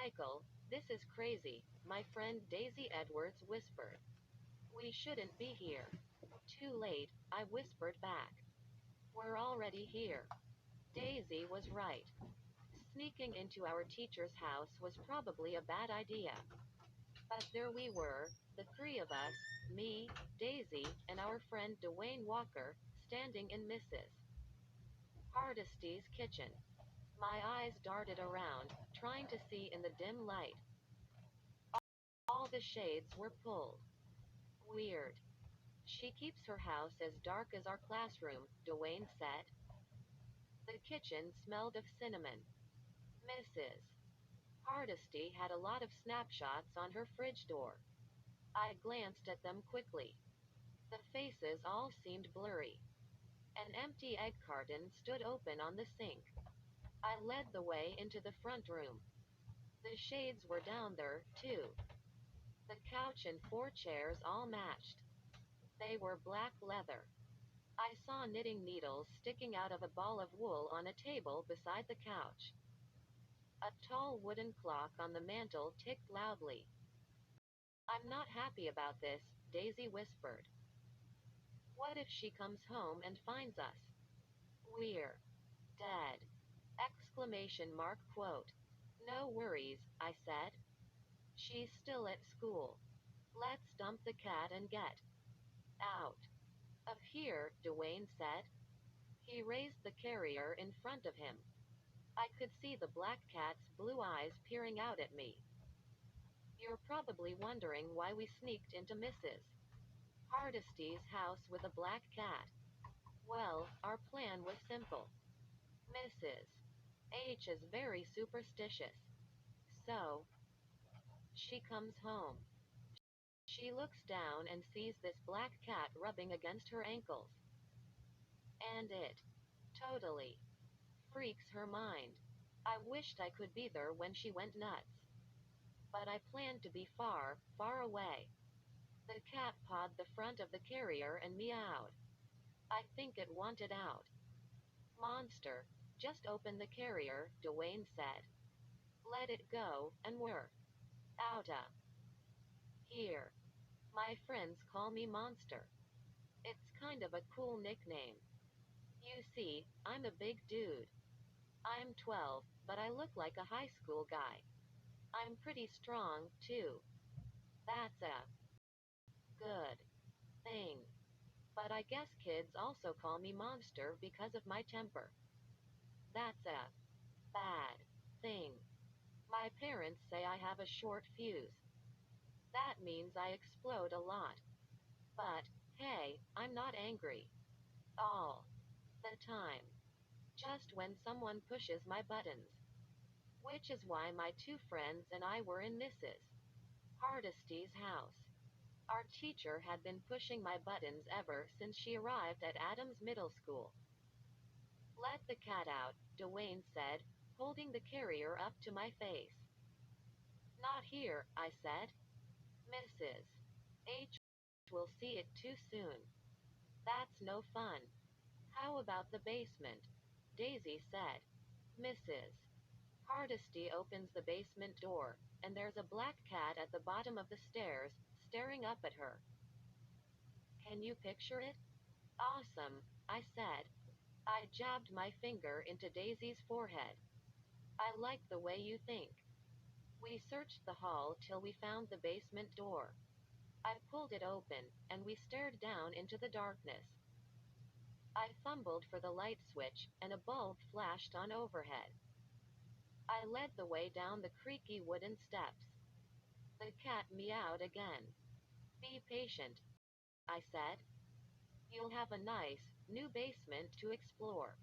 Michael, this is crazy, my friend Daisy Edwards whispered. We shouldn't be here. Too late, I whispered back. We're already here. Daisy was right. Sneaking into our teacher's house was probably a bad idea. But there we were, the three of us, me, Daisy, and our friend Dwayne Walker, standing in Mrs. Hardesty's kitchen. My eyes darted around, trying to see in the dim light. All the shades were pulled. Weird. She keeps her house as dark as our classroom, Dwayne said. The kitchen smelled of cinnamon. Mrs. Hardesty had a lot of snapshots on her fridge door. I glanced at them quickly. The faces all seemed blurry. An empty egg carton stood open on the sink. I led the way into the front room. The shades were down there, too. The couch and four chairs all matched. They were black leather. I saw knitting needles sticking out of a ball of wool on a table beside the couch. A tall wooden clock on the mantel ticked loudly. I'm not happy about this, Daisy whispered. What if she comes home and finds us? We're dead. Exclamation mark quote. No worries, I said. She's still at school. Let's dump the cat and get out of here, Dwayne said. He raised the carrier in front of him. I could see the black cat's blue eyes peering out at me. You're probably wondering why we sneaked into Mrs. Hardesty's house with a black cat. Well, our plan was simple. Mrs. H is very superstitious. So, she comes home. She looks down and sees this black cat rubbing against her ankles. And it totally freaks her mind. I wished I could be there when she went nuts. But I planned to be far, far away. The cat pawed the front of the carrier and meowed. I think it wanted out. Monster, just open the carrier, Dwayne said. Let it go, and we're outta here. My friends call me Monster. It's kind of a cool nickname. You see, I'm a big dude. I'm 12, but I look like a high school guy. I'm pretty strong, too. That's a good thing. But I guess kids also call me Monster because of my temper. That's a bad thing. My parents say I have a short fuse. That means I explode a lot. But, hey, I'm not angry. All the time. Just when someone pushes my buttons. Which is why my two friends and I were in Mrs. Hardesty's house. Our teacher had been pushing my buttons ever since she arrived at Adams Middle School. Let the cat out, Dwayne said, holding the carrier up to my face. Not here, I said. Mrs. H will see it too soon. That's no fun. How about the basement? Daisy said. Mrs. Hardesty opens the basement door, and there's a black cat at the bottom of the stairs, staring up at her. Can you picture it? Awesome, I said. I jabbed my finger into Daisy's forehead. I like the way you think. We searched the hall till we found the basement door. I pulled it open, and we stared down into the darkness. I fumbled for the light switch, and a bulb flashed on overhead. I led the way down the creaky wooden steps. The cat meowed again. Be patient, I said. You'll have a nice, new basement to explore.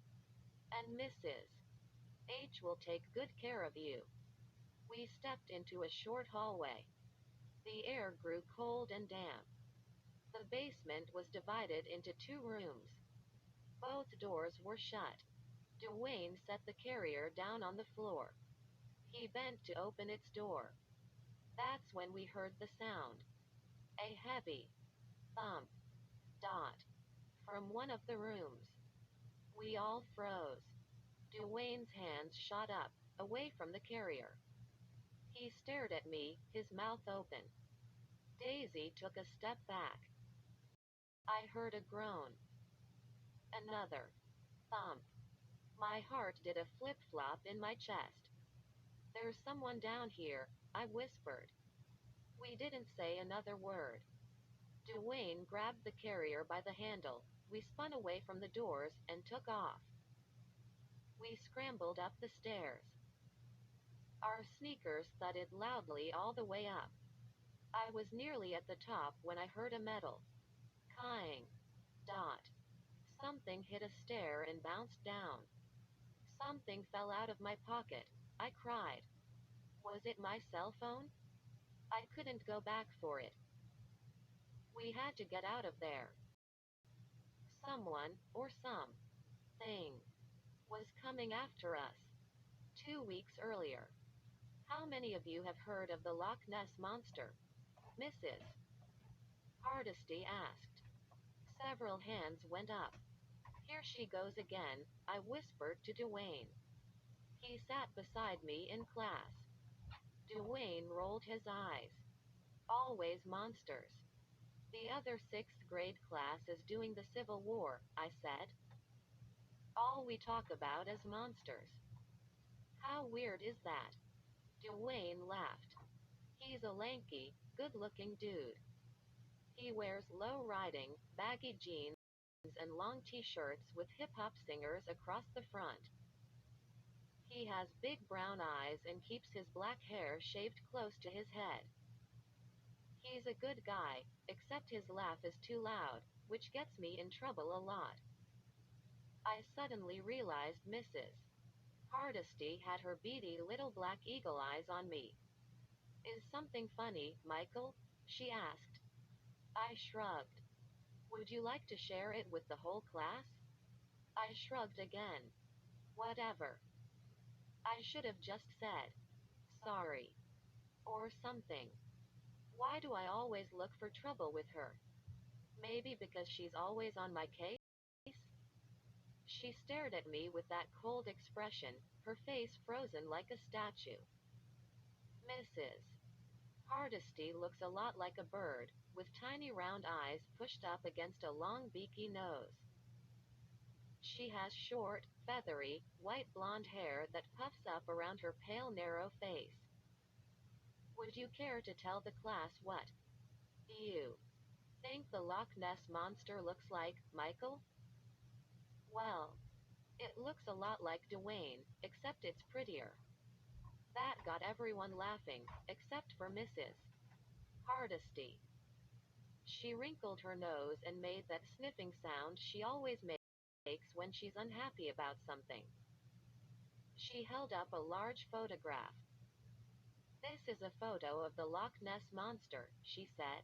And Mrs. H will take good care of you. We stepped into a short hallway. The air grew cold and damp. The basement was divided into two rooms. Both doors were shut. Dwayne set the carrier down on the floor. He bent to open its door. That's when we heard the sound. A heavy thump, dot, from one of the rooms. We all froze. Dwayne's hands shot up, away from the carrier. He stared at me, his mouth open. Daisy took a step back. I heard a groan. Another. Thump. My heart did a flip-flop in my chest. There's someone down here, I whispered. We didn't say another word. Dwayne grabbed the carrier by the handle. We spun away from the doors and took off. We scrambled up the stairs. Our sneakers thudded loudly all the way up. I was nearly at the top when I heard a metal clang. Dot. Something hit a stair and bounced down. Something fell out of my pocket. I cried. Was it my cell phone? I couldn't go back for it. We had to get out of there. Someone, or something, was coming after us. 2 weeks earlier. How many of you have heard of the Loch Ness Monster? Mrs. Hardesty asked. Several hands went up. Here she goes again, I whispered to Dwayne. He sat beside me in class. Dwayne rolled his eyes. Always monsters. The other sixth grade class is doing the Civil War, I said. All we talk about is monsters. How weird is that? Dwayne laughed. He's a lanky, good-looking dude. He wears low-riding, baggy jeans and long t-shirts with hip-hop singers across the front. He has big brown eyes and keeps his black hair shaved close to his head. He's a good guy, except his laugh is too loud, which gets me in trouble a lot. I suddenly realized Mrs. Hardesty had her beady little black eagle eyes on me. Is something funny, Michael? She asked. I shrugged. Would you like to share it with the whole class? I shrugged again. Whatever. I should have just said, sorry. Or something. Why do I always look for trouble with her? Maybe because she's always on my case? She stared at me with that cold expression, her face frozen like a statue. Mrs. Hardesty looks a lot like a bird, with tiny round eyes pushed up against a long beaky nose. She has short, feathery, white blonde hair that puffs up around her pale narrow face. Would you care to tell the class what you think the Loch Ness Monster looks like, Michael? Well, it looks a lot like Dwayne, except it's prettier. That got everyone laughing, except for Mrs. Hardesty. She wrinkled her nose and made that sniffing sound she always makes when she's unhappy about something. She held up a large photograph. This is a photo of the Loch Ness Monster, she said.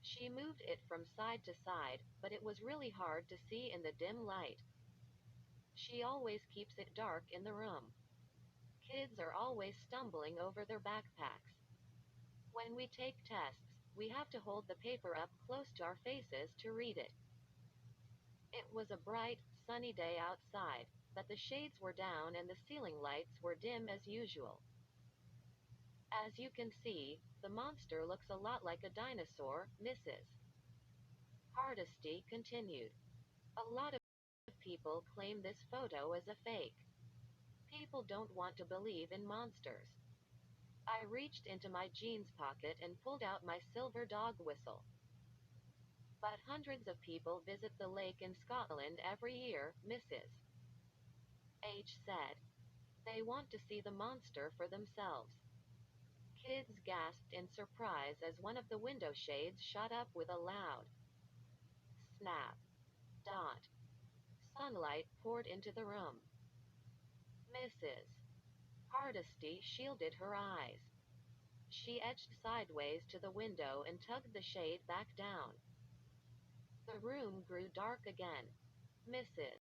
She moved it from side to side, but it was really hard to see in the dim light. She always keeps it dark in the room. Kids are always stumbling over their backpacks. When we take tests, we have to hold the paper up close to our faces to read it. It was a bright, sunny day outside, but the shades were down and the ceiling lights were dim as usual. As you can see, the monster looks a lot like a dinosaur, Mrs. Hardesty continued. A lot of people claim this photo as a fake. People don't want to believe in monsters. I reached into my jeans pocket and pulled out my silver dog whistle. But hundreds of people visit the lake in Scotland every year, Mrs. H said. They want to see the monster for themselves. Kids gasped in surprise as one of the window shades shot up with a loud snap. Dot. Sunlight poured into the room. Mrs. Hardesty shielded her eyes. She edged sideways to the window and tugged the shade back down. The room grew dark again. Mrs.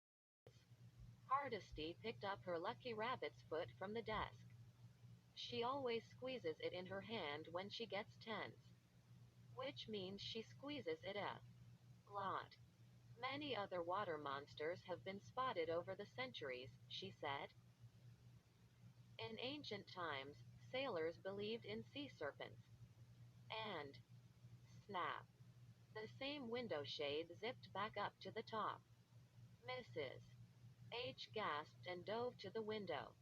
Hardesty picked up her lucky rabbit's foot from the desk. She always squeezes it in her hand when she gets tense. Which means she squeezes it a lot. Many other water monsters have been spotted over the centuries, she said. In ancient times, sailors believed in sea serpents. And snap! The same window shade zipped back up to the top. Mrs. H gasped and dove to the window.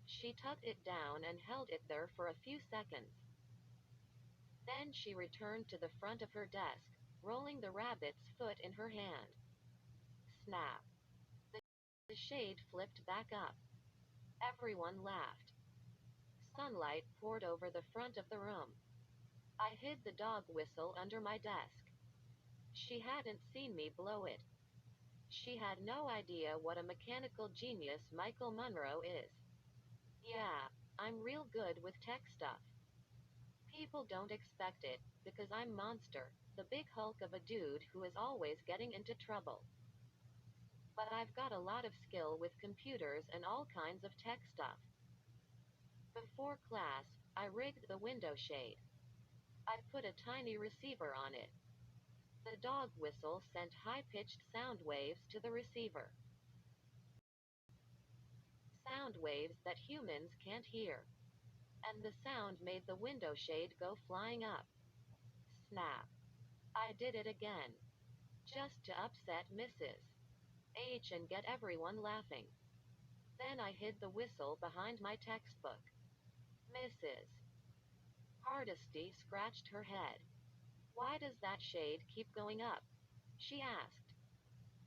She tucked it down and held it there for a few seconds. Then she returned to the front of her desk, rolling the rabbit's foot in her hand. Snap! The shade flipped back up. Everyone laughed. Sunlight poured over the front of the room. I hid the dog whistle under my desk. She hadn't seen me blow it. She had no idea what a mechanical genius Michael Munro is. Yeah, I'm real good with tech stuff. People don't expect it, because I'm Monster, the big hulk of a dude who is always getting into trouble. But I've got a lot of skill with computers and all kinds of tech stuff. Before class, I rigged the window shade. I put a tiny receiver on it. The dog whistle sent high-pitched sound waves to the receiver. Sound waves that humans can't hear. And the sound made the window shade go flying up. Snap! I did it again. Just to upset Mrs. H and get everyone laughing. Then I hid the whistle behind my textbook. Mrs. Hardesty scratched her head. Why does that shade keep going up? She asked.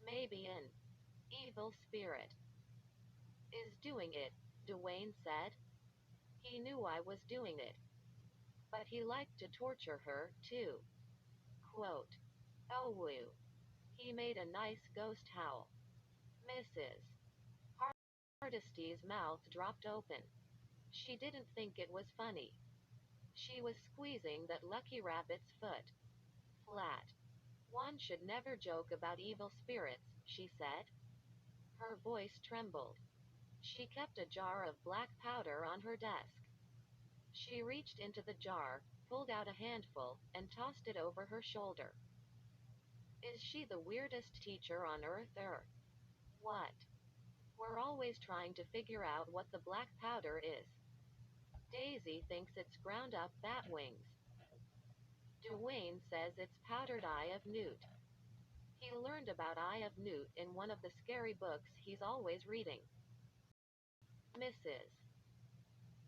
Maybe an evil spirit is doing it, Dwayne said. He knew I was doing it. But he liked to torture her, too. Quote. Oh woo. He made a nice ghost howl. Mrs. Hardesty's mouth dropped open. She didn't think it was funny. She was squeezing that lucky rabbit's foot. Flat. One should never joke about evil spirits, she said. Her voice trembled. She kept a jar of black powder on her desk. She reached into the jar, pulled out a handful, and tossed it over her shoulder. Is she the weirdest teacher on earth or what? We're always trying to figure out what the black powder is. Daisy thinks it's ground up bat wings. Dwayne says it's powdered eye of newt. He learned about Eye of Newt in one of the scary books he's always reading. Mrs.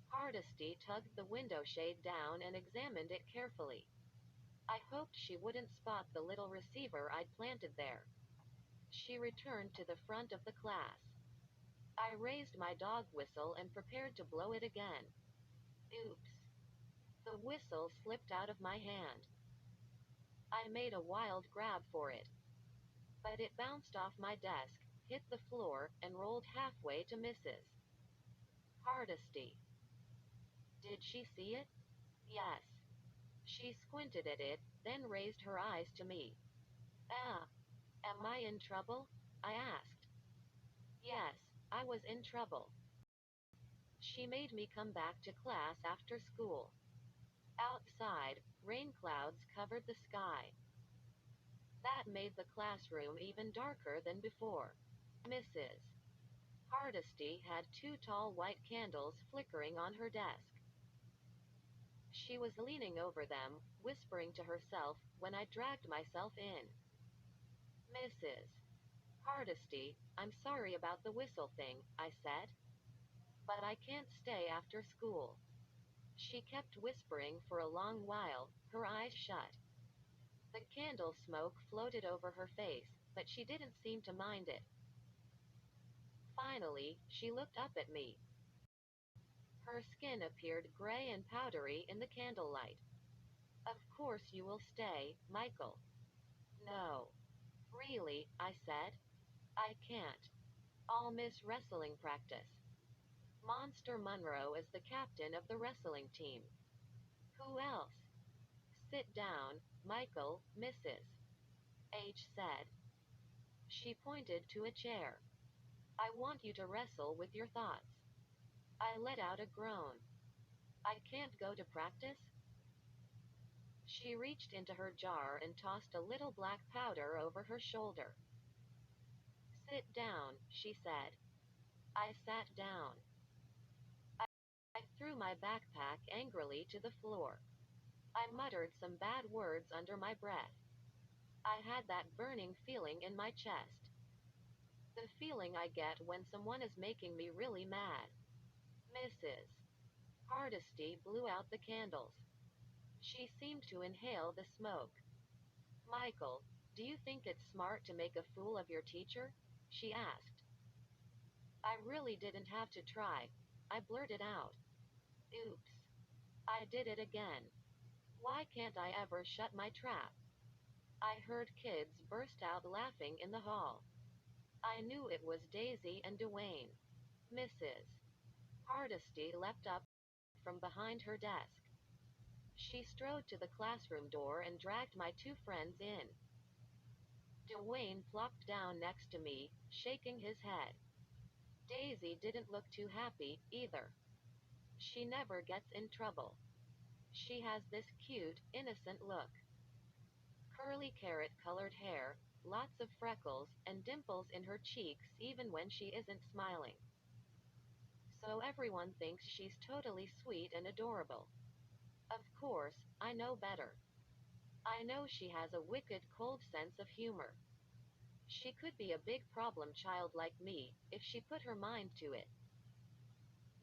Hardesty tugged the window shade down and examined it carefully. I hoped she wouldn't spot the little receiver I'd planted there. She returned to the front of the class. I raised my dog whistle and prepared to blow it again. Oops. The whistle slipped out of my hand. I made a wild grab for it. But it bounced off my desk, hit the floor, and rolled halfway to Mrs. Hardesty. Did she see it? Yes. She squinted at it, then raised her eyes to me. Ah. Am I in trouble? I asked. Yes, I was in trouble. She made me come back to class after school. Outside, rain clouds covered the sky. That made the classroom even darker than before. Mrs. Hardesty had two tall white candles flickering on her desk. She was leaning over them, whispering to herself, when I dragged myself in. Mrs. Hardesty, I'm sorry about the whistle thing, I said. But I can't stay after school. She kept whispering for a long while, her eyes shut. The candle smoke floated over her face, but she didn't seem to mind it. Finally, she looked up at me. Her skin appeared gray and powdery in the candlelight. Of course you will stay, Michael. No. Really, I said. I can't. I'll miss wrestling practice. Monster Munro is the captain of the wrestling team. Who else? Sit down, Michael, Mrs. H said. She pointed to a chair. I want you to wrestle with your thoughts. I let out a groan. I can't go to practice? She reached into her jar and tossed a little black powder over her shoulder. Sit down, she said. I sat down. I threw my backpack angrily to the floor. I muttered some bad words under my breath. I had that burning feeling in my chest. The feeling I get when someone is making me really mad. Mrs. Hardesty blew out the candles. She seemed to inhale the smoke. Michael, do you think it's smart to make a fool of your teacher? She asked. I really didn't have to try. I blurted out. Oops. I did it again. Why can't I ever shut my trap? I heard kids burst out laughing in the hall. I knew it was Daisy and Dwayne. Mrs. Hardesty leapt up from behind her desk. She strode to the classroom door and dragged my two friends in. Dwayne plopped down next to me, shaking his head. Daisy didn't look too happy, either. She never gets in trouble. She has this cute, innocent look. Curly carrot-colored hair, lots of freckles, and dimples in her cheeks even when she isn't smiling. So everyone thinks she's totally sweet and adorable. Of course, I know better. I know she has a wicked cold sense of humor. She could be a big problem child like me, if she put her mind to it.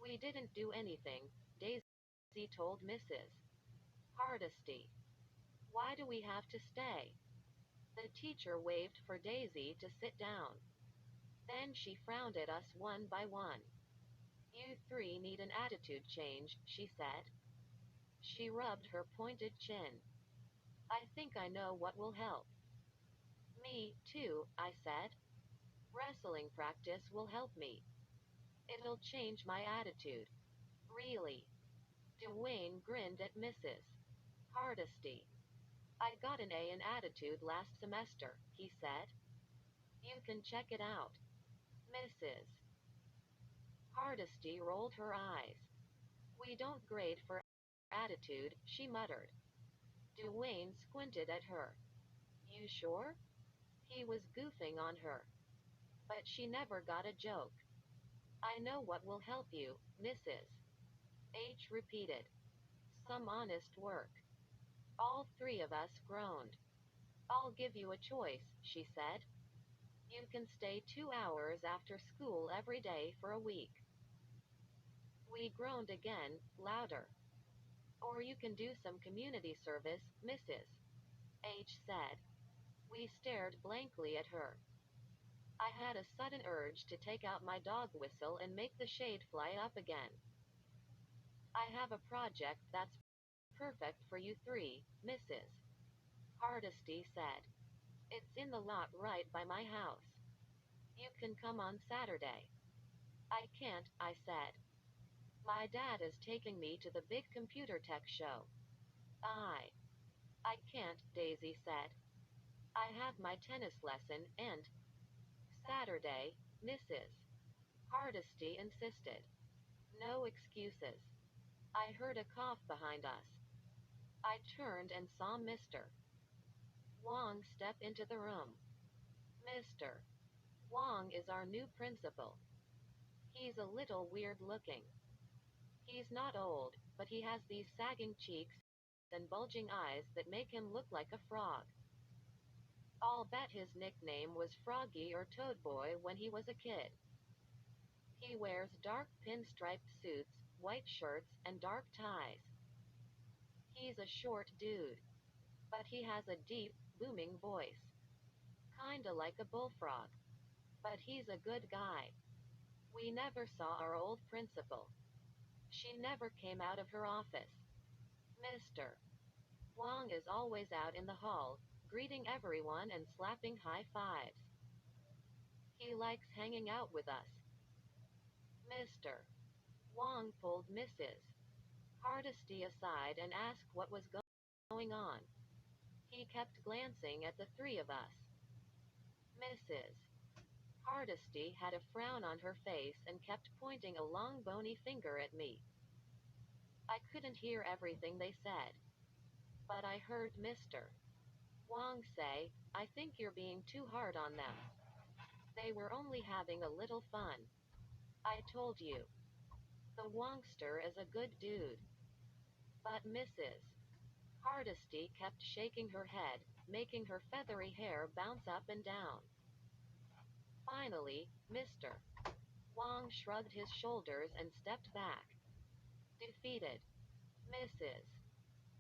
We didn't do anything, Daisy told Mrs. Hardesty. Why do we have to stay? The teacher waved for Daisy to sit down. Then she frowned at us one by one. You three need an attitude change, she said. She rubbed her pointed chin. I think I know what will help. Me, too, I said. Wrestling practice will help me. It'll change my attitude. Really? Dwayne grinned at Mrs. Hardesty. I got an A in attitude last semester, he said. You can check it out. Mrs. Hardesty rolled her eyes. We don't grade for attitude, she muttered. Dwayne squinted at her. You sure? He was goofing on her. But she never got a joke. I know what will help you, Mrs. H repeated. Some honest work. All three of us groaned. I'll give you a choice, she said. You can stay 2 hours after school every day for a week. We groaned again, louder. Or you can do some community service, Mrs. H said. We stared blankly at her. I had a sudden urge to take out my dog whistle and make the shade fly up again. I have a project that's perfect for you three, Mrs. Hardesty said. It's in the lot right by my house. You can come on Saturday. I can't, I said. My dad is taking me to the big computer tech show. I can't, Daisy said. I have my tennis lesson and Saturday, Mrs. Hardesty insisted. No excuses. I heard a cough behind us. I turned and saw Mr. Wong step into the room. Mr. Wong is our new principal. He's a little weird looking. He's not old, but he has these sagging cheeks and bulging eyes that make him look like a frog. I'll bet his nickname was Froggy or Toad Boy when he was a kid. He wears dark pinstriped suits, white shirts, and dark ties. He's a short dude, but he has a deep, booming voice. Kinda like a bullfrog. But he's a good guy. We never saw our old principal. She never came out of her office. Mr. Wong is always out in the hall, greeting everyone and slapping high fives. He likes hanging out with us. Mr. Wong pulled Mrs. Hardesty aside and asked what was going on. He kept glancing at the three of us. Mrs. Hardesty had a frown on her face and kept pointing a long bony finger at me. I couldn't hear everything they said, but I heard Mr. Wong say, I think you're being too hard on them. They were only having a little fun. I told you. The Wongster is a good dude. But Mrs. Hardesty kept shaking her head, making her feathery hair bounce up and down. Finally, Mr. Wong shrugged his shoulders and stepped back. Defeated. Mrs.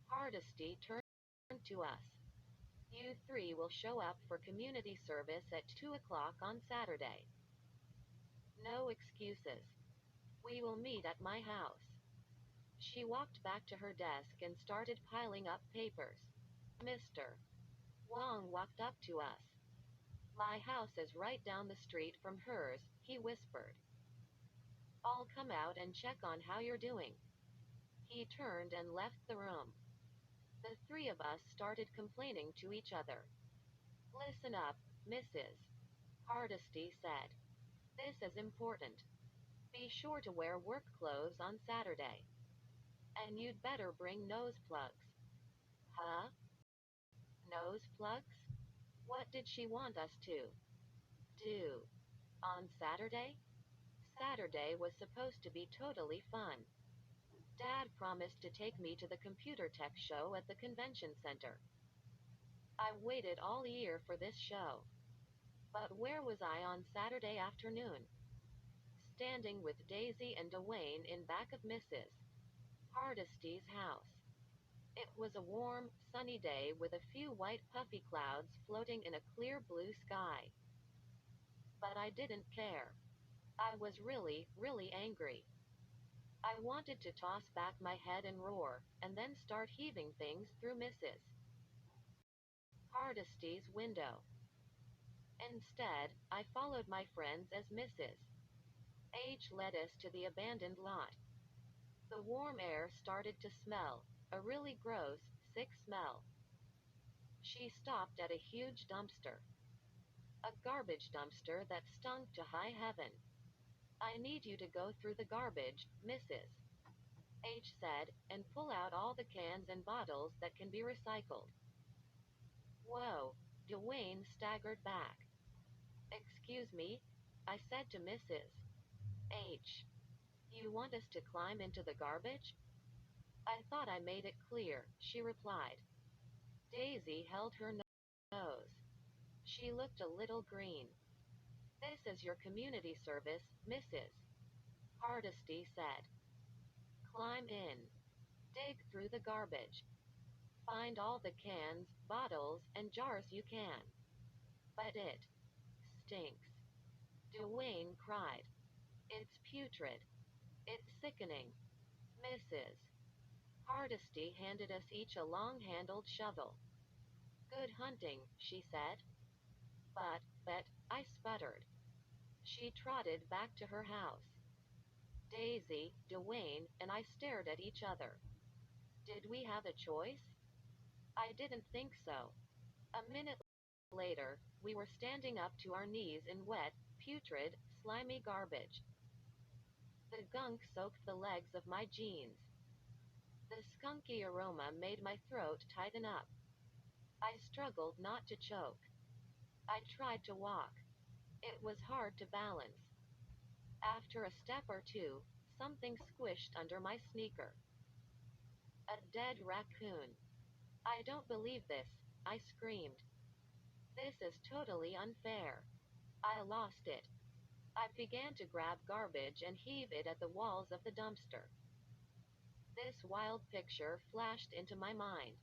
Hardesty turned to us. You three will show up for community service at 2 o'clock on Saturday. No excuses. We will meet at my house. She walked back to her desk and started piling up papers. Mr. Wong walked up to us. My house is right down the street from hers, he whispered. I'll come out and check on how you're doing. He turned and left the room. The three of us started complaining to each other. Listen up, Mrs. Hardesty said. This is important. Be sure to wear work clothes on Saturday. And you'd better bring nose plugs. Huh? Nose plugs? What did she want us to do? On Saturday? Saturday was supposed to be totally fun. Dad promised to take me to the computer tech show at the convention center. I waited all year for this show. But where was I on Saturday afternoon? Standing with Daisy and Dwayne in back of Mrs. Hardesty's house. It was a warm, sunny day with a few white puffy clouds floating in a clear blue sky. But I didn't care. I was really, really angry. I wanted to toss back my head and roar, and then start heaving things through Mrs. Hardesty's window. Instead, I followed my friends as Mrs. H led us to the abandoned lot. The warm air started to smell, a really gross, sick smell. She stopped at a huge dumpster. A garbage dumpster that stunk to high heaven. I need you to go through the garbage, Mrs. H said, and pull out all the cans and bottles that can be recycled. Whoa, Dwayne staggered back. Excuse me? I said to Mrs. H. You want us to climb into the garbage? I thought I made it clear, she replied. Daisy held her nose. She looked a little green. This is your community service, Mrs. Hardesty said. Climb in. Dig through the garbage. Find all the cans, bottles, and jars you can. But it stinks. Dwayne cried. It's putrid. It's sickening. Mrs. Hardesty handed us each a long-handled shovel. Good hunting, she said. But, I sputtered. She trotted back to her house. Daisy, Dwayne, and I stared at each other. Did we have a choice? I didn't think so. A minute later, we were standing up to our knees in wet, putrid, slimy garbage. The gunk soaked the legs of my jeans. The skunky aroma made my throat tighten up. I struggled not to choke. I tried to walk. It was hard to balance. After a step or two, something squished under my sneaker. A dead raccoon. I don't believe this, I screamed. This is totally unfair. I lost it. I began to grab garbage and heave it at the walls of the dumpster. This wild picture flashed into my mind.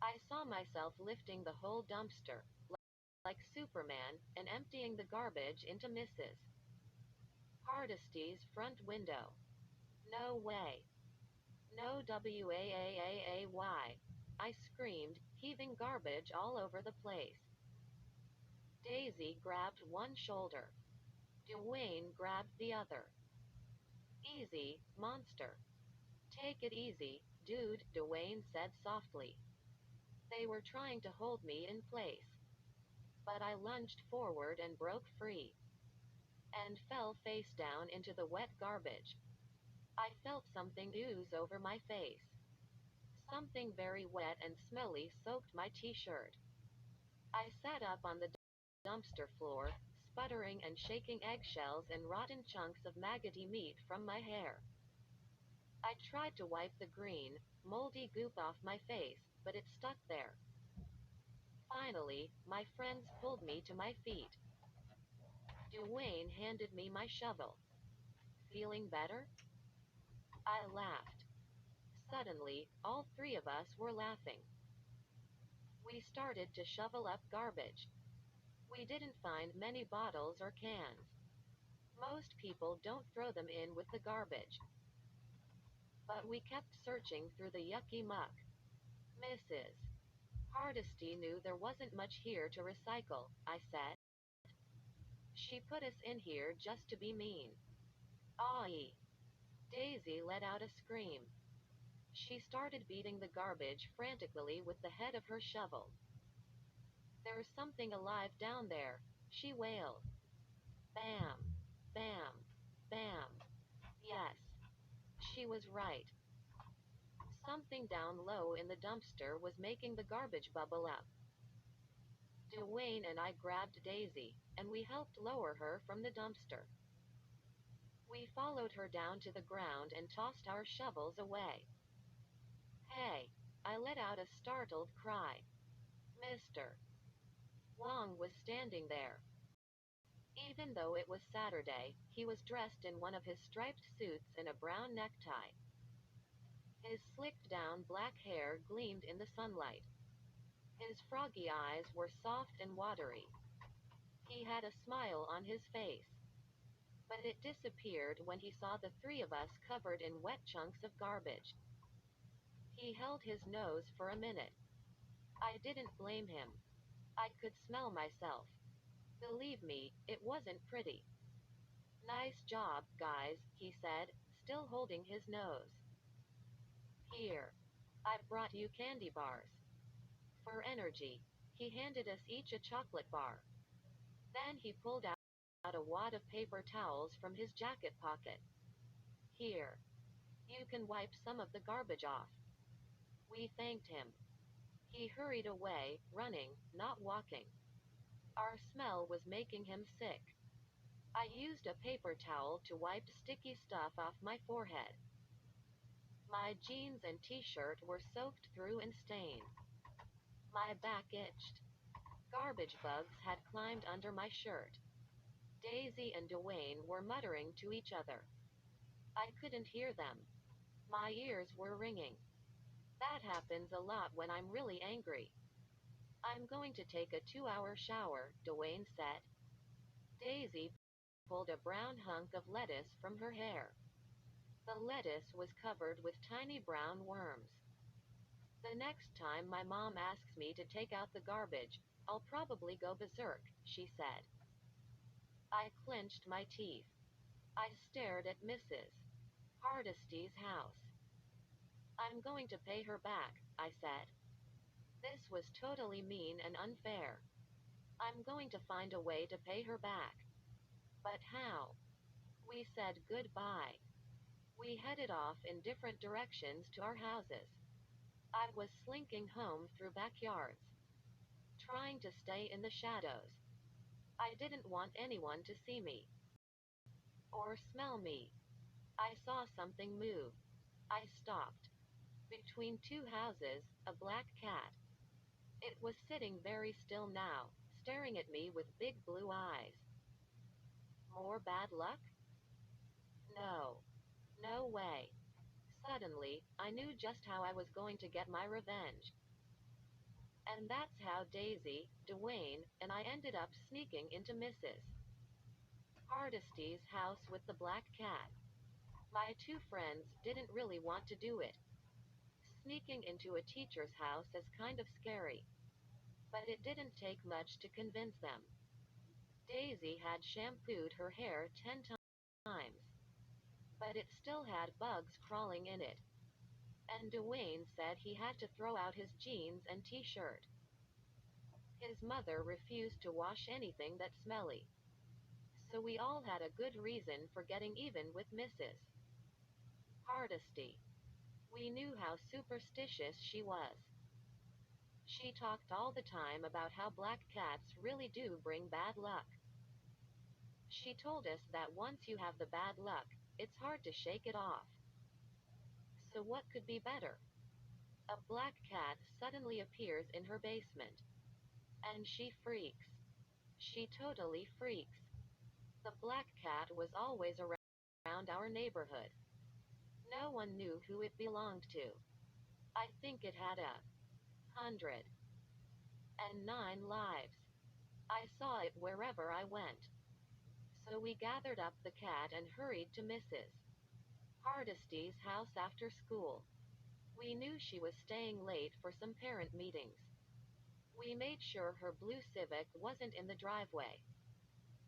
I saw myself lifting the whole dumpster, like Superman, and emptying the garbage into Mrs. Hardesty's front window. No way. No way. I screamed, heaving garbage all over the place. Daisy grabbed one shoulder. Dwayne grabbed the other. Easy, monster. Take it easy, dude, Dwayne said softly. They were trying to hold me in place. But I lunged forward and broke free. And fell face down into the wet garbage. I felt something ooze over my face. Something very wet and smelly soaked my t-shirt. I sat up on the dumpster floor, sputtering and shaking eggshells and rotten chunks of maggoty meat from my hair. I tried to wipe the green, moldy goop off my face, but it stuck there. Finally, my friends pulled me to my feet. Dwayne handed me my shovel. Feeling better? I laughed. Suddenly, all three of us were laughing. We started to shovel up garbage. We didn't find many bottles or cans. Most people don't throw them in with the garbage. But we kept searching through the yucky muck. Mrs. Hardesty knew there wasn't much here to recycle, I said. She put us in here just to be mean. Aye. Daisy let out a scream. She started beating the garbage frantically with the head of her shovel. There's something alive down there, she wailed. Bam, bam, bam. Yes. She was right. Something down low in the dumpster was making the garbage bubble up. Dwayne and I grabbed Daisy, and we helped lower her from the dumpster. We followed her down to the ground and tossed our shovels away. Hey! I let out a startled cry. Mr. Wong was standing there. Even though it was Saturday, he was dressed in one of his striped suits and a brown necktie. His slicked down black hair gleamed in the sunlight. His froggy eyes were soft and watery. He had a smile on his face. But it disappeared when he saw the three of us covered in wet chunks of garbage. He held his nose for a minute. I didn't blame him. I could smell myself. Believe me, it wasn't pretty. Nice job, guys, he said, still holding his nose. Here. I brought you candy bars. For energy. He handed us each a chocolate bar. Then he pulled out a wad of paper towels from his jacket pocket. Here. You can wipe some of the garbage off. We thanked him. He hurried away, running, not walking. Our smell was making him sick. I used a paper towel to wipe sticky stuff off my forehead. My jeans and t-shirt were soaked through and stained. My back itched. Garbage bugs had climbed under my shirt. Daisy and Dwayne were muttering to each other. I couldn't hear them. My ears were ringing. That happens a lot when I'm really angry. I'm going to take a 2-hour shower, Dwayne said. Daisy pulled a brown hunk of lettuce from her hair. The lettuce was covered with tiny brown worms. The next time my mom asks me to take out the garbage, I'll probably go berserk, she said. I clenched my teeth. I stared at Mrs. Hardesty's house. I'm going to pay her back, I said. This was totally mean and unfair. I'm going to find a way to pay her back. But how? We said goodbye. We headed off in different directions to our houses. I was slinking home through backyards, trying to stay in the shadows. I didn't want anyone to see me or smell me. I saw something move. I stopped. Between two houses, a black cat. It was sitting very still now, staring at me with big blue eyes. More bad luck? No. No way. Suddenly, I knew just how I was going to get my revenge. And that's how Daisy, Dwayne, and I ended up sneaking into Mrs. Hardesty's house with the black cat. My two friends didn't really want to do it. Sneaking into a teacher's house is kind of scary. But it didn't take much to convince them. Daisy had shampooed her hair 10 times. But it still had bugs crawling in it. And Dwayne said he had to throw out his jeans and t-shirt. His mother refused to wash anything that's smelly. So we all had a good reason for getting even with Mrs. Hardesty. We knew how superstitious she was. She talked all the time about how black cats really do bring bad luck. She told us that once you have the bad luck, it's hard to shake it off. So what could be better? A black cat suddenly appears in her basement. And she freaks. She totally freaks. The black cat was always around our neighborhood. No one knew who it belonged to. I think it had 109 lives. I saw it wherever I went. So we gathered up the cat and hurried to Mrs. Hardesty's house after school. We knew she was staying late for some parent meetings. We made sure her blue Civic wasn't in the driveway.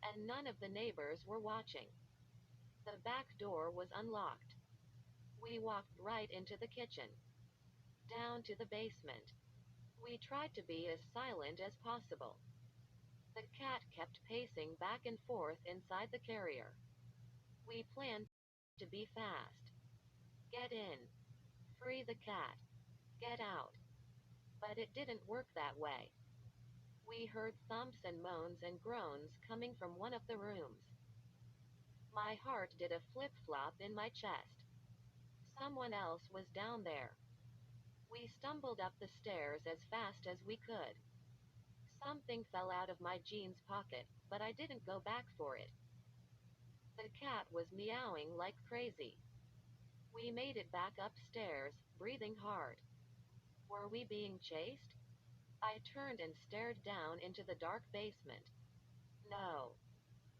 And none of the neighbors were watching. The back door was unlocked. We walked right into the kitchen, down to the basement. We tried to be as silent as possible. The cat kept pacing back and forth inside the carrier. We planned to be fast. Get in. Free the cat. Get out. But it didn't work that way. We heard thumps and moans and groans coming from one of the rooms. My heart did a flip-flop in my chest. Someone else was down there. We stumbled up the stairs as fast as we could. Something fell out of my jeans pocket, but I didn't go back for it. The cat was meowing like crazy. We made it back upstairs, breathing hard. Were we being chased? I turned and stared down into the dark basement. No.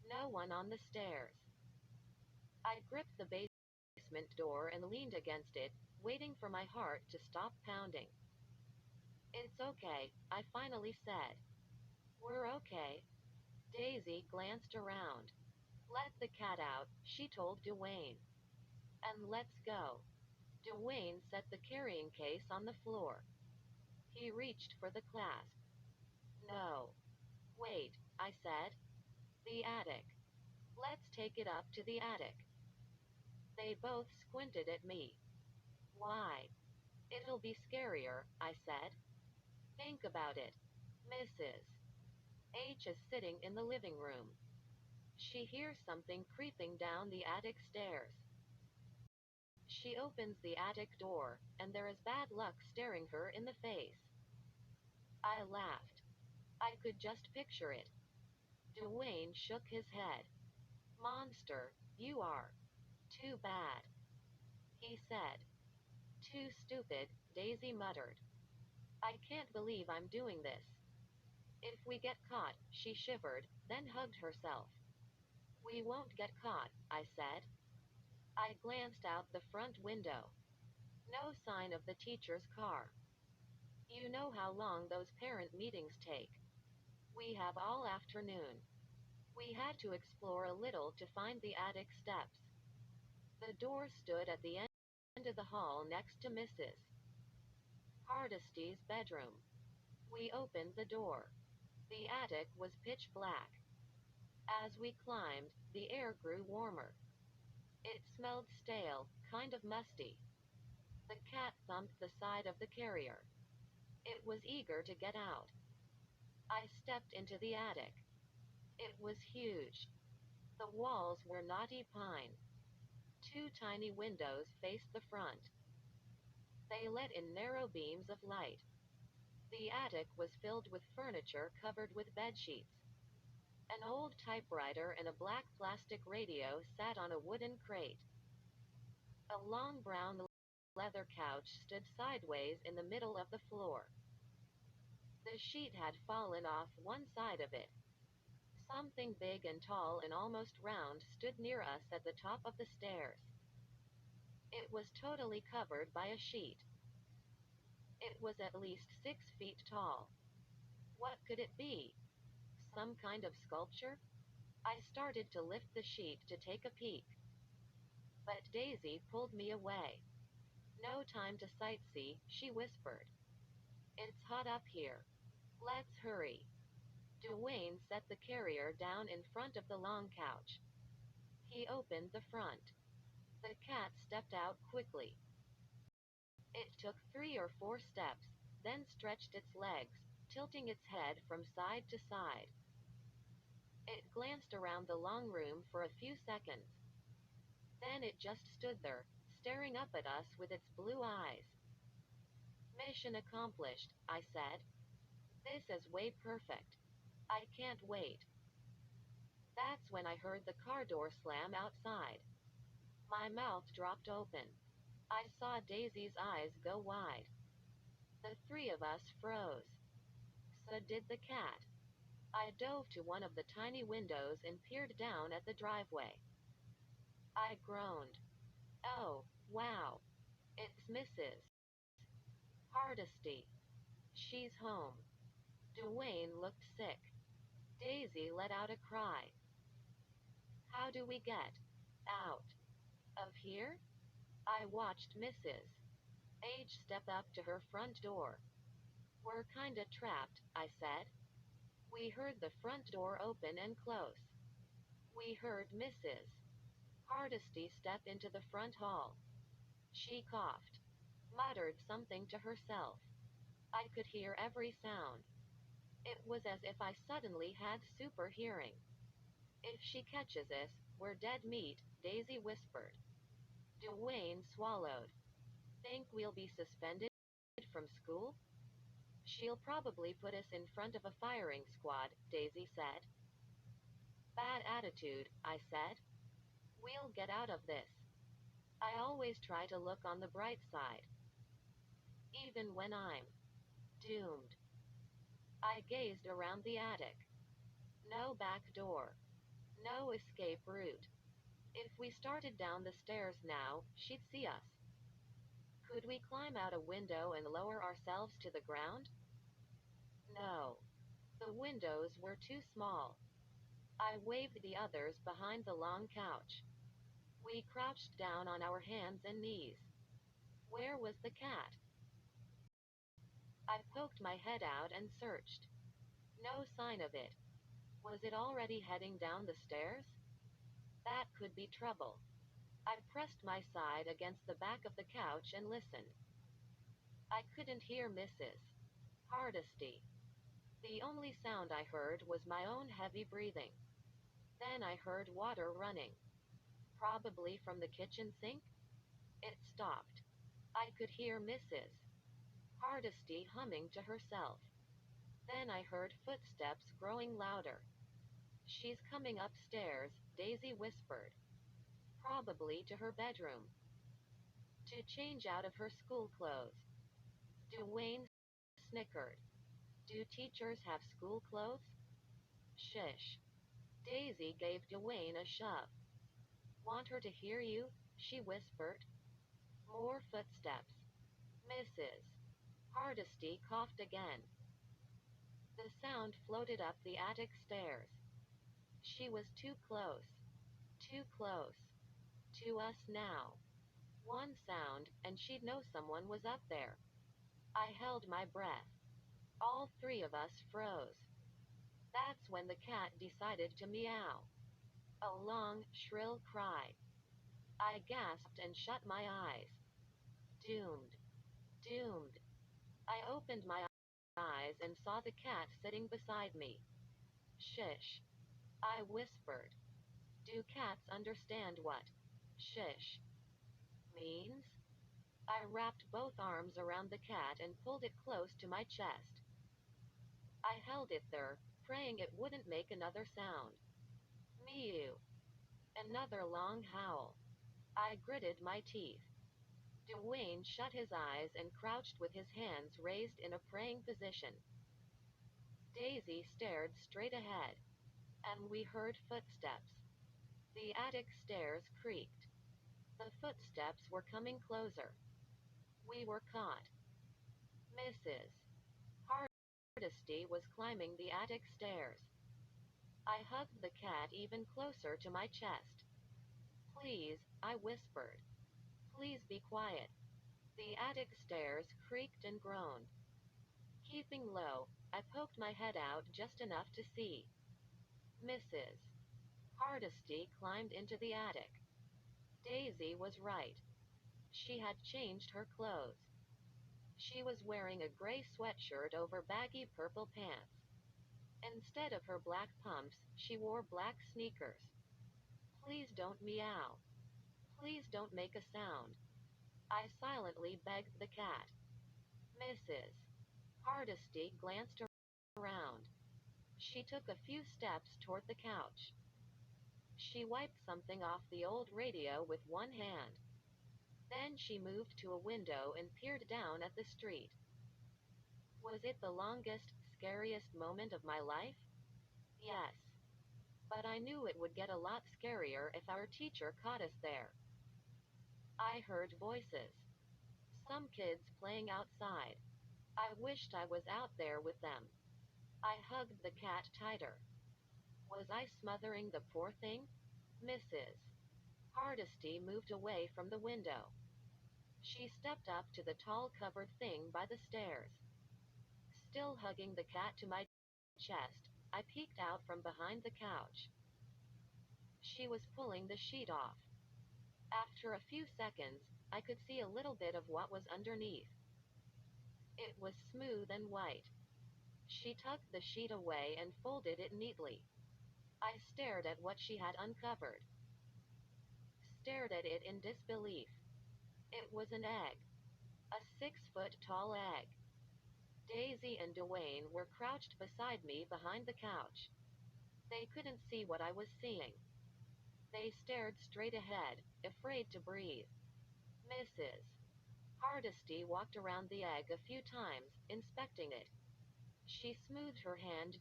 No one on the stairs. I gripped the basement door and leaned against it, waiting for my heart to stop pounding. It's okay, I finally said. We're okay. Daisy glanced around. Let the cat out, she told Dwayne. And let's go. Dwayne set the carrying case on the floor. He reached for the clasp. No. Wait, I said. The attic. Let's take it up to the attic. They both squinted at me. Why? It'll be scarier, I said. Think about it. Mrs. H is sitting in the living room. She hears something creeping down the attic stairs. She opens the attic door, and there is bad luck staring her in the face. I laughed. I could just picture it. Dwayne shook his head. Monster, you are. Too bad. He said. Too stupid, Daisy muttered. I can't believe I'm doing this. If we get caught, she shivered, then hugged herself. We won't get caught, I said. I glanced out the front window. No sign of the teacher's car. You know how long those parent meetings take. We have all afternoon. We had to explore a little to find the attic steps. The door stood at the end of the hall next to Mrs. Hardesty's bedroom. We opened the door. The attic was pitch black. As we climbed, the air grew warmer. It smelled stale, kind of musty. The cat thumped the side of the carrier. It was eager to get out. I stepped into the attic. It was huge. The walls were knotty pine. Two tiny windows faced the front. They let in narrow beams of light. The attic was filled with furniture covered with bedsheets. An old typewriter and a black plastic radio sat on a wooden crate. A long brown leather couch stood sideways in the middle of the floor. The sheet had fallen off one side of it. Something big and tall and almost round stood near us at the top of the stairs. It was totally covered by a sheet. It was at least 6 feet tall. What could it be? Some kind of sculpture? I started to lift the sheet to take a peek. But Daisy pulled me away. No time to sightsee, she whispered. It's hot up here. Let's hurry. Dwayne set the carrier down in front of the long couch. He opened the front. The cat stepped out quickly. It took 3 or 4 steps, then stretched its legs, tilting its head from side to side. It glanced around the long room for a few seconds. Then it just stood there, staring up at us with its blue eyes. Mission accomplished, I said. This is way perfect. I can't wait. That's when I heard the car door slam outside. My mouth dropped open. I saw Daisy's eyes go wide. The three of us froze. So did the cat. I dove to one of the tiny windows and peered down at the driveway. I groaned. Oh, wow. It's Mrs. Hardesty. She's home. Dwayne looked sick. Daisy let out a cry. How do we get out of here? I watched Mrs. H step up to her front door. We're kinda trapped, I said. We heard the front door open and close. We heard Mrs. Hardesty step into the front hall. She coughed, muttered something to herself. I could hear every sound. It was as if I suddenly had super hearing. If she catches us, we're dead meat, Daisy whispered. Dwayne swallowed. Think we'll be suspended from school? She'll probably put us in front of a firing squad, Daisy said. Bad attitude, I said. We'll get out of this. I always try to look on the bright side. Even when I'm doomed. I gazed around the attic. No back door. No escape route. If we started down the stairs now, she'd see us. Could we climb out a window and lower ourselves to the ground? No. The windows were too small. I waved the others behind the long couch. We crouched down on our hands and knees. Where was the cat? I poked my head out and searched. No sign of it. Was it already heading down the stairs? That could be trouble. I pressed my side against the back of the couch and listened. I couldn't hear Mrs. Hardesty. The only sound I heard was my own heavy breathing. Then I heard water running. Probably from the kitchen sink? It stopped. I could hear Mrs. Hardesty humming to herself. Then I heard footsteps growing louder. She's coming upstairs, Daisy whispered. Probably to her bedroom. To change out of her school clothes. Dwayne snickered. Do teachers have school clothes? Shish. Daisy gave Dwayne a shove. Want her to hear you? She whispered. More footsteps. Mrs. Hardesty coughed again. The sound floated up the attic stairs. She was too close. Too close. To us now. One sound, and she'd know someone was up there. I held my breath. All three of us froze. That's when the cat decided to meow. A long, shrill cry. I gasped and shut my eyes. Doomed. Doomed. I opened my eyes and saw the cat sitting beside me. Shish. I whispered. Do cats understand what shish means? I wrapped both arms around the cat and pulled it close to my chest. I held it there, praying it wouldn't make another sound. Mew. Another long howl. I gritted my teeth. Dwayne shut his eyes and crouched with his hands raised in a praying position. Daisy stared straight ahead. And we heard footsteps. The attic stairs creaked. The footsteps were coming closer. We were caught. Mrs. Hardesty was climbing the attic stairs. I hugged the cat even closer to my chest. Please, I whispered. Please be quiet. The attic stairs creaked and groaned. Keeping low, I poked my head out just enough to see. Mrs. Hardesty climbed into the attic. Daisy was right. She had changed her clothes. She was wearing a gray sweatshirt over baggy purple pants. Instead of her black pumps, she wore black sneakers. Please don't meow. Please don't make a sound. I silently begged the cat. Mrs. Hardesty glanced around. She took a few steps toward the couch. She wiped something off the old radio with one hand. Then she moved to a window and peered down at the street. Was it the longest, scariest moment of my life? Yes. But I knew it would get a lot scarier if our teacher caught us there. I heard voices. Some kids playing outside. I wished I was out there with them. I hugged the cat tighter. Was I smothering the poor thing? Mrs. Hardesty moved away from the window. She stepped up to the tall covered thing by the stairs. Still hugging the cat to my chest, I peeked out from behind the couch. She was pulling the sheet off. After a few seconds, I could see a little bit of what was underneath. It was smooth and white. She tucked the sheet away and folded it neatly. I stared at what she had uncovered. Stared at it in disbelief. It was an egg. A 6-foot tall egg. Daisy and Dwayne were crouched beside me behind the couch. They couldn't see what I was seeing. They stared straight ahead, afraid to breathe. Mrs. Hardesty walked around the egg a few times, inspecting it. She smoothed her hand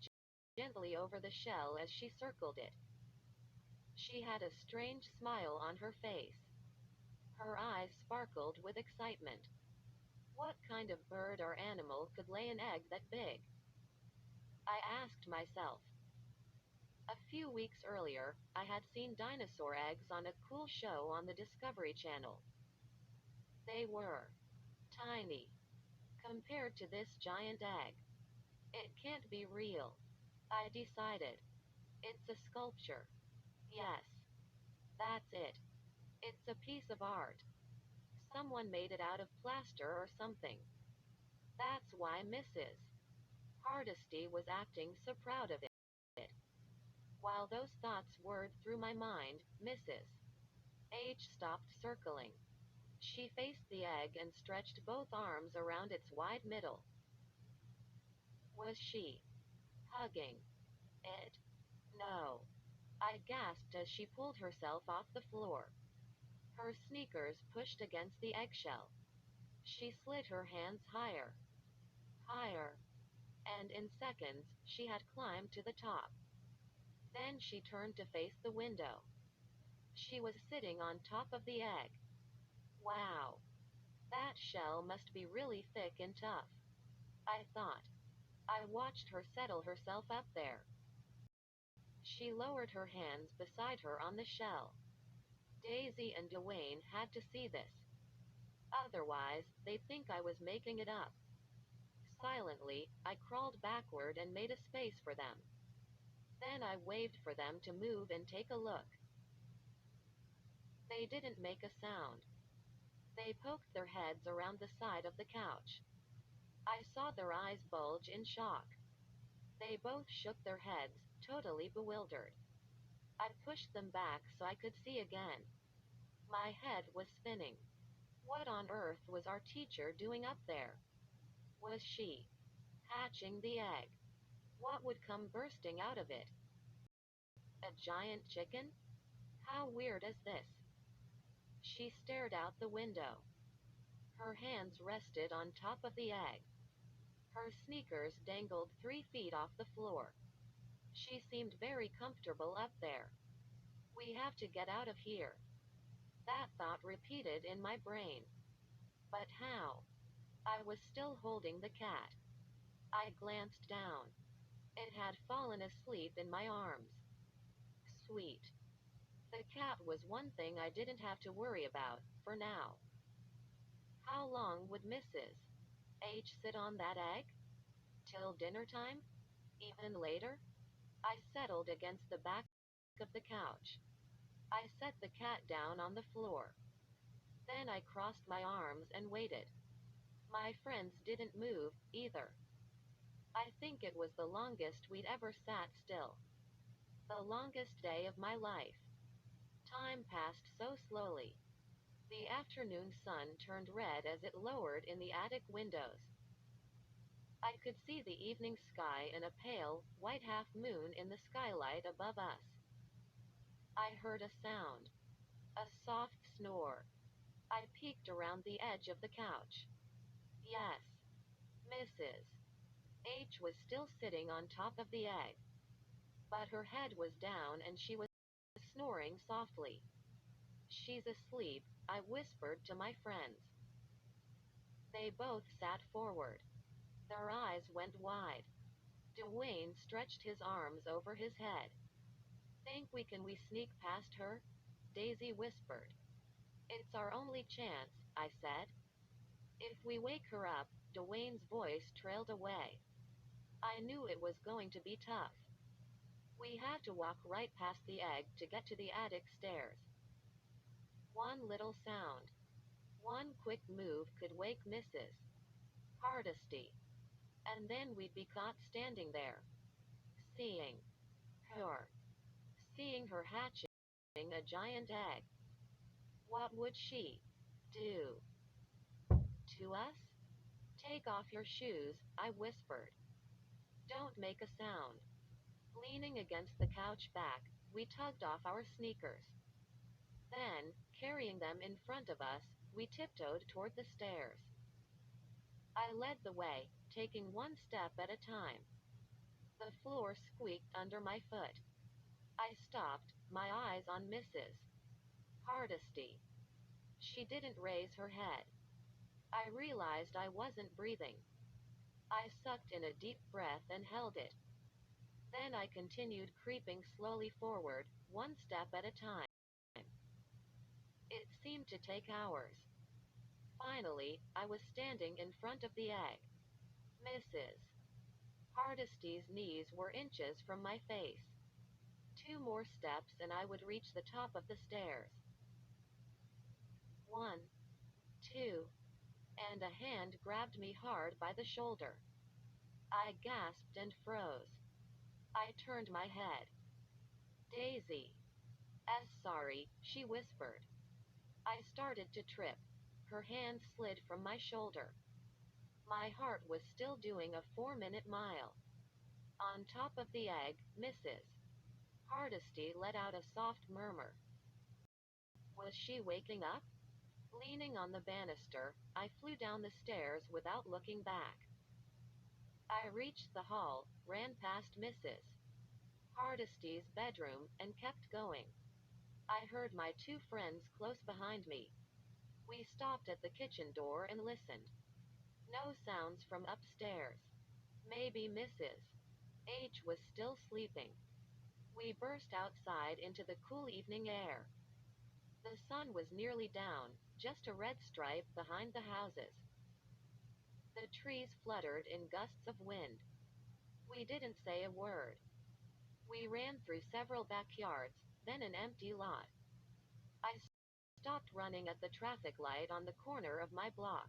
gently over the shell as she circled it. She had a strange smile on her face. Her eyes sparkled with excitement. What kind of bird or animal could lay an egg that big? I asked myself. A few weeks earlier, I had seen dinosaur eggs on a cool show on the Discovery Channel. They were tiny compared to this giant egg. It can't be real. I decided. It's a sculpture. Yes, that's it. It's a piece of art. Someone made it out of plaster or something. That's why Mrs. Hardesty was acting so proud of it. While those thoughts whirred through my mind, Mrs. H stopped circling. She faced the egg and stretched both arms around its wide middle. Was she hugging it? No. I gasped as she pulled herself off the floor. Her sneakers pushed against the eggshell. She slid her hands higher, higher, and in seconds, she had climbed to the top. Then she turned to face the window. She was sitting on top of the egg. Wow. That shell must be really thick and tough, I thought. I watched her settle herself up there. She lowered her hands beside her on the shell. Daisy and Dwayne had to see this. Otherwise, they'd think I was making it up. Silently, I crawled backward and made a space for them. Then I waved for them to move and take a look. They didn't make a sound. They poked their heads around the side of the couch. I saw their eyes bulge in shock. They both shook their heads, totally bewildered. I pushed them back so I could see again. My head was spinning. What on earth was our teacher doing up there? Was she hatching the egg? What would come bursting out of it? A giant chicken? How weird is this? She stared out the window. Her hands rested on top of the egg. Her sneakers dangled 3 feet off the floor. She seemed very comfortable up there. We have to get out of here. That thought repeated in my brain. But how? I was still holding the cat. I glanced down. It had fallen asleep in my arms. Sweet. The cat was one thing I didn't have to worry about, for now. How long would Mrs. H sit on that egg? Till dinner time? Even later? I settled against the back of the couch. I set the cat down on the floor. Then I crossed my arms and waited. My friends didn't move, either. I think it was the longest we'd ever sat still. The longest day of my life. Time passed so slowly. The afternoon sun turned red as it lowered in the attic windows. I could see the evening sky and a pale, white half moon in the skylight above us. I heard a sound. A soft snore. I peeked around the edge of the couch. Yes, Mrs. H was still sitting on top of the egg, but her head was down and she was snoring softly. She's asleep, I whispered to my friends. They both sat forward. Their eyes went wide. Dwayne stretched his arms over his head. Think we sneak past her? Daisy whispered. It's our only chance, I said. If we wake her up, Dwayne's voice trailed away. I knew it was going to be tough. We had to walk right past the egg to get to the attic stairs. One little sound, one quick move could wake Mrs. Hardesty, and then we'd be caught standing there, seeing her, seeing her hatching a giant egg. What would she do to us? Take off your shoes, I whispered. Don't make a sound. Leaning against the couch back, we tugged off our sneakers. Then, carrying them in front of us, we tiptoed toward the stairs. I led the way, taking one step at a time. The floor squeaked under my foot. I stopped, my eyes on Mrs. Hardesty. She didn't raise her head. I realized I wasn't breathing. I sucked in a deep breath and held it. Then I continued creeping slowly forward, one step at a time. It seemed to take hours. Finally, I was standing in front of the egg. Mrs. Hardesty's knees were inches from my face. Two more steps and I would reach the top of the stairs. One, two, and a hand grabbed me hard by the shoulder. I gasped and froze. I turned my head. Daisy. Sorry, she whispered. I started to trip. Her hand slid from my shoulder. My heart was still doing a 4-minute mile. On top of the egg, Mrs. Hardesty let out a soft murmur. Was she waking up? Leaning on the banister, I flew down the stairs without looking back. I reached the hall, ran past Mrs. Hardesty's bedroom, and kept going. I heard my two friends close behind me. We stopped at the kitchen door and listened. No sounds from upstairs. Maybe Mrs. H was still sleeping. We burst outside into the cool evening air. The sun was nearly down, just a red stripe behind the houses. The trees fluttered in gusts of wind. We didn't say a word. We ran through several backyards, then an empty lot. I stopped running at the traffic light on the corner of my block.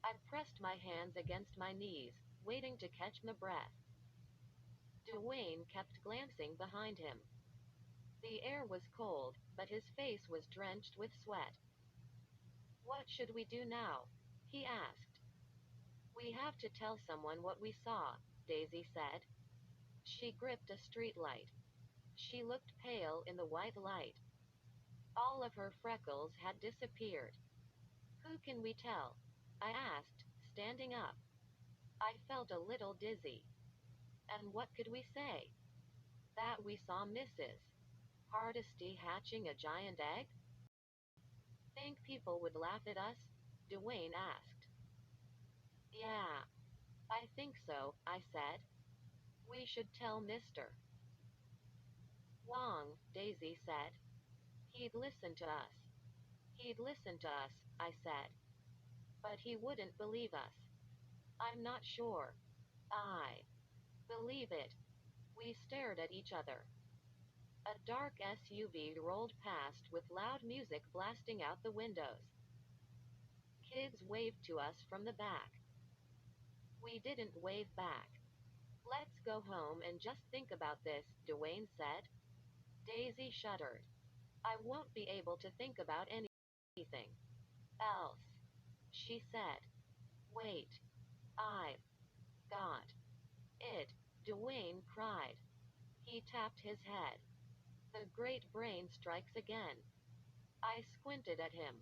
I pressed my hands against my knees, waiting to catch my breath. Dwayne kept glancing behind him. The air was cold, but his face was drenched with sweat. What should we do now? He asked. We have to tell someone what we saw, Daisy said. She gripped a streetlight. She looked pale in the white light. All of her freckles had disappeared. Who can we tell? I asked, standing up. I felt a little dizzy. And what could we say? That we saw Mrs. Hardesty hatching a giant egg? Think people would laugh at us? Dwayne asked. Yeah, I think so, I said. We should tell Mr. Wong, Daisy said. He'd listen to us. He'd listen to us, I said. But he wouldn't believe us. I'm not sure. I believe it. We stared at each other. A dark SUV rolled past with loud music blasting out the windows. Kids waved to us from the back. We didn't wave back. Let's go home and just think about this, Dwayne said. Daisy shuddered. I won't be able to think about anything. anything else, she said. Wait, I've got it, Dwayne cried. He tapped his head. The great brain strikes again. I squinted at him.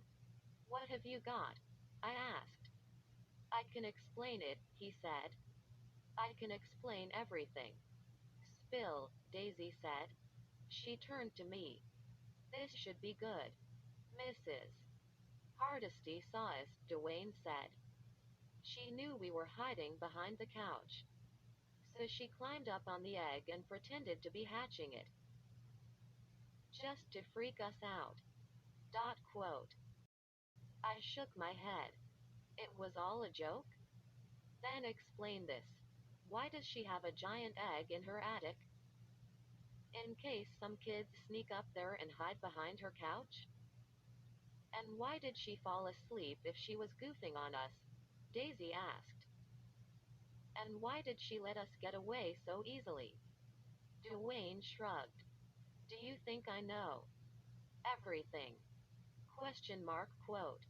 What have you got? I asked. I can explain it, he said. I can explain everything. Spill, Daisy said. She turned to me. This should be good. Mrs. Hardesty saw us, Dwayne said. She knew we were hiding behind the couch. So she climbed up on the egg and pretended to be hatching it. Just to freak us out. Quote. I shook my head. It was all a joke? Then explain this. Why does she have a giant egg in her attic? In case some kids sneak up there and hide behind her couch? And why did she fall asleep if she was goofing on us? Daisy asked. And why did she let us get away so easily? Dwayne shrugged. Do you think I know everything? Quote.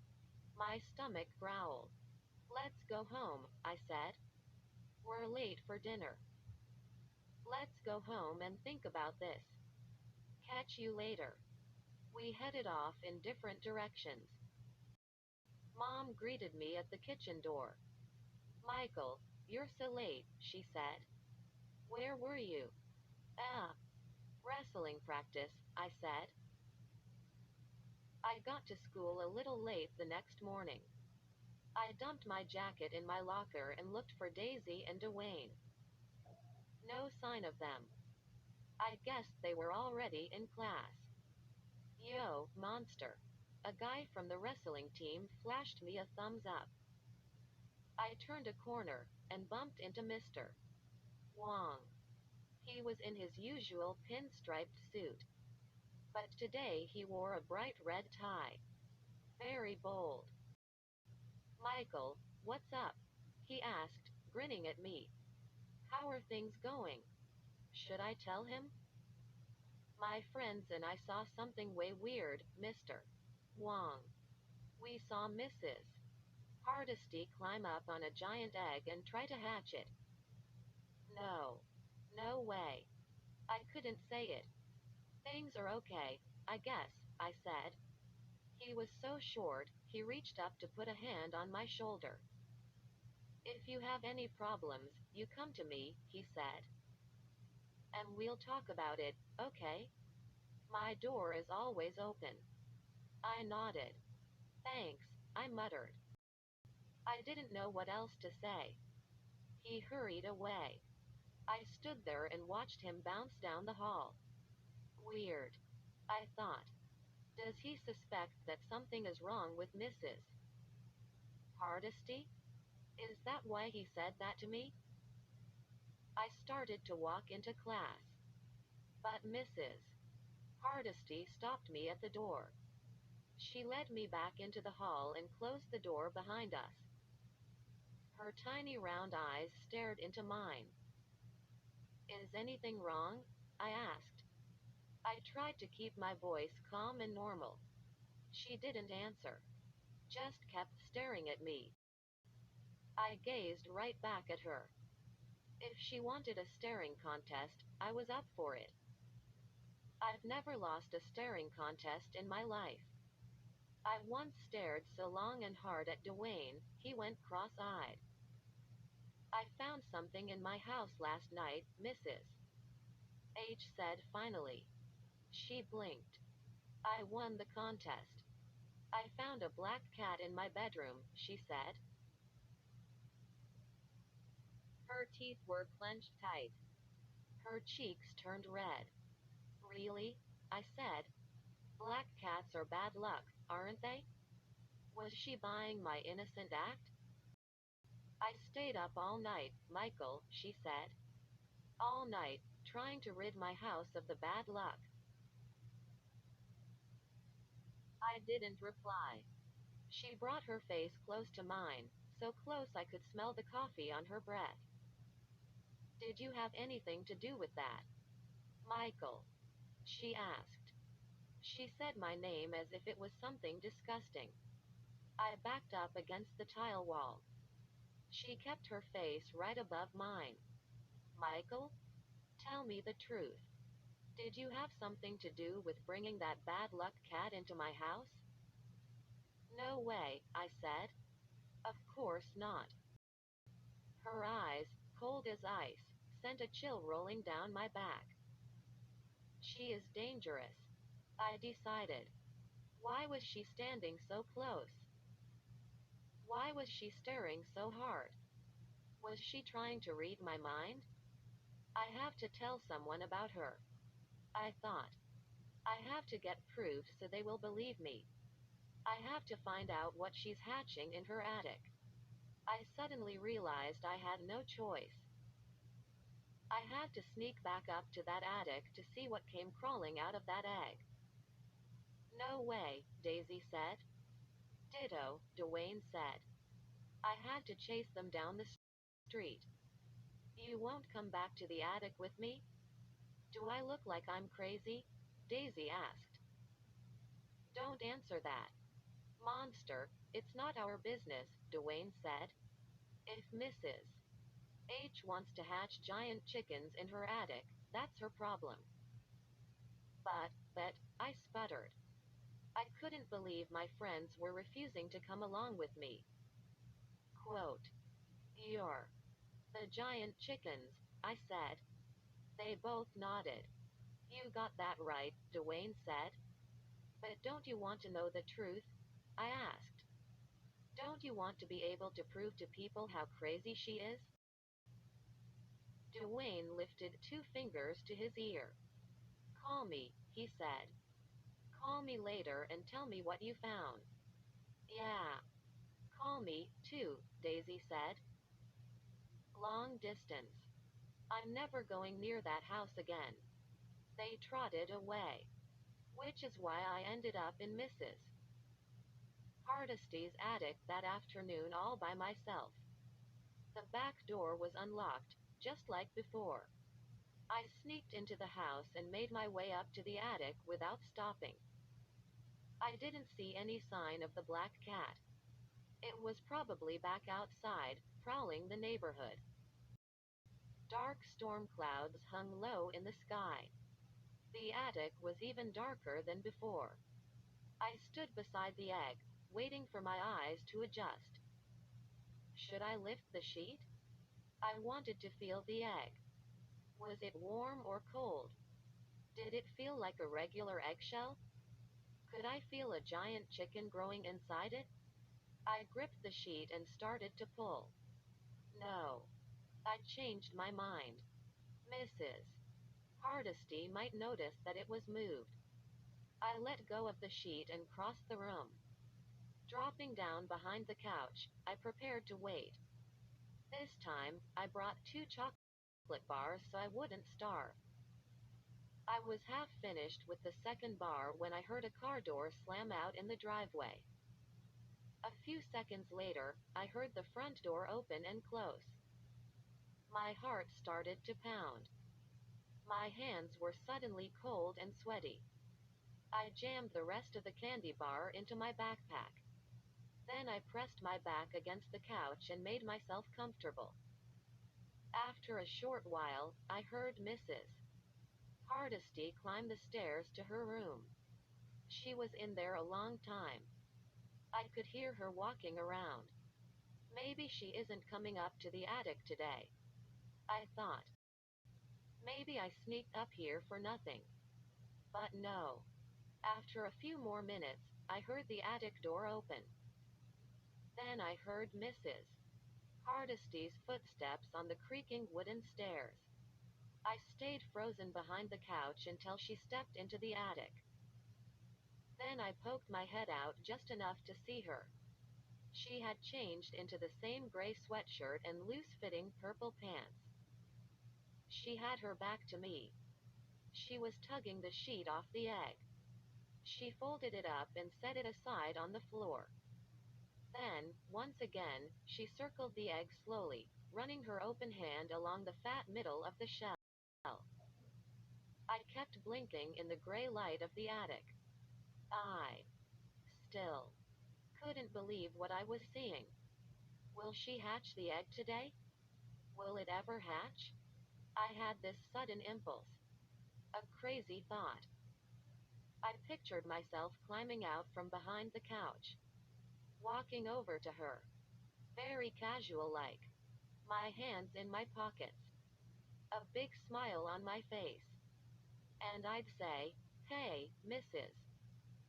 My stomach growled. Let's go home, I said. We're late for dinner. Let's go home and think about this. Catch you later. We headed off in different directions. Mom greeted me at the kitchen door. Michael, you're so late, she said. Where were you? Wrestling practice, I said. I got to school a little late the next morning. I dumped my jacket in my locker and looked for Daisy and Dwayne. No sign of them. I guessed they were already in class. Yo, monster. A guy from the wrestling team flashed me a thumbs up. I turned a corner and bumped into Mr. Wong. He was in his usual pinstriped suit, but today he wore a bright red tie. Very bold. Michael, what's up? He asked, grinning at me. How are things going? Should I tell him? My friends and I saw something way weird, Mr. Wong. We saw Mrs. Hardesty climb up on a giant egg and try to hatch it. No. No way. I couldn't say it. Things are okay, I guess, I said. He was so short, he reached up to put a hand on my shoulder. If you have any problems, you come to me, he said. And we'll talk about it, okay? My door is always open. I nodded. Thanks, I muttered. I didn't know what else to say. He hurried away. I stood there and watched him bounce down the hall. Weird. I thought. Does he suspect that something is wrong with Mrs. Hardesty? Is that why he said that to me? I started to walk into class. But Mrs. Hardesty stopped me at the door. She led me back into the hall and closed the door behind us. Her tiny round eyes stared into mine. Is anything wrong? I asked. I tried to keep my voice calm and normal. She didn't answer. Just kept staring at me. I gazed right back at her. If she wanted a staring contest, I was up for it. I've never lost a staring contest in my life. I once stared so long and hard at Dwayne, he went cross-eyed. I found something in my house last night, Mrs. H said finally. She blinked. I won the contest. I found a black cat in my bedroom, she said. Her teeth were clenched tight. Her cheeks turned red. Really? I said. Black cats are bad luck, aren't they? Was she buying my innocent act? I stayed up all night, Michael, she said. All night, trying to rid my house of the bad luck. I didn't reply. She brought her face close to mine, so close I could smell the coffee on her breath. Did you have anything to do with that, Michael? She asked. She said my name as if it was something disgusting. I backed up against the tile wall. She kept her face right above mine. Michael, tell me the truth. Did you have something to do with bringing that bad luck cat into my house? No way, I said. Of course not. Her eyes, cold as ice, sent a chill rolling down my back. She is dangerous, I decided. Why was she standing so close? Why was she staring so hard? Was she trying to read my mind? I have to tell someone about her, I thought. I have to get proof so they will believe me. I have to find out what she's hatching in her attic. I suddenly realized I had no choice. I had to sneak back up to that attic to see what came crawling out of that egg. No way, Daisy said. Ditto, Dwayne said. I had to chase them down the street. You won't come back to the attic with me? Do I look like I'm crazy? Daisy asked. Don't answer that. Monster, it's not our business, Dwayne said. If Mrs. H wants to hatch giant chickens in her attic, that's her problem. But, I sputtered. I couldn't believe my friends were refusing to come along with me. Quote, You're the giant chickens, I said. They both nodded. You got that right, Dwayne said. But don't you want to know the truth? I asked. Don't you want to be able to prove to people how crazy she is? Dwayne lifted 2 fingers to his ear. Call me, he said. Call me later and tell me what you found. Yeah. Call me, too, Daisy said. Long distance. I'm never going near that house again. They trotted away. Which is why I ended up in Mrs. Hardesty's attic that afternoon all by myself. The back door was unlocked, just like before. I sneaked into the house and made my way up to the attic without stopping. I didn't see any sign of the black cat. It was probably back outside, prowling the neighborhood. Dark storm clouds hung low in the sky. The attic was even darker than before. I stood beside the egg, waiting for my eyes to adjust. Should I lift the sheet? I wanted to feel the egg. Was it warm or cold? Did it feel like a regular eggshell? Could I feel a giant chicken growing inside it? I gripped the sheet and started to pull. No. I changed my mind. Mrs. Hardesty might notice that it was moved. I let go of the sheet and crossed the room. Dropping down behind the couch, I prepared to wait. This time, I brought 2 chocolate bars so I wouldn't starve. I was half finished with the second bar when I heard a car door slam out in the driveway. A few seconds later, I heard the front door open and close. My heart started to pound. My hands were suddenly cold and sweaty. I jammed the rest of the candy bar into my backpack. Then I pressed my back against the couch and made myself comfortable. After a short while, I heard Mrs. Hardesty climb the stairs to her room. She was in there a long time. I could hear her walking around. Maybe she isn't coming up to the attic today, I thought. Maybe I sneaked up here for nothing. But no. After a few more minutes, I heard the attic door open. Then I heard Mrs. Hardesty's footsteps on the creaking wooden stairs. I stayed frozen behind the couch until she stepped into the attic. Then I poked my head out just enough to see her. She had changed into the same gray sweatshirt and loose-fitting purple pants. She had her back to me. She was tugging the sheet off the egg. She folded it up and set it aside on the floor. Then, once again, she circled the egg slowly, running her open hand along the fat middle of the shell. I kept blinking in the gray light of the attic. I still couldn't believe what I was seeing. Will she hatch the egg today? Will it ever hatch? I had this sudden impulse. A crazy thought. I pictured myself climbing out from behind the couch, walking over to her, very casual like, my hands in my pockets, a big smile on my face. And I'd say, "Hey, Mrs.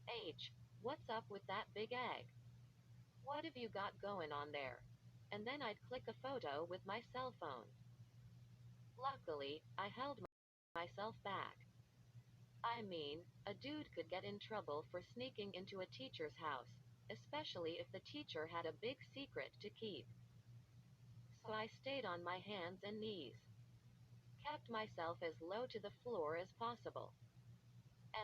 H, what's up with that big egg? What have you got going on there?" And then I'd click a photo with my cell phone. Luckily, I held myself back. I mean, a dude could get in trouble for sneaking into a teacher's house, especially if the teacher had a big secret to keep. So I stayed on my hands and knees, kept myself as low to the floor as possible,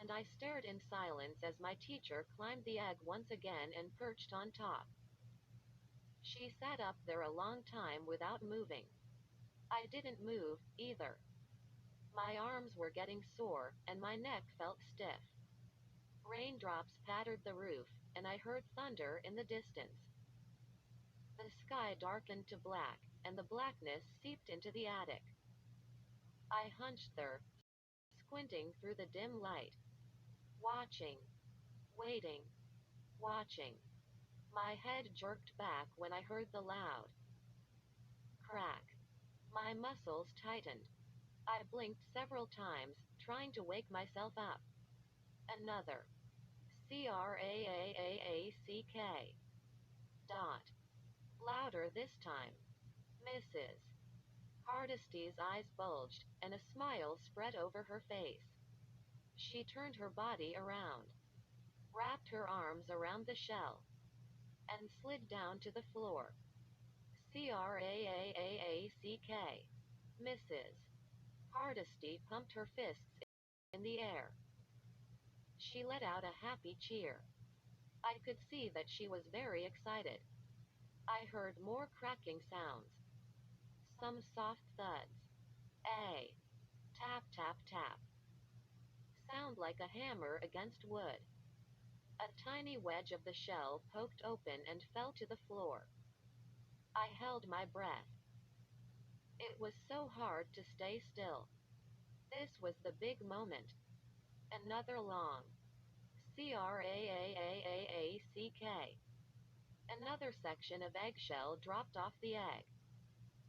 and I stared in silence as my teacher climbed the egg once again and perched on top. She sat up there a long time without moving. I didn't move, either. My arms were getting sore, and my neck felt stiff. Raindrops pattered the roof, and I heard thunder in the distance. The sky darkened to black, and the blackness seeped into the attic. I hunched there, squinting through the dim light, watching, waiting, watching. My head jerked back when I heard the loud crack. My muscles tightened. I blinked several times, trying to wake myself up. Another crack. Dot. Louder this time. Mrs. Hardesty's eyes bulged, and a smile spread over her face. She turned her body around, wrapped her arms around the shell, and slid down to the floor. Crack. Mrs. Hardesty pumped her fists in the air. She let out a happy cheer. I could see that she was very excited. I heard more cracking sounds. Some soft thuds. A tap tap tap. Sound like a hammer against wood. A tiny wedge of the shell poked open and fell to the floor. I held my breath. It was so hard to stay still. This was the big moment. Another long crack. Another section of eggshell dropped off the egg.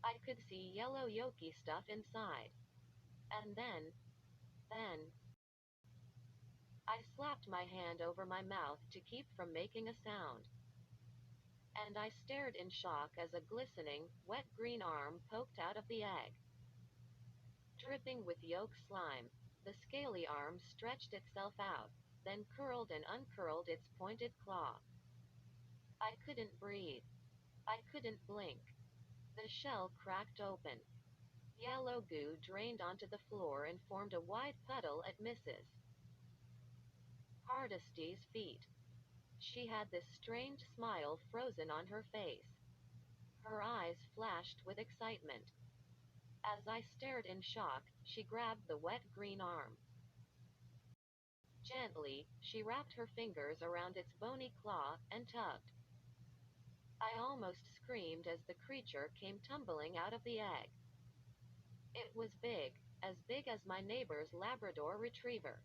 I could see yellow yolky stuff inside. And then, I slapped my hand over my mouth to keep from making a sound. And I stared in shock as a glistening, wet green arm poked out of the egg. Dripping with yolk slime, the scaly arm stretched itself out, then curled and uncurled its pointed claw. I couldn't breathe. I couldn't blink. The shell cracked open. Yellow goo drained onto the floor and formed a wide puddle at Mrs. Hardesty's feet. She had this strange smile frozen on her face. Her eyes flashed with excitement. As I stared in shock, she grabbed the wet green arm. Gently, she wrapped her fingers around its bony claw and tugged. I almost screamed as the creature came tumbling out of the egg. It was big as my neighbor's Labrador retriever.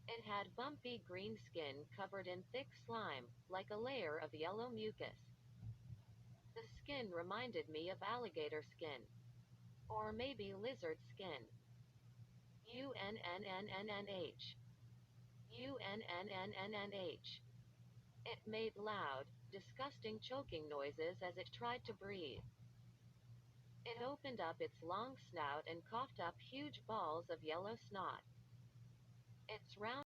It had bumpy green skin covered in thick slime, like a layer of yellow mucus. The skin reminded me of alligator skin. Or maybe lizard skin. UNNNNNH. UNNNNNH. It made loud, disgusting choking noises as it tried to breathe. It opened up its long snout and coughed up huge balls of yellow snot. Its round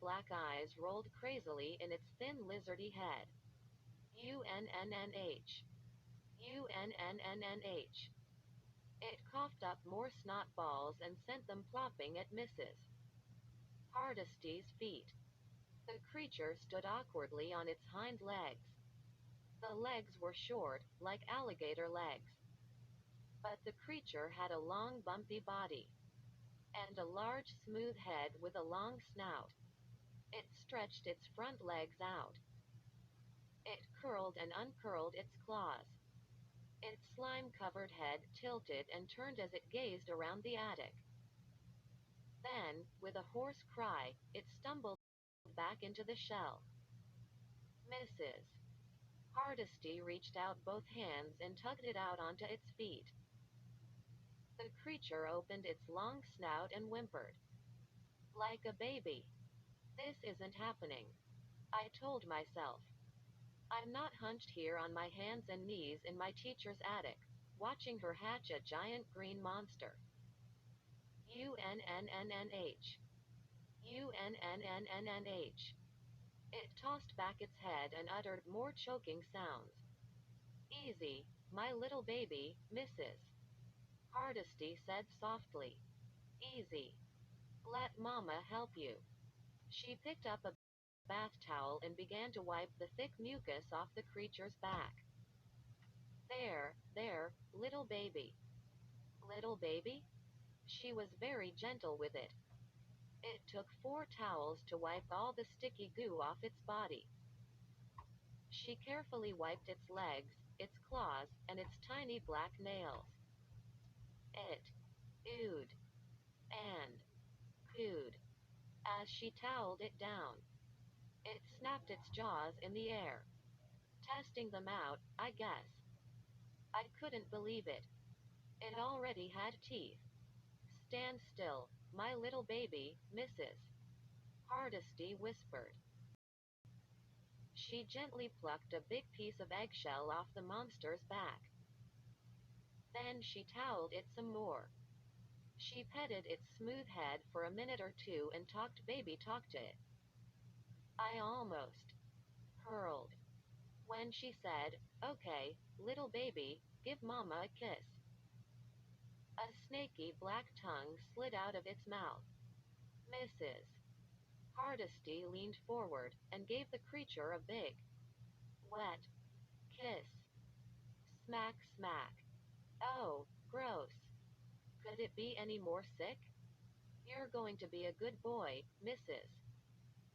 black eyes rolled crazily in its thin lizardy head. UNNNH. UNNNNH. It coughed up more snot balls and sent them plopping at Mrs. Hardesty's feet. The creature stood awkwardly on its hind legs. The legs were short, like alligator legs. But the creature had a long bumpy body. And a large smooth head with a long snout. It stretched its front legs out. It curled and uncurled its claws. Its slime-covered head tilted and turned as it gazed around the attic. Then, with a hoarse cry, it stumbled back into the shell. Mrs. Hardesty reached out both hands and tugged it out onto its feet. The creature opened its long snout and whimpered. Like a baby. This isn't happening. I told myself. I'm not hunched here on my hands and knees in my teacher's attic, watching her hatch a giant green monster. UNNNNH. UNNNNNH. It tossed back its head and uttered more choking sounds. Easy, my little baby, Mrs. Hardesty said softly. Easy. Let Mama help you. She picked up a bath towel and began to wipe the thick mucus off the creature's back. There, little baby. Little baby? She was very gentle with it. It took 4 towels to wipe all the sticky goo off its body. She carefully wiped its legs, its claws, and its tiny black nails. It oohed and cooed as she toweled it down. It snapped its jaws in the air. Testing them out, I guess. I couldn't believe it. It already had teeth. Stand still, my little baby, Mrs. Hardesty whispered. She gently plucked a big piece of eggshell off the monster's back. Then she toweled it some more. She petted its smooth head for a minute or two and talked baby talk to it. I almost hurled when she said, "Okay, little baby, give Mama a kiss." A snaky black tongue slid out of its mouth. Mrs. Hardesty leaned forward and gave the creature a big, wet kiss. Smack, smack. Oh, gross. Could it be any more sick? You're going to be a good boy, Mrs.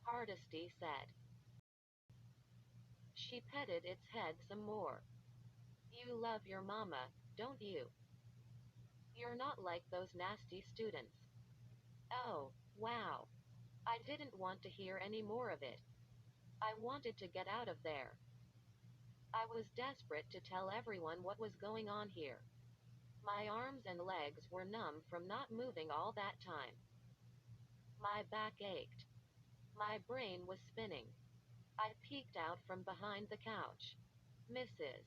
Hardesty said. She petted its head some more. You love your mama, don't you? You're not like those nasty students. Oh, wow. I didn't want to hear any more of it. I wanted to get out of there. I was desperate to tell everyone what was going on here. My arms and legs were numb from not moving all that time. My back ached. My brain was spinning. I peeked out from behind the couch. Mrs.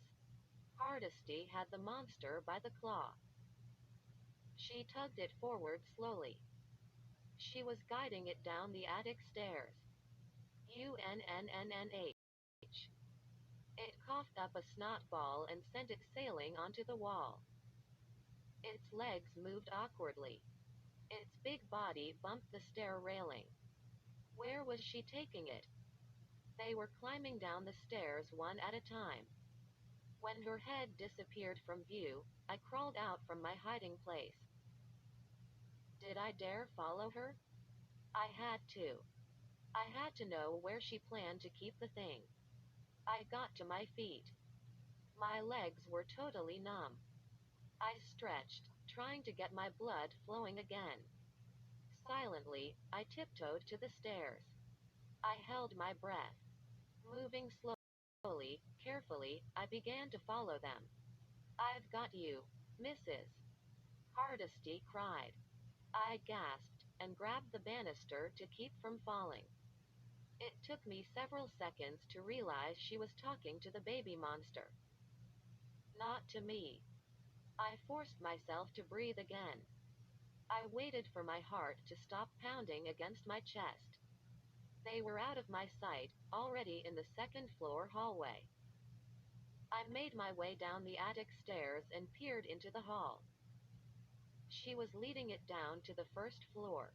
Hardesty had the monster by the claw. She tugged it forward slowly. She was guiding it down the attic stairs. UNNNNH. It coughed up a snot ball and sent it sailing onto the wall. Its legs moved awkwardly. Its big body bumped the stair railing. Where was she taking it? They were climbing down the stairs one at a time. When her head disappeared from view, I crawled out from my hiding place. Did I dare follow her? I had to. I had to know where she planned to keep the thing. I got to my feet. My legs were totally numb. I stretched, trying to get my blood flowing again. Silently, I tiptoed to the stairs. I held my breath. Moving slowly, carefully, I began to follow them. I've got you, Mrs. Hardesty cried. I gasped and grabbed the banister to keep from falling. It took me several seconds to realize she was talking to the baby monster. Not to me. I forced myself to breathe again. I waited for my heart to stop pounding against my chest. They were out of my sight, already in the second floor hallway. I made my way down the attic stairs and peered into the hall. She was leading it down to the first floor.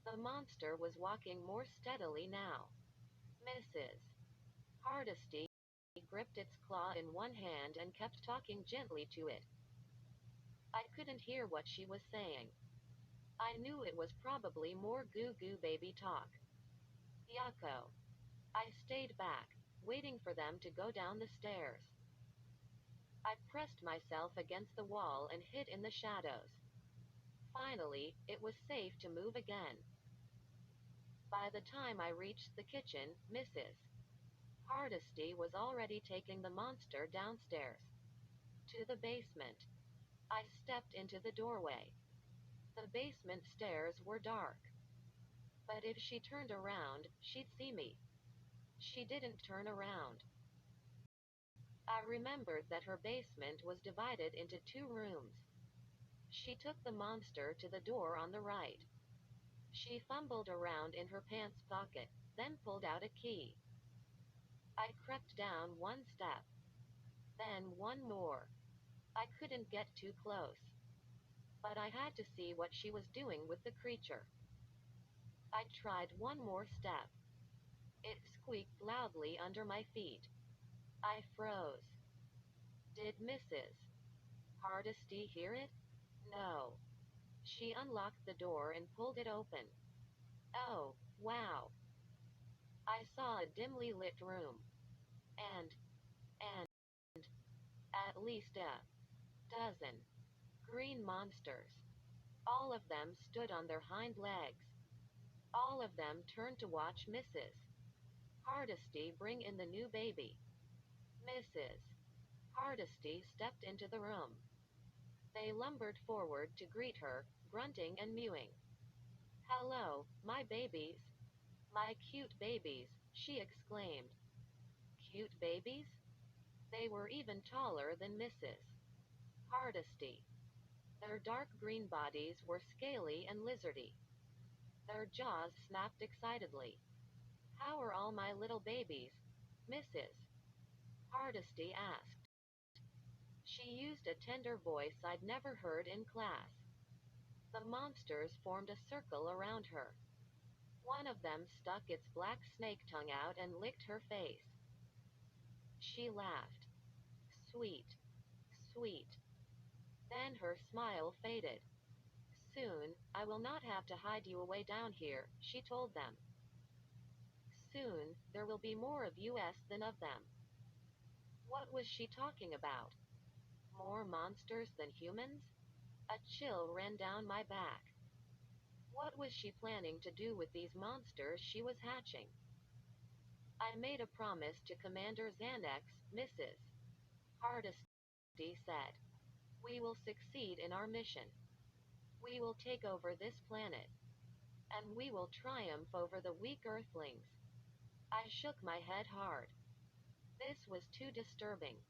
The monster was walking more steadily now. Mrs. Hardesty gripped its claw in one hand and kept talking gently to it. I couldn't hear what she was saying. I knew it was probably more goo goo baby talk. Yucko. I stayed back, waiting for them to go down the stairs. I pressed myself against the wall and hid in the shadows. Finally, it was safe to move again. By the time I reached the kitchen, Mrs. Hardesty was already taking the monster downstairs to the basement. I stepped into the doorway. The basement stairs were dark. But if she turned around, she'd see me. She didn't turn around. I remembered that her basement was divided into 2 rooms. She took the monster to the door on the right. She fumbled around in her pants pocket, then pulled out a key. I crept down 1 step. Then 1 more. I couldn't get too close. But I had to see what she was doing with the creature. I tried 1 more step. It squeaked loudly under my feet. I froze. Did Mrs. Hardesty hear it? No. She unlocked the door and pulled it open. Oh, wow. I saw a dimly lit room. And at least a dozen green monsters. All of them stood on their hind legs. All of them turned to watch Mrs. Hardesty bring in the new baby. Mrs. Hardesty stepped into the room. They lumbered forward to greet her, grunting and mewing. Hello, my babies. My cute babies, she exclaimed. Cute babies? They were even taller than Mrs. Hardesty. Their dark green bodies were scaly and lizardy. Their jaws snapped excitedly. How are all my little babies? Mrs. Hardesty asked. She used a tender voice I'd never heard in class. The monsters formed a circle around her. One of them stuck its black snake tongue out and licked her face. She laughed. Sweet. Sweet. Then her smile faded. Soon, I will not have to hide you away down here, she told them. Soon, there will be more of us than of them. What was she talking about? More monsters than humans? A chill ran down my back. What was she planning to do with these monsters she was hatching? I made a promise to Commander Xanax, Mrs. Hardesty said. We will succeed in our mission. We will take over this planet. And we will triumph over the weak Earthlings. I shook my head hard. This was too disturbing.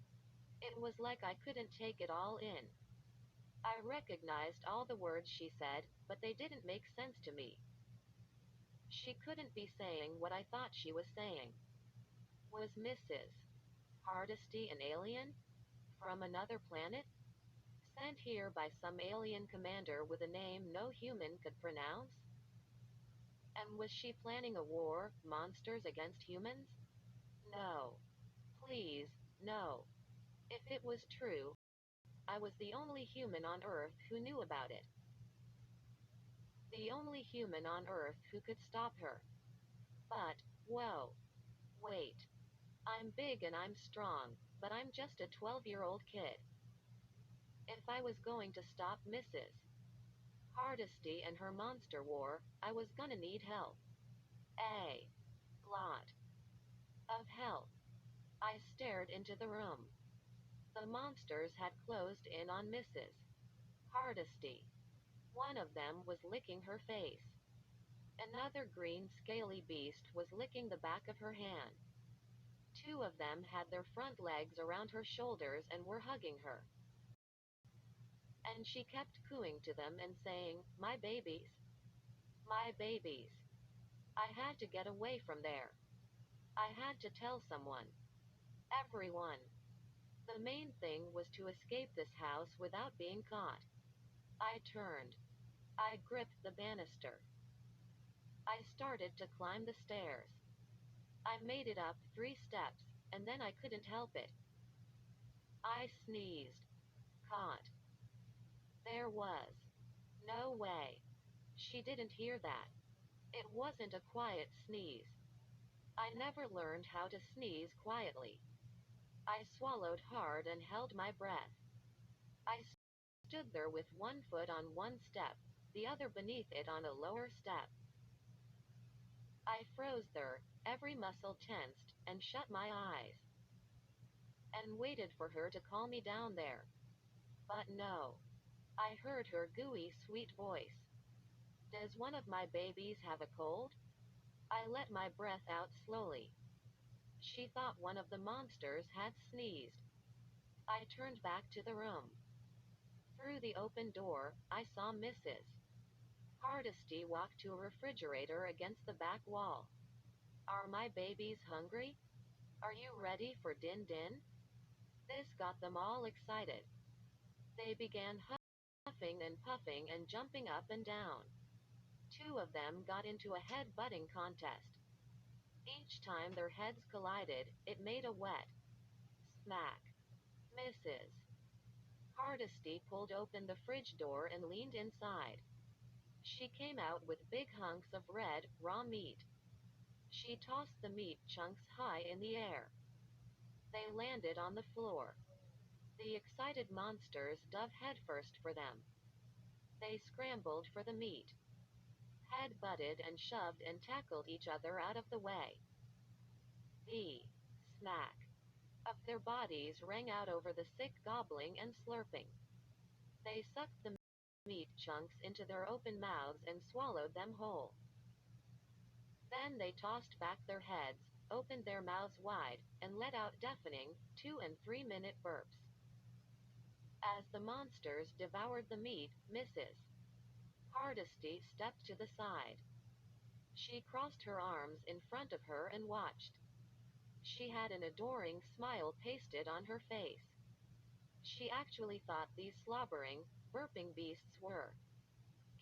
It was like I couldn't take it all in. I recognized all the words she said, but they didn't make sense to me. She couldn't be saying what I thought she was saying. Was Mrs. Hardesty an alien? From another planet? Sent here by some alien commander with a name no human could pronounce? And was she planning a war, monsters against humans? No. Please, no. If it was true, I was the only human on Earth who knew about it. The only human on Earth who could stop her. But, whoa. Wait. I'm big and I'm strong, but I'm just a 12-year-old kid. If I was going to stop Mrs. Hardesty and her monster war, I was gonna need help. A lot of help. I stared into the room. The monsters had closed in on Mrs. Hardesty. One of them was licking her face. Another green scaly beast was licking the back of her hand. Two of them had their front legs around her shoulders and were hugging her. And she kept cooing to them and saying, my babies. My babies. I had to get away from there. I had to tell someone. Everyone. The main thing was to escape this house without being caught. I turned. I gripped the banister. I started to climb the stairs. I made it up 3 steps, and then I couldn't help it. I sneezed. Caught. There was no way. She didn't hear that. It wasn't a quiet sneeze. I never learned how to sneeze quietly. I swallowed hard and held my breath. I stood there with one foot on one step, the other beneath it on a lower step. I froze there, every muscle tensed, and shut my eyes, and waited for her to call me down there. But no. I heard her gooey, sweet voice. Does one of my babies have a cold? I let my breath out slowly. She thought one of the monsters had sneezed. I turned back to the room. Through the open door, I saw Mrs. Hardesty walk to a refrigerator against the back wall. Are my babies hungry? Are you ready for Din Din? This got them all excited. They began huffing and puffing and jumping up and down. Two of them got into a head-butting contest. Each time their heads collided, it made a wet smack. Mrs. Hardesty pulled open the fridge door and leaned inside. She came out with big hunks of red, raw meat. She tossed the meat chunks high in the air. They landed on the floor. The excited monsters dove headfirst for them. They scrambled for the meat, head-butted and shoved and tackled each other out of the way. The smack of their bodies rang out over the thick gobbling and slurping. They sucked the meat chunks into their open mouths and swallowed them whole. Then they tossed back their heads, opened their mouths wide, and let out deafening 2 and 3 minute burps. As the monsters devoured the meat, Mrs. Hardesty stepped to the side. She crossed her arms in front of her and watched. She had an adoring smile pasted on her face. She actually thought these slobbering, burping beasts were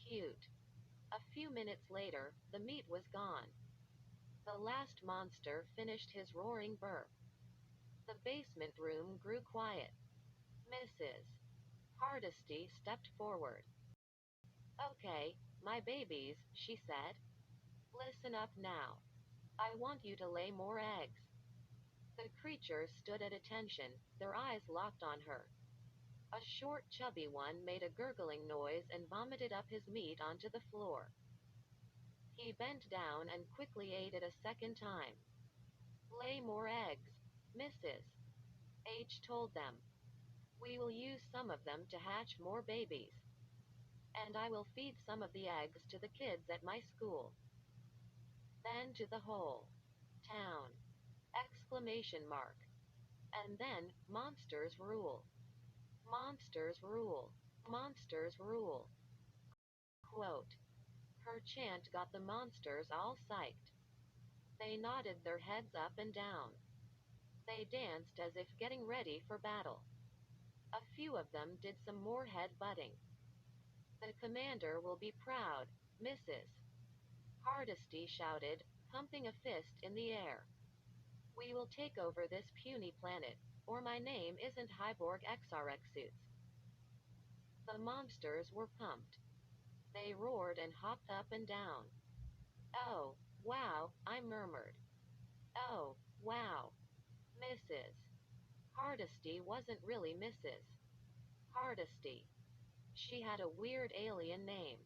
cute. A few minutes later, the meat was gone. The last monster finished his roaring burp. The basement room grew quiet. Mrs. Hardesty stepped forward. Okay, my babies, she said. Listen up now. I want you to lay more eggs. The creatures stood at attention, their eyes locked on her. A short, chubby one made a gurgling noise and vomited up his meat onto the floor. He bent down and quickly ate it a second time. Lay more eggs, Mrs. H told them. We will use some of them to hatch more babies. And I will feed some of the eggs to the kids at my school. Then to the whole town! Exclamation mark. And then, monsters rule. Monsters rule. Monsters rule. Quote. Her chant got the monsters all psyched. They nodded their heads up and down. They danced as if getting ready for battle. A few of them did some more head-butting. The commander will be proud, Mrs. Hardesty shouted, pumping a fist in the air. We will take over this puny planet, or my name isn't Hyborg XRX suits. The monsters were pumped. They roared and hopped up and down. Oh, wow, I murmured. Oh, wow. Mrs. Hardesty wasn't really Mrs. Hardesty. She had a weird alien name.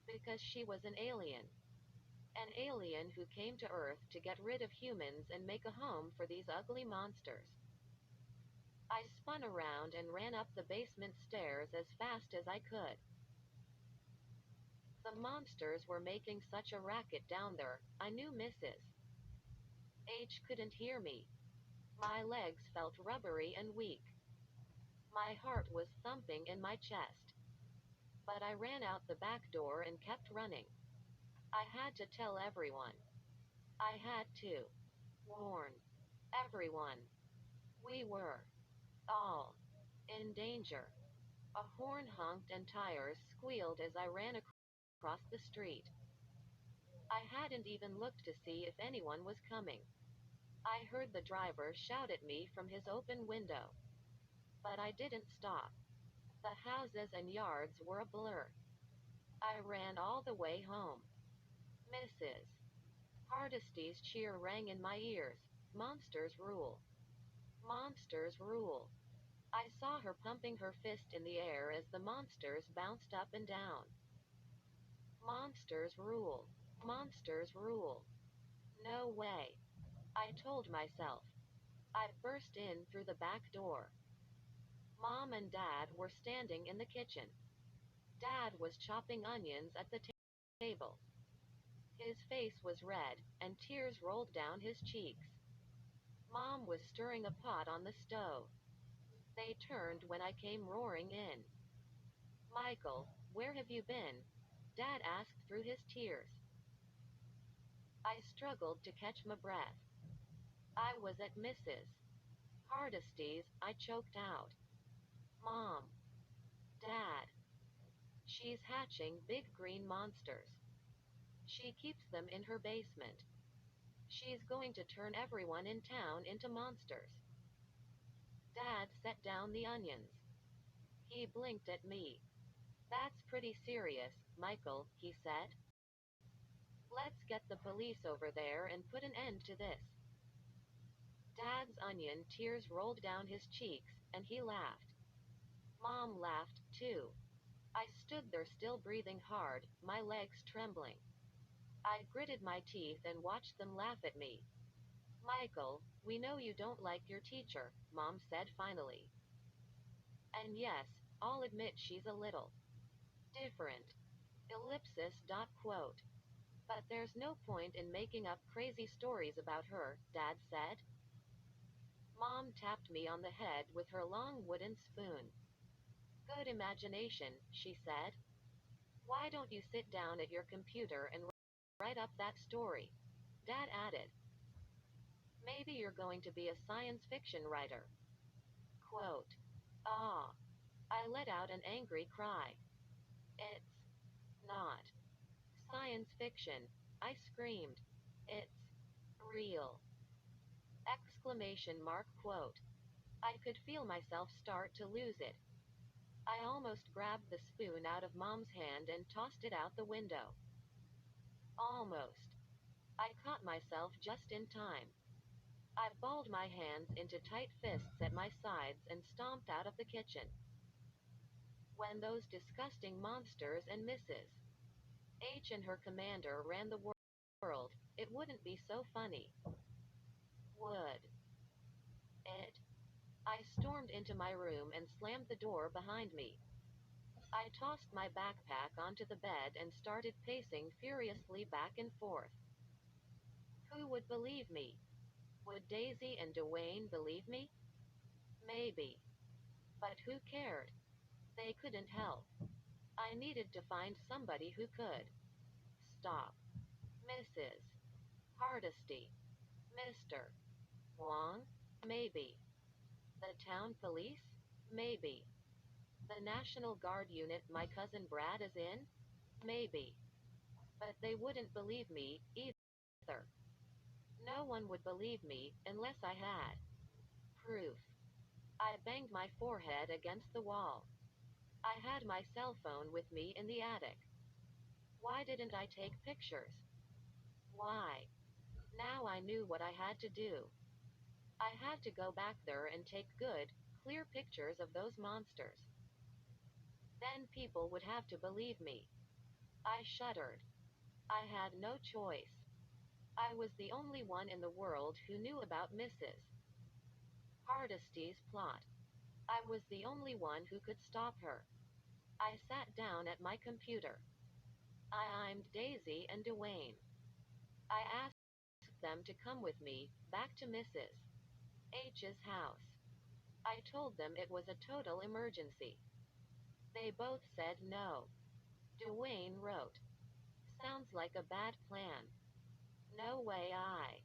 Because she was an alien. An alien who came to Earth to get rid of humans and make a home for these ugly monsters. I spun around and ran up the basement stairs as fast as I could. The monsters were making such a racket down there, I knew Mrs. H couldn't hear me. My legs felt rubbery and weak. My heart was thumping in my chest. But I ran out the back door and kept running. I had to tell everyone. I had to warn everyone. We were all in danger. A horn honked and tires squealed as I ran across the street. I hadn't even looked to see if anyone was coming. I heard the driver shout at me from his open window. But I didn't stop. The houses and yards were a blur. I ran all the way home. Mrs. Hardesty's cheer rang in my ears. Monsters rule. Monsters rule. I saw her pumping her fist in the air as the monsters bounced up and down. Monsters rule. Monsters rule. No way. I told myself. I burst in through the back door. Mom and Dad were standing in the kitchen. Dad was chopping onions at the table. His face was red, and tears rolled down his cheeks. Mom was stirring a pot on the stove. They turned when I came roaring in. Michael, where have you been? Dad asked through his tears. I struggled to catch my breath. I was at Mrs. Hardesty's, I choked out. Mom. Dad. She's hatching big green monsters. She keeps them in her basement. She's going to turn everyone in town into monsters. Dad set down the onions. He blinked at me. That's pretty serious, Michael, he said. Let's get the police over there and put an end to this. Dad's onion tears rolled down his cheeks, and he laughed. Mom laughed, too. I stood there still breathing hard, my legs trembling. I gritted my teeth and watched them laugh at me. Michael, we know you don't like your teacher, Mom said finally. And yes, I'll admit she's a little different. Ellipsis. Quote. But there's no point in making up crazy stories about her, Dad said. Mom tapped me on the head with her long wooden spoon. Good imagination, she said. Why don't you sit down at your computer and write up that story? Dad added. Maybe you're going to be a science fiction writer. Quote. Ah. I let out an angry cry. It's not science fiction, I screamed. It's real. Exclamation mark. Quote. I could feel myself start to lose it. I almost grabbed the spoon out of Mom's hand and tossed it out the window. Almost. I caught myself just in time. I balled my hands into tight fists at my sides and stomped out of the kitchen. When those disgusting monsters and Mrs. H and her commander ran the world, it wouldn't be so funny. Would it? I stormed into my room and slammed the door behind me. I tossed my backpack onto the bed and started pacing furiously back and forth. Who would believe me? Would Daisy and Dwayne believe me? Maybe. But who cared? They couldn't help. I needed to find somebody who could. Stop. Mrs. Hardesty. Mr. Wong? Maybe. The town police? Maybe. The National Guard unit my cousin Brad is in? Maybe. But they wouldn't believe me, either. No one would believe me, unless I had proof. I banged my forehead against the wall. I had my cell phone with me in the attic. Why didn't I take pictures? Why? Now I knew what I had to do. I had to go back there and take good, clear pictures of those monsters. Then people would have to believe me. I shuddered. I had no choice. I was the only one in the world who knew about Mrs. Hardesty's plot. I was the only one who could stop her. I sat down at my computer. I aimed Daisy and Dwayne. I asked them to come with me, back to Mrs. H's house. I told them it was a total emergency. They both said no. Dwayne wrote, sounds like a bad plan. No way I.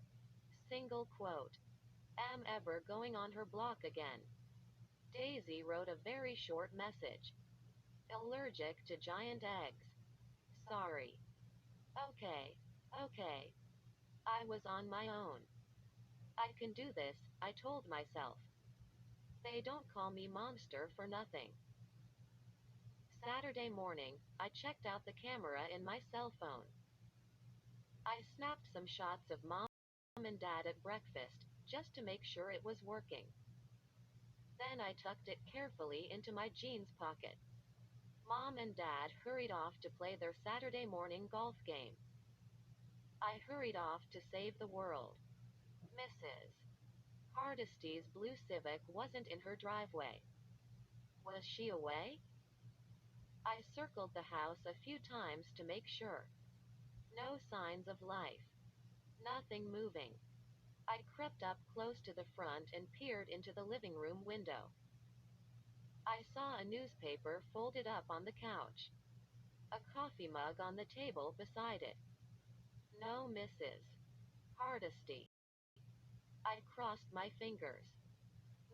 Single quote. Am ever going on her block again. Daisy wrote a very short message. Allergic to giant eggs. Sorry. Okay. Okay. I was on my own. I can do this, I told myself. They don't call me monster for nothing. Saturday morning, I checked out the camera in my cell phone. I snapped some shots of Mom and Dad at breakfast, just to make sure it was working. Then I tucked it carefully into my jeans pocket. Mom and Dad hurried off to play their Saturday morning golf game. I hurried off to save the world. Mrs. Hardesty's blue Civic wasn't in her driveway. Was she away? I circled the house a few times to make sure. No signs of life. Nothing moving. I crept up close to the front and peered into the living room window. I saw a newspaper folded up on the couch. A coffee mug on the table beside it. No Mrs. Hardesty. I crossed my fingers.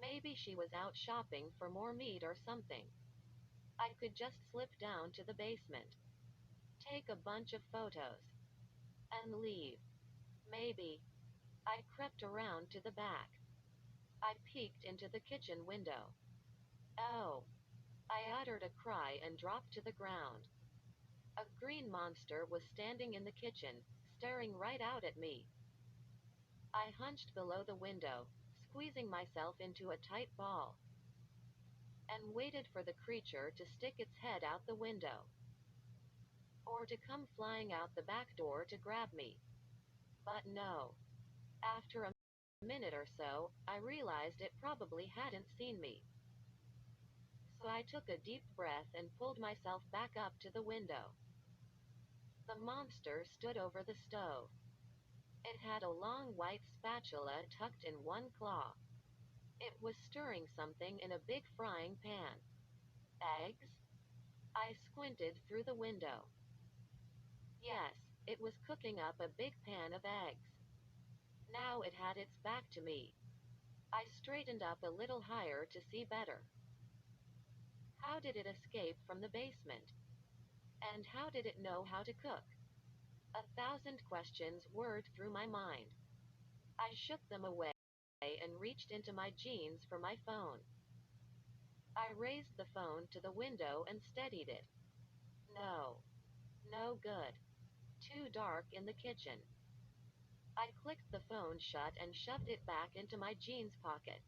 Maybe she was out shopping for more meat or something. I could just slip down to the basement, take a bunch of photos, and leave. Maybe. I crept around to the back. I peeked into the kitchen window. Oh! I uttered a cry and dropped to the ground. A green monster was standing in the kitchen, staring right out at me. I hunched below the window, squeezing myself into a tight ball, and waited for the creature to stick its head out the window, or to come flying out the back door to grab me. But no. After a minute or so, I realized it probably hadn't seen me. So I took a deep breath and pulled myself back up to the window. The monster stood over the stove. It had a long white spatula tucked in one claw. It was stirring something in a big frying pan. Eggs? I squinted through the window. Yes, it was cooking up a big pan of eggs. Now it had its back to me. I straightened up a little higher to see better. How did it escape from the basement? And how did it know how to cook? 1,000 questions whirred through my mind. I shook them away and reached into my jeans for my phone. I raised the phone to the window and steadied it. No. No good. Too dark in the kitchen. I clicked the phone shut and shoved it back into my jeans pocket.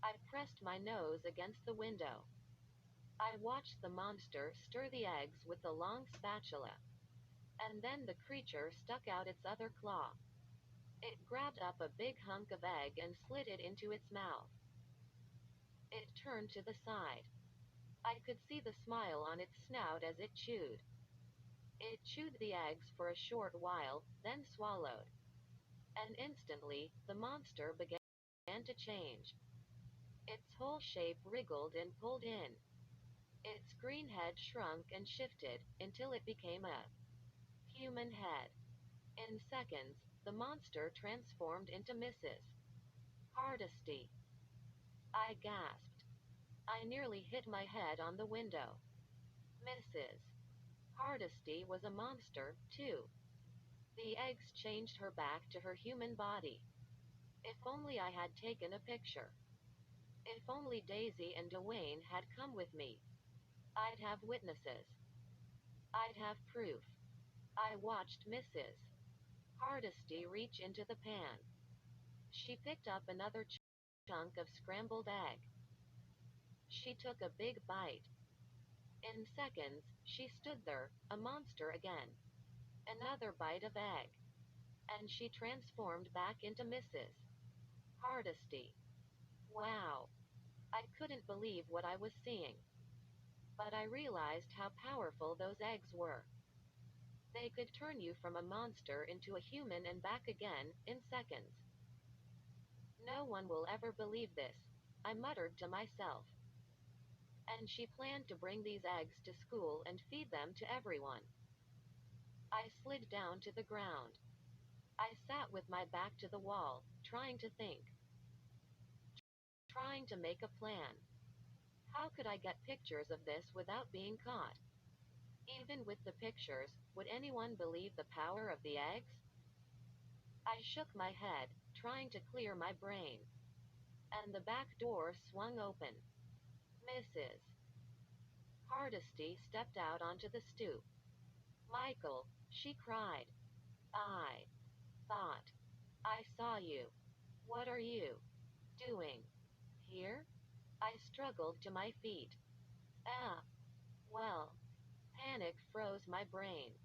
I pressed my nose against the window. I watched the monster stir the eggs with the long spatula, and then the creature stuck out its other claw. It grabbed up a big hunk of egg and slid it into its mouth. It turned to the side. I could see the smile on its snout as it chewed. It chewed the eggs for a short while, then swallowed. And instantly, the monster began to change. Its whole shape wriggled and pulled in. Its green head shrunk and shifted until it became a human head. In seconds, the monster transformed into Mrs. Hardesty. I gasped. I nearly hit my head on the window. Mrs. Hardesty was a monster, too. The eggs changed her back to her human body. If only I had taken a picture. If only Daisy and Dwayne had come with me. I'd have witnesses. I'd have proof. I watched Mrs. Hardesty reach into the pan. She picked up another chunk of scrambled egg. She took a big bite. In seconds, she stood there, a monster again. Another bite of egg. And she transformed back into Mrs. Hardesty. Wow. I couldn't believe what I was seeing. But I realized how powerful those eggs were. They could turn you from a monster into a human and back again, in seconds. No one will ever believe this, I muttered to myself. And she planned to bring these eggs to school and feed them to everyone. I slid down to the ground. I sat with my back to the wall, trying to think. Trying to make a plan. How could I get pictures of this without being caught? Even with the pictures, would anyone believe the power of the eggs? I shook my head, trying to clear my brain. And the back door swung open. Mrs. Hardesty stepped out onto the stoop. Michael, she cried. I thought I saw you. What are you doing here? I struggled to my feet. Ah, well, panic froze my brain.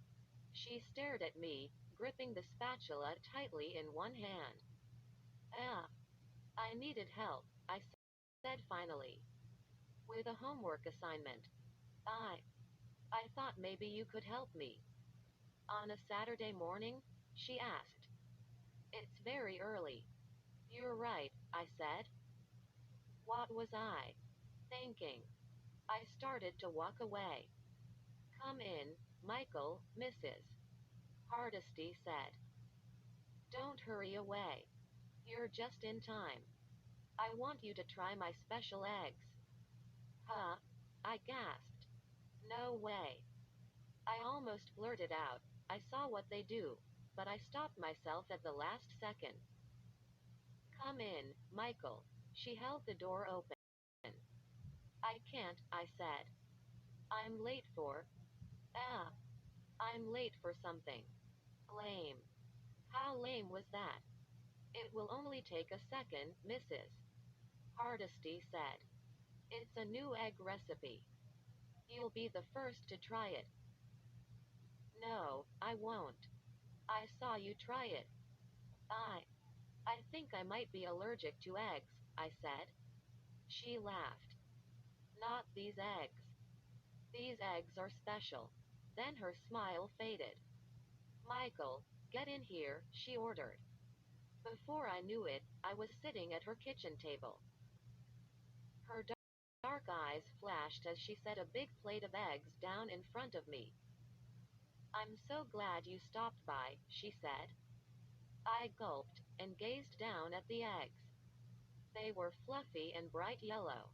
She stared at me, gripping the spatula tightly in one hand. Ah, I needed help, I said finally. With a homework assignment. I I thought maybe you could help me. On a Saturday morning? She asked. It's very early. You're right, I said. What was I thinking? I started to walk away. Come in, Michael, Mrs. Hardesty said. Don't hurry away. You're just in time. I want you to try my special eggs. Huh? I gasped. No way. I almost blurted out. I saw what they do, but I stopped myself at the last second. Come in, Michael. She held the door open. I can't, I said. I'm late for. Ah, I'm late for something. Lame. How lame was that? It will only take a second, Mrs. Hardesty said. It's a new egg recipe. You'll be the first to try it. No, I won't. I saw you try it. I think I might be allergic to eggs, I said. She laughed. Not these eggs. These eggs are special. Then her smile faded. Michael, get in here, she ordered. Before I knew it, I was sitting at her kitchen table. Her dark eyes flashed as she set a big plate of eggs down in front of me. I'm so glad you stopped by, she said. I gulped and gazed down at the eggs. They were fluffy and bright yellow.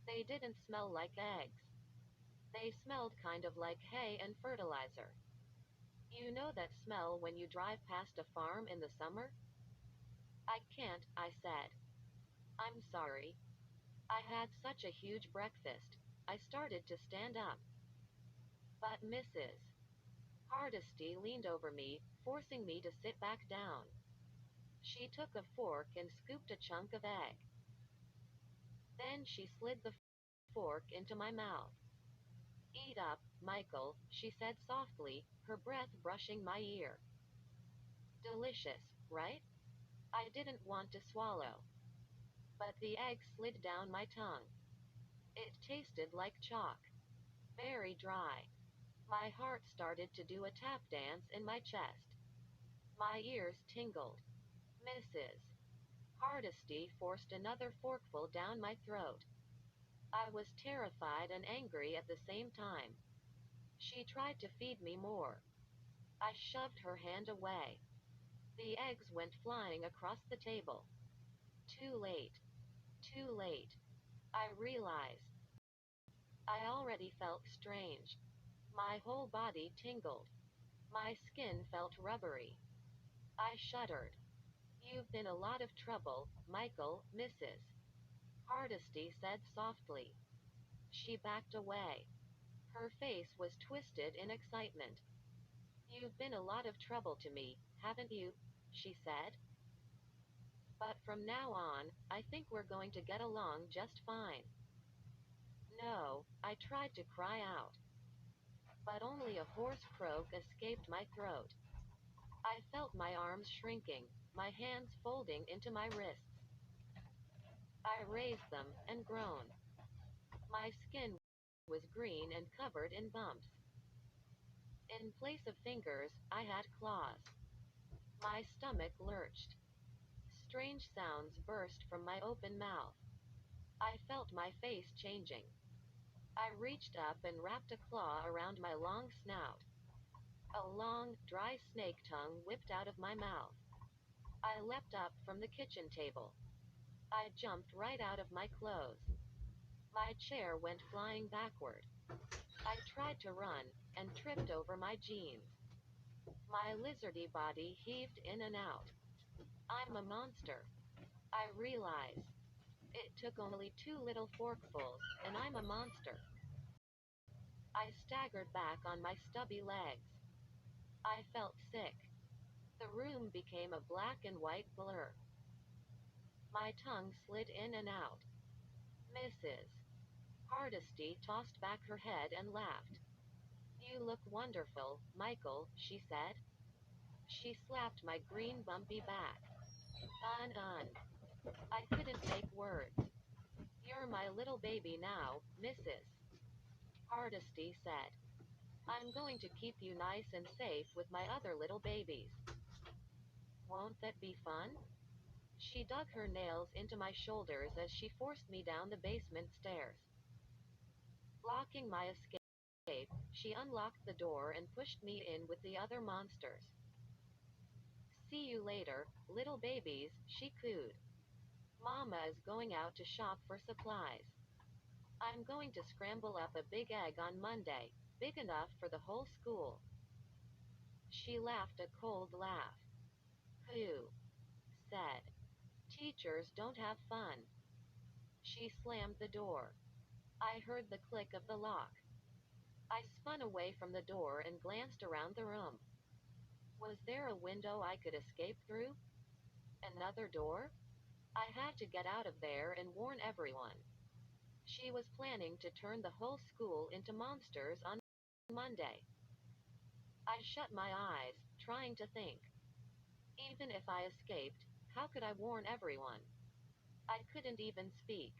They didn't smell like eggs. They smelled kind of like hay and fertilizer. You know that smell when you drive past a farm in the summer? I can't, I said. I'm sorry. I had such a huge breakfast. I started to stand up. But Mrs. Hardesty leaned over me, forcing me to sit back down. She took a fork and scooped a chunk of egg. Then she slid the fork into my mouth. Eat up, Michael, she said softly, her breath brushing my ear. Delicious, right? I didn't want to swallow. But the egg slid down my tongue. It tasted like chalk. Very dry. My heart started to do a tap dance in my chest. My ears tingled. Mrs. Hardesty forced another forkful down my throat. I was terrified and angry at the same time. She tried to feed me more. I shoved her hand away. The eggs went flying across the table. Too late. Too late. I realized. I already felt strange. My whole body tingled. My skin felt rubbery. I shuddered. You've been a lot of trouble, Michael, Mrs. Hardesty said softly. She backed away. Her face was twisted in excitement. You've been a lot of trouble to me, haven't you? She said. But from now on, I think we're going to get along just fine. No, I tried to cry out. But only a hoarse croak escaped my throat. I felt my arms shrinking, my hands folding into my wrists. I raised them and groaned. My skin was green and covered in bumps. In place of fingers, I had claws. My stomach lurched. Strange sounds burst from my open mouth. I felt my face changing. I reached up and wrapped a claw around my long snout. A long, dry snake tongue whipped out of my mouth. I leapt up from the kitchen table. I jumped right out of my clothes. My chair went flying backward. I tried to run and tripped over my jeans. My lizardy body heaved in and out. I'm a monster. I realize. It took only 2 little forkfuls, and I'm a monster. I staggered back on my stubby legs. I felt sick. The room became a black and white blur. My tongue slid in and out. Mrs. Hardesty tossed back her head and laughed. You look wonderful, Michael, she said. She slapped my green bumpy back. Un. I couldn't make words. You're my little baby now, Mrs. Hardesty said. I'm going to keep you nice and safe with my other little babies. Won't that be fun? She dug her nails into my shoulders as she forced me down the basement stairs. Blocking my escape, she unlocked the door and pushed me in with the other monsters. See you later, little babies, she cooed. Mama is going out to shop for supplies. I'm going to scramble up a big egg on Monday, big enough for the whole school. She laughed a cold laugh. Who said teachers don't have fun? She slammed the door. I heard the click of the lock. I spun away from the door and glanced around the room. Was there a window I could escape through? Another door? I had to get out of there and warn everyone. She was planning to turn the whole school into monsters on Monday. I shut my eyes, trying to think. Even if I escaped, how could I warn everyone? I couldn't even speak.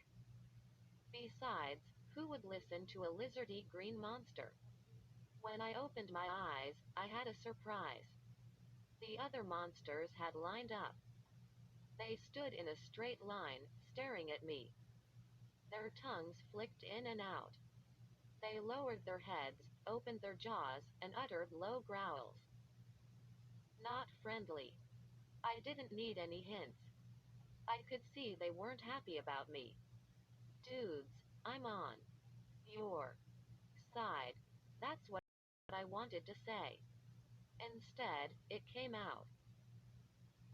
Besides, who would listen to a lizardy green monster? When I opened my eyes, I had a surprise. The other monsters had lined up. They stood in a straight line, staring at me. Their tongues flicked in and out. They lowered their heads, opened their jaws, and uttered low growls. Not friendly. I didn't need any hints. I could see they weren't happy about me. Dudes, I'm on your side. That's what I wanted to say. Instead, it came out.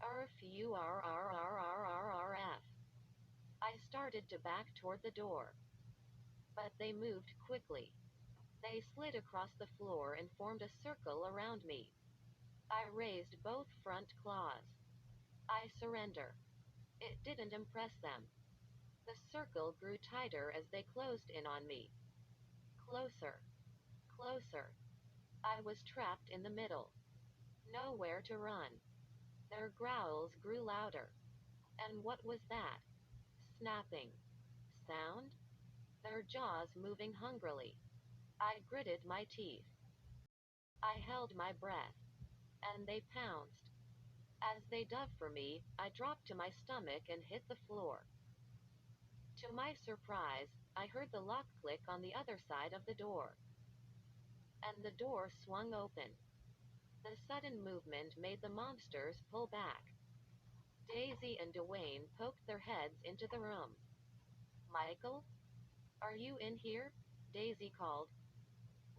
F-U-R-R-R-R-R-R-F. I started to back toward the door. But they moved quickly. They slid across the floor and formed a circle around me. I raised both front claws. I surrender. It didn't impress them. The circle grew tighter as they closed in on me. Closer. Closer. I was trapped in the middle. Nowhere to run. Their growls grew louder. And what was that? Snapping. Sound? Their jaws moving hungrily. I gritted my teeth. I held my breath. And they pounced. As they dug for me, I dropped to my stomach and hit the floor. To my surprise, I heard the lock click on the other side of the door. And the door swung open. The sudden movement made the monsters pull back. Daisy and Dwayne poked their heads into the room. Michael? Are you in here? Daisy called.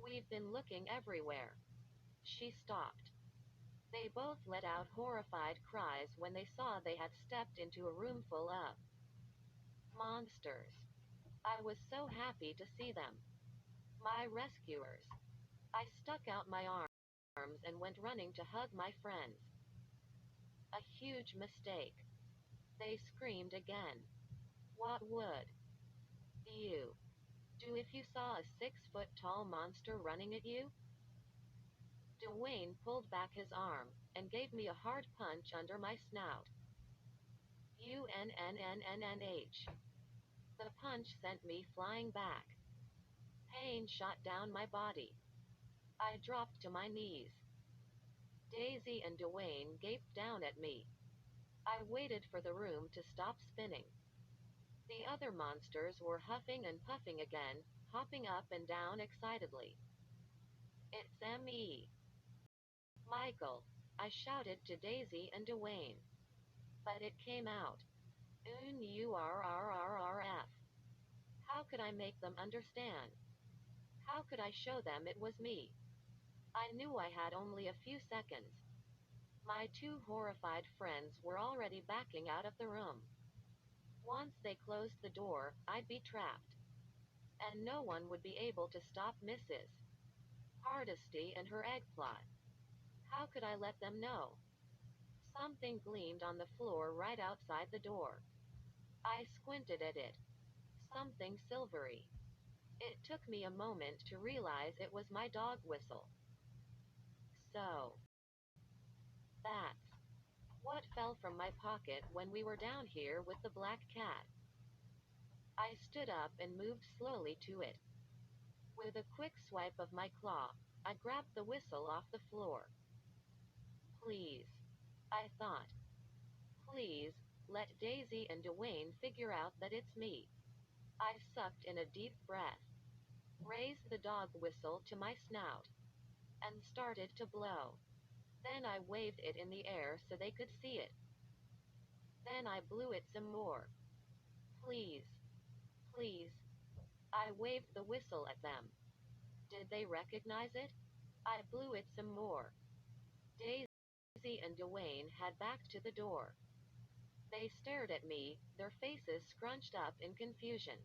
We've been looking everywhere. She stopped. They both let out horrified cries when they saw they had stepped into a room full of monsters. I was so happy to see them. My rescuers. I stuck out my arms and went running to hug my friends. A huge mistake. They screamed again. What would you do if you saw a 6-foot tall monster running at you? Dwayne pulled back his arm and gave me a hard punch under my snout. UNNNNNH. The punch sent me flying back. Pain shot down my body. I dropped to my knees. Daisy and Dwayne gaped down at me. I waited for the room to stop spinning. The other monsters were huffing and puffing again, hopping up and down excitedly. It's me. Michael, I shouted to Daisy and Dwayne. But it came out. UNURRRRF. How could I make them understand? How could I show them it was me? I knew I had only a few seconds. My two horrified friends were already backing out of the room. Once they closed the door, I'd be trapped. And no one would be able to stop Mrs. Hardesty and her egg plot. How could I let them know? Something gleamed on the floor right outside the door. I squinted at it. Something silvery. It took me a moment to realize it was my dog whistle. So, that's what fell from my pocket when we were down here with the black cat. I stood up and moved slowly to it. With a quick swipe of my claw, I grabbed the whistle off the floor. Please, I thought. Please, let Daisy and Dwayne figure out that it's me. I sucked in a deep breath, raised the dog whistle to my snout, and started to blow. Then I waved it in the air so they could see it. Then I blew it some more. Please, please. I waved the whistle at them. Did they recognize it? I blew it some more. Daisy and Dwayne had backed to the door. They stared at me, their faces scrunched up in confusion.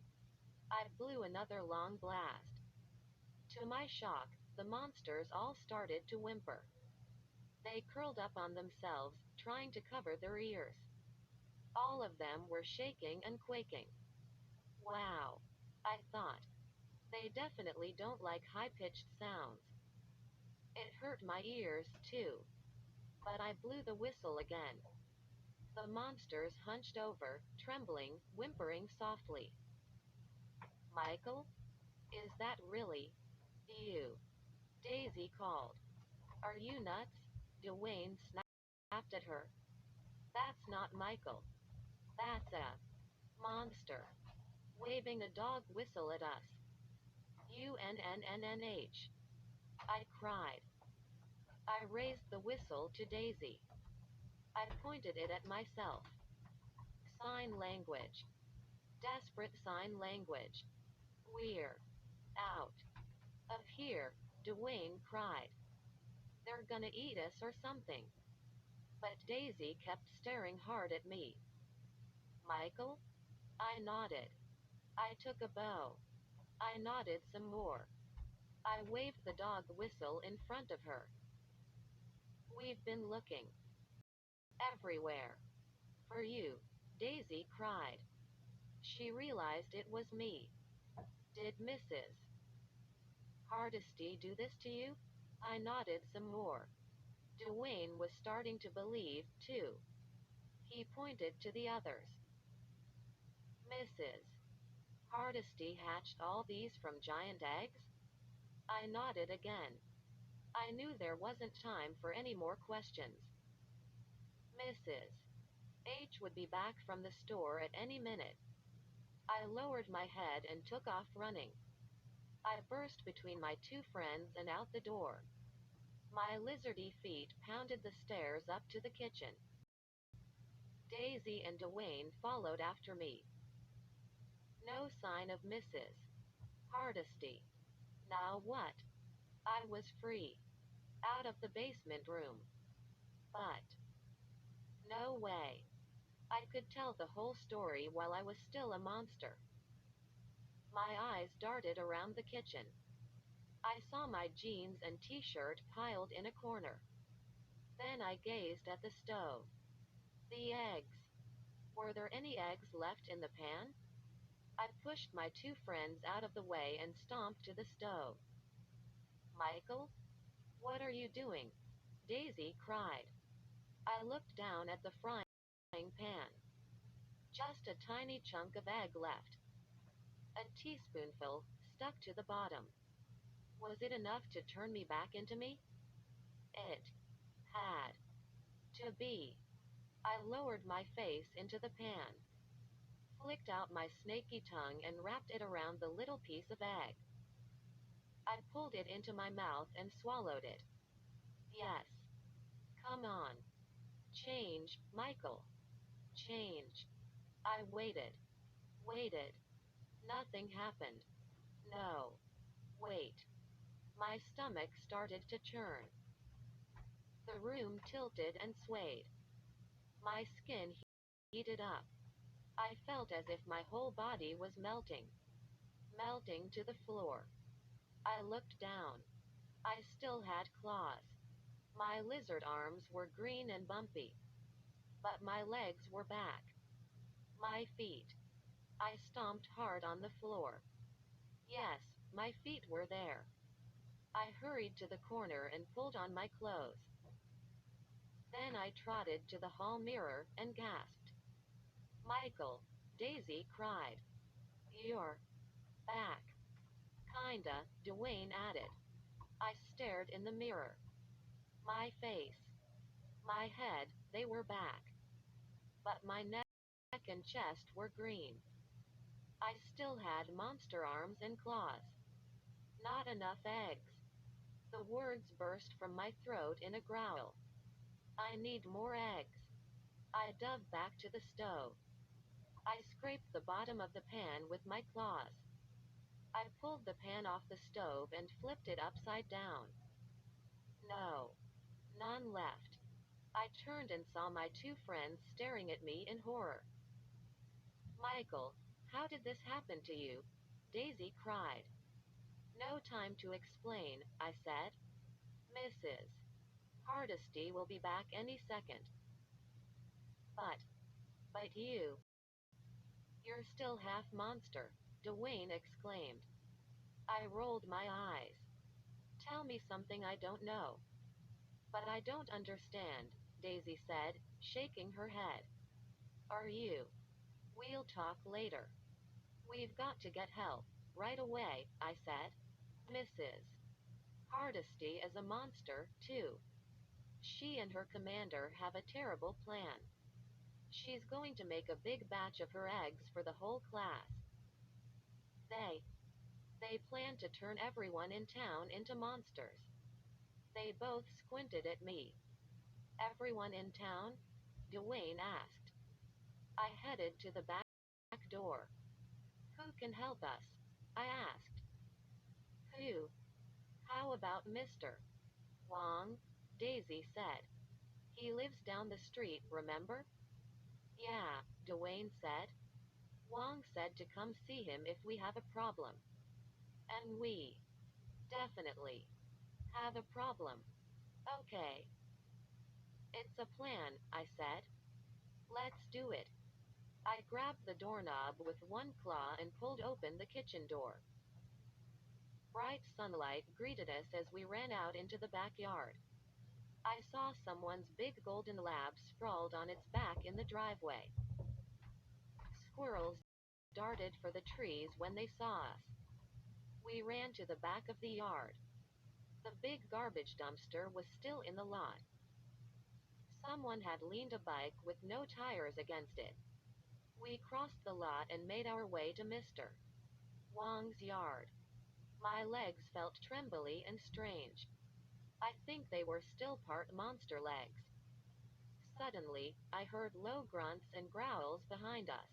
I blew another long blast. To my shock, the monsters all started to whimper. They curled up on themselves, trying to cover their ears. All of them were shaking and quaking. Wow, I thought. They definitely don't like high-pitched sounds. It hurt my ears, too. But I blew the whistle again. The monsters hunched over, trembling, whimpering softly. Michael? Is that really you? Daisy called. Are you nuts? Dwayne snapped at her. That's not Michael. That's a monster. Waving a dog whistle at us. UNNNNH. I cried. I raised the whistle to Daisy. I pointed it at myself. Sign language. Desperate sign language. We're out of here, Dwayne cried. They're gonna eat us or something. But Daisy kept staring hard at me. Michael? I nodded. I took a bow. I nodded some more. I waved the dog whistle in front of her. We've been looking everywhere for you, Daisy cried. She realized it was me. Did Mrs. Hardesty do this to you? I nodded some more. Dwayne was starting to believe, too. He pointed to the others. Mrs. Hardesty hatched all these from giant eggs? I nodded again. I knew there wasn't time for any more questions. Mrs. H would be back from the store at any minute. I lowered my head and took off running. I burst between my two friends and out the door. My lizardy feet pounded the stairs up to the kitchen. Daisy and Dwayne followed after me. No sign of Mrs. Hardesty. Now what? I was free. Out of the basement room. But no way. I could tell the whole story while I was still a monster. My eyes darted around the kitchen. I saw my jeans and t-shirt piled in a corner. Then I gazed at the stove. The eggs. Were there any eggs left in the pan? I pushed my two friends out of the way and stomped to the stove. Michael? What are you doing? Daisy cried. I looked down at the frying pan. Just a tiny chunk of egg left. A teaspoonful, stuck to the bottom. Was it enough to turn me back into me? It had to be. I lowered my face into the pan, flicked out my snaky tongue and wrapped it around the little piece of egg. I pulled it into my mouth and swallowed it. Yes. Come on. Change, Michael. Change. I waited. Waited. Nothing happened. No. Wait. My stomach started to churn. The room tilted and swayed. My skin heated up. I felt as if my whole body was melting. Melting to the floor. I looked down. I still had claws. My lizard arms were green and bumpy. but my legs were back. My feet. I stomped hard on the floor. Yes, my feet were there. I hurried to the corner and pulled on my clothes. Then I trotted to the hall mirror and gasped. Michael, Daisy cried. You're back. Kinda, Dwayne added. I stared in the mirror. My face, my head, they were back. But my neck and chest were green. I still had monster arms and claws. Not enough eggs. The words burst from my throat in a growl. I need more eggs. I dove back to the stove. I scraped the bottom of the pan with my claws. I pulled the pan off the stove and flipped it upside down. No. None left. I turned and saw my two friends staring at me in horror. Michael, how did this happen to you? Daisy cried. No time to explain, I said. Mrs. Hardesty will be back any second. But, you're still half monster, Dwayne exclaimed. I rolled my eyes. Tell me something I don't know. But I don't understand, Daisy said, shaking her head. Are you? We'll talk later. We've got to get help, right away, I said. Mrs. Hardesty is a monster, too. She and her commander have a terrible plan. She's going to make a big batch of her eggs for the whole class. They, they plan to turn everyone in town into monsters. They both squinted at me. Everyone in town? Dwayne asked. I headed to the back door. Who can help us? I asked. Who? How about Mr. Wong? Daisy said. He lives down the street, remember? Yeah, Dwayne said. Wong said to come see him if we have a problem. And we definitely have a problem. Okay. It's a plan, I said. Let's do it. I grabbed the doorknob with one claw and pulled open the kitchen door. Bright sunlight greeted us as we ran out into the backyard. I saw someone's big golden lab sprawled on its back in the driveway. Squirrels darted for the trees when they saw us. We ran to the back of the yard. The big garbage dumpster was still in the lot. Someone had leaned a bike with no tires against it. We crossed the lot and made our way to Mr. Wong's yard. My legs felt trembly and strange. I think they were still part monster legs. Suddenly, I heard low grunts and growls behind us,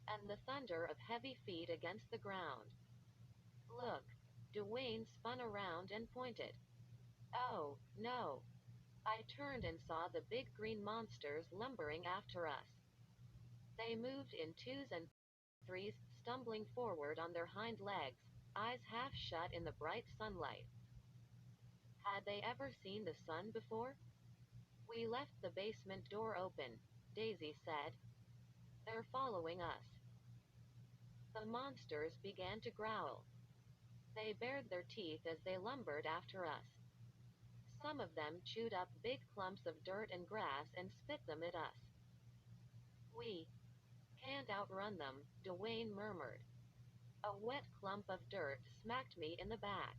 and the thunder of heavy feet against the ground. Look! Dwayne spun around and pointed. Oh, no! I turned and saw the big green monsters lumbering after us. They moved in twos and threes, stumbling forward on their hind legs, eyes half shut in the bright sunlight. Had they ever seen the sun before? We left the basement door open, Daisy said. They're following us. The monsters began to growl. They bared their teeth as they lumbered after us. Some of them chewed up big clumps of dirt and grass and spit them at us. We can't outrun them, Dwayne murmured. A wet clump of dirt smacked me in the back.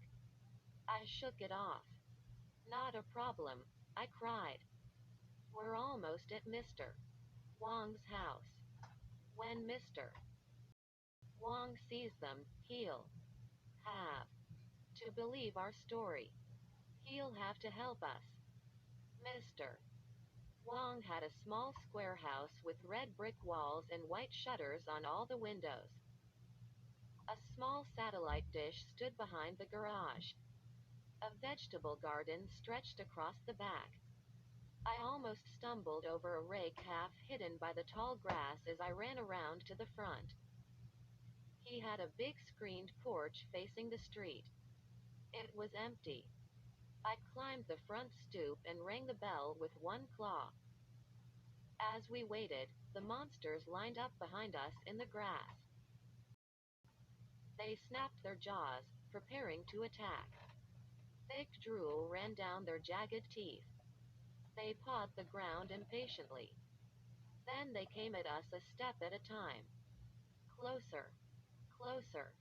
I shook it off. Not a problem, I cried. We're almost at Mr. Wong's house. When Mr. Wong sees them, he'll have to believe our story. He'll have to help us. Mr. Wong had a small square house with red brick walls and white shutters on all the windows. A small satellite dish stood behind the garage. A vegetable garden stretched across the back. I almost stumbled over a rake half hidden by the tall grass as I ran around to the front. He had a big screened porch facing the street. It was empty. I climbed the front stoop and rang the bell with one claw. As we waited, the monsters lined up behind us in the grass. They snapped their jaws, preparing to attack. Thick drool ran down their jagged teeth. They pawed the ground impatiently. Then they came at us a step at a time. Closer. Closer.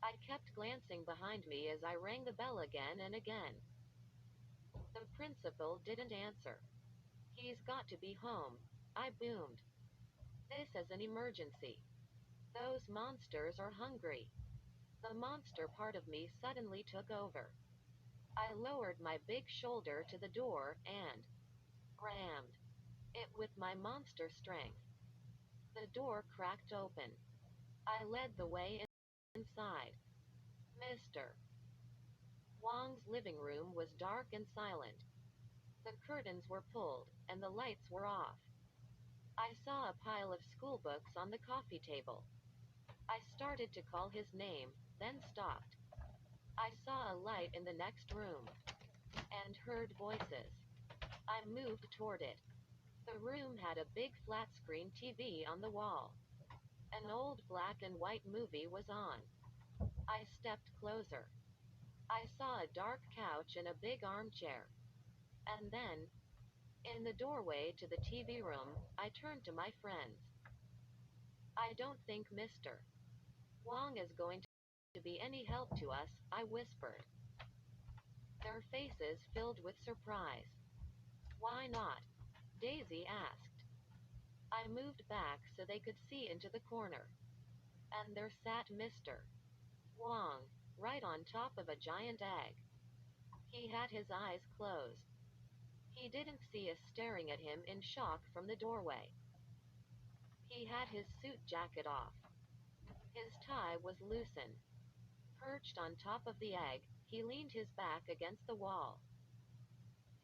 I kept glancing behind me as I rang the bell again and again. The principal didn't answer. He's got to be home, I boomed. This is an emergency. Those monsters are hungry. The monster part of me suddenly took over. I lowered my big shoulder to the door and rammed it with my monster strength. The door cracked open. I led the way inside. Mr. Wong's living room was dark and silent. The curtains were pulled, and the lights were off. I saw a pile of school books on the coffee table. I started to call his name, then stopped. I saw a light in the next room and heard voices. I moved toward it. The room had a big flat screen TV on the wall. An old black and white movie was on. I stepped closer. I saw a dark couch and a big armchair. And then, in the doorway to the TV room, I turned to my friends. I don't think Mr. Wong is going to be any help to us, I whispered. Their faces filled with surprise. Why not? Daisy asked. I moved back so they could see into the corner. And there sat Mr. Wong, right on top of a giant egg. He had his eyes closed. He didn't see us staring at him in shock from the doorway. He had his suit jacket off. His tie was loosened. Perched on top of the egg, he leaned his back against the wall.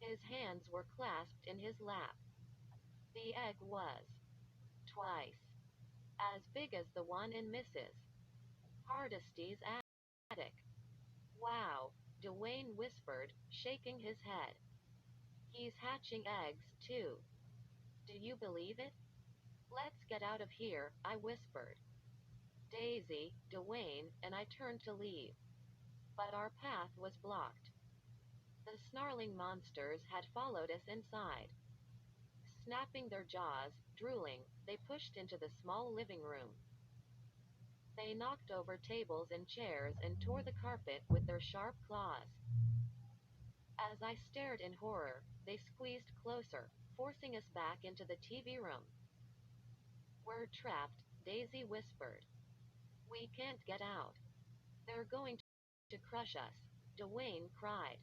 His hands were clasped in his lap. The egg was twice as big as the one in Mrs. Hardesty's attic. Wow, Dwayne whispered, shaking his head. He's hatching eggs, too. Do you believe it? Let's get out of here, I whispered. Daisy, Dwayne, and I turned to leave. But our path was blocked. The snarling monsters had followed us inside. Snapping their jaws, drooling, they pushed into the small living room. They knocked over tables and chairs and tore the carpet with their sharp claws. As I stared in horror, they squeezed closer, forcing us back into the TV room. We're trapped, Daisy whispered. We can't get out. They're going to crush us, Dwayne cried.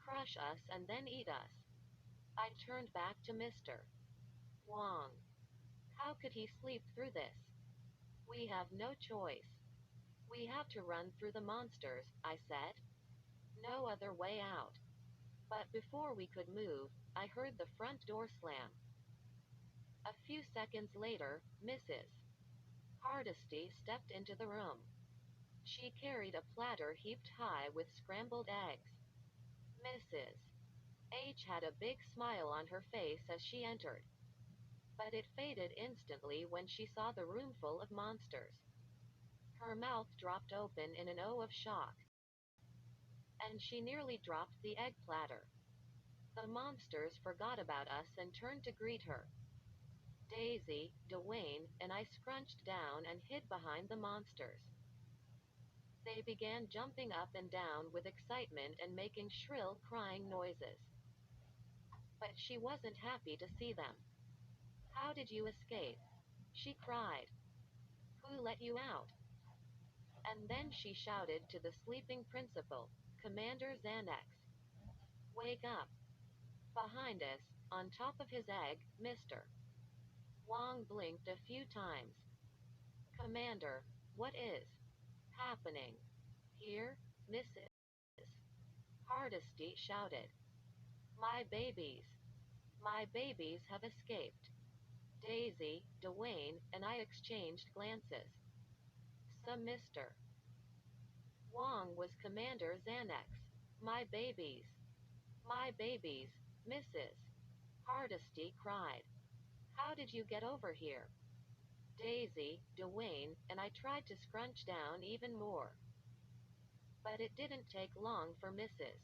Crush us and then eat us. I turned back to Mr. Wong. How could he sleep through this? We have no choice. We have to run through the monsters, I said. No other way out. But before we could move, I heard the front door slam. A few seconds later, Mrs. Hardesty stepped into the room. She carried a platter heaped high with scrambled eggs. Mrs. H had a big smile on her face as she entered. But it faded instantly when she saw the room full of monsters. Her mouth dropped open in an O of shock. And she nearly dropped the egg platter. The monsters forgot about us and turned to greet her. Daisy, Dwayne, and I scrunched down and hid behind the monsters. They began jumping up and down with excitement and making shrill crying noises. But she wasn't happy to see them. How did you escape? She cried. Who let you out? And then she shouted to the sleeping principal, Commander Xanax. Wake up. Behind us, on top of his egg, Mr. Wong blinked a few times. Commander, what is happening? Here, Mrs. Hardesty shouted. My babies. My babies have escaped. Daisy, Dwayne, and I exchanged glances. Some Mr. Wong was Commander Xanax. My babies. My babies, Mrs. Hardesty cried. How did you get over here? Daisy, Dwayne, and I tried to scrunch down even more. But it didn't take long for Mrs.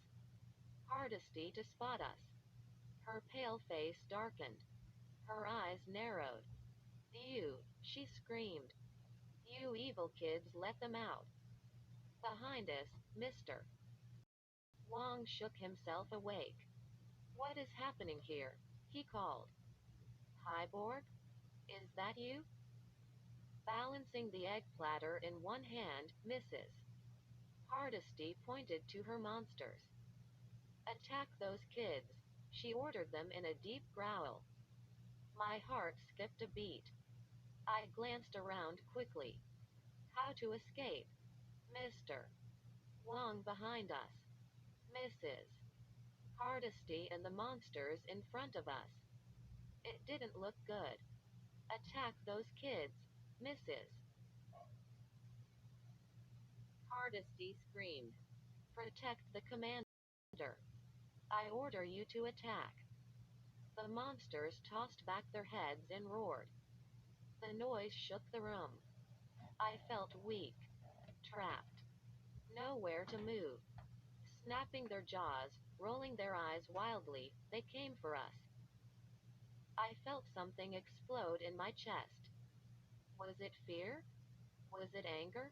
Hardesty to spot us. Her pale face darkened. Her eyes narrowed. You, she screamed. You evil kids, let them out. Behind us, Mr. Wong shook himself awake. What is happening here? He called. Hyborg? Is that you? Balancing the egg platter in one hand, Mrs. Hardesty pointed to her monsters. Attack those kids, she ordered them in a deep growl. My heart skipped a beat. I glanced around quickly. How to escape? Mr. Wong behind us. Mrs. Hardesty and the monsters in front of us. It didn't look good. Attack those kids, Mrs. Hardesty screamed. Protect the commander. I order you to attack. The monsters tossed back their heads and roared. The noise shook the room. I felt weak, trapped, nowhere to move. Snapping their jaws, rolling their eyes wildly, they came for us. I felt something explode in my chest. Was it fear? Was it anger?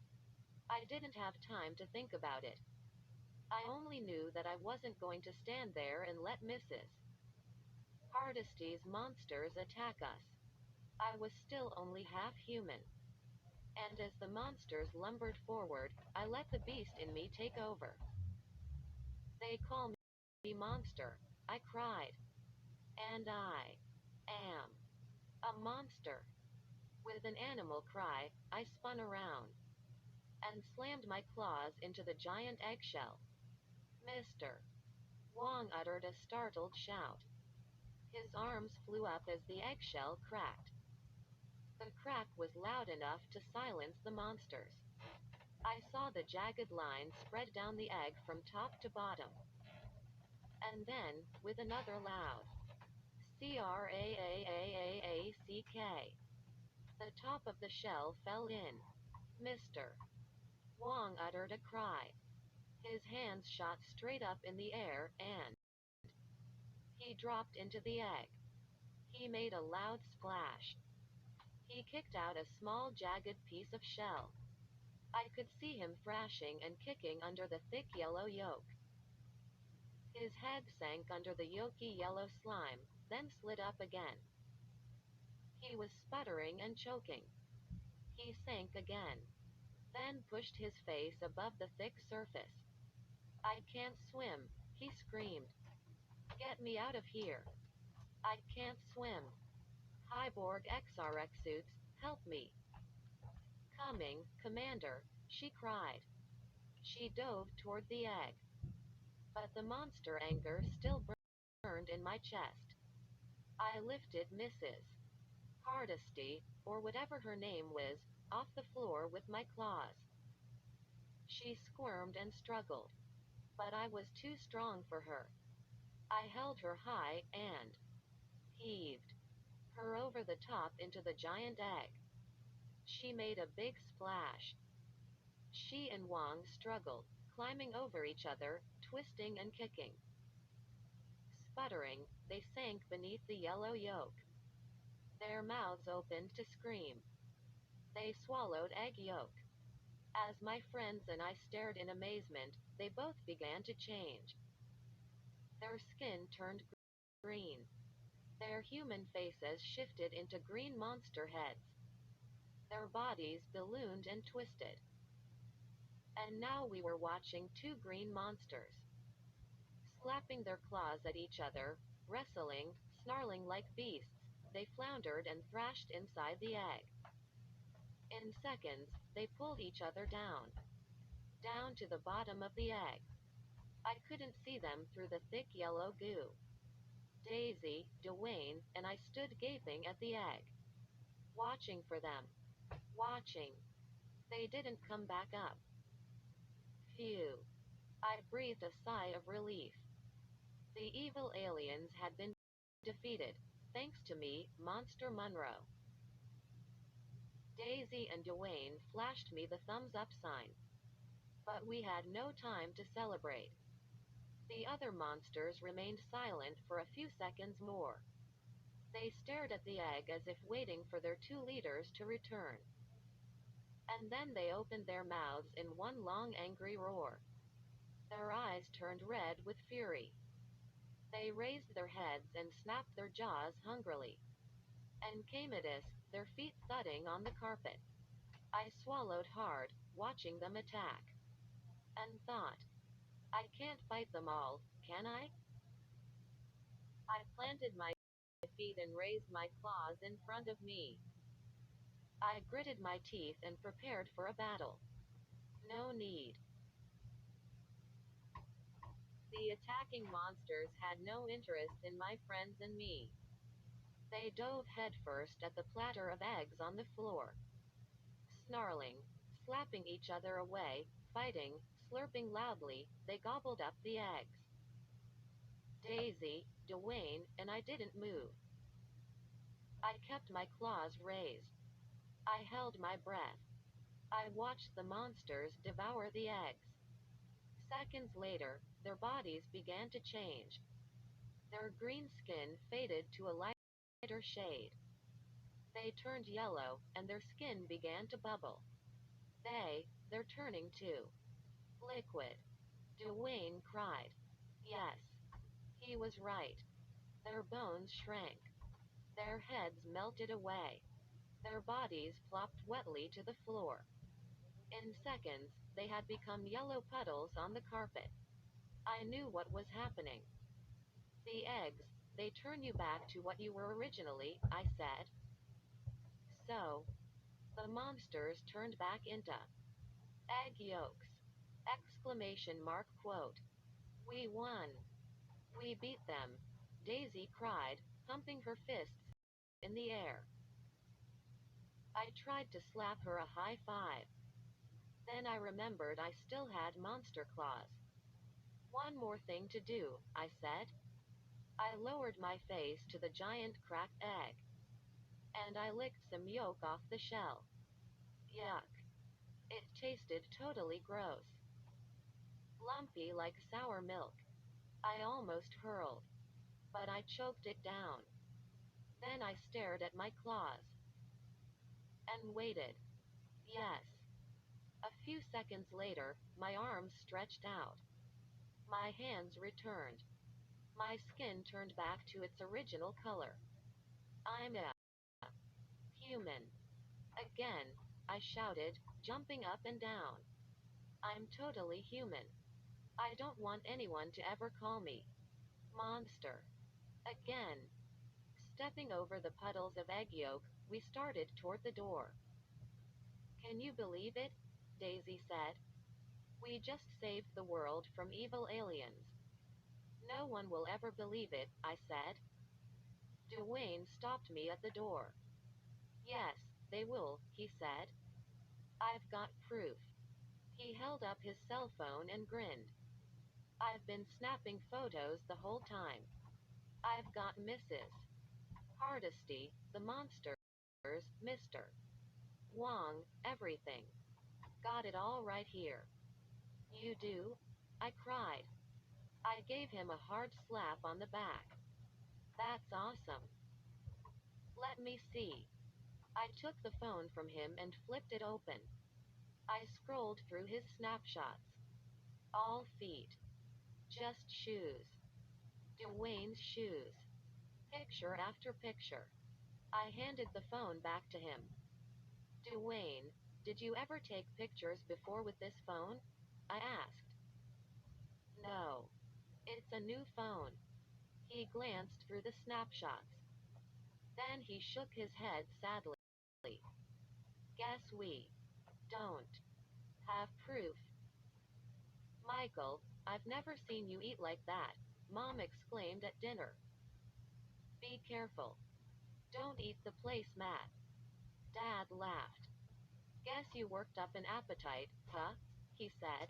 I didn't have time to think about it. I only knew that I wasn't going to stand there and let Mrs. Hardesty's monsters attack us. I was still only half human. And as the monsters lumbered forward, I let the beast in me take over. They call me monster, I cried. And I am a monster. With an animal cry, I spun around and slammed my claws into the giant eggshell. Mr. Wong uttered a startled shout. His arms flew up as the eggshell cracked. The crack was loud enough to silence the monsters. I saw the jagged line spread down the egg from top to bottom. And then, with another loud crack, the top of the shell fell in. Mr. Wong uttered a cry. His hands shot straight up in the air and he dropped into the egg. He made a loud splash. He kicked out a small jagged piece of shell. I could see him thrashing and kicking under the thick yellow yolk. His head sank under the yolky yellow slime, then slid up again. He was sputtering and choking. He sank again, then pushed his face above the thick surface. I can't swim, he screamed. Get me out of here. I can't swim. Hyborg XRX suits, help me. Coming, Commander, she cried. She dove toward the egg. But the monster anger still burned in my chest. I lifted Mrs. Hardesty, or whatever her name was, off the floor with my claws. She squirmed and struggled, but I was too strong for her. I held her high and heaved her over the top into the giant egg. She made a big splash. She and Wong struggled, climbing over each other, twisting and kicking. Sputtering, they sank beneath the yellow yolk. Their mouths opened to scream. They swallowed egg yolk. As my friends and I stared in amazement, they both began to change. Their skin turned green. Their human faces shifted into green monster heads. Their bodies ballooned and twisted. And now we were watching two green monsters, slapping their claws at each other, wrestling, snarling like beasts. They floundered and thrashed inside the egg. In seconds, they pulled each other down to the bottom of the egg. I couldn't see them through the thick yellow goo. Daisy, Dwayne, and I stood gaping at the egg, watching for them. Watching. They didn't come back up. Phew. I breathed a sigh of relief. The evil aliens had been defeated. thanks to me, Monster Munro. Daisy and Dwayne flashed me the thumbs up sign. But we had no time to celebrate. The other monsters remained silent for a few seconds more. They stared at the egg as if waiting for their two leaders to return. And then they opened their mouths in one long angry roar. Their eyes turned red with fury. They raised their heads and snapped their jaws hungrily. And came at us, their feet thudding on the carpet. I swallowed hard, watching them attack. And thought, I can't fight them all, can I? I planted my feet and raised my claws in front of me. I gritted my teeth and prepared for a battle. No need. The attacking monsters had no interest in my friends and me. They dove headfirst at the platter of eggs on the floor. Snarling, slapping each other away, fighting, slurping loudly, they gobbled up the eggs. Daisy, Dwayne, and I didn't move. I kept my claws raised. I held my breath. I watched the monsters devour the eggs. Seconds later, their bodies began to change. Their green skin faded to a lighter shade. They turned yellow, and their skin began to bubble. They're turning too. Liquid. Dwayne cried. Yes. He was right. Their bones shrank. Their heads melted away. Their bodies plopped wetly to the floor. In seconds, they had become yellow puddles on the carpet. I knew what was happening. The eggs, they turn you back to what you were originally, I said. So, the monsters turned back into egg yolks! Exclamation mark quote. We won. We beat them, Daisy cried, pumping her fists in the air. I tried to slap her a high five. Then I remembered I still had monster claws. One more thing to do, I said. I lowered my face to the giant cracked egg. And I licked some yolk off the shell. Yuck. It tasted totally gross. Lumpy like sour milk. I almost hurled. But I choked it down. Then I stared at my claws. And waited. Yes. A few seconds later, my arms stretched out. My hands returned. My skin turned back to its original color. I'm a human. Again, I shouted, jumping up and down. I'm totally human. I don't want anyone to ever call me monster. Again. Stepping over the puddles of egg yolk, we started toward the door. Can you believe it? Daisy said. We just saved the world from evil aliens. No one will ever believe it, I said. Dwayne stopped me at the door. Yes, they will, he said. I've got proof. He held up his cell phone and grinned. I've been snapping photos the whole time. I've got Mrs. Hardesty, the monsters, Mr. Wong, everything. Got it all right here. You do? I cried. I gave him a hard slap on the back. That's awesome. Let me see. I took the phone from him and flipped it open. I scrolled through his snapshots. All feet. Just shoes. Dwayne's shoes. Picture after picture. I handed the phone back to him. Dwayne, did you ever take pictures before with this phone? I asked. No. It's a new phone. He glanced through the snapshots. Then he shook his head sadly. Guess we don't have proof. Michael, I've never seen you eat like that, Mom exclaimed at dinner. Be careful. Don't eat the placemat. Dad laughed. Guess you worked up an appetite, huh? He said.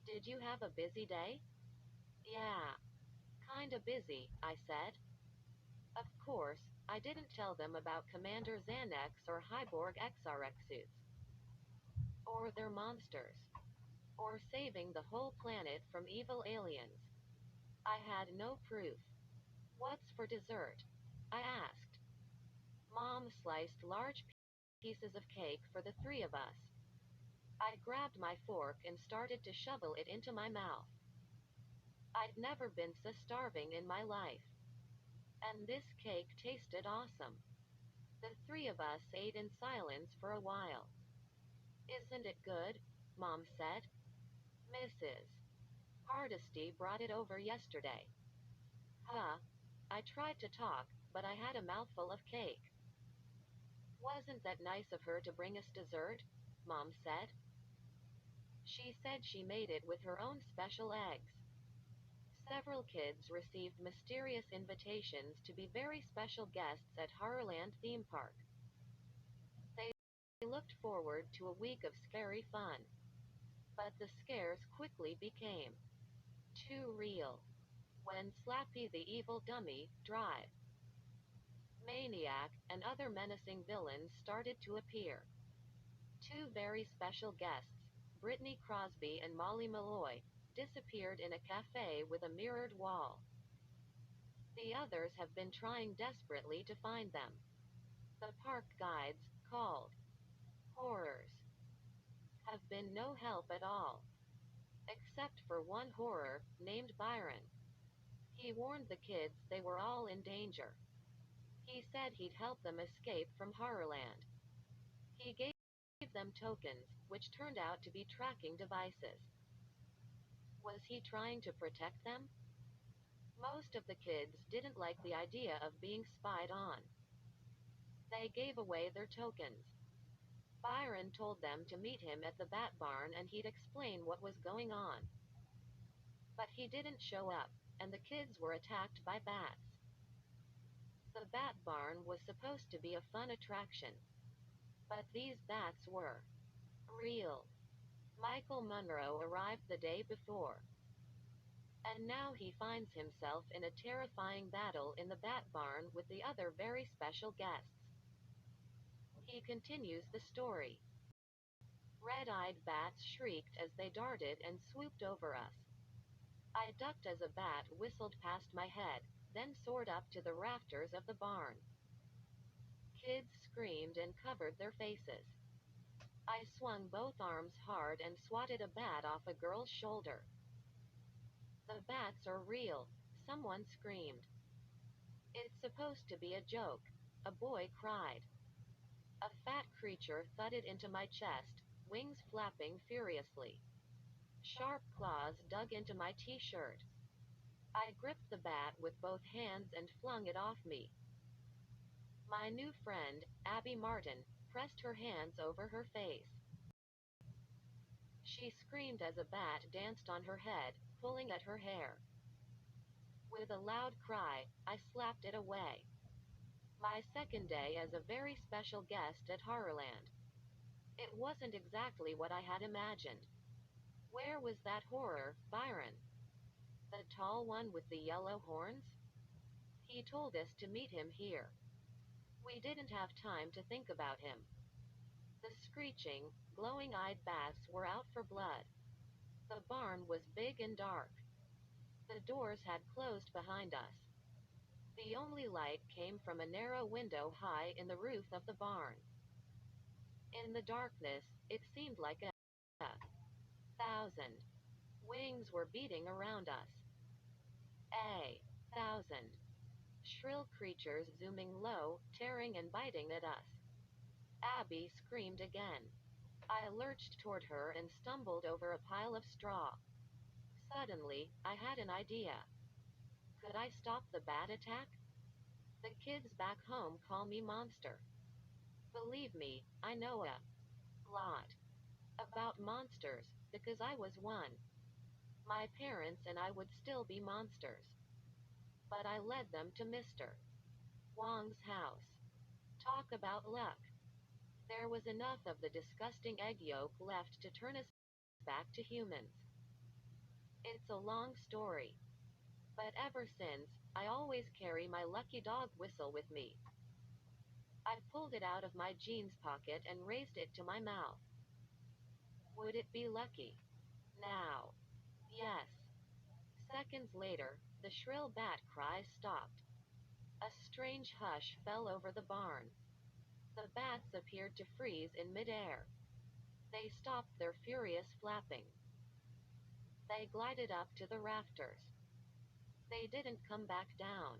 Did you have a busy day? Yeah. Kinda busy, I said. Of course, I didn't tell them about Commander Xanax or Hyborg XRX suits, or their monsters, or saving the whole planet from evil aliens. I had no proof. What's for dessert? I asked. Mom sliced large pieces of cake for the three of us. I grabbed my fork and started to shovel it into my mouth. I'd never been so starving in my life. And this cake tasted awesome. The three of us ate in silence for a while. Isn't it good? Mom said. Mrs. Hardesty brought it over yesterday. Huh. I tried to talk, but I had a mouthful of cake. Wasn't that nice of her to bring us dessert? Mom said. She said she made it with her own special eggs. Several kids received mysterious invitations to be very special guests at Horrorland theme park. They looked forward to a week of scary fun. But the scares quickly became too real. When Slappy the Evil Dummy, Drive, Maniac, and other menacing villains started to appear. Two very special guests, Brittany Crosby and Molly Malloy, disappeared in a cafe with a mirrored wall. The others have been trying desperately to find them. The park guides, called horrors, have been no help at all. Except for one horror, named Byron. He warned the kids they were all in danger. He said he'd help them escape from Horrorland. He gave them tokens, which turned out to be tracking devices. Was he trying to protect them? Most of the kids didn't like the idea of being spied on. They gave away their tokens. Byron told them to meet him at the Bat Barn and he'd explain what was going on. But he didn't show up, and the kids were attacked by bats. The Bat Barn was supposed to be a fun attraction. But these bats were real. Michael Monroe arrived the day before. And now he finds himself in a terrifying battle in the Bat Barn with the other very special guests. He continues the story. Red-eyed bats shrieked as they darted and swooped over us. I ducked as a bat whistled past my head, then soared up to the rafters of the barn. Kids screamed and covered their faces. I swung both arms hard and swatted a bat off a girl's shoulder. The bats are real, someone screamed. It's supposed to be a joke, a boy cried. A fat creature thudded into my chest, wings flapping furiously. Sharp claws dug into my t-shirt. I gripped the bat with both hands and flung it off me. My new friend, Abby Martin, pressed her hands over her face. She screamed as a bat danced on her head, pulling at her hair. With a loud cry, I slapped it away. My second day as a very special guest at Horrorland. It wasn't exactly what I had imagined. Where was that horror, Byron? The tall one with the yellow horns? He told us to meet him here. We didn't have time to think about him. The screeching, glowing-eyed bats were out for blood. The barn was big and dark. The doors had closed behind us. The only light came from a narrow window high in the roof of the barn. In the darkness, it seemed like a thousand wings were beating around us. A thousand shrill creatures zooming low, tearing and biting at us. Abby screamed again. I lurched toward her and stumbled over a pile of straw. Suddenly, I had an idea. Could I stop the bat attack? The kids back home call me Monster. Believe me, I know a lot about monsters, because I was one. My parents and I would still be monsters. But I led them to Mr. Wong's house. Talk about luck. There was enough of the disgusting egg yolk left to turn us back to humans. It's a long story. But ever since, I always carry my lucky dog whistle with me. I pulled it out of my jeans pocket and raised it to my mouth. Would it be lucky? Now. Yes. Seconds later, the shrill bat cries stopped. A strange hush fell over the barn. The bats appeared to freeze in midair. They stopped their furious flapping. They glided up to the rafters. They didn't come back down.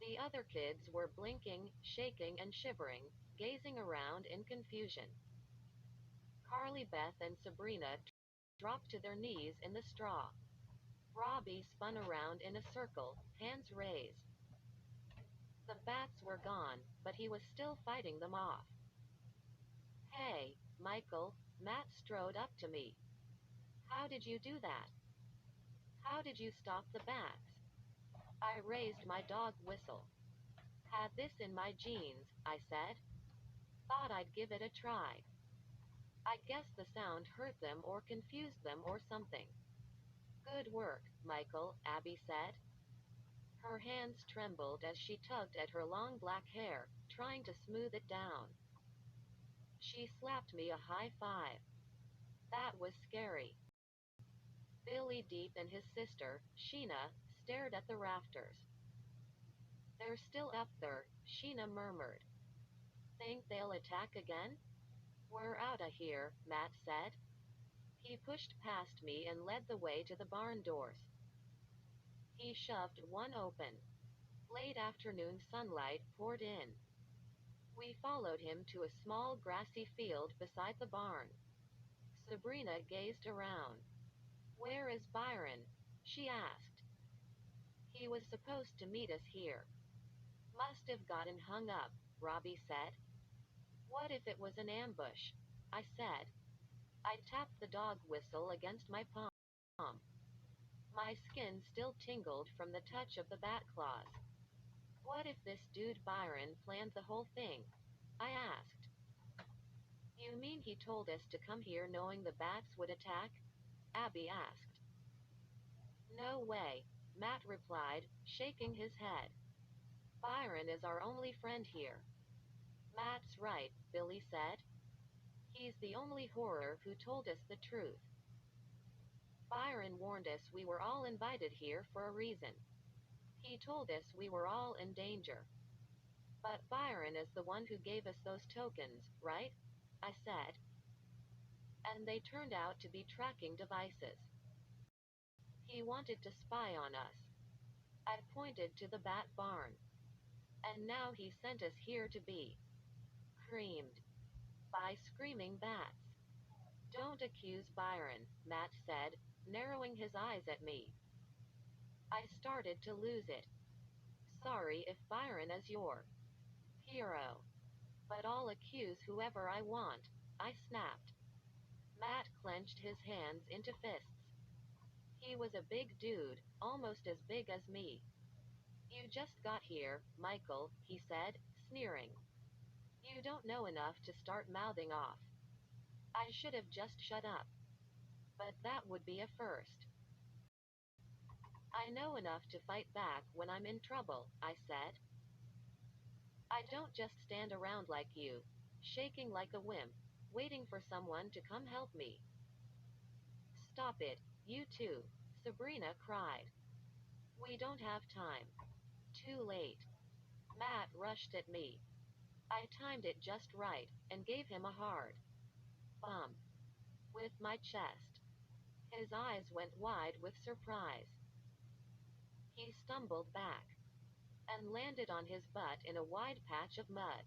The other kids were blinking, shaking, and shivering, gazing around in confusion. Carly, Beth, and Sabrina dropped to their knees in the straw. Robbie spun around in a circle, hands raised. The bats were gone, but he was still fighting them off. Hey, Michael, Matt strode up to me. How did you do that? How did you stop the bats? I raised my dog whistle. Had this in my jeans, I said. Thought I'd give it a try. I guess the sound hurt them or confused them or something. Good work, Michael, Abby said. Her hands trembled as she tugged at her long black hair, trying to smooth it down. She slapped me a high five. That was scary. Billy Deep and his sister, Sheena, stared at the rafters. They're still up there, Sheena murmured. Think they'll attack again? We're outta here, Matt said. He pushed past me and led the way to the barn doors. He shoved one open. Late afternoon sunlight poured in. We followed him to a small grassy field beside the barn. Sabrina gazed around. Where is Byron? She asked. He was supposed to meet us here. Must have gotten hung up, Robbie said. What if it was an ambush? I said. I tapped the dog whistle against my palm. My skin still tingled from the touch of the bat claws. What if this dude Byron planned the whole thing? I asked. You mean he told us to come here knowing the bats would attack? Abby asked. No way, Matt replied, shaking his head. Byron is our only friend here. Matt's right, Billy said. He's the only horror who told us the truth. Byron warned us we were all invited here for a reason. He told us we were all in danger. But Byron is the one who gave us those tokens, right? I said. And they turned out to be tracking devices. He wanted to spy on us. I pointed to the bat barn. And now he sent us here to be creamed by screaming bats. Don't accuse Byron, Matt said, narrowing his eyes at me. I started to lose it. Sorry if Byron is your hero. But I'll accuse whoever I want, I snapped. Matt clenched his hands into fists. He was a big dude, almost as big as me. You just got here, Michael, he said, sneering. You don't know enough to start mouthing off. I should have just shut up. But that would be a first. I know enough to fight back when I'm in trouble, I said. I don't just stand around like you, shaking like a wimp, waiting for someone to come help me. Stop it, you two, Sabrina cried. We don't have time. Too late. Matt rushed at me. I timed it just right and gave him a hard bump with my chest. His eyes went wide with surprise. He stumbled back and landed on his butt in a wide patch of mud.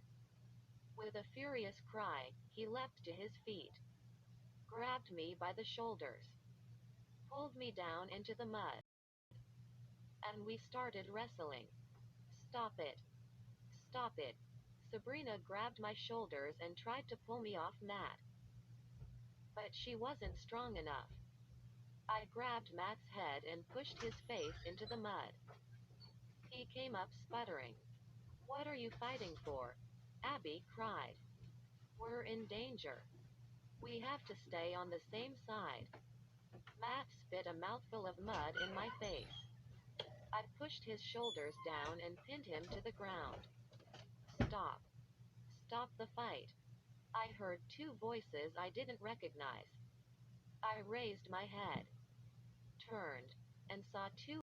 With a furious cry, he leapt to his feet, grabbed me by the shoulders, pulled me down into the mud, and we started wrestling. Stop it. Stop it. Sabrina grabbed my shoulders and tried to pull me off Matt. But she wasn't strong enough. I grabbed Matt's head and pushed his face into the mud. He came up sputtering. What are you fighting for? Abby cried. We're in danger. We have to stay on the same side. Matt spit a mouthful of mud in my face. I pushed his shoulders down and pinned him to the ground. Stop. Stop the fight. I heard two voices I didn't recognize. I raised my head, turned, and saw two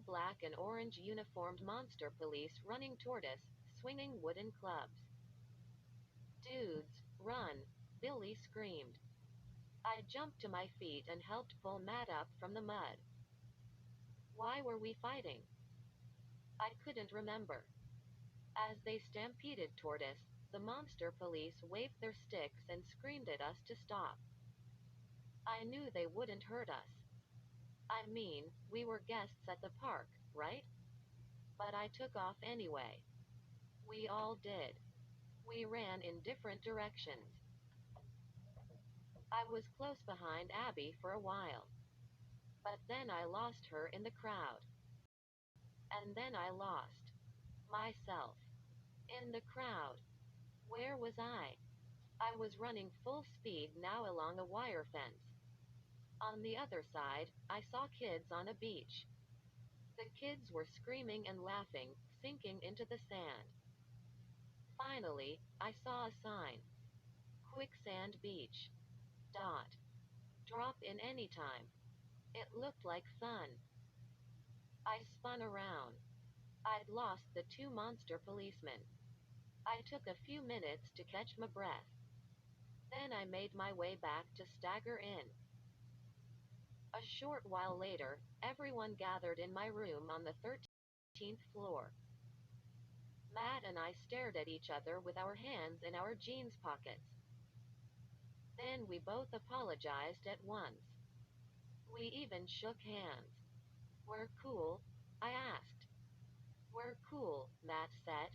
black and orange uniformed monster police running toward us, swinging wooden clubs. Dudes, run! Billy screamed. I jumped to my feet and helped pull Matt up from the mud. Why were we fighting? I couldn't remember. As they stampeded toward us, the monster police waved their sticks and screamed at us to stop. I knew they wouldn't hurt us. I mean, we were guests at the park, right? But I took off anyway. We all did. We ran in different directions. I was close behind Abby for a while. But then I lost her in the crowd. And then I lost myself in the crowd. Where was I? I was running full speed now along a wire fence. On the other side, I saw kids on a beach. The kids were screaming and laughing, sinking into the sand. Finally, I saw a sign. Quicksand Beach. Dot. Drop in anytime. It looked like fun. I spun around. I'd lost the two monster policemen. I took a few minutes to catch my breath. Then I made my way back to Stagger Inn. A short while later, everyone gathered in my room on the 13th floor. Matt and I stared at each other with our hands in our jeans pockets. Then we both apologized at once. We even shook hands. We're cool? I asked. We're cool, Matt said.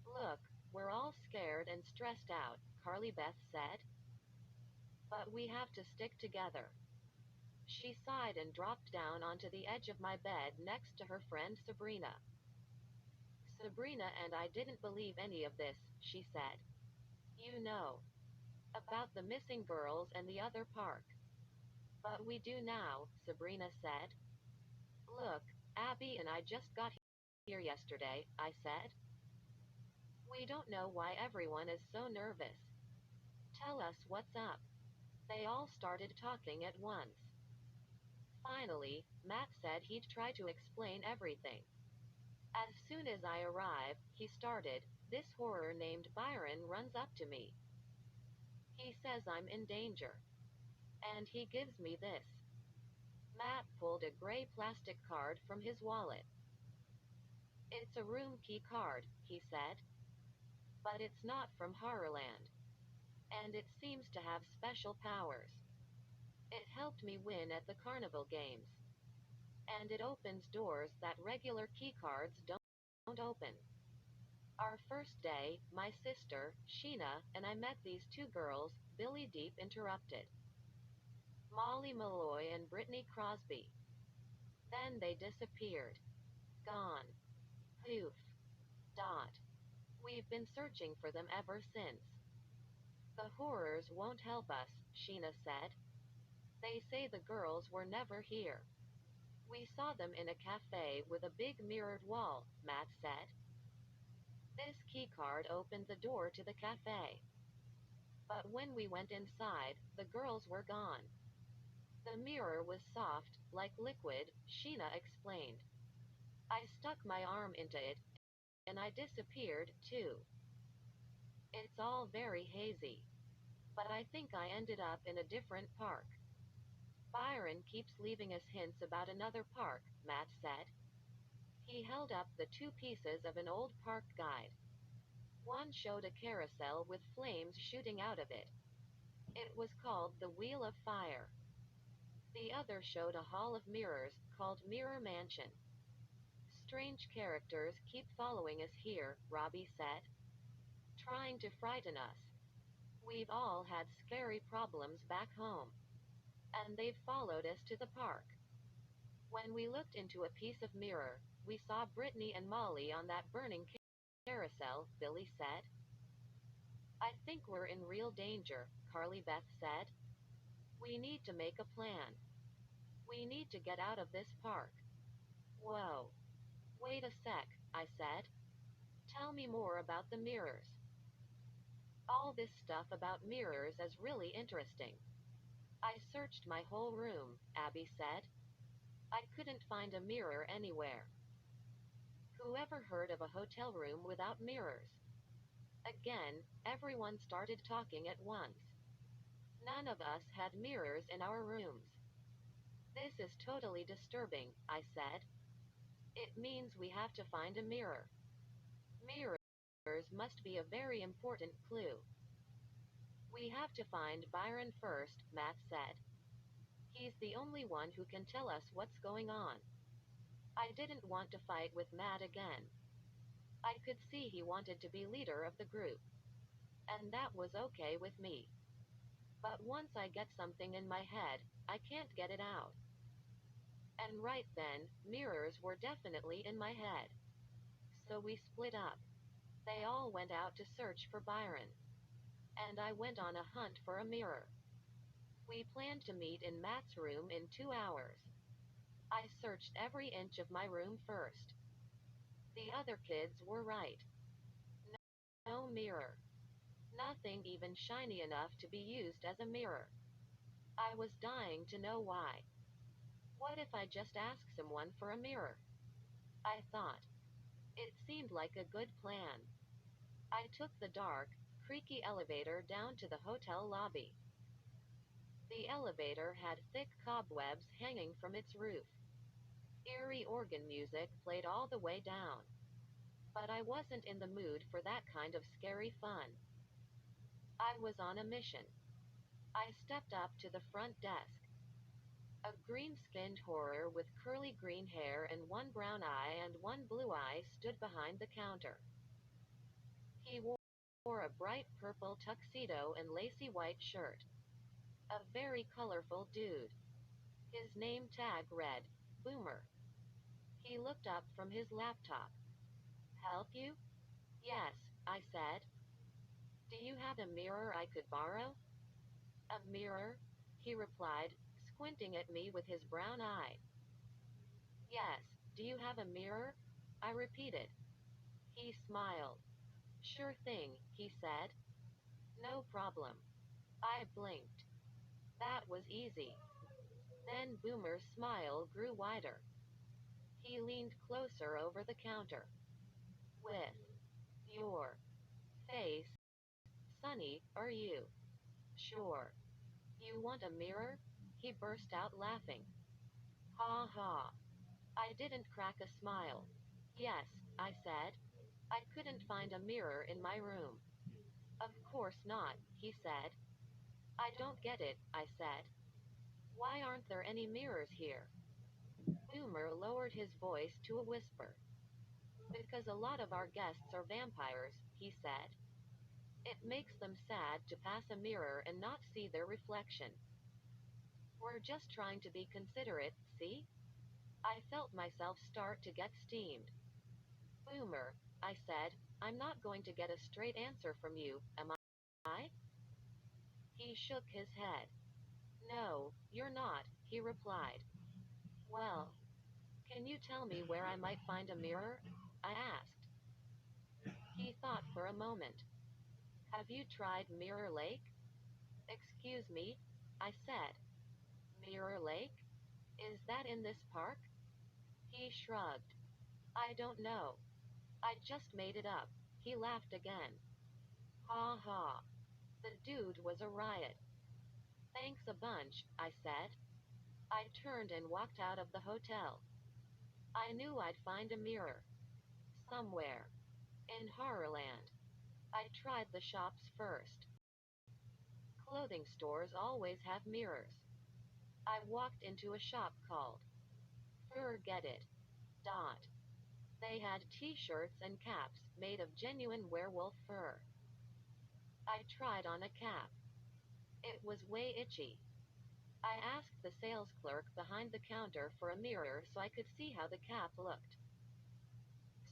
Look, we're all scared and stressed out, Carly Beth said. But we have to stick together. She sighed and dropped down onto the edge of my bed next to her friend Sabrina. Sabrina and I didn't believe any of this, she said. You know, about the missing girls and the other park. But we do now, Sabrina said. Look, Abby and I just got here yesterday, I said. We don't know why everyone is so nervous. Tell us what's up. They all started talking at once. Finally, Matt said he'd try to explain everything. As soon as I arrived, he started, this horror named Byron runs up to me. He says I'm in danger. And he gives me this. Matt pulled a gray plastic card from his wallet. It's a room key card, he said. But it's not from Horrorland. And it seems to have special powers. It helped me win at the carnival games. And it opens doors that regular keycards don't open. Our first day, my sister, Sheena, and I met these two girls, Billy Deep interrupted. Molly Malloy and Brittany Crosby. Then they disappeared. Gone. Poof. Dot. We've been searching for them ever since. The horrors won't help us, Sheena said. They say the girls were never here. We saw them in a cafe with a big mirrored wall, Matt said. This keycard opened the door to the cafe. But when we went inside, the girls were gone. The mirror was soft, like liquid, Sheena explained. I stuck my arm into it, and I disappeared, too. It's all very hazy. But I think I ended up in a different park. Byron keeps leaving us hints about another park, Matt said. He held up the two pieces of an old park guide. One showed a carousel with flames shooting out of it. It was called the Wheel of Fire. The other showed a hall of mirrors, called Mirror Mansion. Strange characters keep following us here, Robbie said. Trying to frighten us. We've all had scary problems back home. And they've followed us to the park. When we looked into a piece of mirror, we saw Brittany and Molly on that burning carousel, Billy said. I think we're in real danger, Carly Beth said. We need to make a plan. We need to get out of this park. Whoa. Wait a sec, I said. Tell me more about the mirrors. All this stuff about mirrors is really interesting. I searched my whole room, Abby said. I couldn't find a mirror anywhere. Who ever heard of a hotel room without mirrors? Again, everyone started talking at once. None of us had mirrors in our rooms. This is totally disturbing, I said. It means we have to find a mirror. Mirrors must be a very important clue. We have to find Byron first, Matt said. He's the only one who can tell us what's going on. I didn't want to fight with Matt again. I could see he wanted to be leader of the group. And that was okay with me. But once I get something in my head, I can't get it out. And right then, mirrors were definitely in my head. So we split up. They all went out to search for Byron. And I went on a hunt for a mirror. We planned to meet in Matt's room in 2 hours. I searched every inch of my room first. The other kids were right. No mirror. Nothing even shiny enough to be used as a mirror. I was dying to know why. What if I just ask someone for a mirror? I thought. It seemed like a good plan. I took the dark, creaky elevator down to the hotel lobby. The elevator had thick cobwebs hanging from its roof. Eerie organ music played all the way down. But I wasn't in the mood for that kind of scary fun. I was on a mission. I stepped up to the front desk. A green-skinned horror with curly green hair and one brown eye and one blue eye stood behind the counter. He wore a bright purple tuxedo and lacy white shirt. A very colorful dude. His name tag read, Boomer. He looked up from his laptop. Help you? Yes, I said. Do you have a mirror I could borrow? A mirror? He replied, squinting at me with his brown eye. Yes, do you have a mirror? I repeated. He smiled. Sure thing, he said. No problem. I blinked. That was easy. Then Boomer's smile grew wider. He leaned closer over the counter. With your face, Sonny, are you? Sure. You want a mirror? He burst out laughing. Ha ha. I didn't crack a smile. Yes, I said. I couldn't find a mirror in my room. Of course not, he said. I don't get it, I said. Why aren't there any mirrors here? Boomer lowered his voice to a whisper. Because a lot of our guests are vampires, he said. It makes them sad to pass a mirror and not see their reflection. We're just trying to be considerate, see? I felt myself start to get steamed. Boomer, I said, I'm not going to get a straight answer from you, am I? He shook his head. No, you're not, he replied. Well, can you tell me where I might find a mirror? I asked. He thought for a moment. Have you tried Mirror Lake? Excuse me, I said. Mirror Lake? Is that in this park? He shrugged. I don't know. I just made it up. He laughed again. Ha ha. The dude was a riot. Thanks a bunch, I said. I turned and walked out of the hotel. I knew I'd find a mirror. Somewhere. In Horrorland. I tried the shops first. Clothing stores always have mirrors. I walked into a shop called Forget It. Dot. They had t-shirts and caps made of genuine werewolf fur. I tried on a cap. It was way itchy. I asked the sales clerk behind the counter for a mirror so I could see how the cap looked.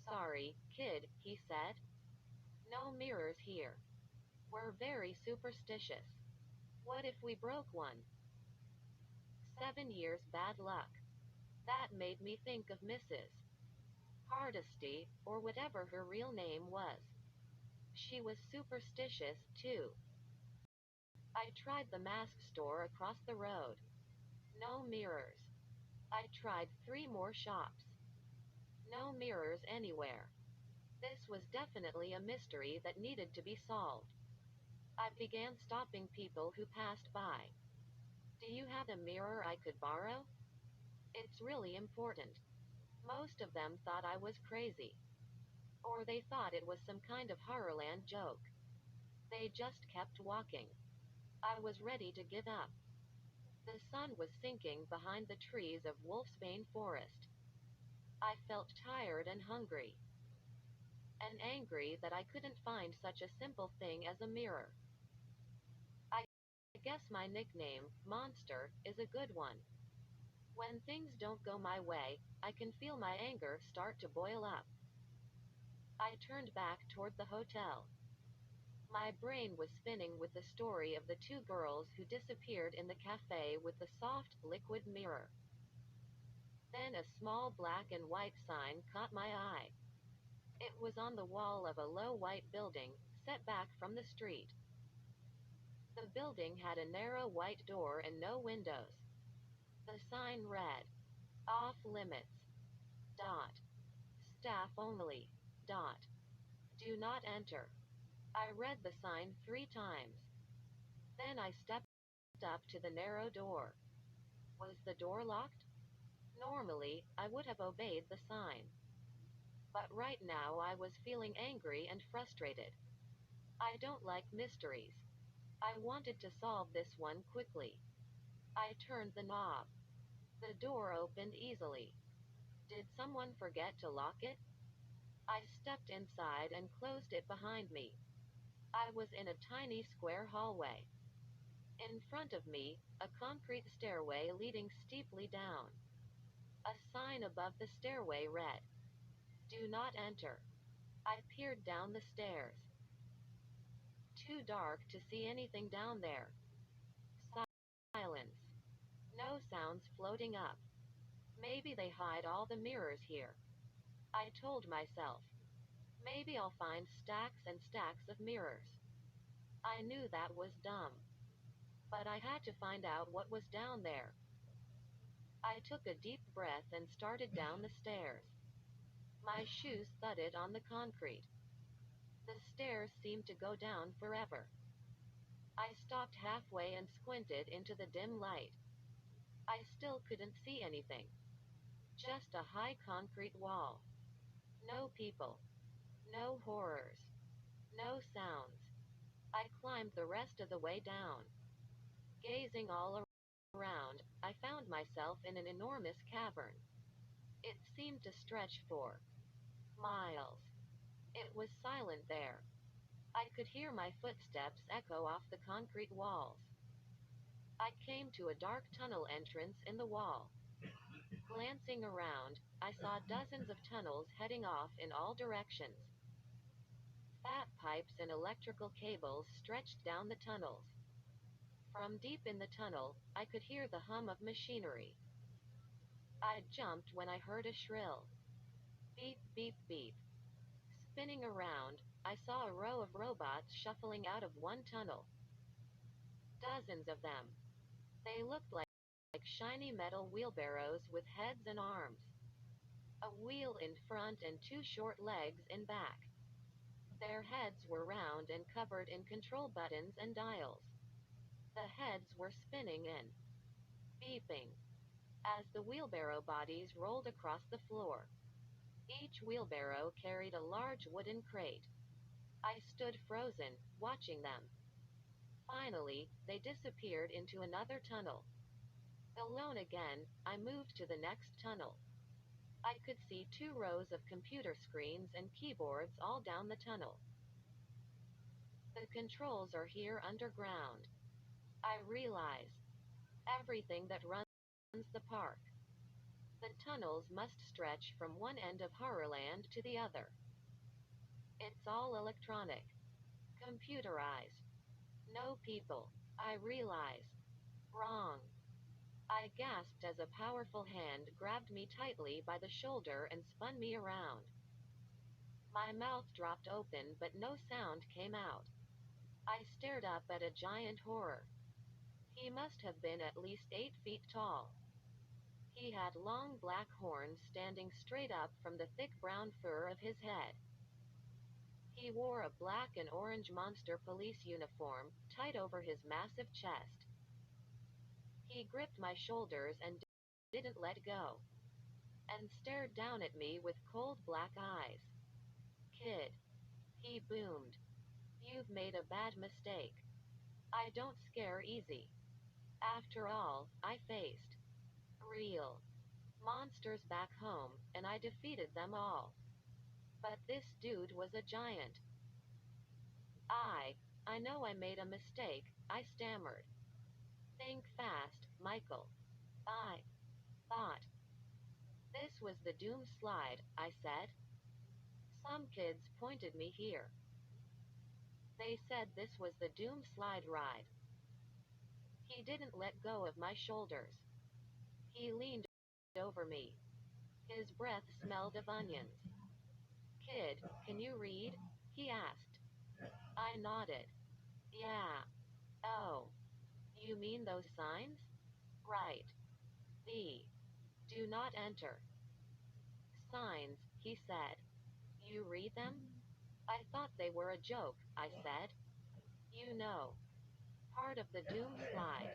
Sorry, kid, he said. No mirrors here. We're very superstitious. What if we broke one? 7 years bad luck. That made me think of Mrs. Hardesty, or whatever her real name was. She was superstitious, too. I tried the mask store across the road. No mirrors. I tried 3 more shops. No mirrors anywhere. This was definitely a mystery that needed to be solved. I began stopping people who passed by. Do you have a mirror I could borrow? It's really important. Most of them thought I was crazy. Or they thought it was some kind of Horrorland joke. They just kept walking. I was ready to give up. The sun was sinking behind the trees of Wolfsbane Forest. I felt tired and hungry. And angry that I couldn't find such a simple thing as a mirror. I guess my nickname, Monster, is a good one. When things don't go my way, I can feel my anger start to boil up. I turned back toward the hotel. My brain was spinning with the story of the 2 girls who disappeared in the cafe with the soft, liquid mirror. Then a small black and white sign caught my eye. It was on the wall of a low white building, set back from the street. The building had a narrow white door and no windows. The sign read, Off Limits. Dot. Staff only. Dot. Do not enter. I read the sign 3 times. Then I stepped up to the narrow door. Was the door locked? Normally, I would have obeyed the sign. But right now I was feeling angry and frustrated. I don't like mysteries. I wanted to solve this one quickly. I turned the knob. The door opened easily. Did someone forget to lock it? I stepped inside and closed it behind me. I was in a tiny square hallway. In front of me, a concrete stairway leading steeply down. A sign above the stairway read, Do not enter. I peered down the stairs. Too dark to see anything down there. Silence. No sounds floating up. Maybe they hide all the mirrors here. I told myself. Maybe I'll find stacks and stacks of mirrors. I knew that was dumb. But I had to find out what was down there. I took a deep breath and started down the stairs. My shoes thudded on the concrete. The stairs seemed to go down forever. I stopped halfway and squinted into the dim light. I still couldn't see anything. Just a high concrete wall. No people. No horrors. No sounds. I climbed the rest of the way down. Gazing all around, I found myself in an enormous cavern. It seemed to stretch for miles. It was silent there. I could hear my footsteps echo off the concrete walls. I came to a dark tunnel entrance in the wall. Glancing around, I saw dozens of tunnels heading off in all directions. Fat pipes and electrical cables stretched down the tunnels. From deep in the tunnel, I could hear the hum of machinery. I jumped when I heard a shrill beep, beep, beep. Spinning around, I saw a row of robots shuffling out of one tunnel. Dozens of them. They looked like shiny metal wheelbarrows with heads and arms. A wheel in front and 2 short legs in back. Their heads were round and covered in control buttons and dials. The heads were spinning and beeping as the wheelbarrow bodies rolled across the floor. Each wheelbarrow carried a large wooden crate. I stood frozen, watching them. Finally, they disappeared into another tunnel. Alone again, I moved to the next tunnel. I could see 2 rows of computer screens and keyboards all down the tunnel. The controls are here underground. I realize. Everything that runs the park. The tunnels must stretch from one end of Horrorland to the other. It's all electronic. Computerized. No people. I realize. Wrong. I gasped as a powerful hand grabbed me tightly by the shoulder and spun me around. My mouth dropped open but no sound came out. I stared up at a giant horror. He must have been at least 8 feet tall. He had long black horns standing straight up from the thick brown fur of his head. He wore a black and orange monster police uniform, tight over his massive chest. He gripped my shoulders and didn't let go, and stared down at me with cold black eyes. "Kid," he boomed, "you've made a bad mistake. I don't scare easy. After all, I faced real monsters back home, and I defeated them all. But this dude was a giant. I, I know I made a mistake," I stammered. "Think fast, Michael. I thought this was the doom slide," I said. "Some kids pointed me here. They said this was the doom slide ride." He didn't let go of my shoulders. He leaned over me. His breath smelled of onions. "Kid, can you read?" he asked. I nodded. "Yeah. Oh, you mean those signs?" "Right. The do not enter signs," he said. "You read them?" "I thought they were a joke," I said. "You know, part of the doom slide.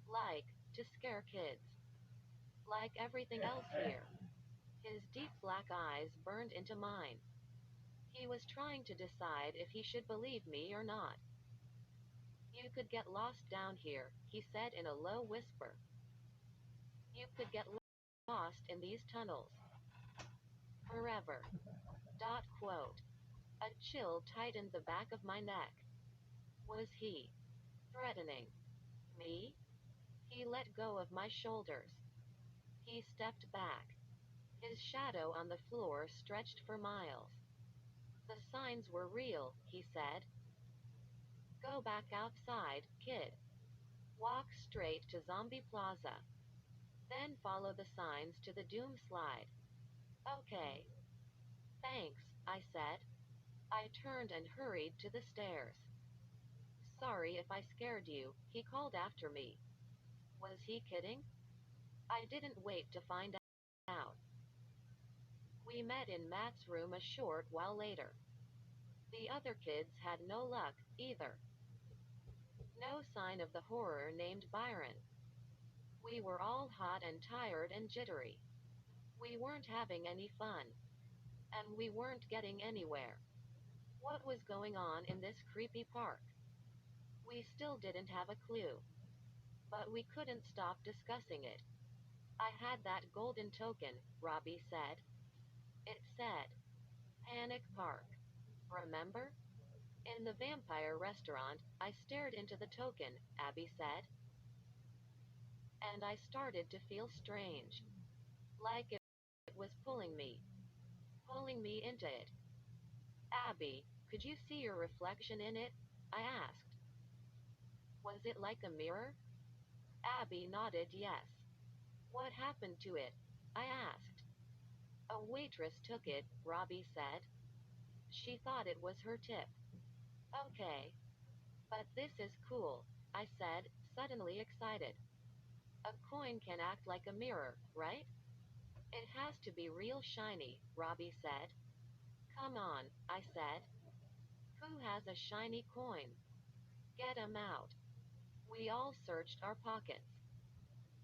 Like, to scare kids. Like everything else here." His deep black eyes burned into mine. He was trying to decide if he should believe me or not. "You could get lost down here," he said in a low whisper. "You could get lost in these tunnels. Forever." Quote. A chill tightened the back of my neck. Was he threatening me? He let go of my shoulders. He stepped back. His shadow on the floor stretched for miles. "The signs were real," he said. "Go back outside, kid. Walk straight to Zombie Plaza. Then follow the signs to the doom slide." "Okay. Thanks," I said. I turned and hurried to the stairs. "Sorry if I scared you," he called after me. Was he kidding? I didn't wait to find out. We met in Matt's room a short while later. The other kids had no luck, either. No sign of the horror named Byron. We were all hot and tired and jittery. We weren't having any fun. And we weren't getting anywhere. What was going on in this creepy park? We still didn't have a clue. But we couldn't stop discussing it. "I had that golden token," Robbie said. "It said, Panic Park. Remember? In the vampire restaurant, I stared into the token," Abby said. "And I started to feel strange. Like it was pulling me into it." "Abby, could you see your reflection in it?" I asked. "Was it like a mirror?" Abby nodded yes. "What happened to it?" I asked. "A waitress took it," Robbie said. "She thought it was her tip." "Okay. But this is cool," I said, suddenly excited. "A coin can act like a mirror, right?" "It has to be real shiny," Robbie said. "Come on," I said. "Who has a shiny coin? Get 'em out." We all searched our pockets.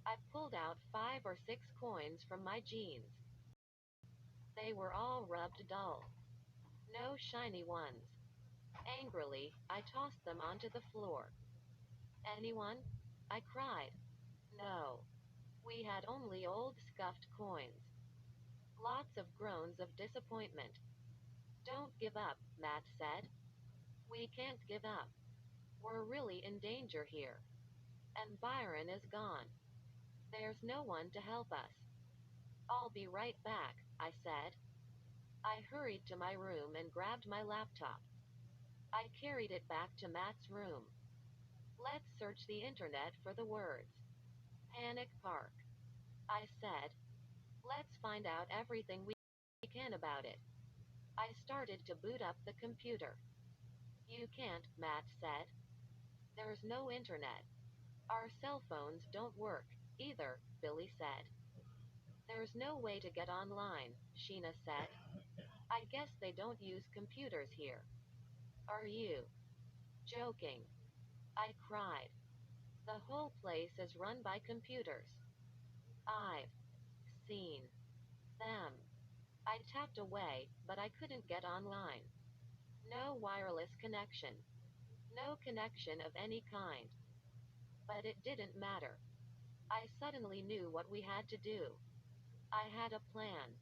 I pulled out 5 or 6 coins from my jeans. They were all rubbed dull. No shiny ones. Angrily, I tossed them onto the floor. "Anyone?" I cried. No. We had only old scuffed coins. Lots of groans of disappointment. "Don't give up," Matt said. "We can't give up. We're really in danger here. And Byron is gone. There's no one to help us." "I'll be right back," I said. I hurried to my room and grabbed my laptop. I carried it back to Matt's room. "Let's search the internet for the words." Panic Park. I said. Let's find out everything we can about it. I started to boot up the computer. You can't, Matt said. There's no internet. Our cell phones don't work, either, Billy said. There's no way to get online, Sheena said. I guess they don't use computers here. Are you joking? I cried. The whole place is run by computers. I've seen them. I tapped away, but I couldn't get online. No wireless connection. No connection of any kind. But it didn't matter. I suddenly knew what we had to do. I had a plan.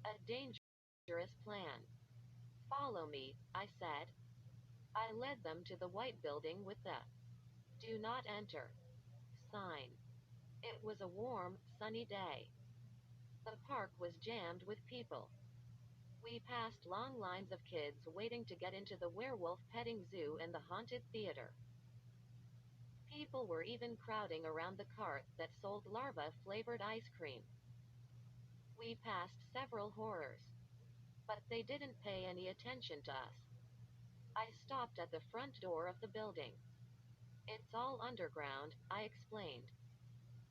A dangerous plan. Follow me, I said. I led them to the white building with the "Do not enter" sign. It was a warm, sunny day. The park was jammed with people. We passed long lines of kids waiting to get into the werewolf petting zoo and the haunted theater. People were even crowding around the cart that sold larva-flavored ice cream. We passed several horrors, but they didn't pay any attention to us. I stopped at the front door of the building. It's all underground, I explained.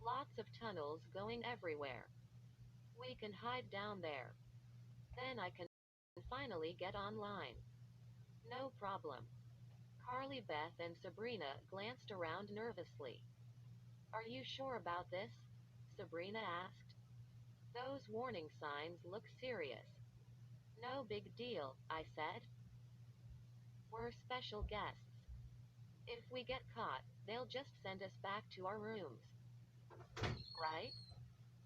Lots of tunnels going everywhere. We can hide down there. Then I can finally get online. No problem. Carly Beth and Sabrina glanced around nervously. Are you sure about this? Sabrina asked. Those warning signs look serious. No big deal, I said. We're special guests. If we get caught, they'll just send us back to our rooms. Right?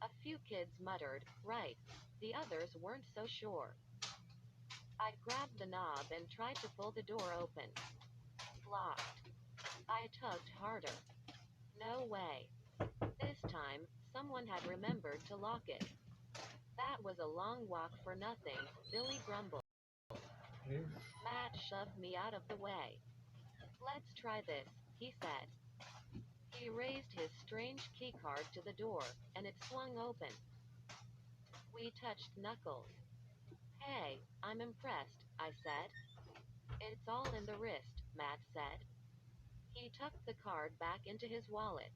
A few kids muttered, right. The others weren't so sure. I grabbed the knob and tried to pull the door open. Locked. I tugged harder. No way. This time, someone had remembered to lock it. That was a long walk for nothing, Billy grumbled. Matt shoved me out of the way. Let's try this, he said. He raised his strange keycard to the door, and it swung open. We touched knuckles. Hey, I'm impressed, I said. It's all in the wrist, Matt said. He tucked the card back into his wallet.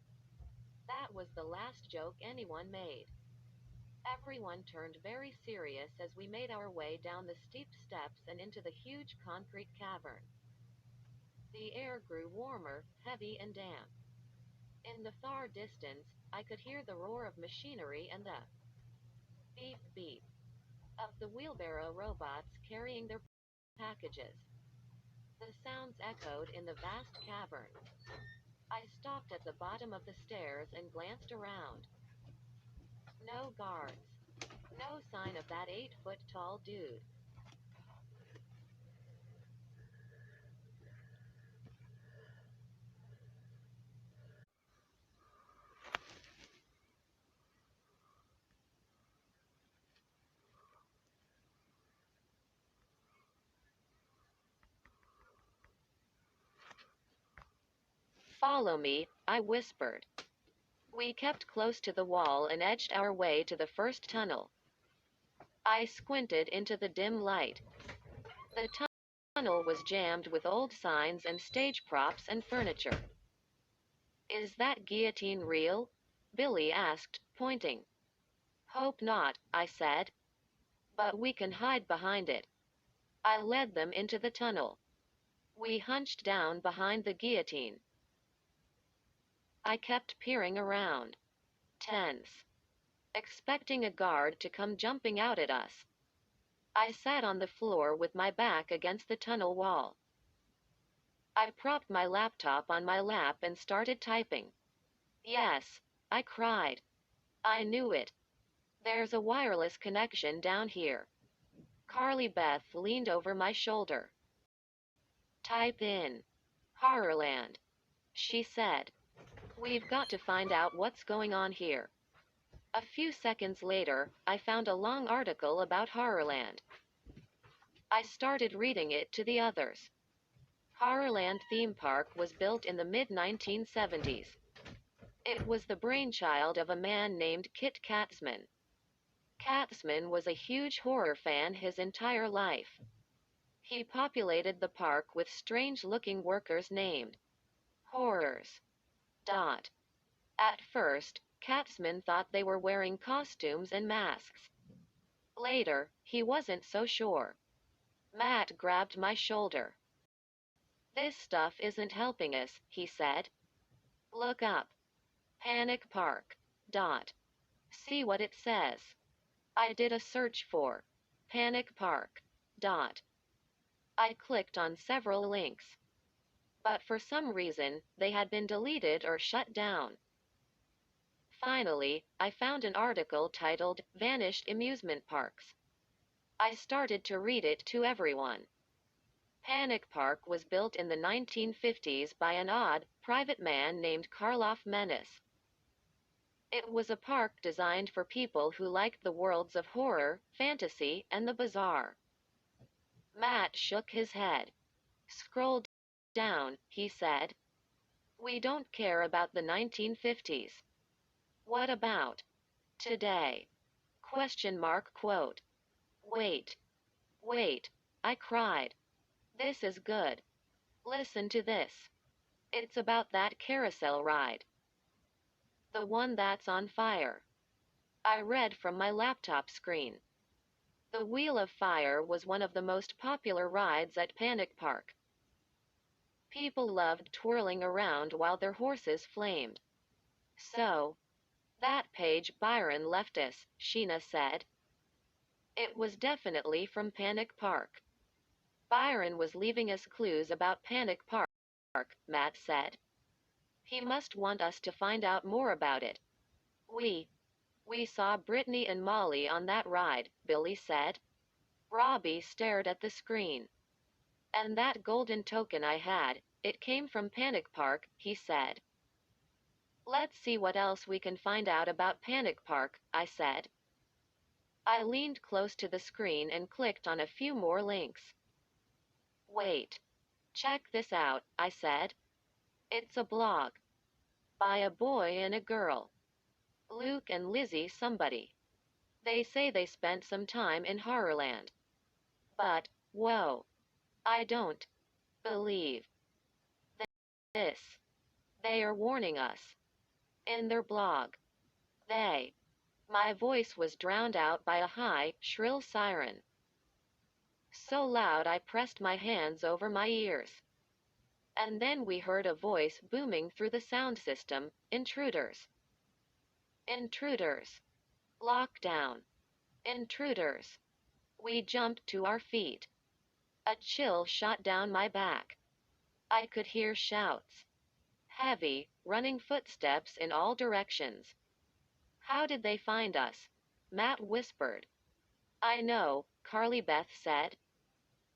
That was the last joke anyone made. Everyone turned very serious as we made our way down the steep steps and into the huge concrete cavern. The air grew warmer, heavy and damp. In the far distance, I could hear the roar of machinery and the beep beep of the wheelbarrow robots carrying their packages. The sounds echoed in the vast cavern. I stopped at the bottom of the stairs and glanced around. No guards. No sign of that 8-foot tall dude. Follow me, I whispered. We kept close to the wall and edged our way to the first tunnel. I squinted into the dim light. The tunnel was jammed with old signs and stage props and furniture. Is that guillotine real? Billy asked, pointing. Hope not, I said. But we can hide behind it. I led them into the tunnel. We hunched down behind the guillotine. I kept peering around, tense, expecting a guard to come jumping out at us. I sat on the floor with my back against the tunnel wall. I propped my laptop on my lap and started typing. Yes, I cried. I knew it. There's a wireless connection down here. Carly Beth leaned over my shoulder. Type in Horrorland, she said. We've got to find out what's going on here. A few seconds later, I found a long article about Horrorland. I started reading it to the others. Horrorland theme park was built in the mid-1970s. It was the brainchild of a man named Kit Katzman. Katzman was a huge horror fan his entire life. He populated the park with strange-looking workers named horrors. At first, Katzman thought they were wearing costumes and masks. Later, he wasn't so sure. Matt grabbed my shoulder. "This stuff isn't helping us," he said. "Look up. Panic Park. See what it says." I did a search for Panic Park. I clicked on several links. But for some reason, they had been deleted or shut down. Finally, I found an article titled "Vanished Amusement Parks." I started to read it to everyone. Panic Park was built in the 1950s by an odd, private man named Karloff Menace. It was a park designed for people who liked the worlds of horror, fantasy, and the bizarre. Matt shook his head. "Scroll down," he said. "We don't care about the 1950s. What about today?" Quote. Wait, I cried. "This is good. Listen to this. It's about that carousel ride. The one that's on fire." I read from my laptop screen. The Wheel of Fire was one of the most popular rides at Panic Park. People loved twirling around while their horses flamed. "So, that page Byron left us," Sheena said. "It was definitely from Panic Park. Byron was leaving us clues about Panic Park," Matt said. "He must want us to find out more about it." We saw Brittany and Molly on that ride," Billy said. Robbie stared at the screen. "And that golden token I had, it came from Panic Park," he said. "Let's see what else we can find out about Panic Park," I said. I leaned close to the screen and clicked on a few more links. "Wait. Check this out," I said. "It's a blog. By a boy and a girl. Luke and Lizzie somebody. They say they spent some time in Horrorland. But, whoa. I don't believe this. They are warning us. In their blog. They." My voice was drowned out by a high, shrill siren. So loud I pressed my hands over my ears. And then we heard a voice booming through the sound system: "Intruders. Intruders. Lockdown. Intruders." We jumped to our feet. A chill shot down my back. I could hear shouts. Heavy, running footsteps in all directions. "How did they find us?" Matt whispered. "I know," Carly Beth said.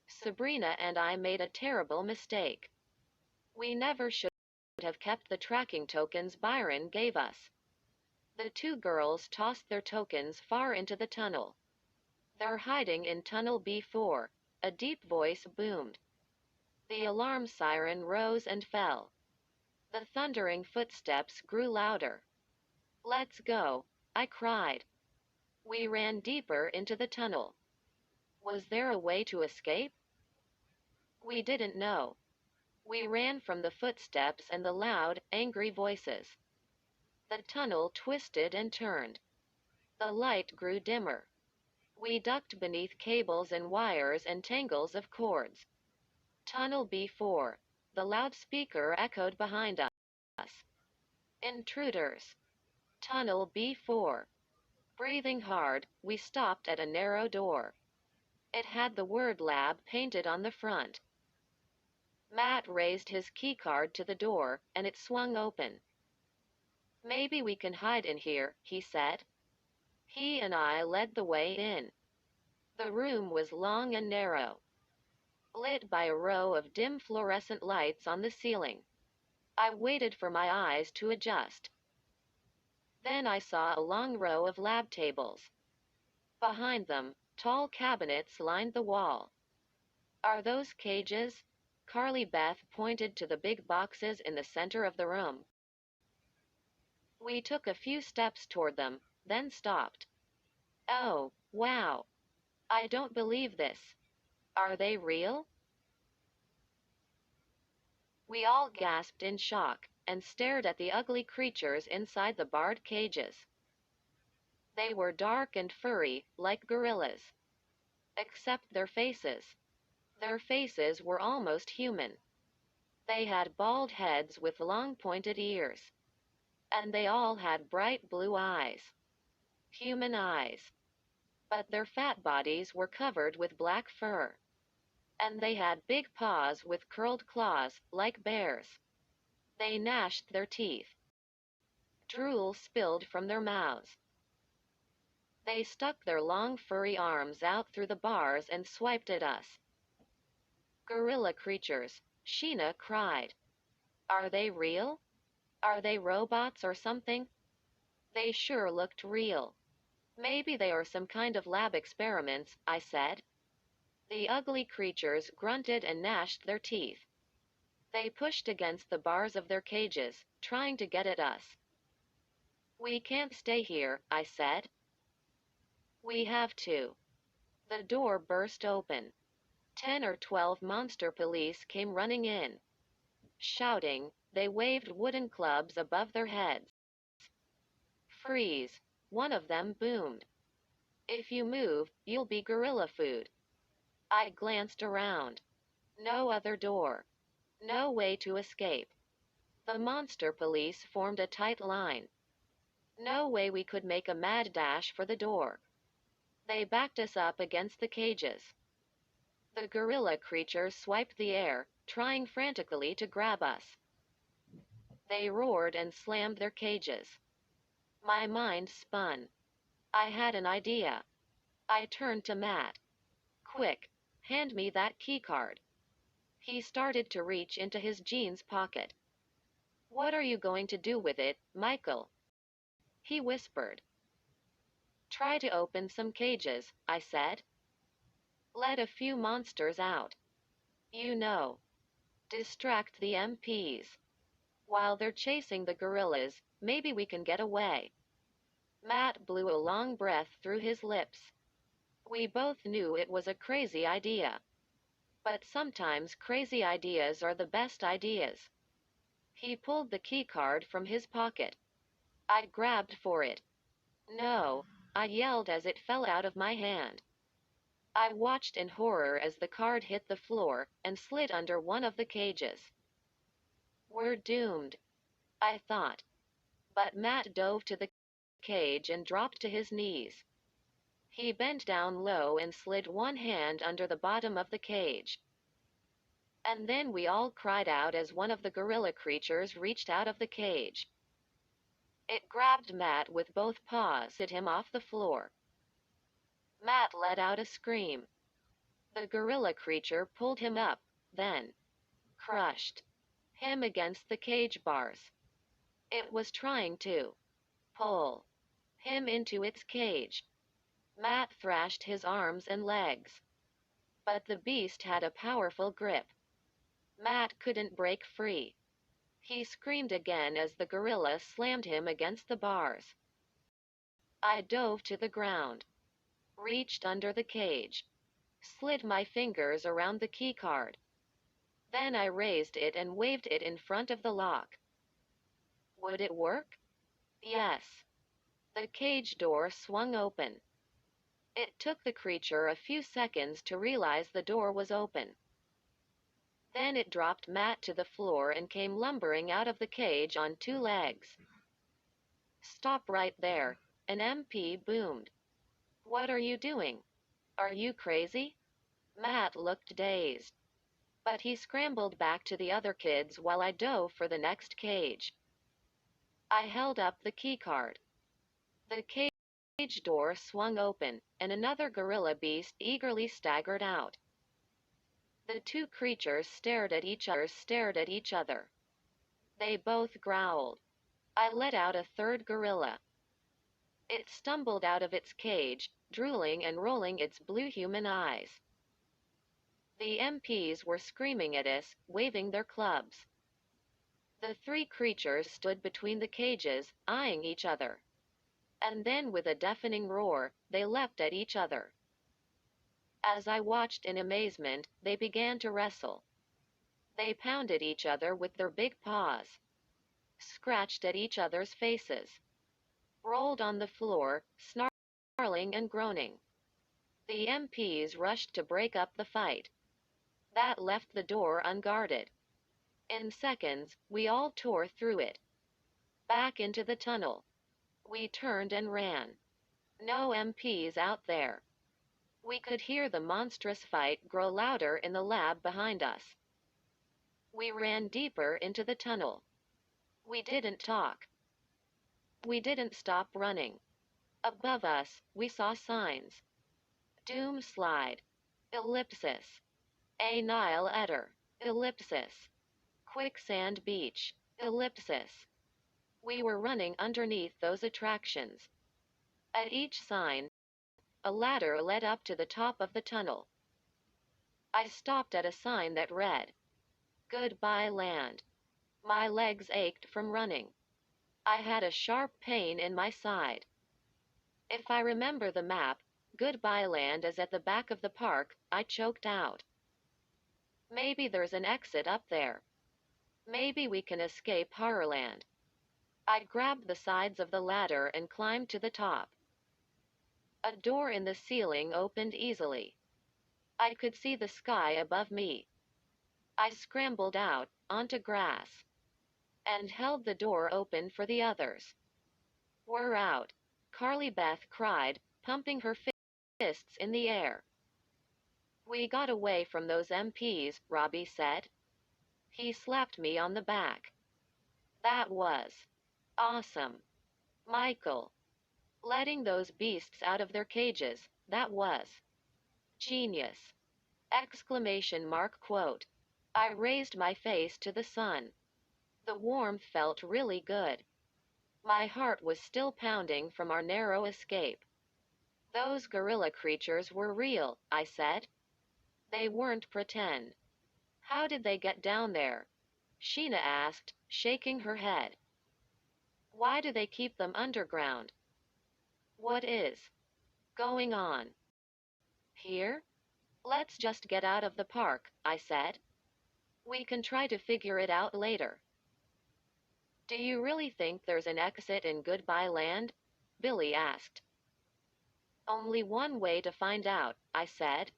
"Sabrina and I made a terrible mistake. We never should have kept the tracking tokens Byron gave us." The two girls tossed their tokens far into the tunnel. "They're hiding in Tunnel B4, a deep voice boomed. The alarm siren rose and fell. The thundering footsteps grew louder. "Let's go," I cried. We ran deeper into the tunnel. Was there a way to escape? We didn't know. We ran from the footsteps and the loud, angry voices. The tunnel twisted and turned. The light grew dimmer. We ducked beneath cables and wires and tangles of cords. "Tunnel B4, the loudspeaker echoed behind us. "Intruders. Tunnel B4. Breathing hard, we stopped at a narrow door. It had the word lab painted on the front. Matt raised his keycard to the door, and it swung open. "Maybe we can hide in here," he said. He and I led the way in. The room was long and narrow, lit by a row of dim fluorescent lights on the ceiling. I waited for my eyes to adjust. Then I saw a long row of lab tables. Behind them, tall cabinets lined the wall. "Are those cages?" Carly Beth pointed to the big boxes in the center of the room. We took a few steps toward them, then stopped. Oh, wow. I don't believe this. Are they real? We all gasped in shock and stared at the ugly creatures inside the barred cages. They were dark and furry, like gorillas. Except their faces. Their faces were almost human. They had bald heads with long pointed ears. And they all had bright blue eyes. Human eyes. But their fat bodies were covered with black fur. And they had big paws with curled claws, like bears. They gnashed their teeth. Drool spilled from their mouths. They stuck their long furry arms out through the bars and swiped at us. Gorilla creatures, Sheena cried. Are they real? Are they robots or something? They sure looked real. Maybe they are some kind of lab experiments, I said. The ugly creatures grunted and gnashed their teeth. They pushed against the bars of their cages, trying to get at us. We can't stay here, I said. We have to. The door burst open. 10 or 12 monster police came running in. Shouting, they waved wooden clubs above their heads. Freeze, one of them boomed. If you move, you'll be gorilla food. I glanced around. No other door. No way to escape. The monster police formed a tight line. No way we could make a mad dash for the door. They backed us up against the cages. The gorilla creatures swiped the air, trying frantically to grab us. They roared and slammed their cages. My mind spun. I had an idea. I turned to Matt. Quick, hand me that keycard. He started to reach into his jeans pocket. What are you going to do with it, Michael? He whispered. Try to open some cages, I said. Let a few monsters out. You know. Distract the MPs. While they're chasing the gorillas, maybe we can get away. Matt blew a long breath through his lips. We both knew it was a crazy idea. But sometimes crazy ideas are the best ideas. He pulled the keycard from his pocket. I grabbed for it. No, I yelled as it fell out of my hand. I watched in horror as the card hit the floor and slid under one of the cages. We're doomed, I thought. But Matt dove to the cage and dropped to his knees. He bent down low and slid one hand under the bottom of the cage. And then we all cried out as one of the gorilla creatures reached out of the cage. It grabbed Matt with both paws, hit him off the floor. Matt let out a scream. The gorilla creature pulled him up, then crushed him against the cage bars. It was trying to pull him into its cage. Matt thrashed his arms and legs. But the beast had a powerful grip. Matt couldn't break free. He screamed again as the gorilla slammed him against the bars. I dove to the ground, reached under the cage, slid my fingers around the keycard. Then I raised it and waved it in front of the lock. Would it work? Yes. The cage door swung open. It took the creature a few seconds to realize the door was open. Then it dropped Matt to the floor and came lumbering out of the cage on two legs. Stop right there, an MP boomed. What are you doing? Are you crazy? Matt looked dazed. But he scrambled back to the other kids while I dove for the next cage. I held up the keycard. The cage door swung open, and another gorilla beast eagerly staggered out. The two creatures stared at each other. They both growled. I let out a third gorilla. It stumbled out of its cage, drooling and rolling its blue human eyes. The MPs were screaming at us, waving their clubs. The three creatures stood between the cages, eyeing each other. And then, with a deafening roar, they leapt at each other. As I watched in amazement, they began to wrestle. They pounded each other with their big paws, scratched at each other's faces, rolled on the floor, snarling and groaning. The MPs rushed to break up the fight. That left the door unguarded. In seconds, we all tore through it. Back into the tunnel. We turned and ran. No MPs out there. We could hear the monstrous fight grow louder in the lab behind us. We ran deeper into the tunnel. We didn't talk. We didn't stop running. Above us, we saw signs. Doom Slide. Ellipsis. A Nile Eater. Ellipsis. Quicksand Beach. Ellipsis. We were running underneath those attractions. At each sign, a ladder led up to the top of the tunnel. I stopped at a sign that read, "Goodbye Land." My legs ached from running. I had a sharp pain in my side. If I remember the map, Goodbye Land is at the back of the park, I choked out. Maybe there's an exit up there. Maybe we can escape Horrorland. I grabbed the sides of the ladder and climbed to the top. A door in the ceiling opened easily. I could see the sky above me. I scrambled out, onto grass, and held the door open for the others. "We're out," Carly Beth cried, pumping her fists in the air. "We got away from those MPs," Robbie said. He slapped me on the back. "That was awesome, Michael. Letting those beasts out of their cages, that was genius!" Exclamation mark quote. I raised my face to the sun. The warmth felt really good. My heart was still pounding from our narrow escape. "Those gorilla creatures were real," I said. "They weren't pretend." "How did they get down there?" Sheena asked, shaking her head. "Why do they keep them underground?" "What is going on here?" "Let's just get out of the park," I said. "We can try to figure it out later." "Do you really think there's an exit in Goodbye Land?" Billy asked. "Only one way to find out," I said.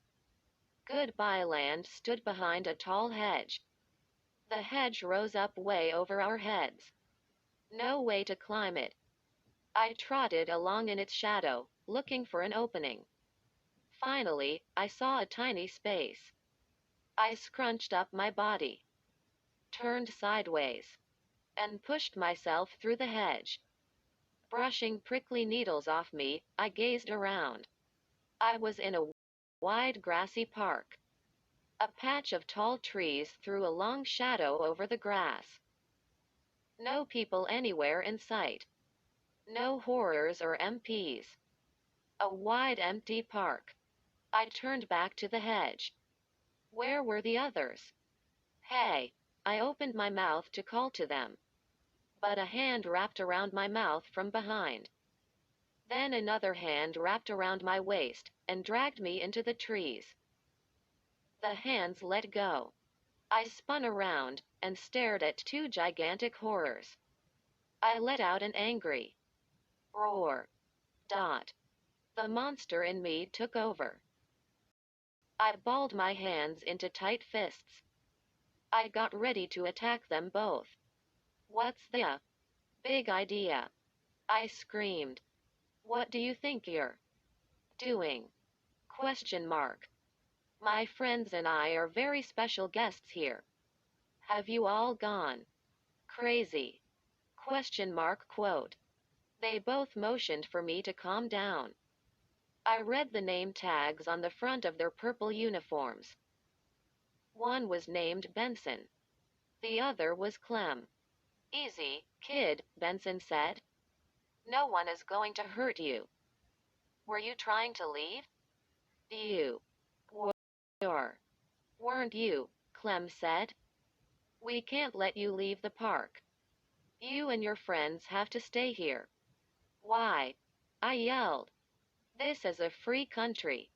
Goodbye Land stood behind a tall hedge. The hedge rose up way over our heads. No way to climb it. I trotted along in its shadow, looking for an opening. Finally, I saw a tiny space. I scrunched up my body, turned sideways, and pushed myself through the hedge. Brushing prickly needles off me, I gazed around. I was in a wide grassy park. A patch of tall trees threw a long shadow over the grass. No people anywhere in sight. No horrors or MPs. A wide empty park. I turned back to the hedge. Where were the others? "Hey!" I opened my mouth to call to them. But a hand wrapped around my mouth from behind. Then another hand wrapped around my waist and dragged me into the trees. The hands let go. I spun around and stared at two gigantic horrors. I let out an angry roar. Dot. The monster in me took over. I balled my hands into tight fists. I got ready to attack them both. "What's the big idea?" I screamed. "What do you think you're doing?" Question mark. "My friends and I are very special guests here. Have you all gone crazy?" Question mark quote. They both motioned for me to calm down. I read the name tags on the front of their purple uniforms. One was named Benson. The other was Clem. "Easy, kid," Benson said. "No one is going to hurt you." "Were you trying to leave?" "You were, weren't you?" Clem said. We can't let you leave the park. You and your friends have to stay here. Why? I yelled. This is a free country.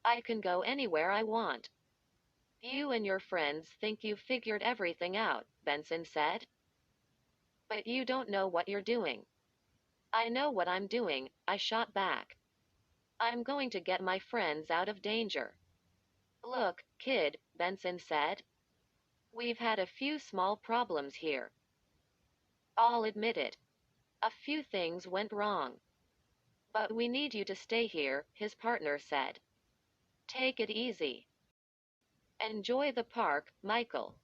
I can go anywhere I want. You and your friends think you figured everything out, Benson said. But you don't know what you're doing. I know what I'm doing, I shot back. I'm going to get my friends out of danger. Look, kid, Benson said. We've had a few small problems here. I'll admit it. A few things went wrong. But we need you to stay here, his partner said. Take it easy. Enjoy the park, Michael.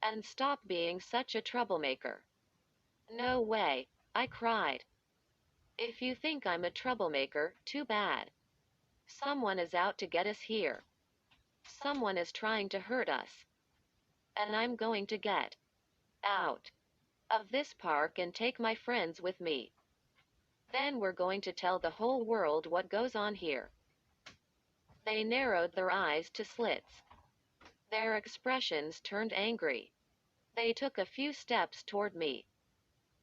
And stop being such a troublemaker. No way, I cried. If you think I'm a troublemaker, too bad. Someone is out to get us here. Someone is trying to hurt us. And I'm going to get out of this park and take my friends with me. Then we're going to tell the whole world what goes on here. They narrowed their eyes to slits. Their expressions turned angry. They took a few steps toward me.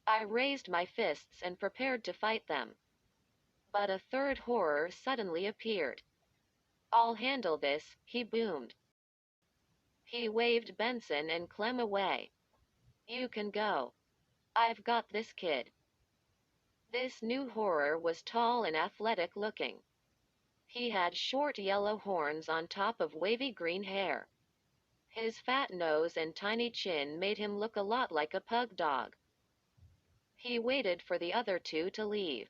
I raised my fists and prepared to fight them. But a third horror suddenly appeared. I'll handle this, he boomed. He waved Benson and Clem away. You can go. I've got this kid. This new horror was tall and athletic looking. He had short yellow horns on top of wavy green hair. His fat nose and tiny chin made him look a lot like a pug dog. He waited for the other two to leave.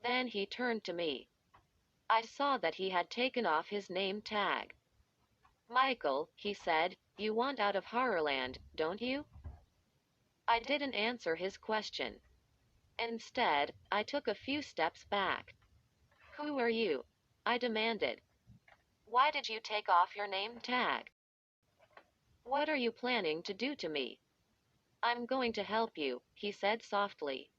Then he turned to me. I saw that he had taken off his name tag. Michael, he said, you want out of Horrorland, don't you? I didn't answer his question. Instead, I took a few steps back. Who are you? I demanded. Why did you take off your name tag? What are you planning to do to me? I'm going to help you, he said softly.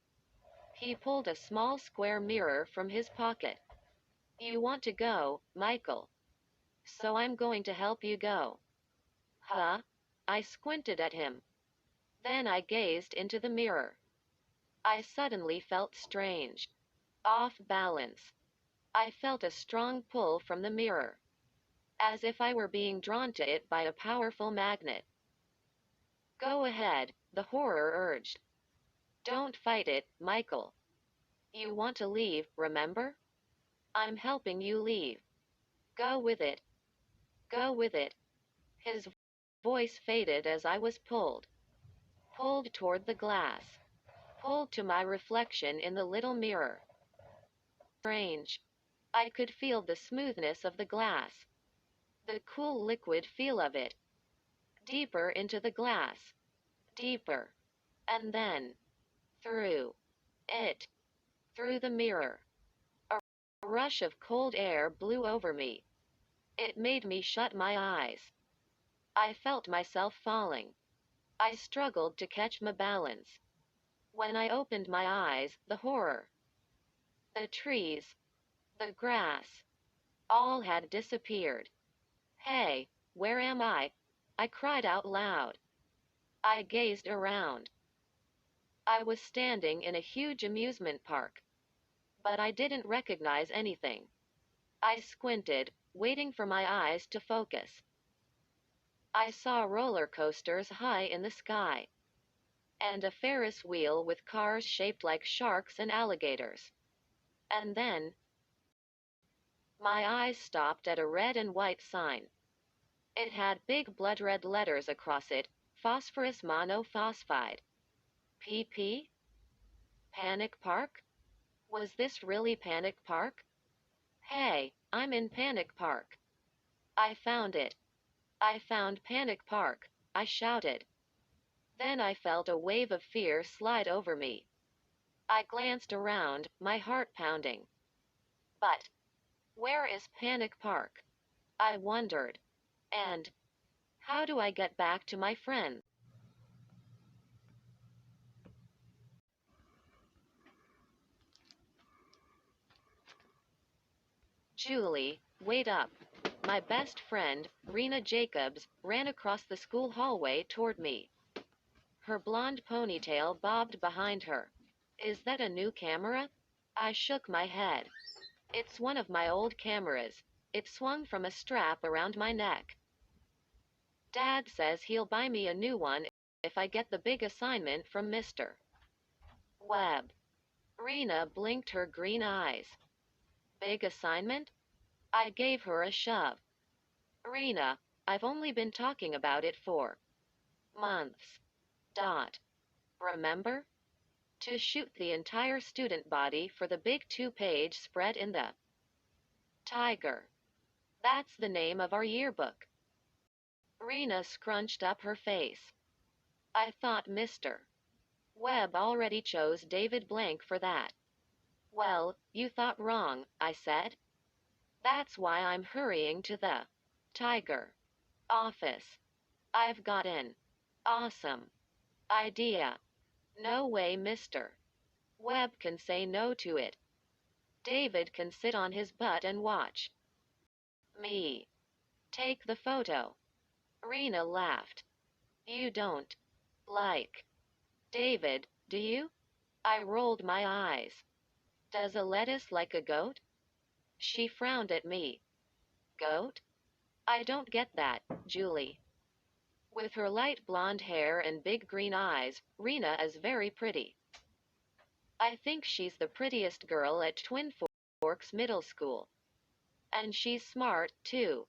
He pulled a small square mirror from his pocket. You want to go, Michael. So I'm going to help you go. Huh? I squinted at him. Then I gazed into the mirror. I suddenly felt strange. Off balance. I felt a strong pull from the mirror. As if I were being drawn to it by a powerful magnet. Go ahead, the horror urged. Don't fight it, Michael. You want to leave, remember? I'm helping you leave. Go with it. Go with it. His voice faded as I was pulled. Pulled toward the glass. Pulled to my reflection in the little mirror. Strange. I could feel the smoothness of the glass. The cool liquid feel of it. Deeper into the glass. Deeper. And then, through it. Through the mirror. A rush of cold air blew over me. It made me shut my eyes. I felt myself falling. I struggled to catch my balance. When I opened my eyes, the horror. The trees. The grass. All had disappeared. Hey, where am I? I cried out loud. I gazed around. I was standing in a huge amusement park. But I didn't recognize anything. I squinted, waiting for my eyes to focus. I saw roller coasters high in the sky. And a Ferris wheel with cars shaped like sharks and alligators. And then, my eyes stopped at a red and white sign. It had big blood-red letters across it, phosphorus monophosphide. PP? Panic Park? Was this really Panic Park? Hey, I'm in Panic Park. I found it. I found Panic Park, I shouted. Then I felt a wave of fear slide over me. I glanced around, my heart pounding. But where is Panic Park? I wondered. And how do I get back to my friends? Julie, wait up. My best friend, Rena Jacobs, ran across the school hallway toward me. Her blonde ponytail bobbed behind her. Is that a new camera? I shook my head. It's one of my old cameras. It swung from a strap around my neck. Dad says he'll buy me a new one if I get the big assignment from Mr. Webb. Rena blinked her green eyes. Big assignment? I gave her a shove. Rena, I've only been talking about it for months. Remember? To shoot the entire student body for the big 2-page spread in the Tiger. That's the name of our yearbook. Rena scrunched up her face. I thought Mr. Webb already chose David Blank for that. Well, you thought wrong, I said. That's why I'm hurrying to the Tiger office. I've got an awesome idea. No way Mr. Webb can say no to it. David can sit on his butt and watch me take the photo. Rena laughed. You don't like David, do you? I rolled my eyes. Does a lettuce like a goat? She frowned at me. Goat? I don't get that, Julie. With her light blonde hair and big green eyes, Rena is very pretty. I think she's the prettiest girl at Twin Forks Middle School. And she's smart, too.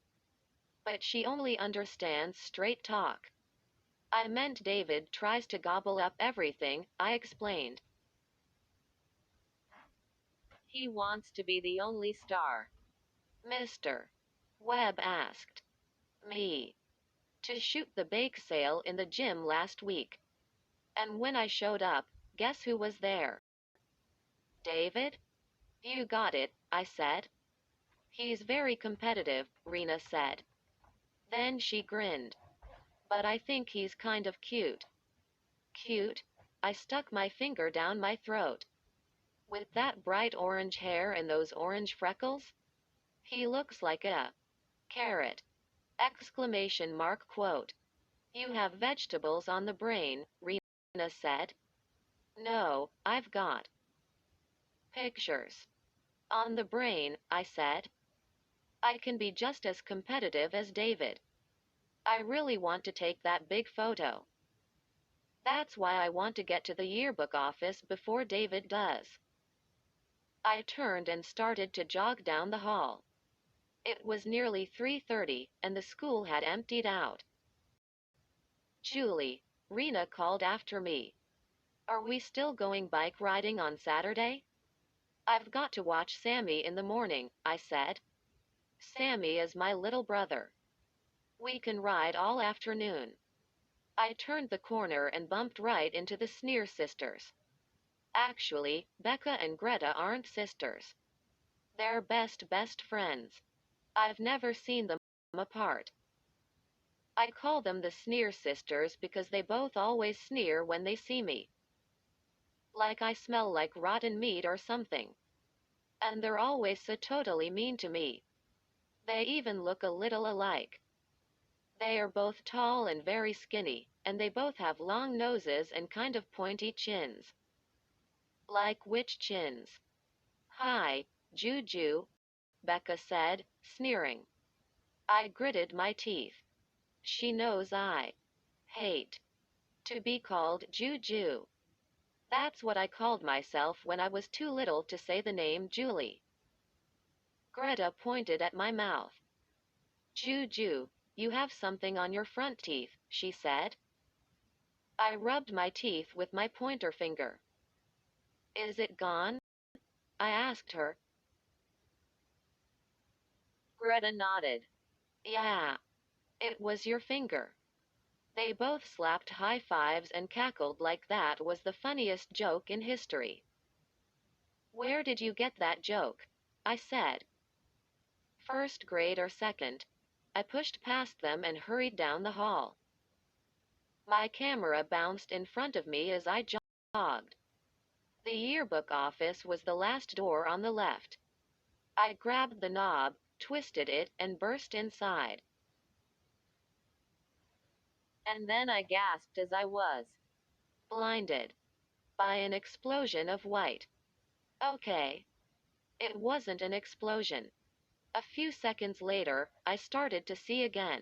But she only understands straight talk. I meant David tries to gobble up everything, I explained. He wants to be the only star. Mr. Webb asked me to shoot the bake sale in the gym last week. And when I showed up, guess who was there? David? You got it, I said. He's very competitive, Rena said. Then she grinned. But I think he's kind of cute. Cute? I stuck my finger down my throat. With that bright orange hair and those orange freckles? He looks like a carrot. Exclamation mark quote. You have vegetables on the brain, Rena said. No, I've got pictures on the brain, I said. I can be just as competitive as David. I really want to take that big photo. That's why I want to get to the yearbook office before David does. I turned and started to jog down the hall. It was nearly 3:30, and the school had emptied out. Julie, Rena called after me. Are we still going bike riding on Saturday? I've got to watch Sammy in the morning, I said. Sammy is my little brother. We can ride all afternoon. I turned the corner and bumped right into the Sneer sisters. Actually, Becca and Greta aren't sisters. They're best friends. I've never seen them apart. I call them the Sneer sisters because they both always sneer when they see me. Like I smell like rotten meat or something. And they're always so totally mean to me. They even look a little alike. They are both tall and very skinny, and they both have long noses and kind of pointy chins. Like which chins? Hi, Juju, Becca said, sneering. I gritted my teeth. She knows I hate to be called Juju. That's what I called myself when I was too little to say the name Julie. Greta pointed at my mouth. Juju, you have something on your front teeth, she said. I rubbed my teeth with my pointer finger. Is it gone? I asked her. Greta nodded. Yeah. It was your finger. They both slapped high fives and cackled like that was the funniest joke in history. Where did you get that joke? I said. First grade or second. I pushed past them and hurried down the hall. My camera bounced in front of me as I jogged. The yearbook office was the last door on the left. I grabbed the knob, twisted it, and burst inside. And then I gasped as I was blinded by an explosion of white. Okay. It wasn't an explosion. A few seconds later, I started to see again.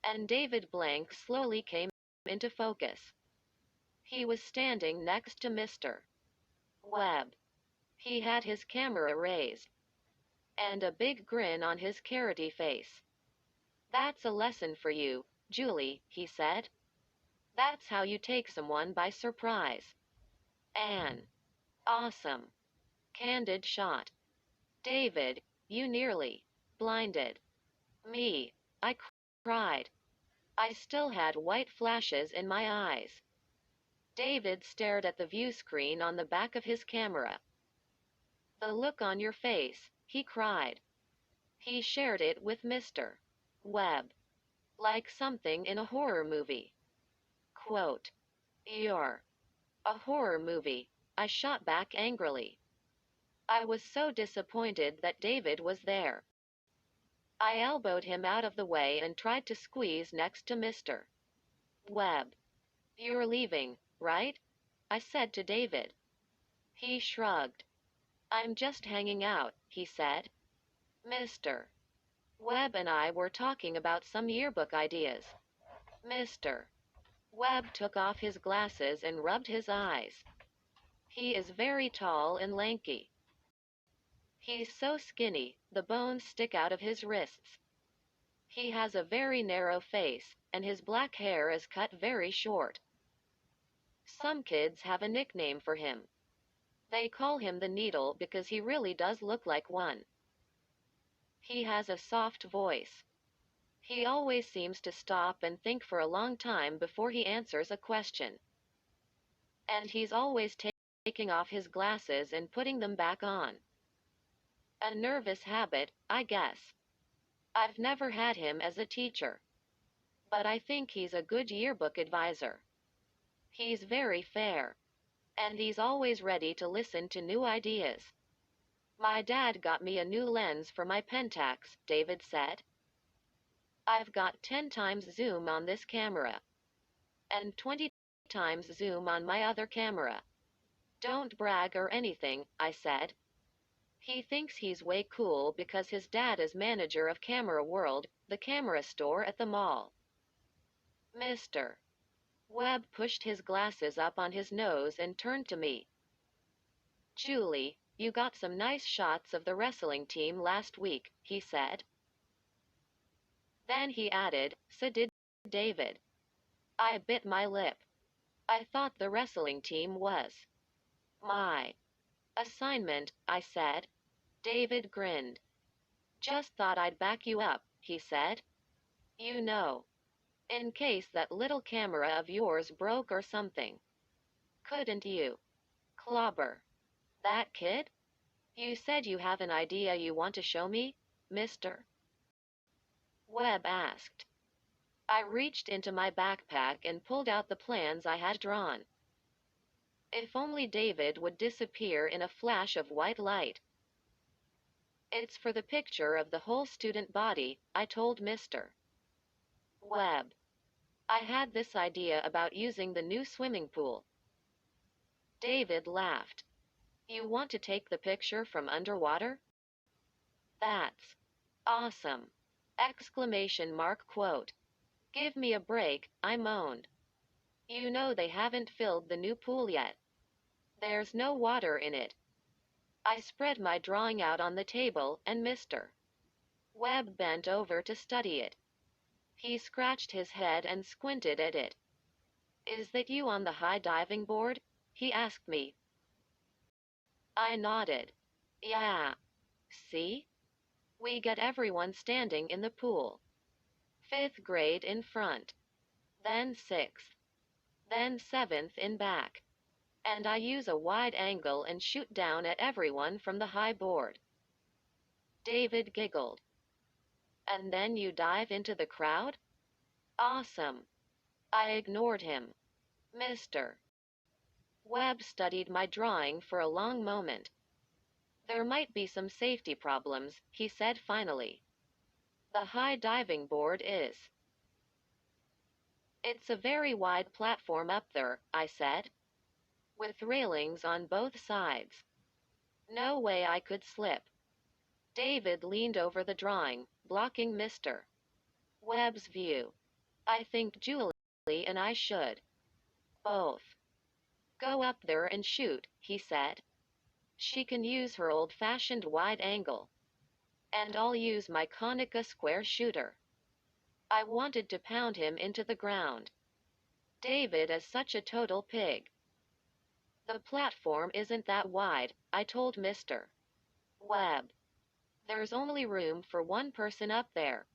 And David Blank slowly came into focus. He was standing next to Mr. Webb. He had his camera raised and a big grin on his carroty face. That's a lesson for you, Julie, he said. That's how you take someone by surprise. An awesome, candid shot. David, you nearly blinded me. I cried. I still had white flashes in my eyes. David stared at the view screen on the back of his camera. The look on your face, he cried. He shared it with Mr. Webb. Like something in a horror movie. Quote, "You're a horror movie," I shot back angrily. I was so disappointed that David was there. I elbowed him out of the way and tried to squeeze next to Mr. Webb. "You're leaving, right?" I said to David. He shrugged. "I'm just hanging out," he said. Mr. Webb and I were talking about some yearbook ideas. Mr. Webb took off his glasses and rubbed his eyes. He is very tall and lanky. He's so skinny, the bones stick out of his wrists. He has a very narrow face, and his black hair is cut very short. Some kids have a nickname for him. They call him the Needle because he really does look like one. He has a soft voice. He always seems to stop and think for a long time before he answers a question. And he's always taking off his glasses and putting them back on. A nervous habit, I guess. I've never had him as a teacher. But I think he's a good yearbook advisor. He's very fair. And he's always ready to listen to new ideas. My dad got me a new lens for my Pentax, David said. I've got 10 times zoom on this camera. And 20 times zoom on my other camera. Don't brag or anything, I said. He thinks he's way cool because his dad is manager of Camera World, the camera store at the mall. Mr. Webb pushed his glasses up on his nose and turned to me. Julie, you got some nice shots of the wrestling team last week, he said. Then he added, so did David. I bit my lip. I thought the wrestling team was my assignment, I said. David grinned. Just thought I'd back you up, he said. You know. In case that little camera of yours broke or something. Couldn't you clobber that kid? You said you have an idea you want to show me, Mr. Webb asked. I reached into my backpack and pulled out the plans I had drawn. If only David would disappear in a flash of white light. It's for the picture of the whole student body, I told Mr. Webb. I had this idea about using the new swimming pool. David laughed. You want to take the picture from underwater? That's awesome! Exclamation mark quote. Give me a break, I moaned. You know they haven't filled the new pool yet. There's no water in it. I spread my drawing out on the table and Mr. Webb bent over to study it. He scratched his head and squinted at it. Is that you on the high diving board? He asked me. I nodded. Yeah. See? We get everyone standing in the pool. 5th grade in front. Then 6th. Then 7th in back. And I use a wide angle and shoot down at everyone from the high board. David giggled. And then you dive into the crowd? Awesome. I ignored him. Mr. Webb studied my drawing for a long moment. There might be some safety problems, he said finally. The high diving board is. It's a very wide platform up there, I said. With railings on both sides. No way I could slip. David leaned over the drawing, blocking Mr. Webb's view. I think Julie and I should both go up there and shoot, he said. She can use her old-fashioned wide angle. And I'll use my Konica square shooter. I wanted to pound him into the ground. David is such a total pig. The platform isn't that wide, I told Mr. Webb. There's only room for one person up there.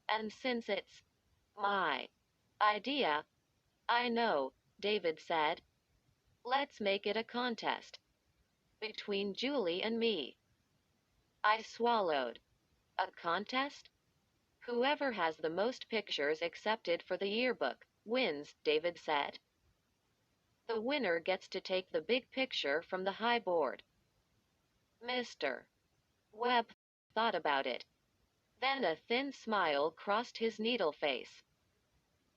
And since it's my idea, I know, David said. Let's make it a contest. Between Julie and me. I swallowed. A contest? Whoever has the most pictures accepted for the yearbook wins, David said. The winner gets to take the big picture from the high board. Mr. Webb thought about it. Then a thin smile crossed his needle face.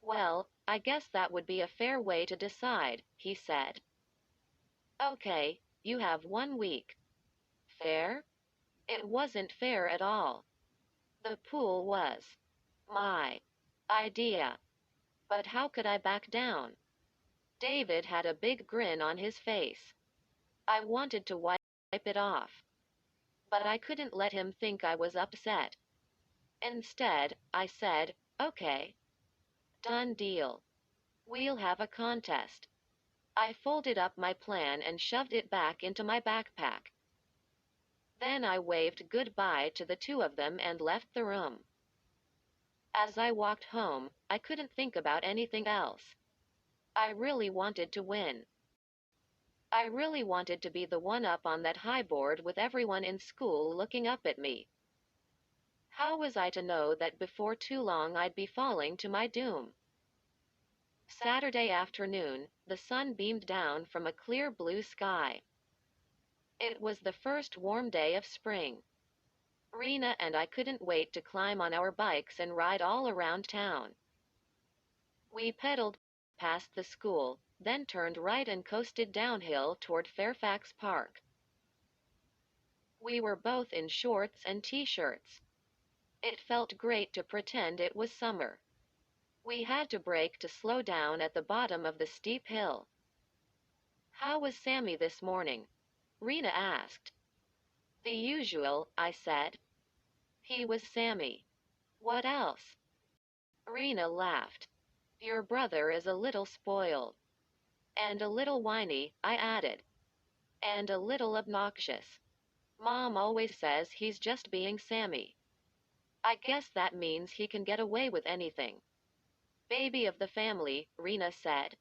Well, I guess that would be a fair way to decide, he said. Okay, you have 1 week. Fair? It wasn't fair at all. The pool was my idea. But how could I back down? David had a big grin on his face. I wanted to wipe it off. But I couldn't let him think I was upset. Instead, I said, okay. Done deal. We'll have a contest. I folded up my plan and shoved it back into my backpack. Then I waved goodbye to the two of them and left the room. As I walked home, I couldn't think about anything else. I really wanted to win. I really wanted to be the one up on that high board with everyone in school looking up at me. How was I to know that before too long I'd be falling to my doom? Saturday afternoon, the sun beamed down from a clear blue sky. It was the first warm day of spring. Rena and I couldn't wait to climb on our bikes and ride all around town. We pedaled past the school, then turned right and coasted downhill toward Fairfax Park. We were both in shorts and t-shirts. It felt great to pretend it was summer. We had to brake to slow down at the bottom of the steep hill. How was Sammy this morning? Rena asked. The usual, I said. He was Sammy. What else? Rena laughed. Your brother is a little spoiled. And a little whiny, I added. And a little obnoxious. Mom always says he's just being Sammy. I guess that means he can get away with anything. Baby of the family, Rena said.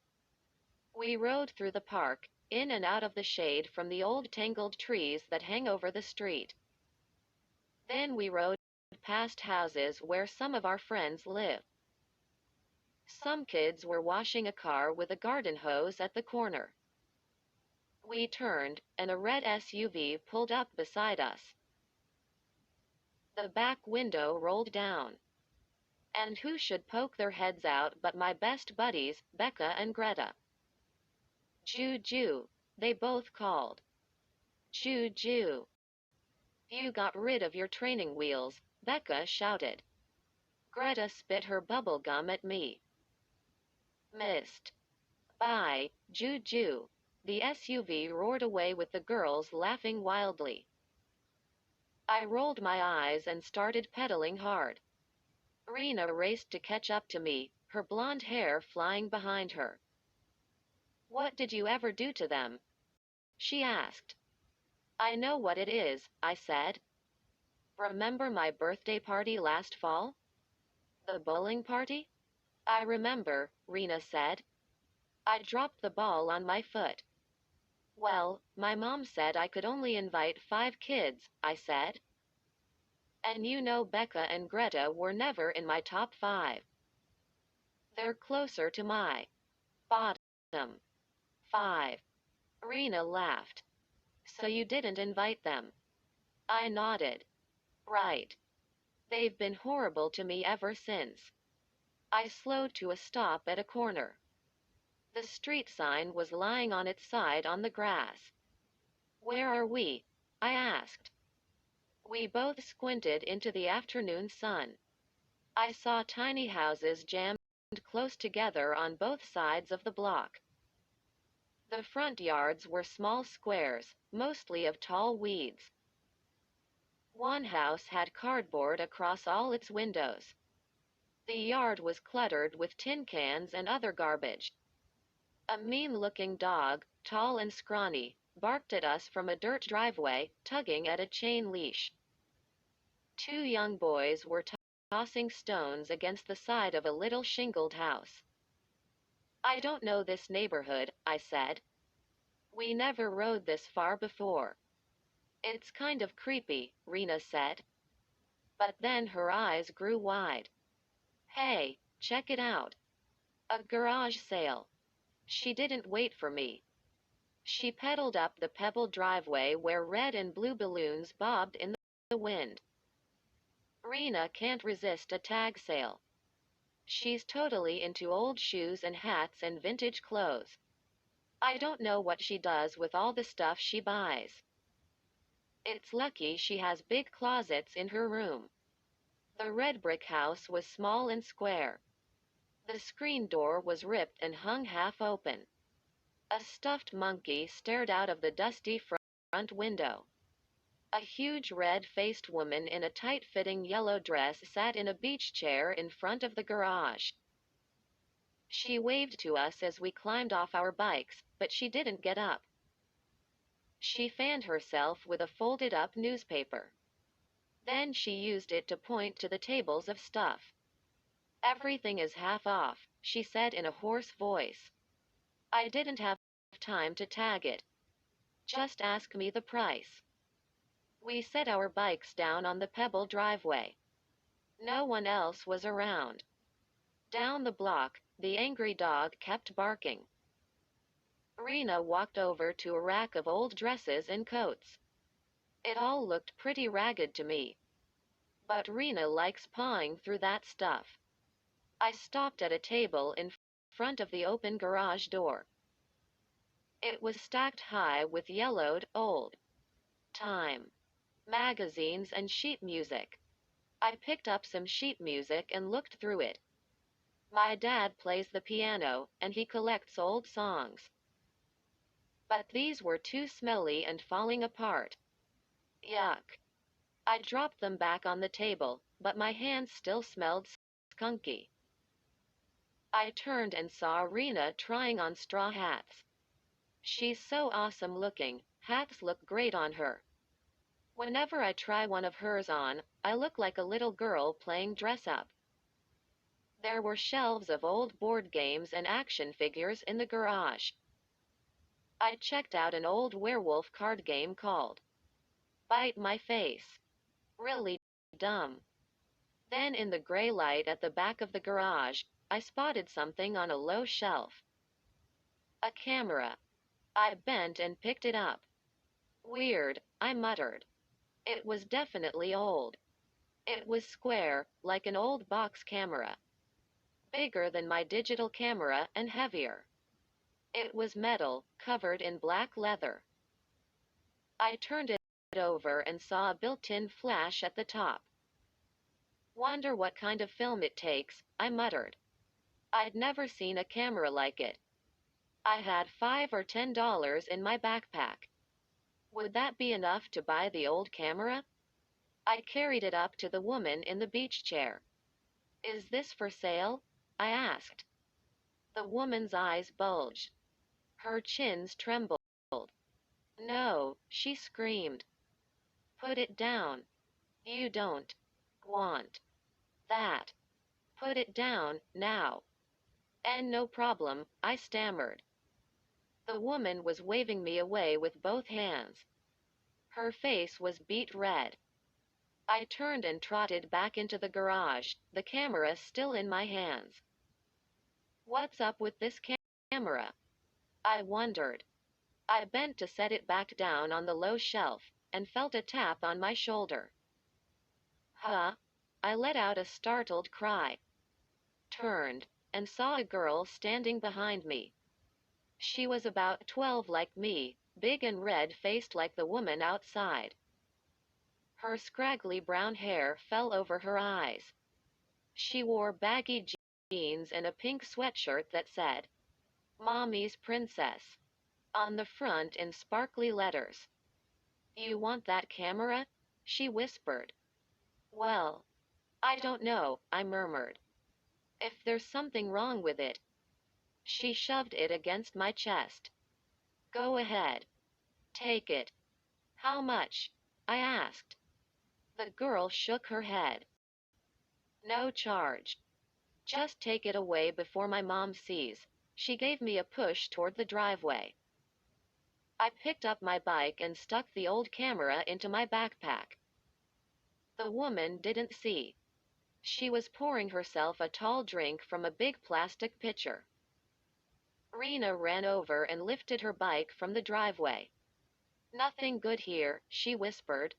We rode through the park, in and out of the shade from the old tangled trees that hang over the street. Then we rode past houses where some of our friends live. Some kids were washing a car with a garden hose at the corner. We turned, and a red SUV pulled up beside us. The back window rolled down. And who should poke their heads out but my best buddies, Becca and Greta. Juju, they both called. Juju. You got rid of your training wheels, Becca shouted. Greta spit her bubble gum at me. Missed. Bye, Juju. The SUV roared away with the girls laughing wildly. I rolled my eyes and started pedaling hard. Rena raced to catch up to me, her blonde hair flying behind her. What did you ever do to them? She asked. I know what it is, I said. Remember my birthday party last fall? The bowling party? I remember, Rena said. I dropped the ball on my foot. Well, my mom said I could only invite 5 kids, I said. And you know Becca and Greta were never in my top 5. They're closer to my bottom 5. Rena laughed. So you didn't invite them? I nodded. Right. They've been horrible to me ever since. I slowed to a stop at a corner. The street sign was lying on its side on the grass. Where are we? I asked. We both squinted into the afternoon sun. I saw tiny houses jammed close together on both sides of the block. The front yards were small squares, mostly of tall weeds. One house had cardboard across all its windows. The yard was cluttered with tin cans and other garbage. A mean-looking dog, tall and scrawny, barked at us from a dirt driveway, tugging at a chain leash. Two young boys were tossing stones against the side of a little shingled house. I don't know this neighborhood, I said. We never rode this far before. It's kind of creepy, Rena said. But then her eyes grew wide. Hey, check it out. A garage sale. She didn't wait for me. She pedaled up the pebbled driveway where red and blue balloons bobbed in the wind. Rena can't resist a tag sale. She's totally into old shoes and hats and vintage clothes. I don't know what she does with all the stuff she buys. It's lucky she has big closets in her room. The red brick house was small and square. The screen door was ripped and hung half open. A stuffed monkey stared out of the dusty front window. A huge red-faced woman in a tight-fitting yellow dress sat in a beach chair in front of the garage. She waved to us as we climbed off our bikes, but she didn't get up. She fanned herself with a folded-up newspaper. Then she used it to point to the tables of stuff. Everything is half off, she said in a hoarse voice. I didn't have time to tag it. Just ask me the price. We set our bikes down on the pebble driveway. No one else was around. Down the block, the angry dog kept barking. Rena walked over to a rack of old dresses and coats. It all looked pretty ragged to me. But Rena likes pawing through that stuff. I stopped at a table in front of the open garage door. It was stacked high with yellowed, old Time magazines and sheet music. I picked up some sheet music and looked through it. My dad plays the piano, and he collects old songs. But these were too smelly and falling apart. Yuck. I dropped them back on the table, but my hands still smelled skunky. I turned and saw Rena trying on straw hats. She's so awesome looking, hats look great on her. Whenever I try one of hers on, I look like a little girl playing dress up. There were shelves of old board games and action figures in the garage. I checked out an old werewolf card game called Bite My Face. Really dumb. Then in the gray light at the back of the garage, I spotted something on a low shelf. A camera. I bent and picked it up. Weird, I muttered. It was definitely old. It was square, like an old box camera. Bigger than my digital camera and heavier. It was metal, covered in black leather. I turned it over and saw a built-in flash at the top. Wonder what kind of film it takes, I muttered. I'd never seen a camera like it. I had $5 or $10 in my backpack. Would that be enough to buy the old camera? I carried it up to the woman in the beach chair. Is this for sale? I asked. The woman's eyes bulged. Her chins trembled. No, she screamed. Put it down. You don't want that. Put it down, now. And no problem, I stammered. The woman was waving me away with both hands. Her face was beet red. I turned and trotted back into the garage, the camera still in my hands. What's up with this camera? I wondered. I bent to set it back down on the low shelf and felt a tap on my shoulder. Huh? I let out a startled cry, turned, and saw a girl standing behind me. She was about 12 like me, big and red-faced like the woman outside. Her scraggly brown hair fell over her eyes. She wore baggy jeans and a pink sweatshirt that said, "Mommy's Princess," on the front in sparkly letters. "You want that camera?" she whispered. "Well, I don't know," I murmured. "If there's something wrong with it." She shoved it against my chest. "Go ahead. Take it." "How much?" I asked. The girl shook her head. "No charge. Just take it away before my mom sees." She gave me a push toward the driveway. I picked up my bike and stuck the old camera into my backpack. The woman didn't see. She was pouring herself a tall drink from a big plastic pitcher. Rena ran over and lifted her bike from the driveway. "Nothing good here," she whispered.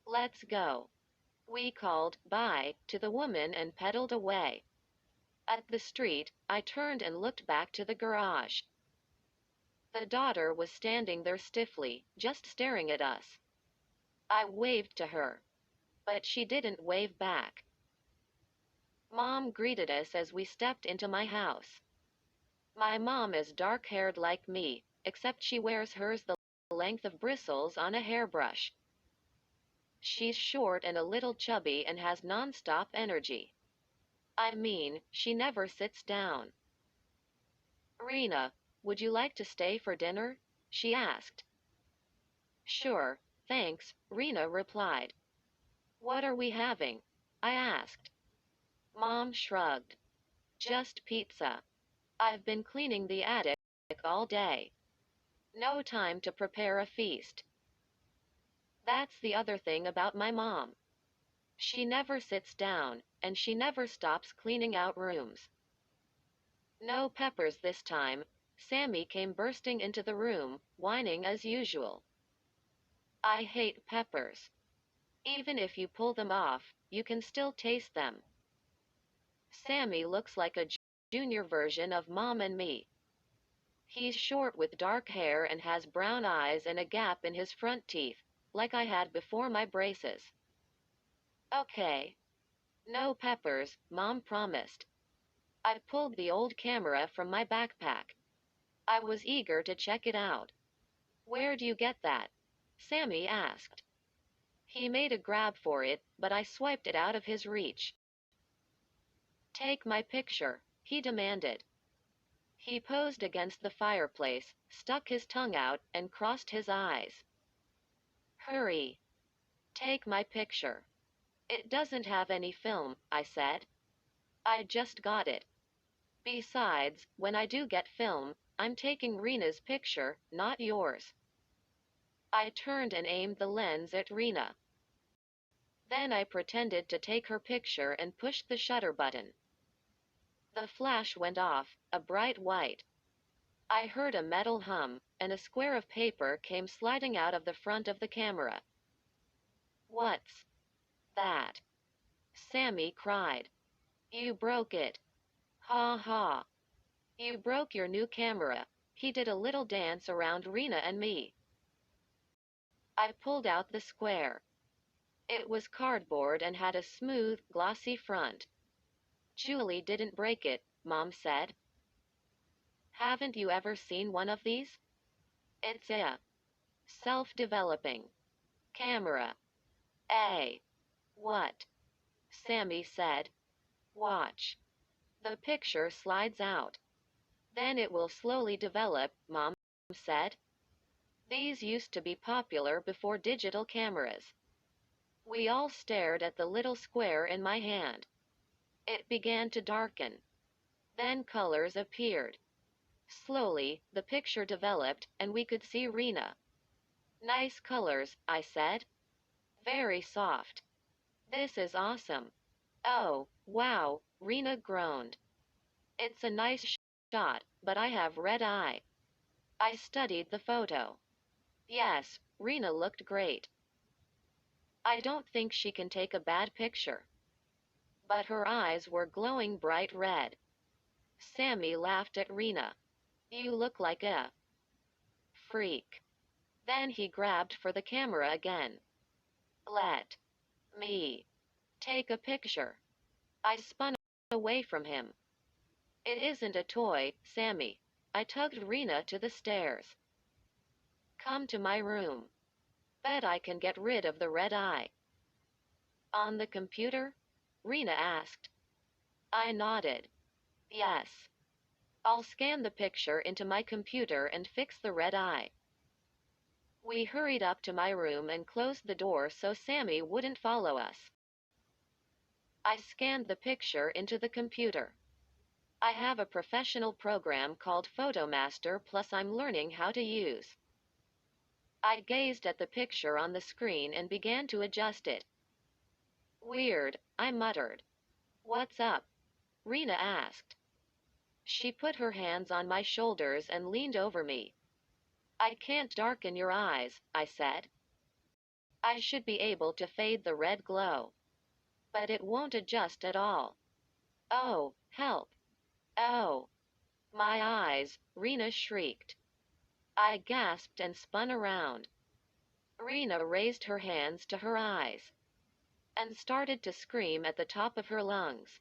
"Let's go." We called "bye" to the woman and pedaled away. At the street, I turned and looked back to the garage. The daughter was standing there stiffly, just staring at us. I waved to her, but she didn't wave back. Mom greeted us as we stepped into my house. My mom is dark-haired like me, except she wears hers the length of bristles on a hairbrush. She's short and a little chubby and has non-stop energy. I mean, she never sits down. "Rena, would you like to stay for dinner?" she asked. "Sure, thanks," Rena replied. "What are we having?" I asked. Mom shrugged. "Just pizza. I've been cleaning the attic all day. No time to prepare a feast." That's the other thing about my mom. She never sits down, and she never stops cleaning out rooms. No peppers this time. Sammy came bursting into the room, whining as usual. I hate peppers. Even if you pull them off, you can still taste them. Sammy looks like a junior version of Mom and me. He's short with dark hair and has brown eyes and a gap in his front teeth, like I had before my braces. "Okay. No peppers," Mom promised. I pulled the old camera from my backpack. I was eager to check it out. "Where'd you get that?" Sammy asked. He made a grab for it, but I swiped it out of his reach. "Take my picture," he demanded. He posed against the fireplace, stuck his tongue out, and crossed his eyes. "Hurry. Take my picture." "It doesn't have any film," I said. "I just got it. Besides, when I do get film, I'm taking Rena's picture, not yours." I turned and aimed the lens at Rena. Then I pretended to take her picture and pushed the shutter button. The flash went off, a bright white. I heard a metal hum, and a square of paper came sliding out of the front of the camera. "What's that?" Sammy cried. "You broke it." "Ha ha. You broke your new camera." He did a little dance around Rena and me. I pulled out the square. It was cardboard and had a smooth, glossy front. "Julie didn't break it," Mom said. "Haven't you ever seen one of these? It's a self-developing camera." What?" Sammy said. "Watch. The picture slides out. Then it will slowly develop," Mom said. "These used to be popular before digital cameras." We all stared at the little square in my hand. It began to darken. Then colors appeared. Slowly, the picture developed, and we could see Rena. "Nice colors," I said. "Very soft. This is awesome." "Oh, wow," Rena groaned. "It's a nice shot, but I have red eye." I studied the photo. Yes, Rena looked great. I don't think she can take a bad picture. But her eyes were glowing bright red. Sammy laughed at Rena. You look like a freak. Then he grabbed for the camera again. Let me take a picture. I spun away from him. It isn't a toy, Sammy. I tugged Rena to the stairs. Come to my room. Bet I can get rid of the red eye. On the computer? Rena asked. I nodded. Yes. I'll scan the picture into my computer and fix the red eye. We hurried up to my room and closed the door so Sammy wouldn't follow us. I scanned the picture into the computer. I have a professional program called PhotoMaster, plus I'm learning how to use. I gazed at the picture on the screen and began to adjust it. Weird, I muttered. What's up? Rena asked. She put her hands on my shoulders and leaned over me. I can't darken your eyes, I said. I should be able to fade the red glow. But it won't adjust at all. Oh, help. Oh. My eyes, Rena shrieked. I gasped and spun around. Rena raised her hands to her eyes and started to scream at the top of her lungs.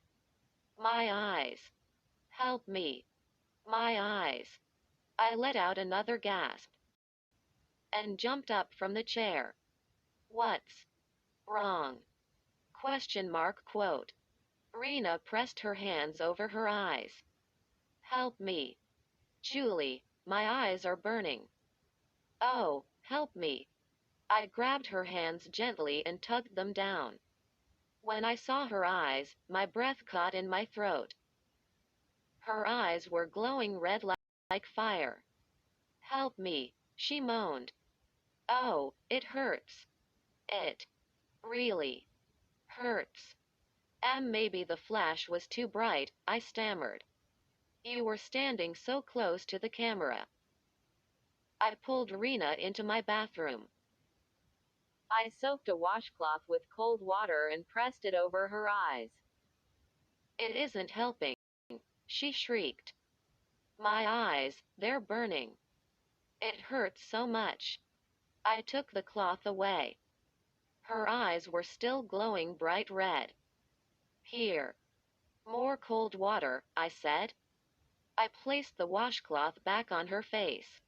My eyes. Help me. My eyes. I let out another gasp and jumped up from the chair. What's wrong? Question mark quote. Rena pressed her hands over her eyes. Help me. Julie, my eyes are burning. Oh, help me. I grabbed her hands gently and tugged them down. When I saw her eyes, my breath caught in my throat. Her eyes were glowing red like fire. Help me, she moaned. Oh, it hurts. It really hurts. Maybe the flash was too bright, I stammered. You were standing so close to the camera. I pulled Rena into my bathroom. I soaked a washcloth with cold water and pressed it over her eyes. It isn't helping, she shrieked. My eyes, they're burning. It hurts so much. I took the cloth away. Her eyes were still glowing bright red. Here. More cold water, I said. I placed the washcloth back on her face.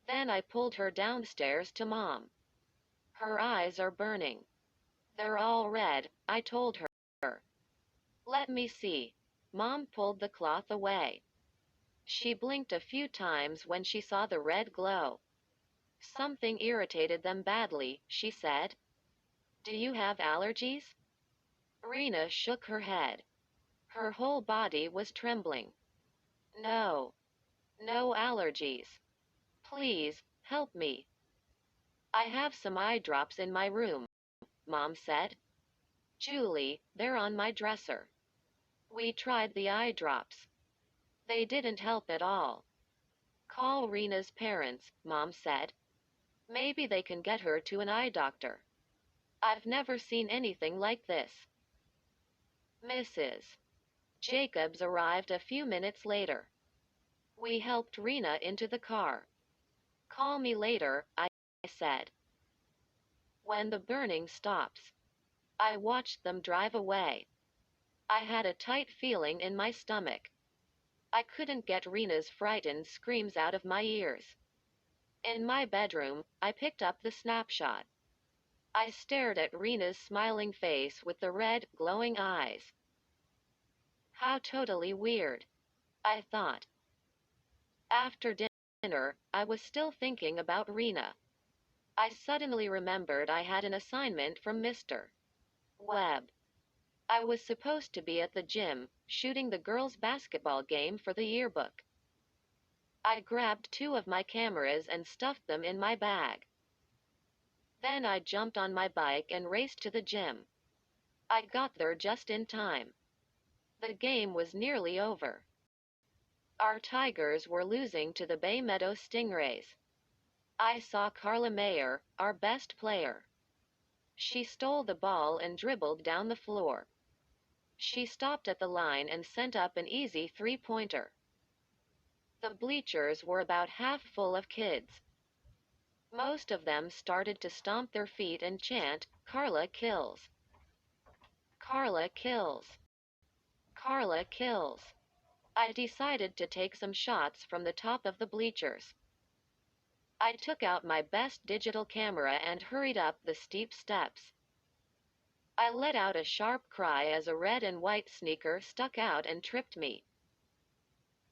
Then I pulled her downstairs to Mom. Her eyes are burning. They're all red, I told her. Let me see. Mom pulled the cloth away. She blinked a few times when she saw the red glow. Something irritated them badly, she said. Do you have allergies? Rena shook her head. Her whole body was trembling. No. No allergies. Please, help me. I have some eye drops in my room, Mom said. Julie, they're on my dresser. We tried the eye drops. They didn't help at all. Call Rena's parents, Mom said. Maybe they can get her to an eye doctor. I've never seen anything like this. Mrs. Jacobs arrived a few minutes later. We helped Rena into the car. Call me later, I said. When the burning stops, I watched them drive away. I had a tight feeling in my stomach. I couldn't get Rena's frightened screams out of my ears. In my bedroom, I picked up the snapshot. I stared at Rena's smiling face with the red, glowing eyes. How totally weird, I thought. After dinner, I was still thinking about Rena. I suddenly remembered I had an assignment from Mr. Webb. I was supposed to be at the gym, shooting the girls' basketball game for the yearbook. I grabbed 2 of my cameras and stuffed them in my bag. Then I jumped on my bike and raced to the gym. I got there just in time. The game was nearly over. Our Tigers were losing to the Bay Meadow Stingrays. I saw Carla Mayer, our best player. She stole the ball and dribbled down the floor. She stopped at the line and sent up an easy three-pointer. The bleachers were about half full of kids. Most of them started to stomp their feet and chant, "Carla kills! Carla kills! Carla kills!" I decided to take some shots from the top of the bleachers. I took out my best digital camera and hurried up the steep steps. I let out a sharp cry as a red and white sneaker stuck out and tripped me.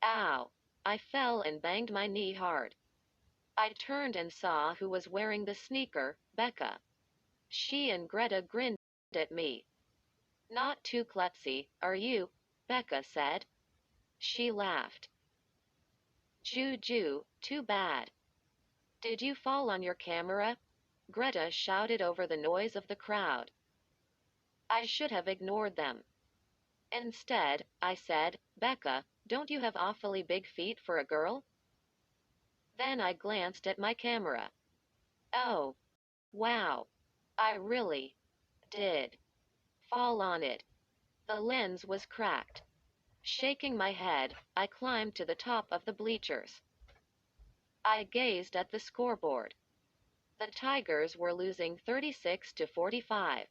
Ow! I fell and banged my knee hard. I turned and saw who was wearing the sneaker, Becca. She and Greta grinned at me. "Not too klutzy, are you?" Becca said. She laughed. "Juju, too bad." "Did you fall on your camera?" Greta shouted over the noise of the crowd. I should have ignored them. Instead, I said, "Becca, don't you have awfully big feet for a girl?" Then I glanced at my camera. Oh, wow. I really did fall on it. The lens was cracked. Shaking my head, I climbed to the top of the bleachers. I gazed at the scoreboard. The Tigers were losing 36-45.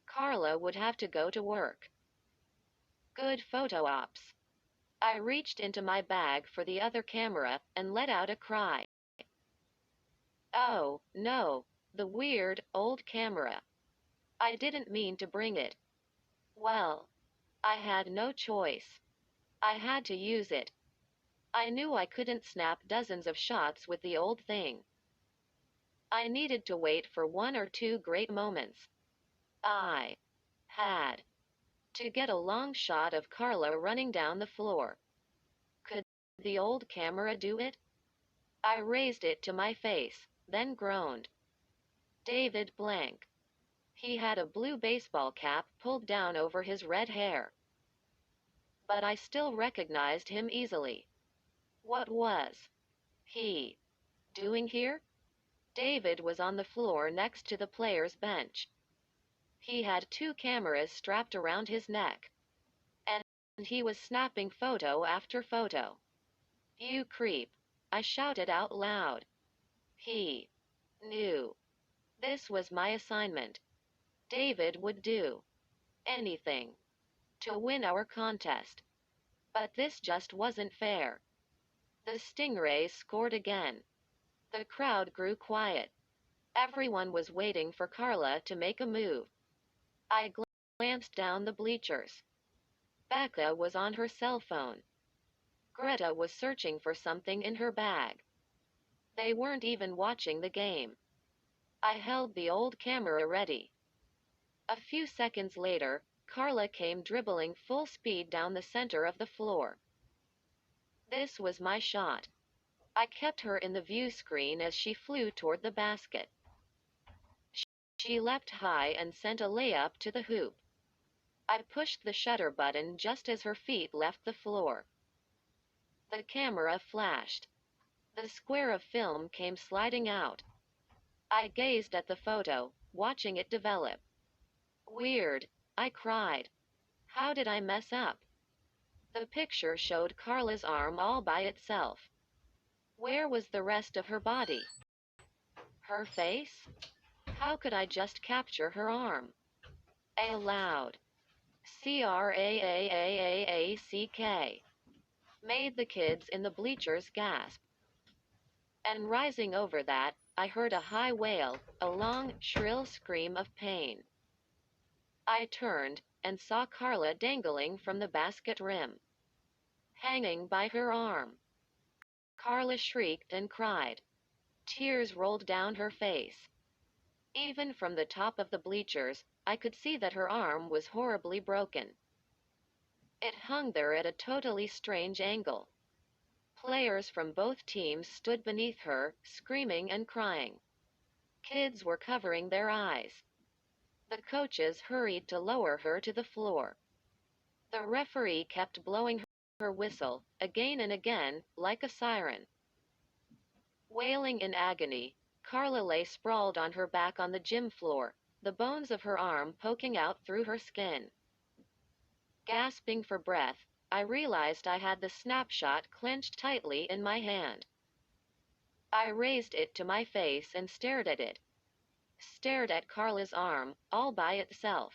Carla would have to go to work. Good photo ops. I reached into my bag for the other camera and let out a cry. Oh, no, the weird, old camera. I didn't mean to bring it. Well, I had no choice. I had to use it. I knew I couldn't snap dozens of shots with the old thing. I needed to wait for one or two great moments. I had to get a long shot of Carla running down the floor. Could the old camera do it? I raised it to my face, then groaned. David Blank. He had a blue baseball cap pulled down over his red hair. But I still recognized him easily. What was he doing here? David was on the floor next to the players' bench. He had two cameras strapped around his neck. And he was snapping photo after photo. "You creep," I shouted out loud. He knew. This was my assignment. David would do anything to win our contest. But this just wasn't fair. The Stingrays scored again. The crowd grew quiet. Everyone was waiting for Carla to make a move. I glanced down the bleachers. Becca was on her cell phone. Greta was searching for something in her bag. They weren't even watching the game. I held the old camera ready. A few seconds later, Carla came dribbling full speed down the center of the floor. This was my shot. I kept her in the view screen as she flew toward the basket. She leapt high and sent a layup to the hoop. I pushed the shutter button just as her feet left the floor. The camera flashed. The square of film came sliding out. I gazed at the photo, watching it develop. Weird, I cried. How did I mess up? The picture showed Carla's arm all by itself. Where was the rest of her body? Her face? How could I just capture her arm? A loud "Craack" made the kids in the bleachers gasp. And rising over that, I heard a high wail, a long, shrill scream of pain. I turned and saw Carla dangling from the basket rim, hanging by her arm. Carla shrieked and cried. Tears rolled down her face. Even from the top of the bleachers, I could see that her arm was horribly broken. It hung there at a totally strange angle. Players from both teams stood beneath her, screaming and crying. Kids were covering their eyes. The coaches hurried to lower her to the floor. The referee kept blowing her whistle, again and again, like a siren. Wailing in agony, Carla lay sprawled on her back on the gym floor, the bones of her arm poking out through her skin. Gasping for breath, I realized I had the snapshot clenched tightly in my hand. I raised it to my face and stared at it. Stared at Carla's arm, all by itself.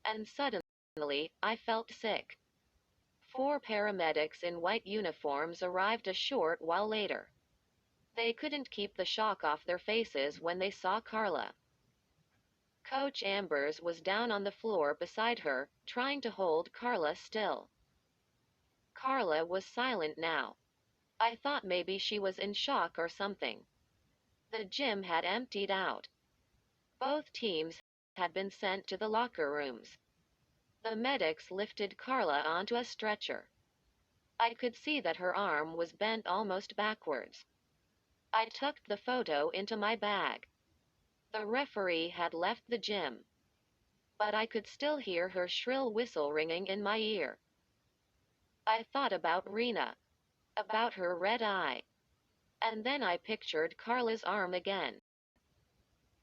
And suddenly, I felt sick. 4 paramedics in white uniforms arrived a short while later. They couldn't keep the shock off their faces when they saw Carla. Coach Ambers was down on the floor beside her, trying to hold Carla still. Carla was silent now. I thought maybe she was in shock or something. The gym had emptied out. Both teams had been sent to the locker rooms. The medics lifted Carla onto a stretcher. I could see that her arm was bent almost backwards. I tucked the photo into my bag. The referee had left the gym. But I could still hear her shrill whistle ringing in my ear. I thought about Rena. About her red eye. And then I pictured Carla's arm again.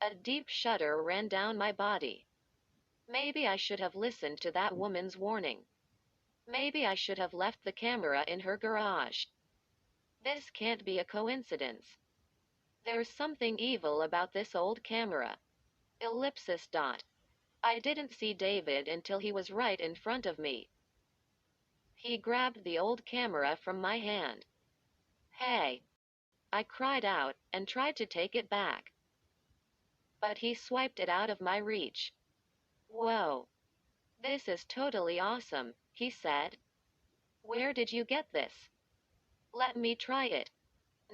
A deep shudder ran down my body. Maybe I should have listened to that woman's warning. Maybe I should have left the camera in her garage. This can't be a coincidence. There's something evil about this old camera. Ellipsis dot. I didn't see David until he was right in front of me. He grabbed the old camera from my hand. Hey! I cried out and tried to take it back. But he swiped it out of my reach. Whoa! This is totally awesome, he said. Where did you get this? Let me try it.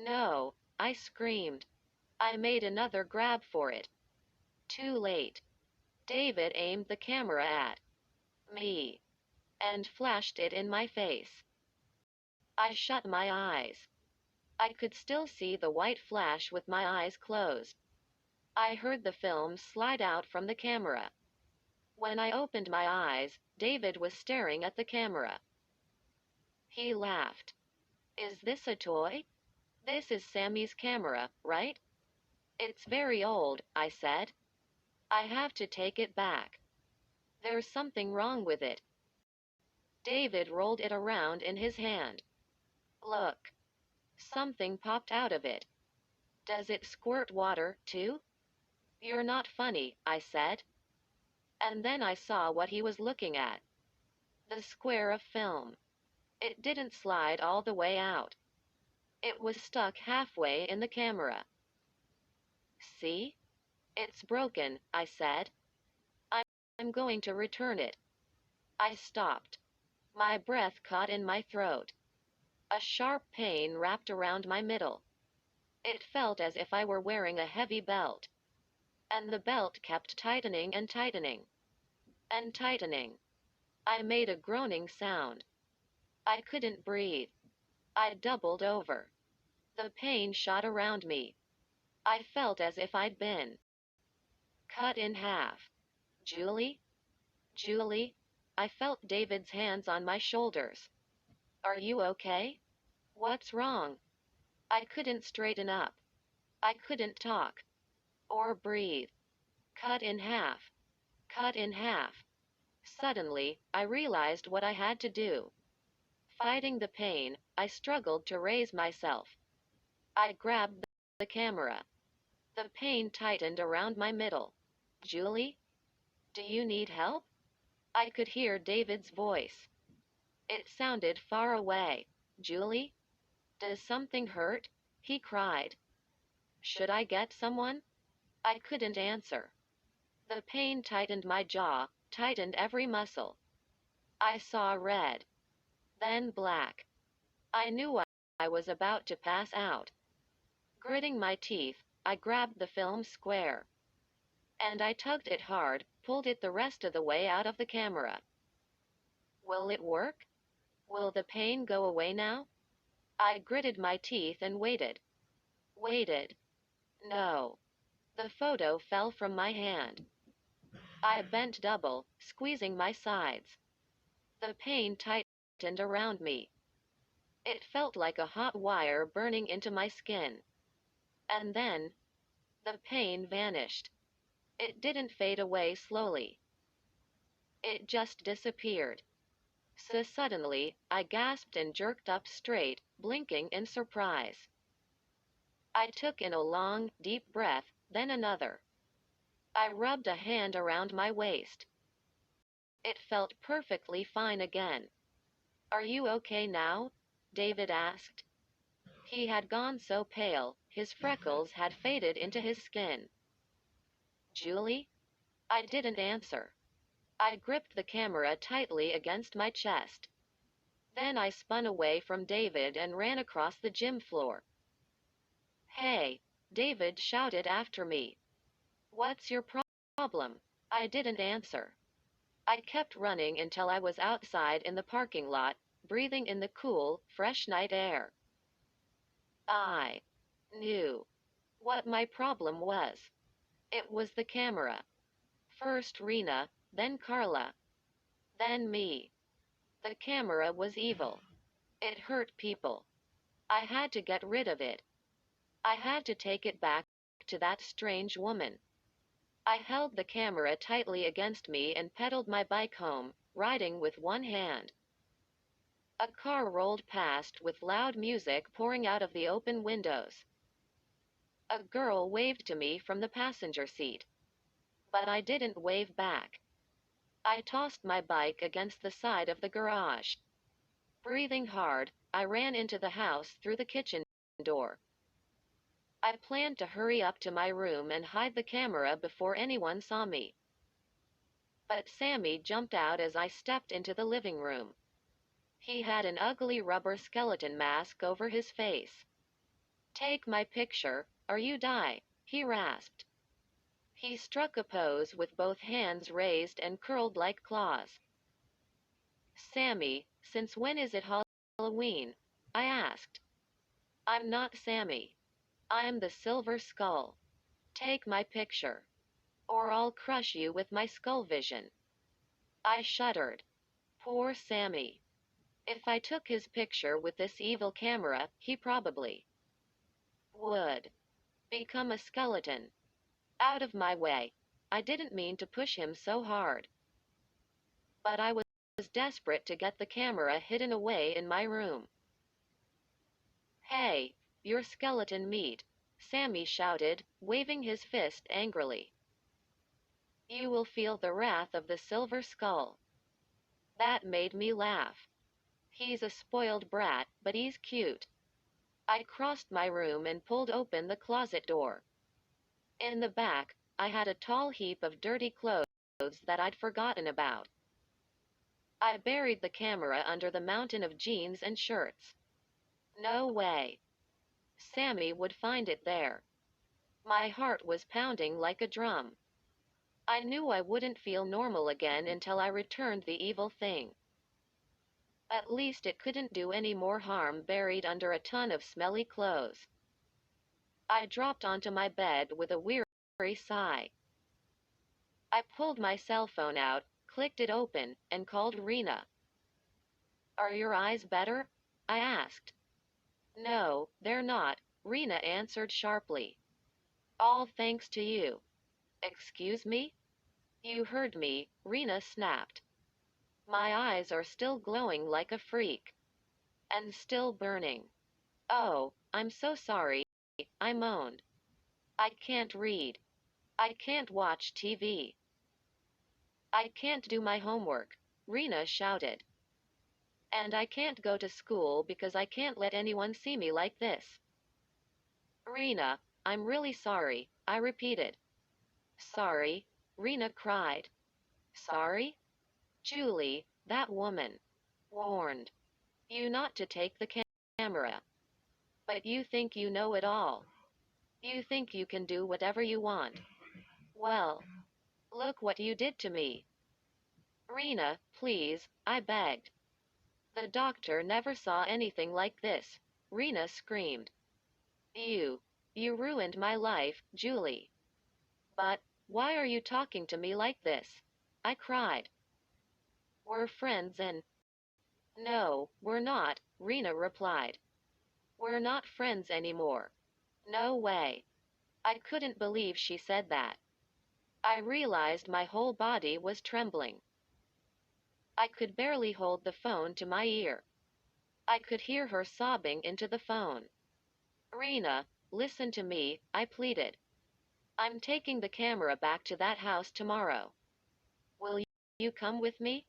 No, I screamed. I made another grab for it. Too late. David aimed the camera at me and flashed it in my face. I shut my eyes. I could still see the white flash with my eyes closed. I heard the film slide out from the camera. When I opened my eyes, David was staring at the camera. He laughed. Is this a toy? This is Sammy's camera, right? It's very old, I said. I have to take it back. There's something wrong with it. David rolled it around in his hand. Look. Something popped out of it. Does it squirt water, too? You're not funny, I said. And then I saw what he was looking at. The square of film. It didn't slide all the way out. It was stuck halfway in the camera. See? It's broken, I said. I'm going to return it. I stopped. My breath caught in my throat. A sharp pain wrapped around my middle. It felt as if I were wearing a heavy belt. And the belt kept tightening and tightening. And tightening. I made a groaning sound. I couldn't breathe. I doubled over. The pain shot around me. I felt as if I'd been cut in half. Julie? Julie? I felt David's hands on my shoulders. Are you okay? What's wrong? I couldn't straighten up. I couldn't talk. Or breathe. Cut in half. Cut in half. Suddenly, I realized what I had to do. Fighting the pain, I struggled to raise myself. I grabbed the camera. The pain tightened around my middle. Julie? Do you need help? I could hear David's voice. It sounded far away. Julie? Does something hurt? He cried. Should I get someone? I couldn't answer. The pain tightened my jaw, tightened every muscle. I saw red. Then black. I knew I was about to pass out. Gritting my teeth, I grabbed the film square. And I tugged it hard, pulled it the rest of the way out of the camera. Will it work? Will the pain go away now? I gritted my teeth and waited. Waited. No. The photo fell from my hand. I bent double, squeezing my sides. The pain tightened tightened around me. It felt like a hot wire burning into my skin. And then, the pain vanished. It didn't fade away slowly. It just disappeared. So suddenly, I gasped and jerked up straight, blinking in surprise. I took in a long, deep breath, then another. I rubbed a hand around my waist. It felt perfectly fine again. "Are you okay now?" David asked. He had gone so pale, his freckles had faded into his skin. "Julie?" I didn't answer. I gripped the camera tightly against my chest. Then I spun away from David and ran across the gym floor. "Hey!" David shouted after me. "What's your problem?" I didn't answer. I kept running until I was outside in the parking lot, breathing in the cool, fresh night air. I knew what my problem was. It was the camera. First Rena, then Carla, then me. The camera was evil. It hurt people. I had to get rid of it. I had to take it back to that strange woman. I held the camera tightly against me and pedaled my bike home, riding with one hand. A car rolled past with loud music pouring out of the open windows. A girl waved to me from the passenger seat. But I didn't wave back. I tossed my bike against the side of the garage. Breathing hard, I ran into the house through the kitchen door. I planned to hurry up to my room and hide the camera before anyone saw me. But Sammy jumped out as I stepped into the living room. He had an ugly rubber skeleton mask over his face. "Take my picture, or you die," he rasped. He struck a pose with both hands raised and curled like claws. "Sammy, since when is it Halloween?" I asked. "I'm not Sammy. I'm the Silver Skull. Take my picture, or I'll crush you with my skull vision." I shuddered. Poor Sammy. If I took his picture with this evil camera, he probably would become a skeleton. Out of my way. I didn't mean to push him so hard. But I was desperate to get the camera hidden away in my room. "Hey, you're skeleton meat," Sammy shouted, waving his fist angrily. "You will feel the wrath of the Silver Skull." That made me laugh. He's a spoiled brat, but he's cute. I crossed my room and pulled open the closet door. In the back, I had a tall heap of dirty clothes that I'd forgotten about. I buried the camera under the mountain of jeans and shirts. No way. Sammy would find it there. My heart was pounding like a drum. I knew I wouldn't feel normal again until I returned the evil thing. At least it couldn't do any more harm buried under a ton of smelly clothes. I dropped onto my bed with a weary sigh. I pulled my cell phone out, clicked it open, and called Rena. "Are your eyes better?" I asked. "No, they're not," Rena answered sharply. "All thanks to you." "Excuse me?" "You heard me," Rena snapped. "My eyes are still glowing like a freak. And still burning." "Oh, I'm so sorry," I moaned. "I can't read. I can't watch TV. I can't do my homework," Rena shouted. "And I can't go to school because I can't let anyone see me like this." "Rena, I'm really sorry," I repeated. "Sorry?" Rena cried. "Sorry?" "Julie, that woman warned you not to take the camera. But you think you know it all. You think you can do whatever you want. Well, look what you did to me." "Rena, please," I begged. "The doctor never saw anything like this," Rena screamed. You ruined my life, Julie." "But, why are you talking to me like this?" I cried. "We're friends and No, we're not, Rena replied. We're not friends anymore. No way. I couldn't believe she said that. I realized my whole body was trembling. I could barely hold the phone to my ear. I could hear her sobbing into the phone. Rena, listen to me, I pleaded. I'm taking the camera back to that house tomorrow. Will you come with me?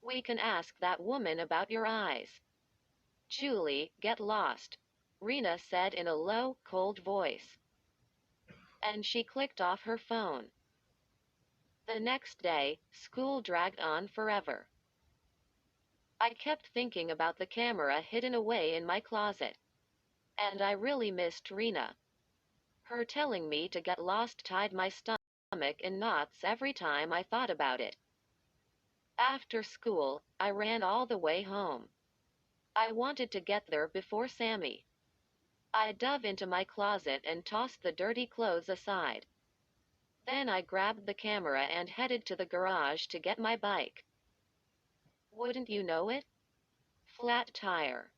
We can ask that woman about your eyes. Julie, get lost, Rena said in a low, cold voice. And she clicked off her phone. The next day, school dragged on forever. I kept thinking about the camera hidden away in my closet. And I really missed Rena. Her telling me to get lost tied my stomach in knots every time I thought about it. After school, I ran all the way home. I wanted to get there before Sammy. I dove into my closet and tossed the dirty clothes aside. Then I grabbed the camera and headed to the garage to get my bike. Wouldn't you know it? Flat tire.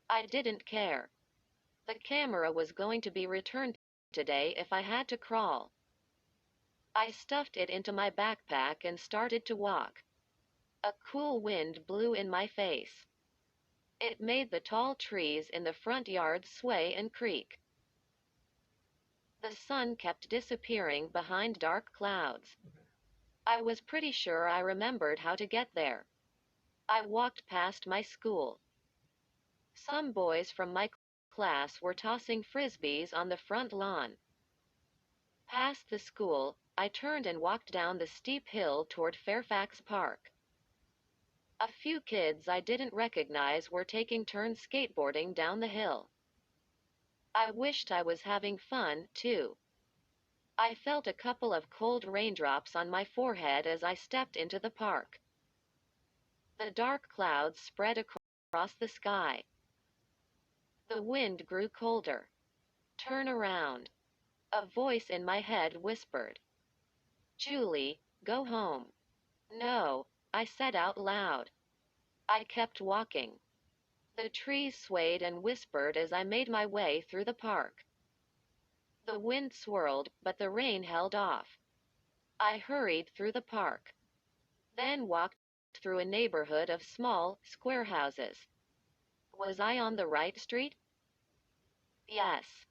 I didn't care. The camera was going to be returned today if I had to crawl. I stuffed it into my backpack and started to walk. A cool wind blew in my face. It made the tall trees in the front yard sway and creak. The sun kept disappearing behind dark clouds. I was pretty sure I remembered how to get there. I walked past my school. Some boys from my class were tossing frisbees on the front lawn. Past the school, I turned and walked down the steep hill toward Fairfax Park. A few kids I didn't recognize were taking turns skateboarding down the hill. I wished I was having fun, too. I felt a couple of cold raindrops on my forehead as I stepped into the park. The dark clouds spread across the sky. The wind grew colder. Turn around. A voice in my head whispered. Julie, go home. No, I said out loud. I kept walking. The trees swayed and whispered as I made my way through the park. The wind swirled, but the rain held off. I hurried through the park. Then walked through a neighborhood of small, square houses. Was I on the right street? Yes.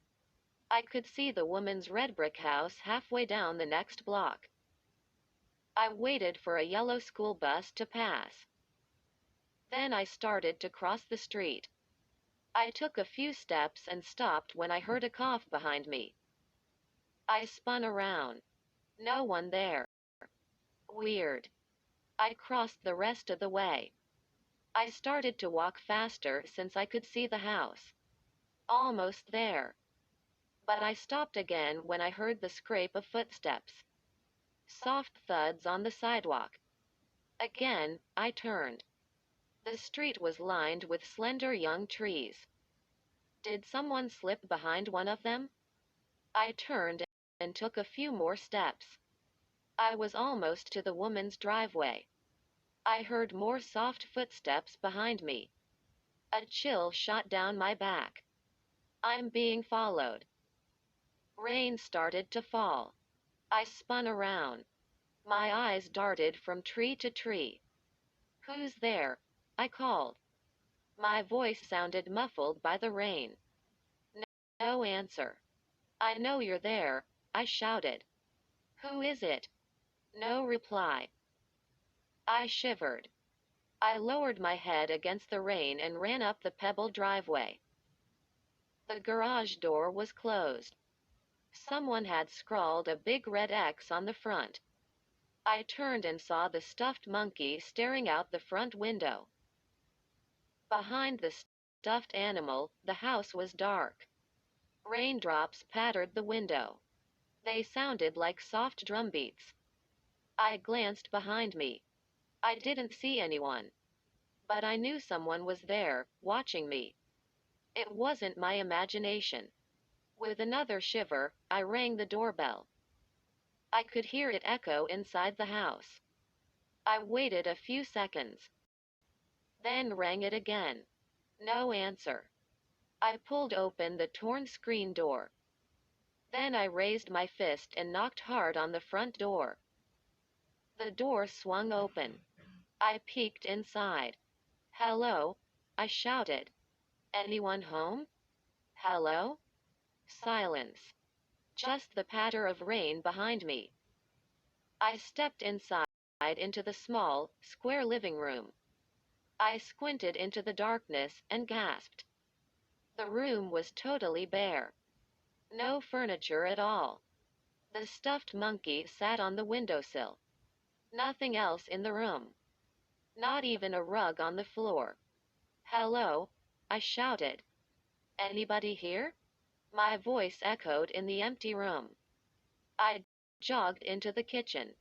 I could see the woman's red brick house halfway down the next block. I waited for a yellow school bus to pass. Then I started to cross the street. I took a few steps and stopped when I heard a cough behind me. I spun around. No one there. Weird. I crossed the rest of the way. I started to walk faster since I could see the house. Almost there. But I stopped again when I heard the scrape of footsteps. Soft thuds on the sidewalk. Again, I turned. The street was lined with slender young trees. Did someone slip behind one of them? I turned and took a few more steps. I was almost to the woman's driveway. I heard more soft footsteps behind me. A chill shot down my back. I'm being followed. Rain started to fall. I spun around. My eyes darted from tree to tree. Who's there? I called. My voice sounded muffled by the rain. No answer. I know you're there, I shouted. Who is it? No reply. I shivered. I lowered my head against the rain and ran up the pebbled driveway. The garage door was closed. Someone had scrawled a big red X on the front. I turned and saw the stuffed monkey staring out the front window. Behind the stuffed animal, the house was dark. Raindrops pattered the window. They sounded like soft drumbeats. I glanced behind me. I didn't see anyone. But I knew someone was there, watching me. It wasn't my imagination. With another shiver, I rang the doorbell. I could hear it echo inside the house. I waited a few seconds. Then rang it again. No answer. I pulled open the torn screen door. Then I raised my fist and knocked hard on the front door. The door swung open. I peeked inside. "Hello?" I shouted. "Anyone home? Hello?" Silence. Just the patter of rain behind me. I stepped inside into the small, square living room. I squinted into the darkness and gasped. The room was totally bare. No furniture at all. The stuffed monkey sat on the windowsill. Nothing else in the room. Not even a rug on the floor. "Hello?" I shouted. "Anybody here?" My voice echoed in the empty room. I jogged into the kitchen.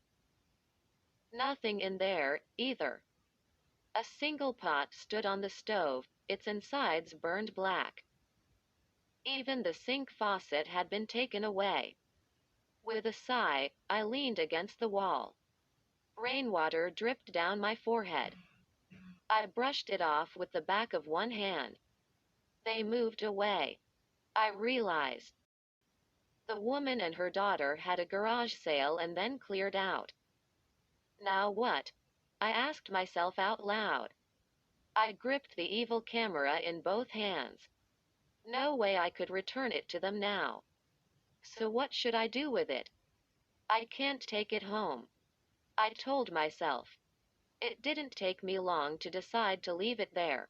Nothing in there, either. A single pot stood on the stove, its insides burned black. Even the sink faucet had been taken away. With a sigh, I leaned against the wall. Rainwater dripped down my forehead. I brushed it off with the back of one hand. They moved away. I realized. The woman and her daughter had a garage sale and then cleared out. Now what? I asked myself out loud. I gripped the evil camera in both hands. No way I could return it to them now. So what should I do with it? I can't take it home, I told myself. It didn't take me long to decide to leave it there.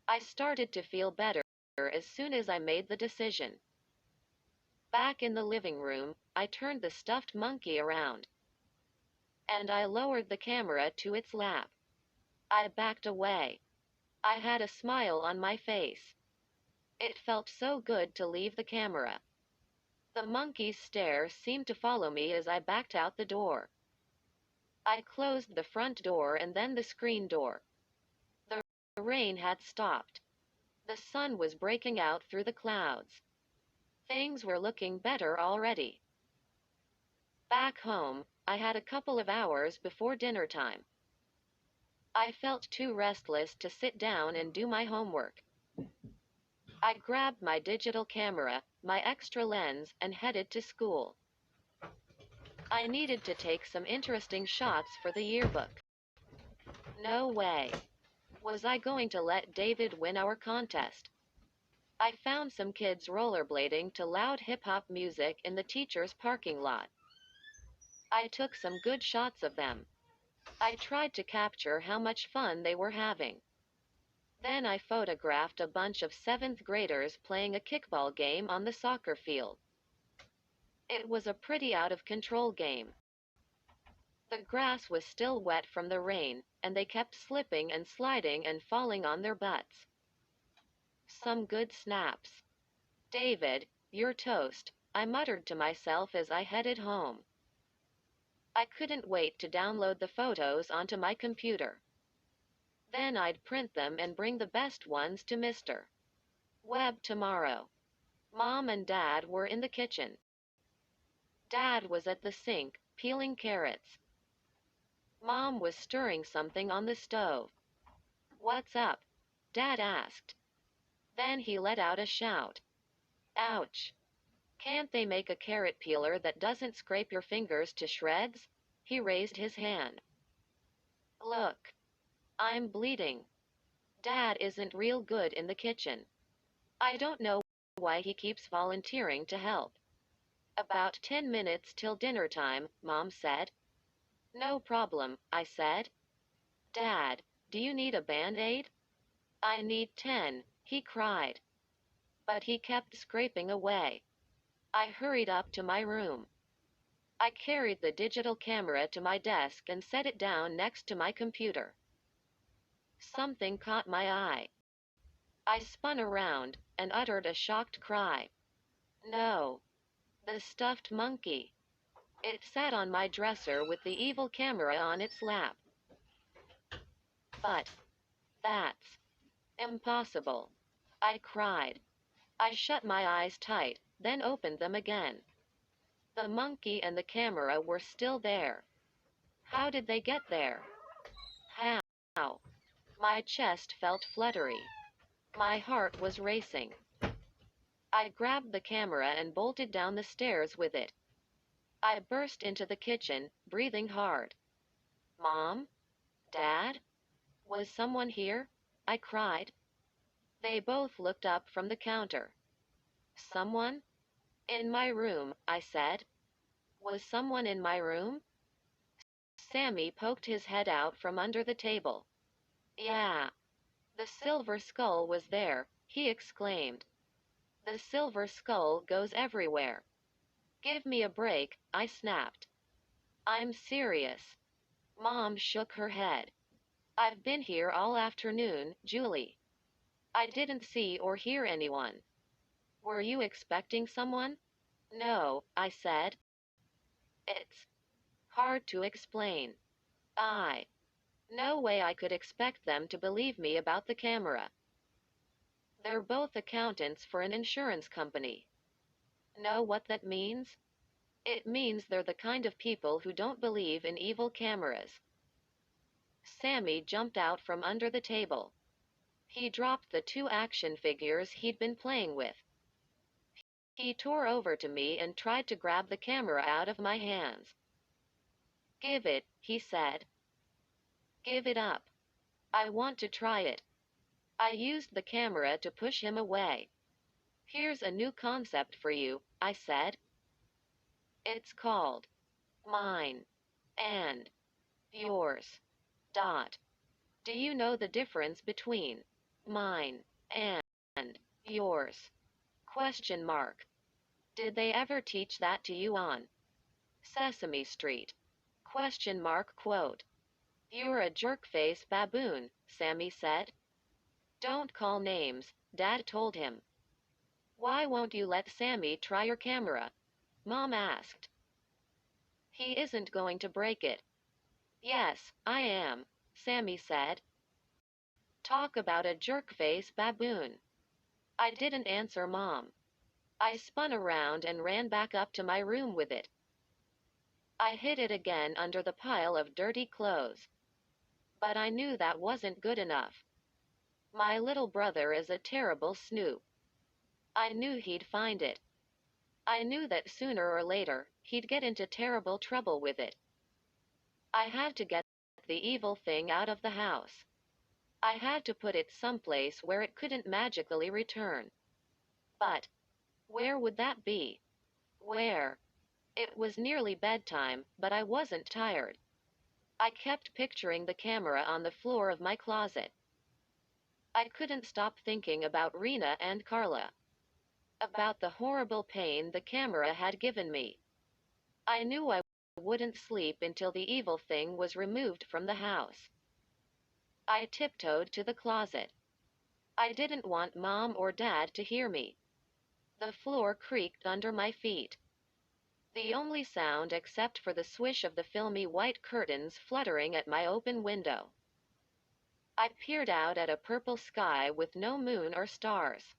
I started to feel better as soon as I made the decision. Back in the living room, I turned the stuffed monkey around. And I lowered the camera to its lap. I backed away. I had a smile on my face. It felt so good to leave the camera. The monkey's stare seemed to follow me as I backed out the door. I closed the front door and then the screen door. The rain had stopped. The sun was breaking out through the clouds. Things were looking better already. Back home, I had a couple of hours before dinner time. I felt too restless to sit down and do my homework. I grabbed my digital camera, my extra lens, and headed to school. I needed to take some interesting shots for the yearbook. No way. Was I going to let David win our contest? I found some kids rollerblading to loud hip-hop music in the teacher's parking lot. I took some good shots of them. I tried to capture how much fun they were having. Then I photographed a bunch of 7th graders playing a kickball game on the soccer field. It was a pretty out-of-control game. The grass was still wet from the rain, and they kept slipping and sliding and falling on their butts. Some good snaps. "David, you're toast," I muttered to myself as I headed home. I couldn't wait to download the photos onto my computer. Then I'd print them and bring the best ones to Mr. Webb tomorrow. Mom and Dad were in the kitchen. Dad was at the sink, peeling carrots. Mom was stirring something on the stove. "What's up?" Dad asked. Then he let out a shout. "Ouch. Can't they make a carrot peeler that doesn't scrape your fingers to shreds?" He raised his hand. "Look. I'm bleeding. Dad isn't real good in the kitchen. I don't know why he keeps volunteering to help." "About 10 minutes till dinner time," Mom said. "No problem," I said. "Dad, do you need a Band-Aid?" "I need 10, he cried. But he kept scraping away. I hurried up to my room. I carried the digital camera to my desk and set it down next to my computer. Something caught my eye. I spun around and uttered a shocked cry. No. The stuffed monkey. It sat on my dresser with the evil camera on its lap. "But that's impossible," I cried. I shut my eyes tight, then opened them again. The monkey and the camera were still there. How did they get there? How? My chest felt fluttery. My heart was racing. I grabbed the camera and bolted down the stairs with it. I burst into the kitchen, breathing hard. Mom? Dad? Was someone here? I cried. They both looked up from the counter. Someone? In my room, I said. Was someone in my room? Sammy poked his head out from under the table. Yeah. The silver skull was there, he exclaimed. The silver skull goes everywhere. Give me a break, I snapped. I'm serious. Mom shook her head. I've been here all afternoon, Julie. I didn't see or hear anyone. Were you expecting someone? No, I said. It's hard to explain. No way I could expect them to believe me about the camera. They're both accountants for an insurance company. Know what that means? It means they're the kind of people who don't believe in evil cameras. Sammy jumped out from under the table. He dropped the two action figures he'd been playing with. He tore over to me and tried to grab the camera out of my hands. Give it, he said. Give it up. I want to try it. I used the camera to push him away. Here's a new concept for you, I said. It's called mine and yours. Dot. Do you know the difference between mine and yours? Question mark. Did they ever teach that to you on Sesame Street? Question mark quote. You're a jerk-face baboon, Sammy said. Don't call names, Dad told him. Why won't you let Sammy try your camera? Mom asked. He isn't going to break it. Yes, I am, Sammy said. Talk about a jerk-face baboon. I didn't answer Mom. I spun around and ran back up to my room with it. I hid it again under the pile of dirty clothes. But I knew that wasn't good enough. My little brother is a terrible snoop. I knew he'd find it. I knew that sooner or later, he'd get into terrible trouble with it. I had to get the evil thing out of the house. I had to put it someplace where it couldn't magically return. But where would that be? Where? It was nearly bedtime, but I wasn't tired. I kept picturing the camera on the floor of my closet. I couldn't stop thinking about Rena and Carla. About the horrible pain the camera had given me. I knew I wouldn't sleep until the evil thing was removed from the house. I tiptoed to the closet. I didn't want Mom or Dad to hear me. The floor creaked under my feet. The only sound except for the swish of the filmy white curtains fluttering at my open window. I peered out at a purple sky with no moon or stars.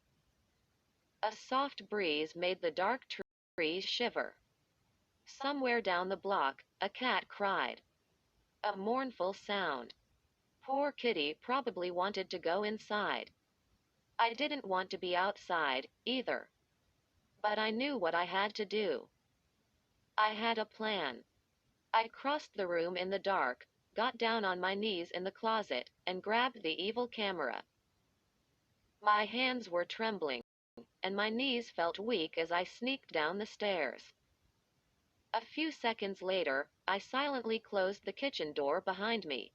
A soft breeze made the dark trees shiver. Somewhere down the block, a cat cried. A mournful sound. Poor kitty probably wanted to go inside. I didn't want to be outside, either. But I knew what I had to do. I had a plan. I crossed the room in the dark, got down on my knees in the closet, and grabbed the evil camera. My hands were trembling, and my knees felt weak as I sneaked down the stairs. A few seconds later, I silently closed the kitchen door behind me.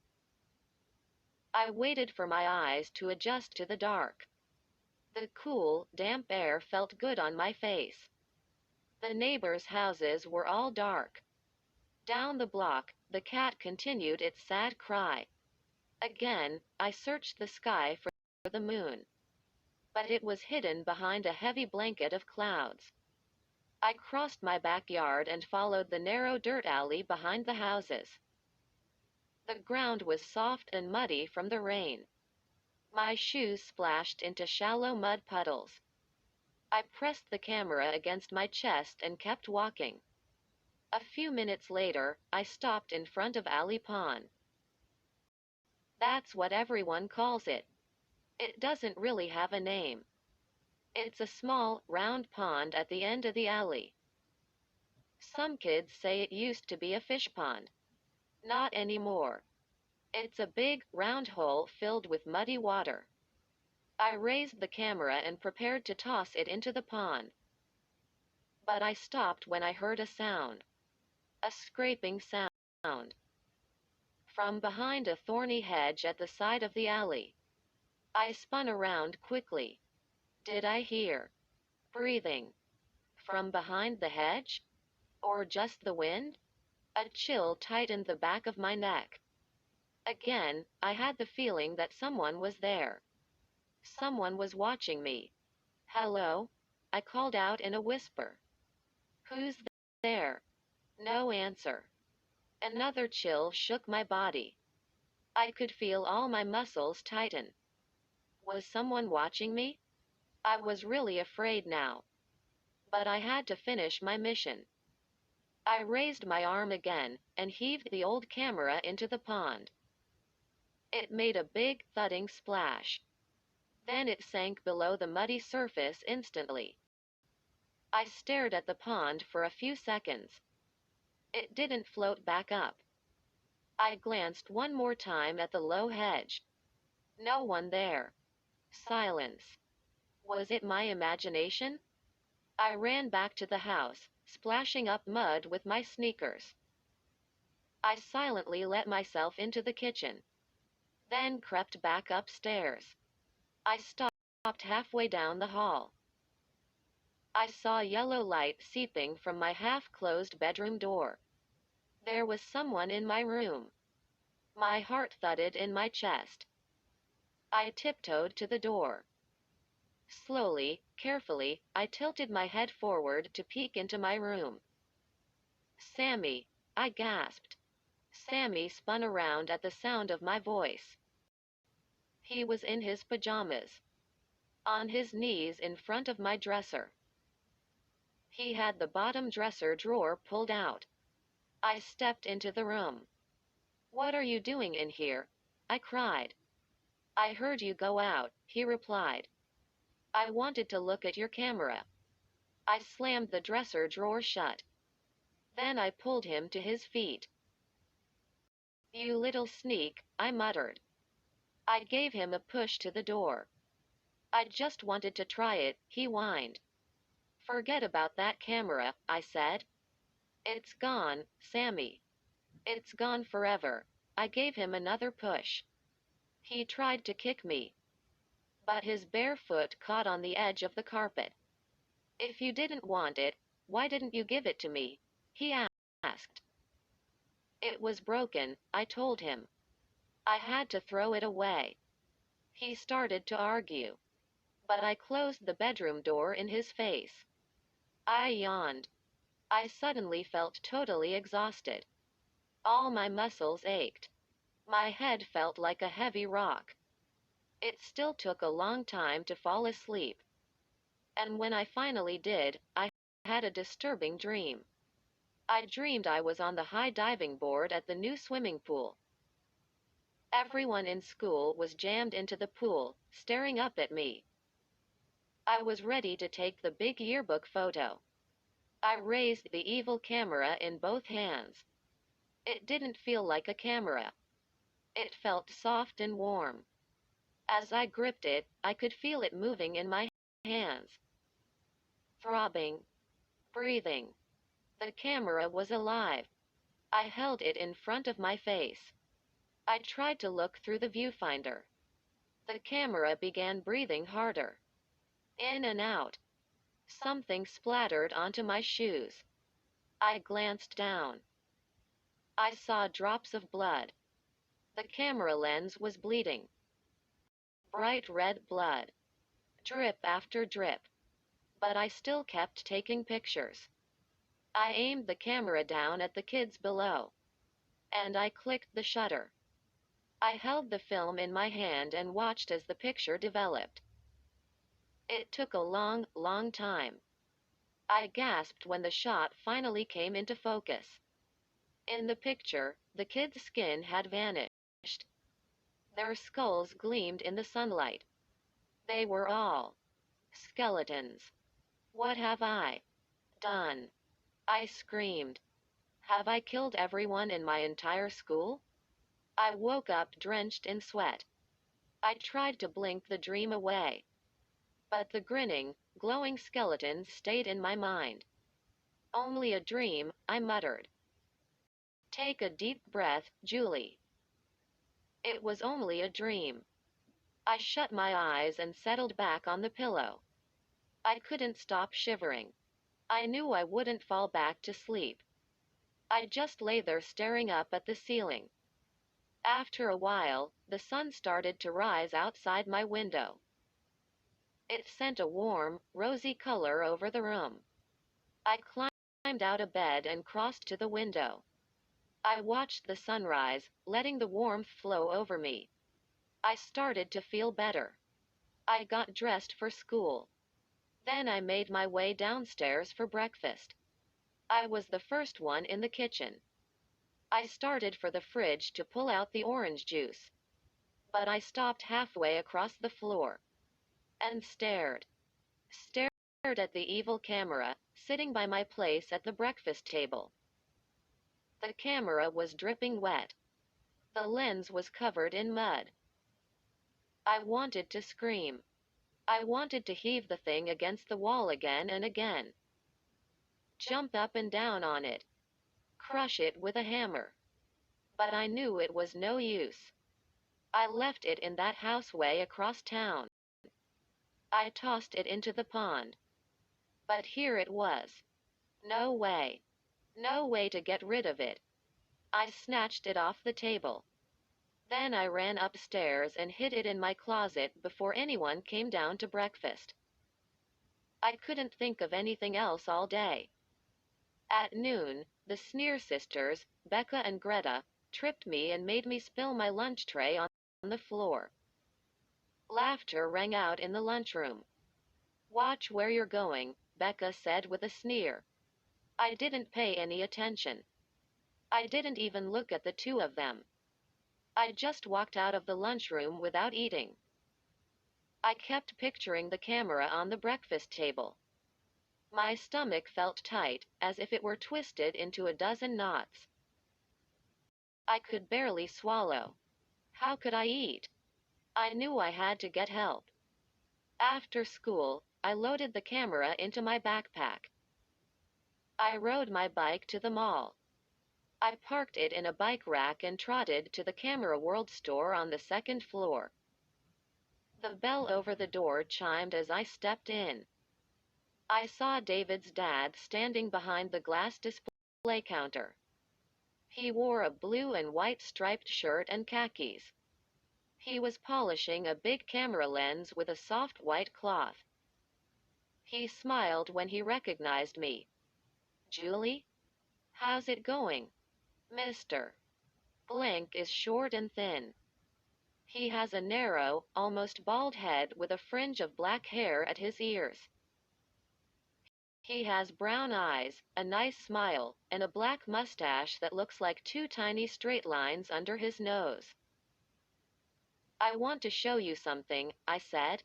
I waited for my eyes to adjust to the dark. The cool, damp air felt good on my face. The neighbors' houses were all dark. Down the block, the cat continued its sad cry. Again, I searched the sky for the moon. But it was hidden behind a heavy blanket of clouds. I crossed my backyard and followed the narrow dirt alley behind the houses. The ground was soft and muddy from the rain. My shoes splashed into shallow mud puddles. I pressed the camera against my chest and kept walking. A few minutes later, I stopped in front of Alley Pond. That's what everyone calls it. It doesn't really have a name. It's a small, round pond at the end of the alley. Some kids say it used to be a fish pond. Not anymore. It's a big, round hole filled with muddy water. I raised the camera and prepared to toss it into the pond. But I stopped when I heard a sound. A scraping sound. From behind a thorny hedge at the side of the alley. I spun around quickly. Did I hear breathing from behind the hedge? Or just the wind? A chill tightened the back of my neck. Again, I had the feeling that someone was there. Someone was watching me. Hello? I called out in a whisper. Who's there? No answer. Another chill shook my body. I could feel all my muscles tighten. Was someone watching me? I was really afraid now. But I had to finish my mission. I raised my arm again and heaved the old camera into the pond. It made a big, thudding splash. Then it sank below the muddy surface instantly. I stared at the pond for a few seconds. It didn't float back up. I glanced one more time at the low hedge. No one there. Silence. Was it my imagination? I ran back to the house, splashing up mud with my sneakers. I silently let myself into the kitchen, then crept back upstairs. I stopped halfway down the hall. I saw yellow light seeping from my half-closed bedroom door. There was someone in my room. My heart thudded in my chest. I tiptoed to the door. Slowly, carefully, I tilted my head forward to peek into my room. Sammy, I gasped. Sammy spun around at the sound of my voice. He was in his pajamas, on his knees in front of my dresser. He had the bottom dresser drawer pulled out. I stepped into the room. What are you doing in here? I cried. I heard you go out, he replied. I wanted to look at your camera. I slammed the dresser drawer shut. Then I pulled him to his feet. You little sneak, I muttered. I gave him a push to the door. I just wanted to try it, he whined. Forget about that camera, I said. It's gone, Sammy. It's gone forever. I gave him another push. He tried to kick me, but his bare foot caught on the edge of the carpet. If you didn't want it, why didn't you give it to me? He asked. It was broken, I told him. I had to throw it away. He started to argue, but I closed the bedroom door in his face. I yawned. I suddenly felt totally exhausted. All my muscles ached. My head felt like a heavy rock. It still took a long time to fall asleep. And when I finally did, I had a disturbing dream. I dreamed I was on the high diving board at the new swimming pool. Everyone in school was jammed into the pool, staring up at me. I was ready to take the big yearbook photo. I raised the evil camera in both hands. It didn't feel like a camera. It felt soft and warm. As I gripped it, I could feel it moving in my hands. Throbbing. Breathing. The camera was alive. I held it in front of my face. I tried to look through the viewfinder. The camera began breathing harder. In and out. Something splattered onto my shoes. I glanced down. I saw drops of blood. The camera lens was bleeding. Bright red blood. Drip after drip. But I still kept taking pictures. I aimed the camera down at the kids below. And I clicked the shutter. I held the film in my hand and watched as the picture developed. It took a long, long time. I gasped when the shot finally came into focus. In the picture, the kid's skin had vanished. Their skulls gleamed in the sunlight. They were all skeletons. What have I done? I screamed. Have I killed everyone in my entire school? I woke up drenched in sweat. I tried to blink the dream away, but the grinning, glowing skeletons stayed in my mind. Only a dream, I muttered. Take a deep breath, Julie. It was only a dream. I shut my eyes and settled back on the pillow. I couldn't stop shivering. I knew I wouldn't fall back to sleep. I just lay there staring up at the ceiling. After a while, the sun started to rise outside my window. It sent a warm, rosy color over the room. I climbed out of bed and crossed to the window. I watched the sunrise, letting the warmth flow over me. I started to feel better. I got dressed for school. Then I made my way downstairs for breakfast. I was the first one in the kitchen. I started for the fridge to pull out the orange juice, but I stopped halfway across the floor and stared at the evil camera, sitting by my place at the breakfast table. The camera was dripping wet. The lens was covered in mud. I wanted to scream. I wanted to heave the thing against the wall again and again. Jump up and down on it. Crush it with a hammer. But I knew it was no use. I left it in that houseway across town. I tossed it into the pond. But here it was. No way. No way to get rid of it. I snatched it off the table. Then I ran upstairs and hid it in my closet before anyone came down to breakfast. I couldn't think of anything else all day. At noon, the Sneer sisters, Becca and Greta, tripped me and made me spill my lunch tray on the floor. Laughter rang out in the lunchroom. Watch where you're going, Becca said with a sneer. I didn't pay any attention. I didn't even look at the two of them. I just walked out of the lunchroom without eating. I kept picturing the camera on the breakfast table. My stomach felt tight, as if it were twisted into a dozen knots. I could barely swallow. How could I eat? I knew I had to get help. After school, I loaded the camera into my backpack. I rode my bike to the mall. I parked it in a bike rack and trotted to the Camera World store on the second floor. The bell over the door chimed as I stepped in. I saw David's dad standing behind the glass display counter. He wore a blue and white striped shirt and khakis. He was polishing a big camera lens with a soft white cloth. He smiled when he recognized me. Julie? How's it going? Mr. Blank is short and thin. He has a narrow, almost bald head with a fringe of black hair at his ears. He has brown eyes, a nice smile, and a black mustache that looks like two tiny straight lines under his nose. I want to show you something, I said.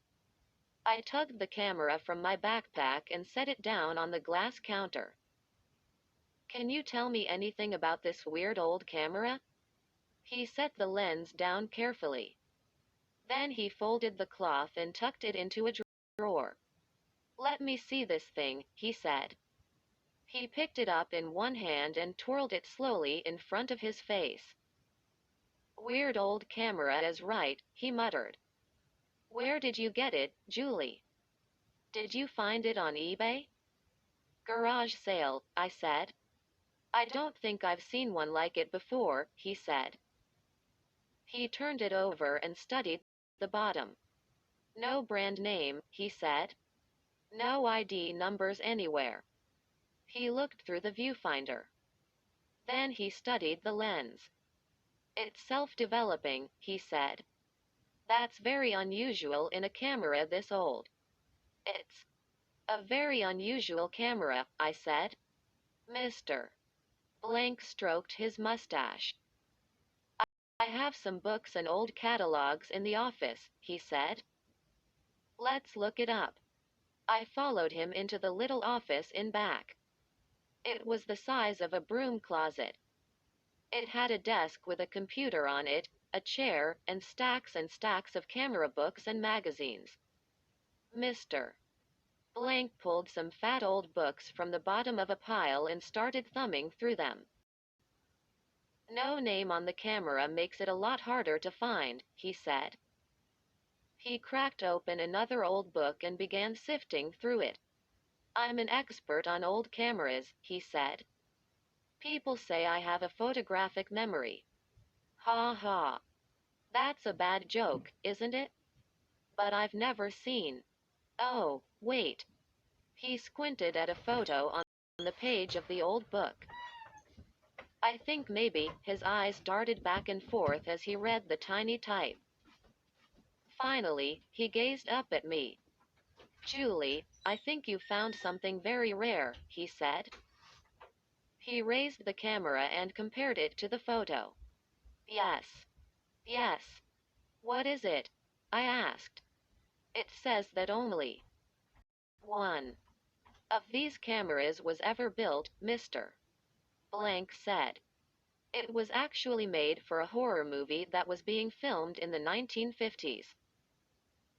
I tugged the camera from my backpack and set it down on the glass counter. Can you tell me anything about this weird old camera? He set the lens down carefully. Then he folded the cloth and tucked it into a drawer. Let me see this thing, he said. He picked it up in one hand and twirled it slowly in front of his face. Weird old camera is right, he muttered. Where did you get it, Julie? Did you find it on eBay? Garage sale, I said. I don't think I've seen one like it before, he said. He turned it over and studied the bottom. No brand name, he said. No ID numbers anywhere. He looked through the viewfinder. Then he studied the lens. It's self-developing, he said. That's very unusual in a camera this old. It's a very unusual camera, I said. Mr. Blank stroked his mustache. I have some books and old catalogs in the office, he said. Let's look it up. I followed him into the little office in back. It was the size of a broom closet. It had a desk with a computer on it, a chair, and stacks of camera books and magazines. Mr. Blank pulled some fat old books from the bottom of a pile and started thumbing through them. No name on the camera makes it a lot harder to find, he said. He cracked open another old book and began sifting through it. I'm an expert on old cameras, he said. People say I have a photographic memory. Ha ha. That's a bad joke, isn't it? But I've never seen. Oh, wait. He squinted at a photo on the page of the old book. I think maybe his eyes darted back and forth as he read the tiny type. Finally, he gazed up at me. Julie, I think you found something very rare, he said. He raised the camera and compared it to the photo. Yes. Yes. What is it? I asked. It says that only one of these cameras was ever built, Mr. Blank said. It was actually made for a horror movie that was being filmed in the 1950s.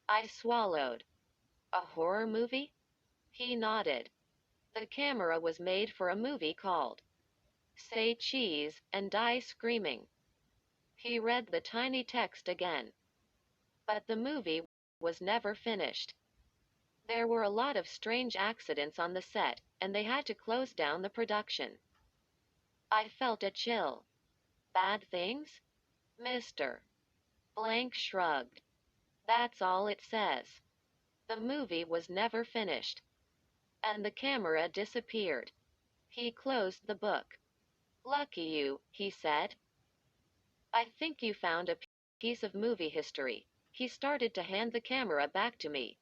I swallowed. A horror movie? He nodded. The camera was made for a movie called Say Cheese and Die Screaming. He read the tiny text again. But the movie was never finished. There were a lot of strange accidents on the set, and they had to close down the production. I felt a chill. Bad things? Mr. Blank shrugged. That's all it says. The movie was never finished. And the camera disappeared. He closed the book. Lucky you, he said. I think you found a piece of movie history. He started to hand the camera back to me.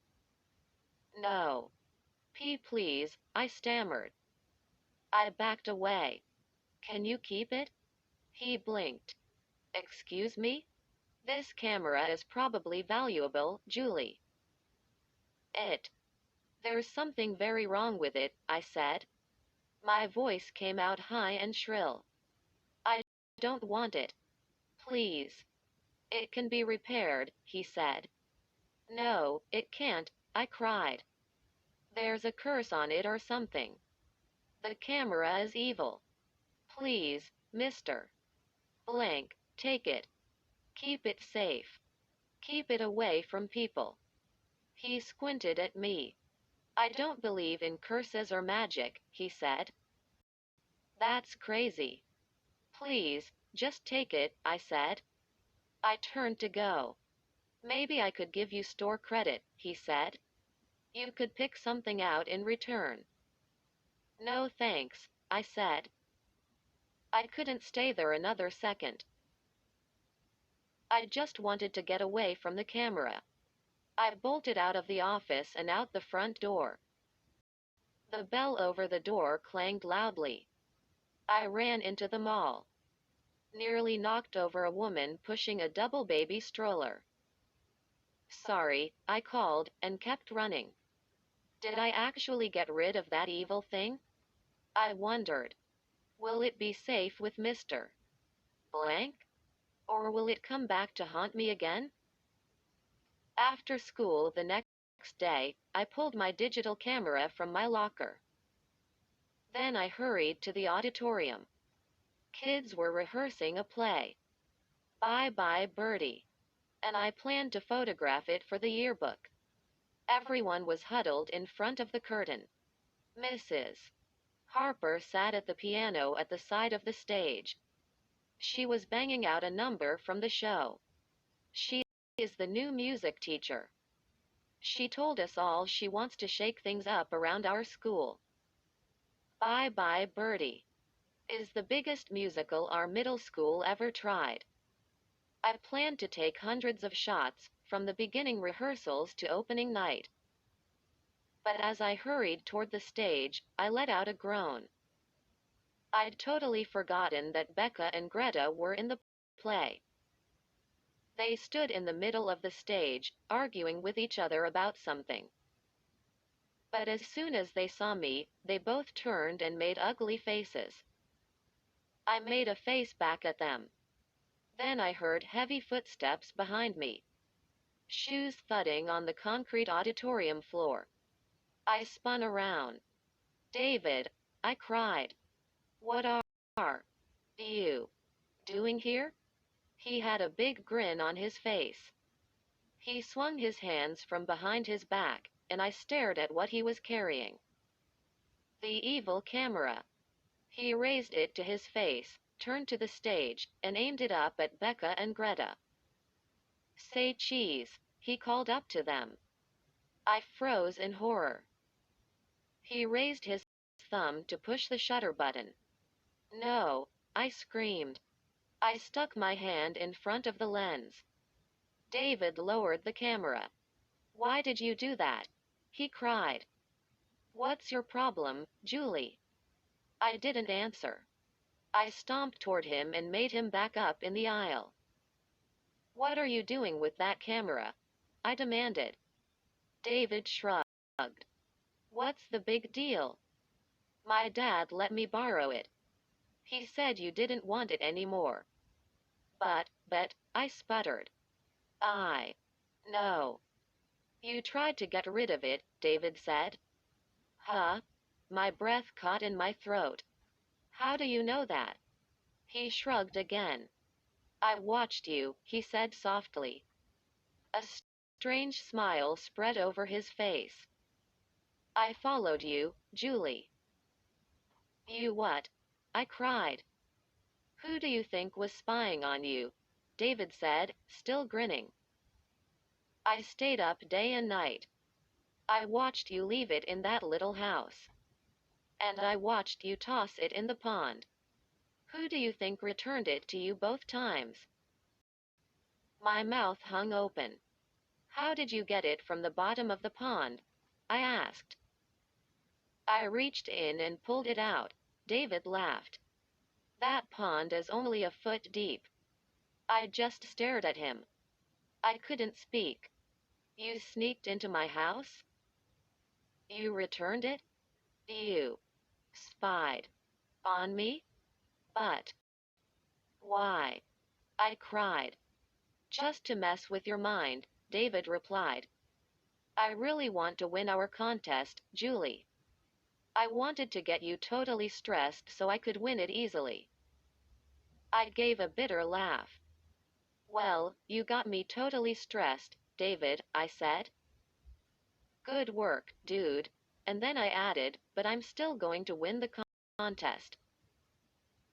No. Please, I stammered. I backed away. Can you keep it? He blinked. Excuse me? This camera is probably valuable, Julie. There's something very wrong with it, I said. My voice came out high and shrill. I don't want it. Please. It can be repaired, he said. No, it can't, I cried. There's a curse on it or something. The camera is evil. Please, Mr. Blank, take it. Keep it safe. Keep it away from people. He squinted at me. I don't believe in curses or magic, he said. That's crazy. Please, just take it, I said. I turned to go. Maybe I could give you store credit, he said. You could pick something out in return. No thanks, I said. I couldn't stay there another second. I just wanted to get away from the camera. I bolted out of the office and out the front door. The bell over the door clanged loudly. I ran into the mall. Nearly knocked over a woman pushing a double baby stroller. Sorry, I called, and kept running. Did I actually get rid of that evil thing? I wondered. Will it be safe with Mr. Blank? Or will it come back to haunt me again? After school the next day, I pulled my digital camera from my locker. Then I hurried to the auditorium. Kids were rehearsing a play. Bye Bye Birdie. And I planned to photograph it for the yearbook. Everyone was huddled in front of the curtain. Mrs. Harper sat at the piano at the side of the stage. She was banging out a number from the show. She is the new music teacher. She told us all she wants to shake things up around our school. Bye Bye Birdie is the biggest musical our middle school ever tried. I planned to take hundreds of shots, from the beginning rehearsals to opening night. But as I hurried toward the stage, I let out a groan. I'd totally forgotten that Becca and Greta were in the play. They stood in the middle of the stage, arguing with each other about something. But as soon as they saw me, they both turned and made ugly faces. I made a face back at them. Then I heard heavy footsteps behind me. Shoes thudding on the concrete auditorium floor. I spun around. David, I cried. What are you doing here? He had a big grin on his face. He swung his hands from behind his back, and I stared at what he was carrying. The evil camera. He raised it to his face, turned to the stage, and aimed it up at Becca and Greta. Say cheese, he called up to them. I froze in horror. He raised his thumb to push the shutter button. No, I screamed. I stuck my hand in front of the lens. David lowered the camera. Why did you do that? He cried. What's your problem, Julie? I didn't answer. I stomped toward him and made him back up in the aisle. What are you doing with that camera? I demanded. David shrugged. What's the big deal? My dad let me borrow it. He said you didn't want it anymore. But, I sputtered. No. You tried to get rid of it, David said. Huh? My breath caught in my throat. How do you know that? He shrugged again. I watched you, he said softly. A strange smile spread over his face. I followed you, Julie. You what? I cried. Who do you think was spying on you? David said, still grinning. I stayed up day and night. I watched you leave it in that little house. And I watched you toss it in the pond. Who do you think returned it to you both times? My mouth hung open. How did you get it from the bottom of the pond? I asked. I reached in and pulled it out. David laughed. That pond is only a foot deep. I just stared at him. I couldn't speak. You sneaked into my house? You returned it? You spied on me? But why? I cried. Just to mess with your mind, David replied. I really want to win our contest, Julie. I wanted to get you totally stressed so I could win it easily. I gave a bitter laugh. Well, you got me totally stressed, David, I said. Good work, dude. And then I added, but I'm still going to win the contest.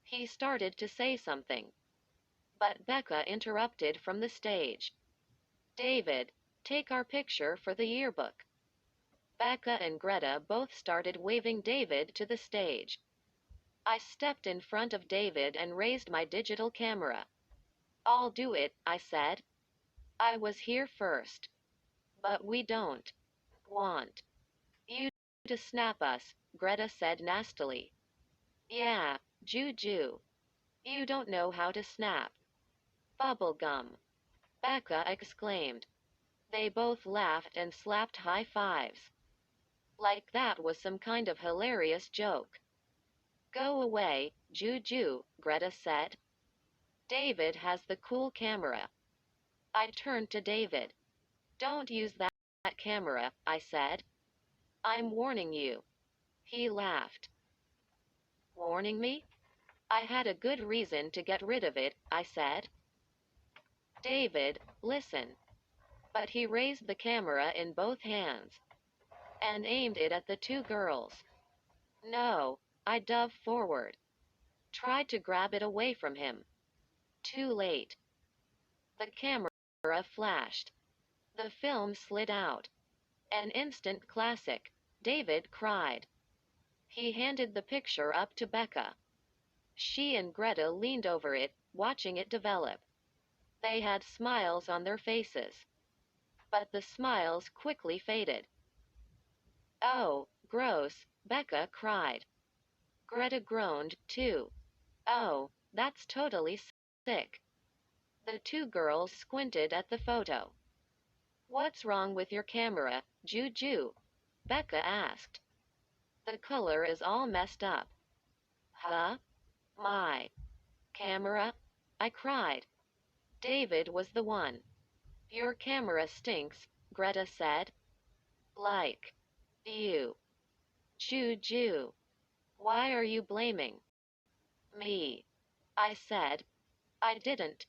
He started to say something. But Becca interrupted from the stage. David, take our picture for the yearbook. Becca and Greta both started waving David to the stage. I stepped in front of David and raised my digital camera. I'll do it, I said. I was here first. But we don't want you to snap us, Greta said nastily. Yeah, Juju. You don't know how to snap. Bubblegum. Becca exclaimed. They both laughed and slapped high fives. Like that was some kind of hilarious joke. Go away, Juju, Greta said. David has the cool camera. I turned to David. Don't use that camera, I said. I'm warning you. He laughed. Warning me? I had a good reason to get rid of it, I said. David, listen. But he raised the camera in both hands and aimed it at the two girls. No, I dove forward. Tried to grab it away from him. Too late. The camera flashed. The film slid out. An instant classic. David cried. He handed the picture up to Becca. She and Greta leaned over it, watching it develop. They had smiles on their faces. But the smiles quickly faded. Oh, gross, Becca cried. Greta groaned, too. Oh, that's totally sick. The two girls squinted at the photo. What's wrong with your camera, Juju? Becca asked. The color is all messed up. Huh? My camera? I cried. David was the one. Your camera stinks, Greta said. Like you. Juju. Why are you blaming me? I said. I didn't.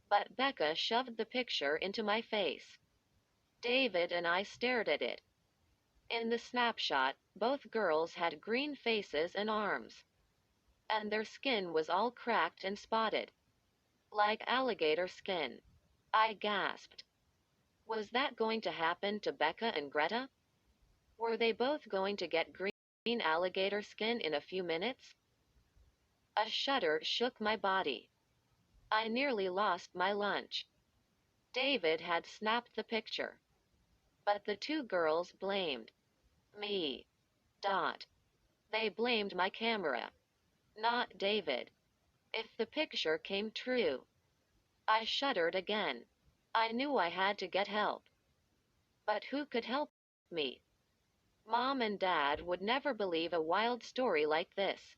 But Becca shoved the picture into my face. David and I stared at it. In the snapshot, both girls had green faces and arms. And their skin was all cracked and spotted. Like alligator skin. I gasped. Was that going to happen to Becca and Greta? Were they both going to get green alligator skin in a few minutes? A shudder shook my body. I nearly lost my lunch. David had snapped the picture. But the two girls blamed me. Dot. They blamed my camera. Not David. If the picture came true. I shuddered again. I knew I had to get help. But who could help me? Mom and Dad would never believe a wild story like this.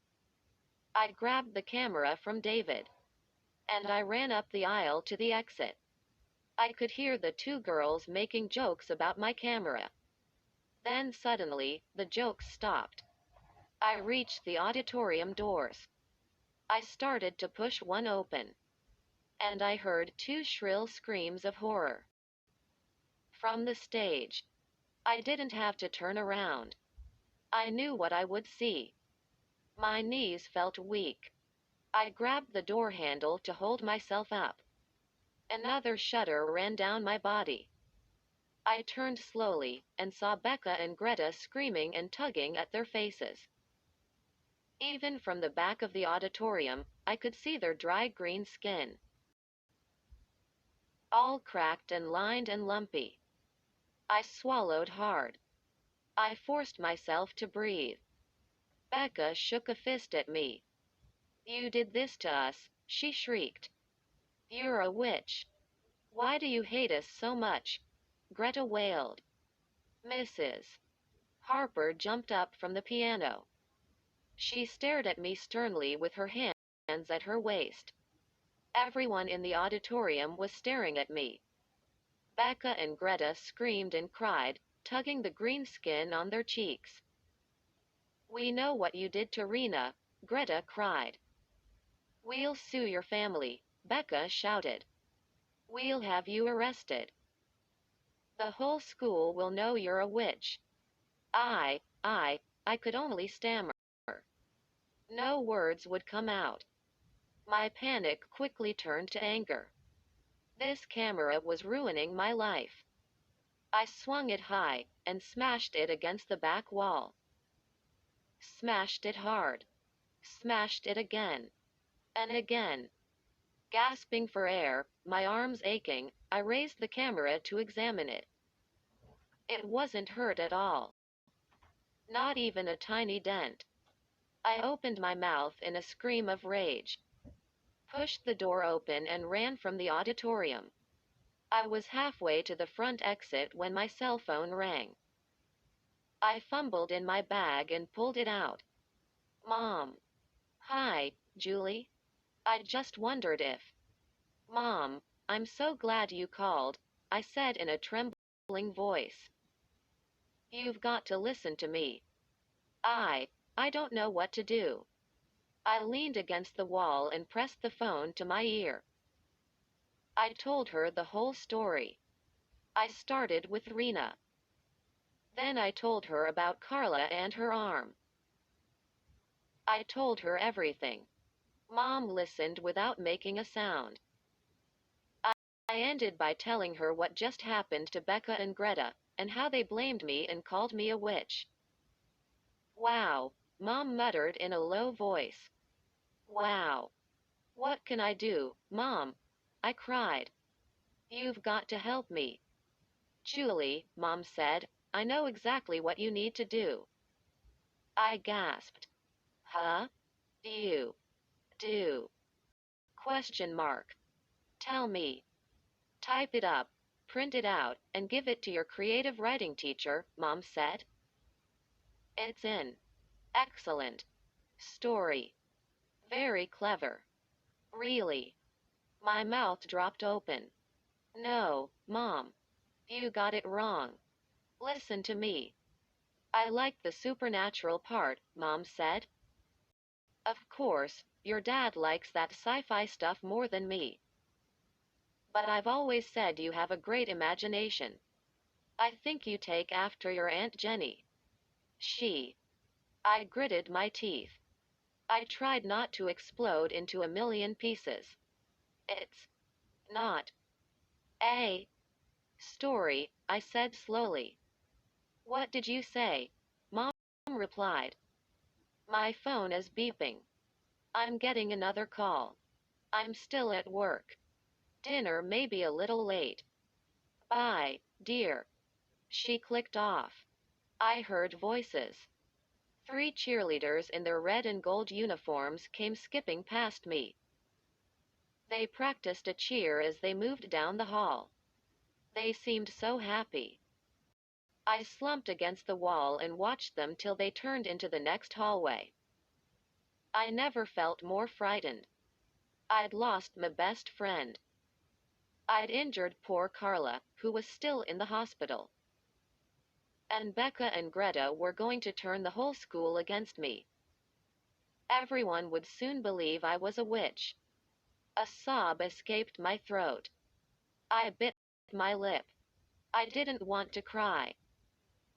I grabbed the camera from David. And I ran up the aisle to the exit. I could hear the two girls making jokes about my camera. Then suddenly, the jokes stopped. I reached the auditorium doors. I started to push one open. And I heard two shrill screams of horror. From the stage. I didn't have to turn around. I knew what I would see. My knees felt weak. I grabbed the door handle to hold myself up. Another shudder ran down my body. I turned slowly and saw Becca and Greta screaming and tugging at their faces. Even from the back of the auditorium, I could see their dry green skin. All cracked and lined and lumpy. I swallowed hard. I forced myself to breathe. Becca shook a fist at me. You did this to us, she shrieked. You're a witch. Why do you hate us so much? Greta wailed. Mrs. Harper jumped up from the piano. She stared at me sternly with her hands at her waist. Everyone in the auditorium was staring at me. Becca and Greta screamed and cried, tugging the green skin on their cheeks. We know what you did to Rena, Greta cried. We'll sue your family, Becca shouted. We'll have you arrested. The whole school will know you're a witch. I could only stammer. No words would come out. My panic quickly turned to anger. This camera was ruining my life. I swung it high and smashed it against the back wall. Smashed it hard. Smashed it again. And again. Gasping for air, my arms aching, I raised the camera to examine it. It wasn't hurt at all. Not even a tiny dent. I opened my mouth in a scream of rage. Pushed the door open and ran from the auditorium. I was halfway to the front exit when my cell phone rang. I fumbled in my bag and pulled it out. Mom. Hi, Julie. I just wondered if. Mom, I'm so glad you called, I said in a trembling voice. You've got to listen to me. I don't know what to do. I leaned against the wall and pressed the phone to my ear. I told her the whole story. I started with Rena. Then I told her about Carla and her arm. I told her everything. Mom listened without making a sound. I ended by telling her what just happened to Becca and Greta, and how they blamed me and called me a witch. Wow, Mom muttered in a low voice. Wow. What can I do, Mom? I cried. You've got to help me. Julie, Mom said, I know exactly what you need to do. I gasped. Huh? You do? Question mark. Tell me. Type it up, print it out, and give it to your creative writing teacher, Mom said. It's in. Excellent. Story. Very clever. Really. My mouth dropped open. No, Mom. You got it wrong. Listen to me. I like the supernatural part, Mom said. Of course, your dad likes that sci-fi stuff more than me. But I've always said you have a great imagination. I think you take after your Aunt Jenny. I gritted my teeth. I tried not to explode into a million pieces. It's not a story, I said slowly. What did you say? Mom replied. My phone is beeping. I'm getting another call. I'm still at work. Dinner may be a little late. Bye, dear. She clicked off. I heard voices. 3 cheerleaders in their red and gold uniforms came skipping past me. They practiced a cheer as they moved down the hall. They seemed so happy. I slumped against the wall and watched them till they turned into the next hallway. I never felt more frightened. I'd lost my best friend. I'd injured poor Carla, who was still in the hospital. And Becca and Greta were going to turn the whole school against me. Everyone would soon believe I was a witch. A sob escaped my throat. I bit my lip. I didn't want to cry.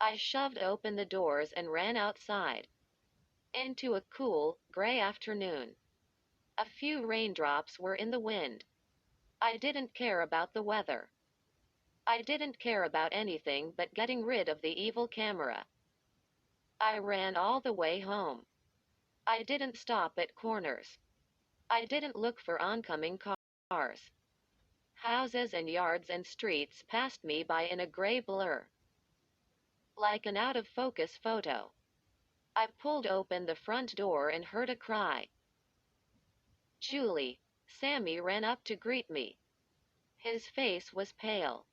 I shoved open the doors and ran outside. Into a cool, gray afternoon. A few raindrops were in the wind. I didn't care about the weather. I didn't care about anything but getting rid of the evil camera. I ran all the way home. I didn't stop at corners. I didn't look for oncoming cars. Houses and yards and streets passed me by in a gray blur. Like an out-of-focus photo. I pulled open the front door and heard a cry. Julie. Sammy ran up to greet me. His face was pale.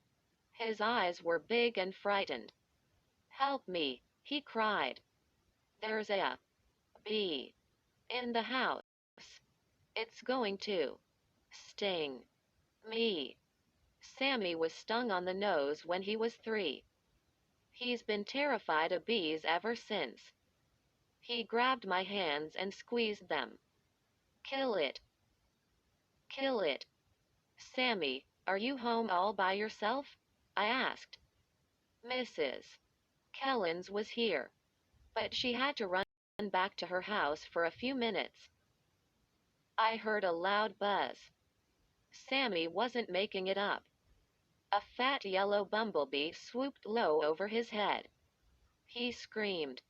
His eyes were big and frightened. Help me, he cried. There's a bee in the house. It's going to sting me. Sammy was stung on the nose when he was 3. He's been terrified of bees ever since. He grabbed my hands and squeezed them. Kill it. Kill it. Sammy, are you home all by yourself? I asked. Mrs. Kellens was here, but she had to run back to her house for a few minutes. I heard a loud buzz. Sammy wasn't making it up. A fat yellow bumblebee swooped low over his head. He screamed,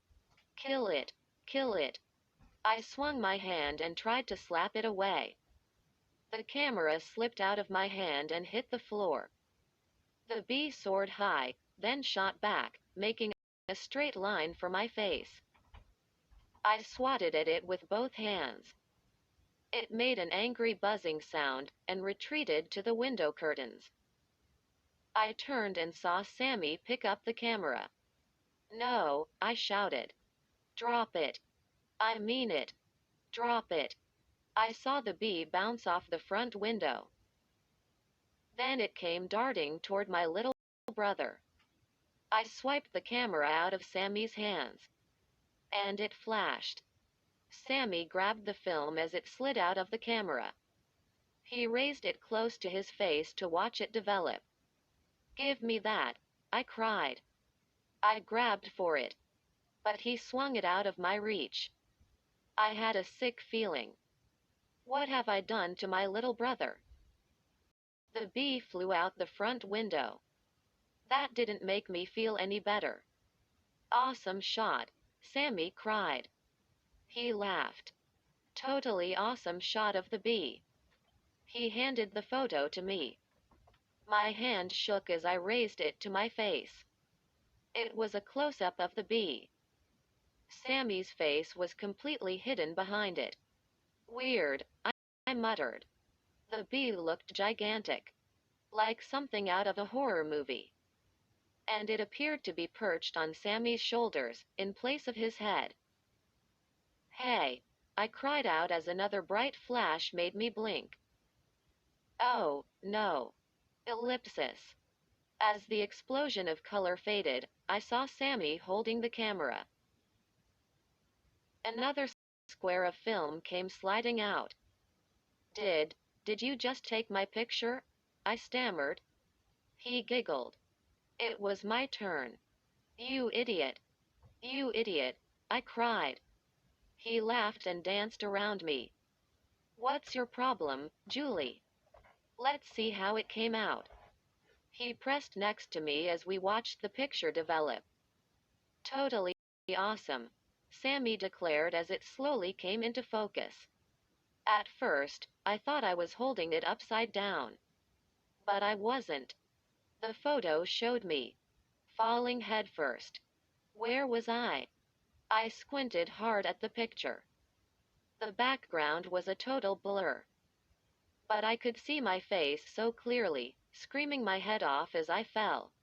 "Kill it! Kill it!" I swung my hand and tried to slap it away. The camera slipped out of my hand and hit the floor. The bee soared high, then shot back, making a straight line for my face. I swatted at it with both hands. It made an angry buzzing sound and retreated to the window curtains. I turned and saw Sammy pick up the camera. "No," I shouted. "Drop it. I mean it. Drop it." I saw the bee bounce off the front window. Then it came darting toward my little brother. I swiped the camera out of Sammy's hands. And it flashed. Sammy grabbed the film as it slid out of the camera. He raised it close to his face to watch it develop. "Give me that," I cried. I grabbed for it. But he swung it out of my reach. I had a sick feeling. What have I done to my little brother? The bee flew out the front window. That didn't make me feel any better. "Awesome shot," Sammy cried. He laughed. "Totally awesome shot of the bee." He handed the photo to me. My hand shook as I raised it to my face. It was a close-up of the bee. Sammy's face was completely hidden behind it. "Weird," I muttered. The bee looked gigantic, like something out of a horror movie. And it appeared to be perched on Sammy's shoulders, in place of his head. Hey! I cried out as another bright flash made me blink. Oh, no. Ellipsis. As the explosion of color faded, I saw Sammy holding the camera. Another square of film came sliding out. Did you just take my picture? I stammered. He giggled. It was my turn. You idiot. You idiot, I cried. He laughed and danced around me. What's your problem, Julie? Let's see how it came out. He pressed next to me as we watched the picture develop. Totally awesome, Sammy declared as it slowly came into focus. At first, I thought I was holding it upside down. But I wasn't. The photo showed me falling headfirst. Where was I? I squinted hard at the picture. The background was a total blur. But I could see my face so clearly, screaming my head off as I fell.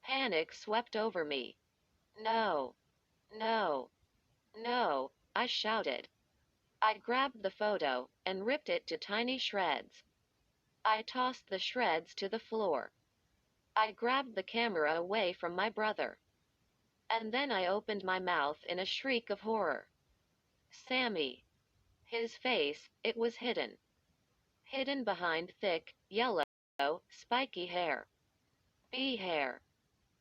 Panic swept over me. No, no, no, I shouted. I grabbed the photo and ripped it to tiny shreds. I tossed the shreds to the floor. I grabbed the camera away from my brother. And then I opened my mouth in a shriek of horror. Sammy. His face, it was hidden. Hidden behind thick, yellow, spiky hair. Bee hair.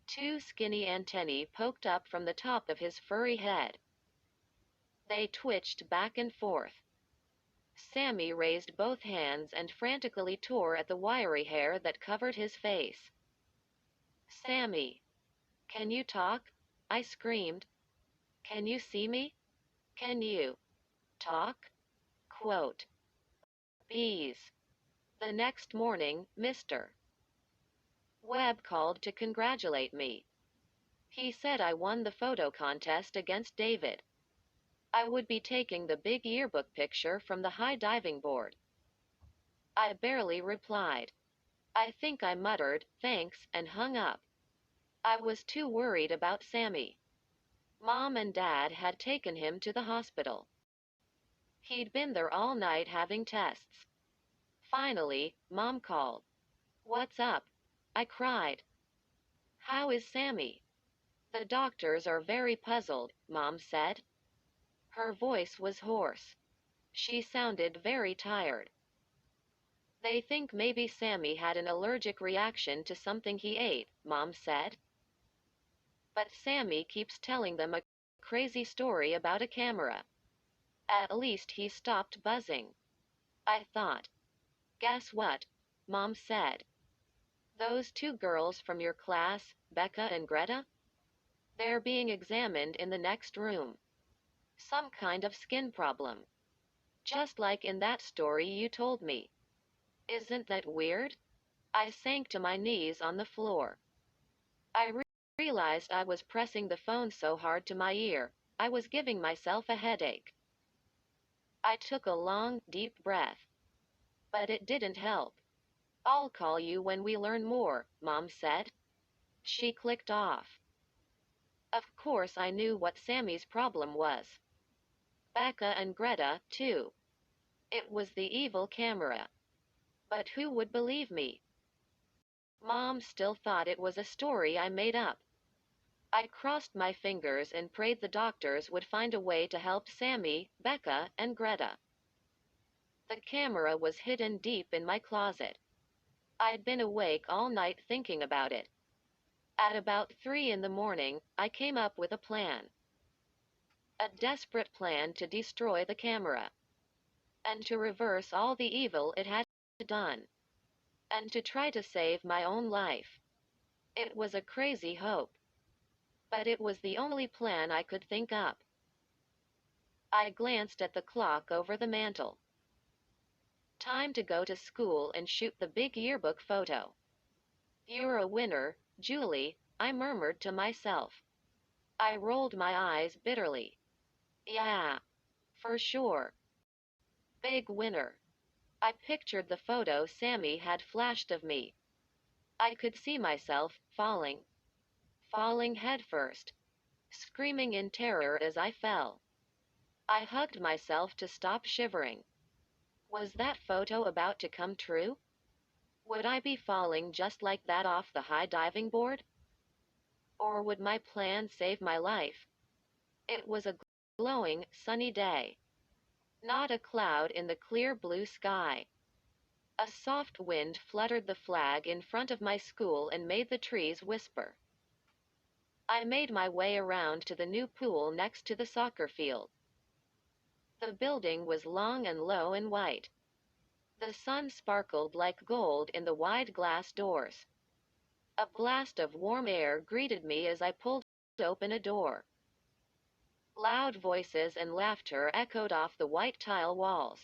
Two skinny antennae poked up from the top of his furry head. They twitched back and forth. Sammy raised both hands and frantically tore at the wiry hair that covered his face. Sammy. Can you talk? I screamed. Can you see me? Can you talk? Quote. Bees. The next morning, Mr. Webb called to congratulate me. He said I won the photo contest against David. I would be taking the big yearbook picture from the high diving board. I barely replied. I think I muttered, thanks, and hung up. I was too worried about Sammy. Mom and Dad had taken him to the hospital. He'd been there all night having tests. Finally, Mom called. What's up? I cried. How is Sammy? The doctors are very puzzled, Mom said. Her voice was hoarse. She sounded very tired. They think maybe Sammy had an allergic reaction to something he ate, Mom said. But Sammy keeps telling them a crazy story about a camera. At least he stopped buzzing. I thought. Guess what? Mom said. Those two girls from your class, Becca and Greta? They're being examined in the next room. Some kind of skin problem. Just like in that story you told me. Isn't that weird? I sank to my knees on the floor. I realized I was pressing the phone so hard to my ear, I was giving myself a headache. I took a long, deep breath. But it didn't help. I'll call you when we learn more, Mom said. She clicked off. Of course I knew what Sammy's problem was. Becca and Greta, too. It was the evil camera. But who would believe me? Mom still thought it was a story I made up. I crossed my fingers and prayed the doctors would find a way to help Sammy, Becca, and Greta. The camera was hidden deep in my closet. I'd been awake all night thinking about it. At about 3 in the morning, I came up with a plan. A desperate plan to destroy the camera. And to reverse all the evil it had done. And to try to save my own life. It was a crazy hope. But it was the only plan I could think up. I glanced at the clock over the mantel. Time to go to school and shoot the big yearbook photo. You're a winner, Julie, I murmured to myself. I rolled my eyes bitterly. Yeah. For sure. Big winner. I pictured the photo Sammy had flashed of me. I could see myself falling headfirst, screaming in terror as I fell. I hugged myself to stop shivering. Was that photo about to come true? Would I be falling just like that off the high diving board? Or would my plan save my life? It was a glowing, sunny day. Not a cloud in the clear blue sky. A soft wind fluttered the flag in front of my school and made the trees whisper. I made my way around to the new pool next to the soccer field. The building was long and low and white. The sun sparkled like gold in the wide glass doors. A blast of warm air greeted me as I pulled open a door. Loud voices and laughter echoed off the white tile walls.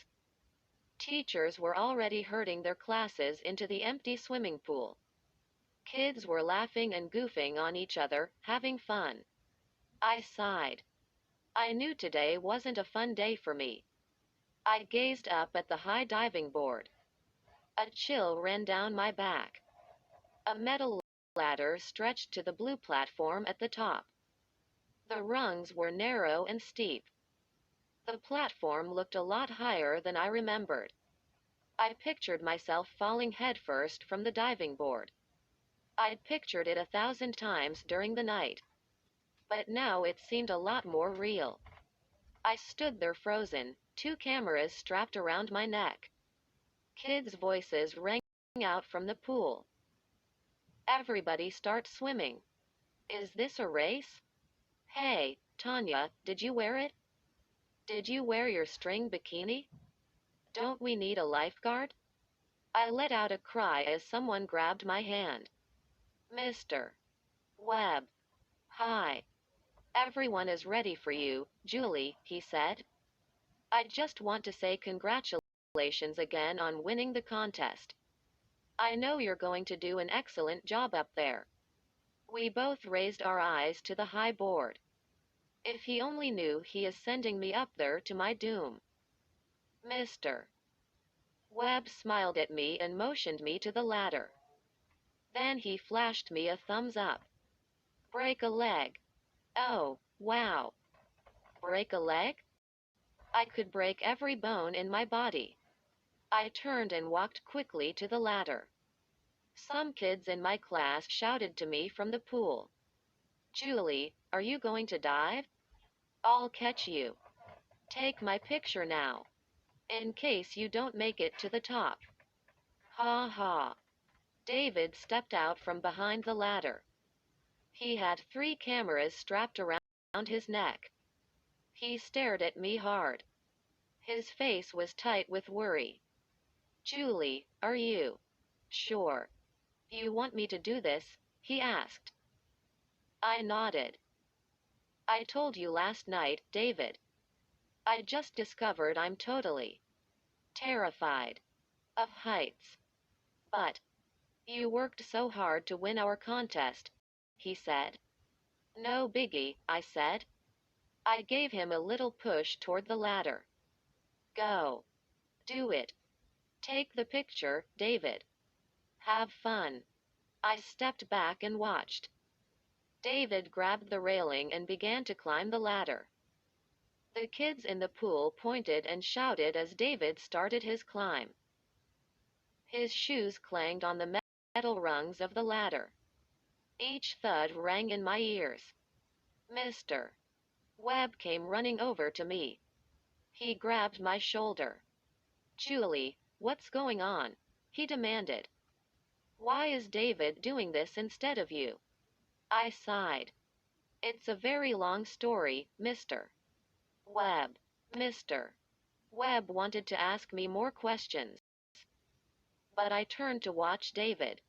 Teachers were already herding their classes into the empty swimming pool. Kids were laughing and goofing on each other, having fun. I sighed. I knew today wasn't a fun day for me. I gazed up at the high diving board. A chill ran down my back. A metal ladder stretched to the blue platform at the top. The rungs were narrow and steep. The platform looked a lot higher than I remembered. I pictured myself falling headfirst from the diving board. I'd pictured it 1,000 times during the night. But now it seemed a lot more real. I stood there frozen, two cameras strapped around my neck. Kids' voices rang out from the pool. Everybody start swimming. Is this a race? Hey, Tanya, did you wear it? Did you wear your string bikini? Don't we need a lifeguard? I let out a cry as someone grabbed my hand. Mr. Webb. Hi. Everyone is ready for you, Julie, he said. I just want to say congratulations again on winning the contest. I know you're going to do an excellent job up there. We both raised our eyes to the high board. If he only knew he is sending me up there to my doom. Mr. Webb smiled at me and motioned me to the ladder. Then he flashed me a thumbs up. Break a leg. Oh, wow. Break a leg? I could break every bone in my body. I turned and walked quickly to the ladder. Some kids in my class shouted to me from the pool. Julie, are you going to dive? I'll catch you. Take my picture now. In case you don't make it to the top. Ha ha. David stepped out from behind the ladder. He had 3 cameras strapped around his neck. He stared at me hard. His face was tight with worry. Julie, are you sure you want me to do this? He asked. I nodded. I told you last night, David. I just discovered I'm totally terrified of heights. But you worked so hard to win our contest, he said. No biggie, I said. I gave him a little push toward the ladder. Go. Do it. Take the picture, David. Have fun. I stepped back and watched. David grabbed the railing and began to climb the ladder. The kids in the pool pointed and shouted as David started his climb. His shoes clanged on the metal rungs of the ladder. Each thud rang in my ears. Mr. Webb came running over to me. He grabbed my shoulder. Julie, what's going on? He demanded. Why is David doing this instead of you? I sighed. It's a very long story, Mr. Webb. Mr. Webb wanted to ask me more questions. But I turned to watch David.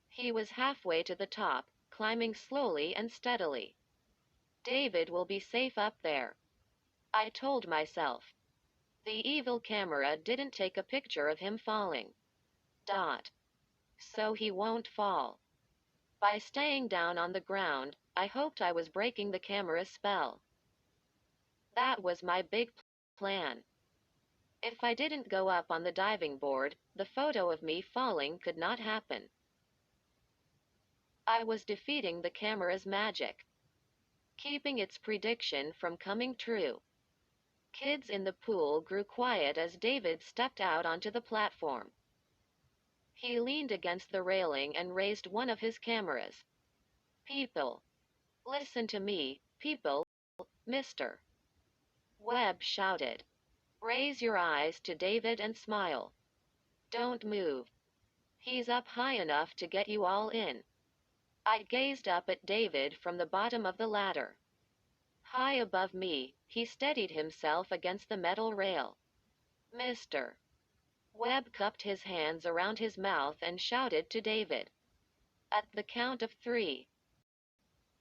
He was halfway to the top, climbing slowly and steadily. David will be safe up there, I told myself. The evil camera didn't take a picture of him falling. So he won't fall. By staying down on the ground, I hoped I was breaking the camera's spell. That was my big plan. If I didn't go up on the diving board, the photo of me falling could not happen. I was defeating the camera's magic, keeping its prediction from coming true. Kids in the pool grew quiet as David stepped out onto the platform. He leaned against the railing and raised one of his cameras. People, listen to me, people, Mr. Webb shouted. Raise your eyes to David and smile. Don't move. He's up high enough to get you all in. I gazed up at David from the bottom of the ladder. High above me, he steadied himself against the metal rail. Mr. Webb cupped his hands around his mouth and shouted to David. At the count of 3.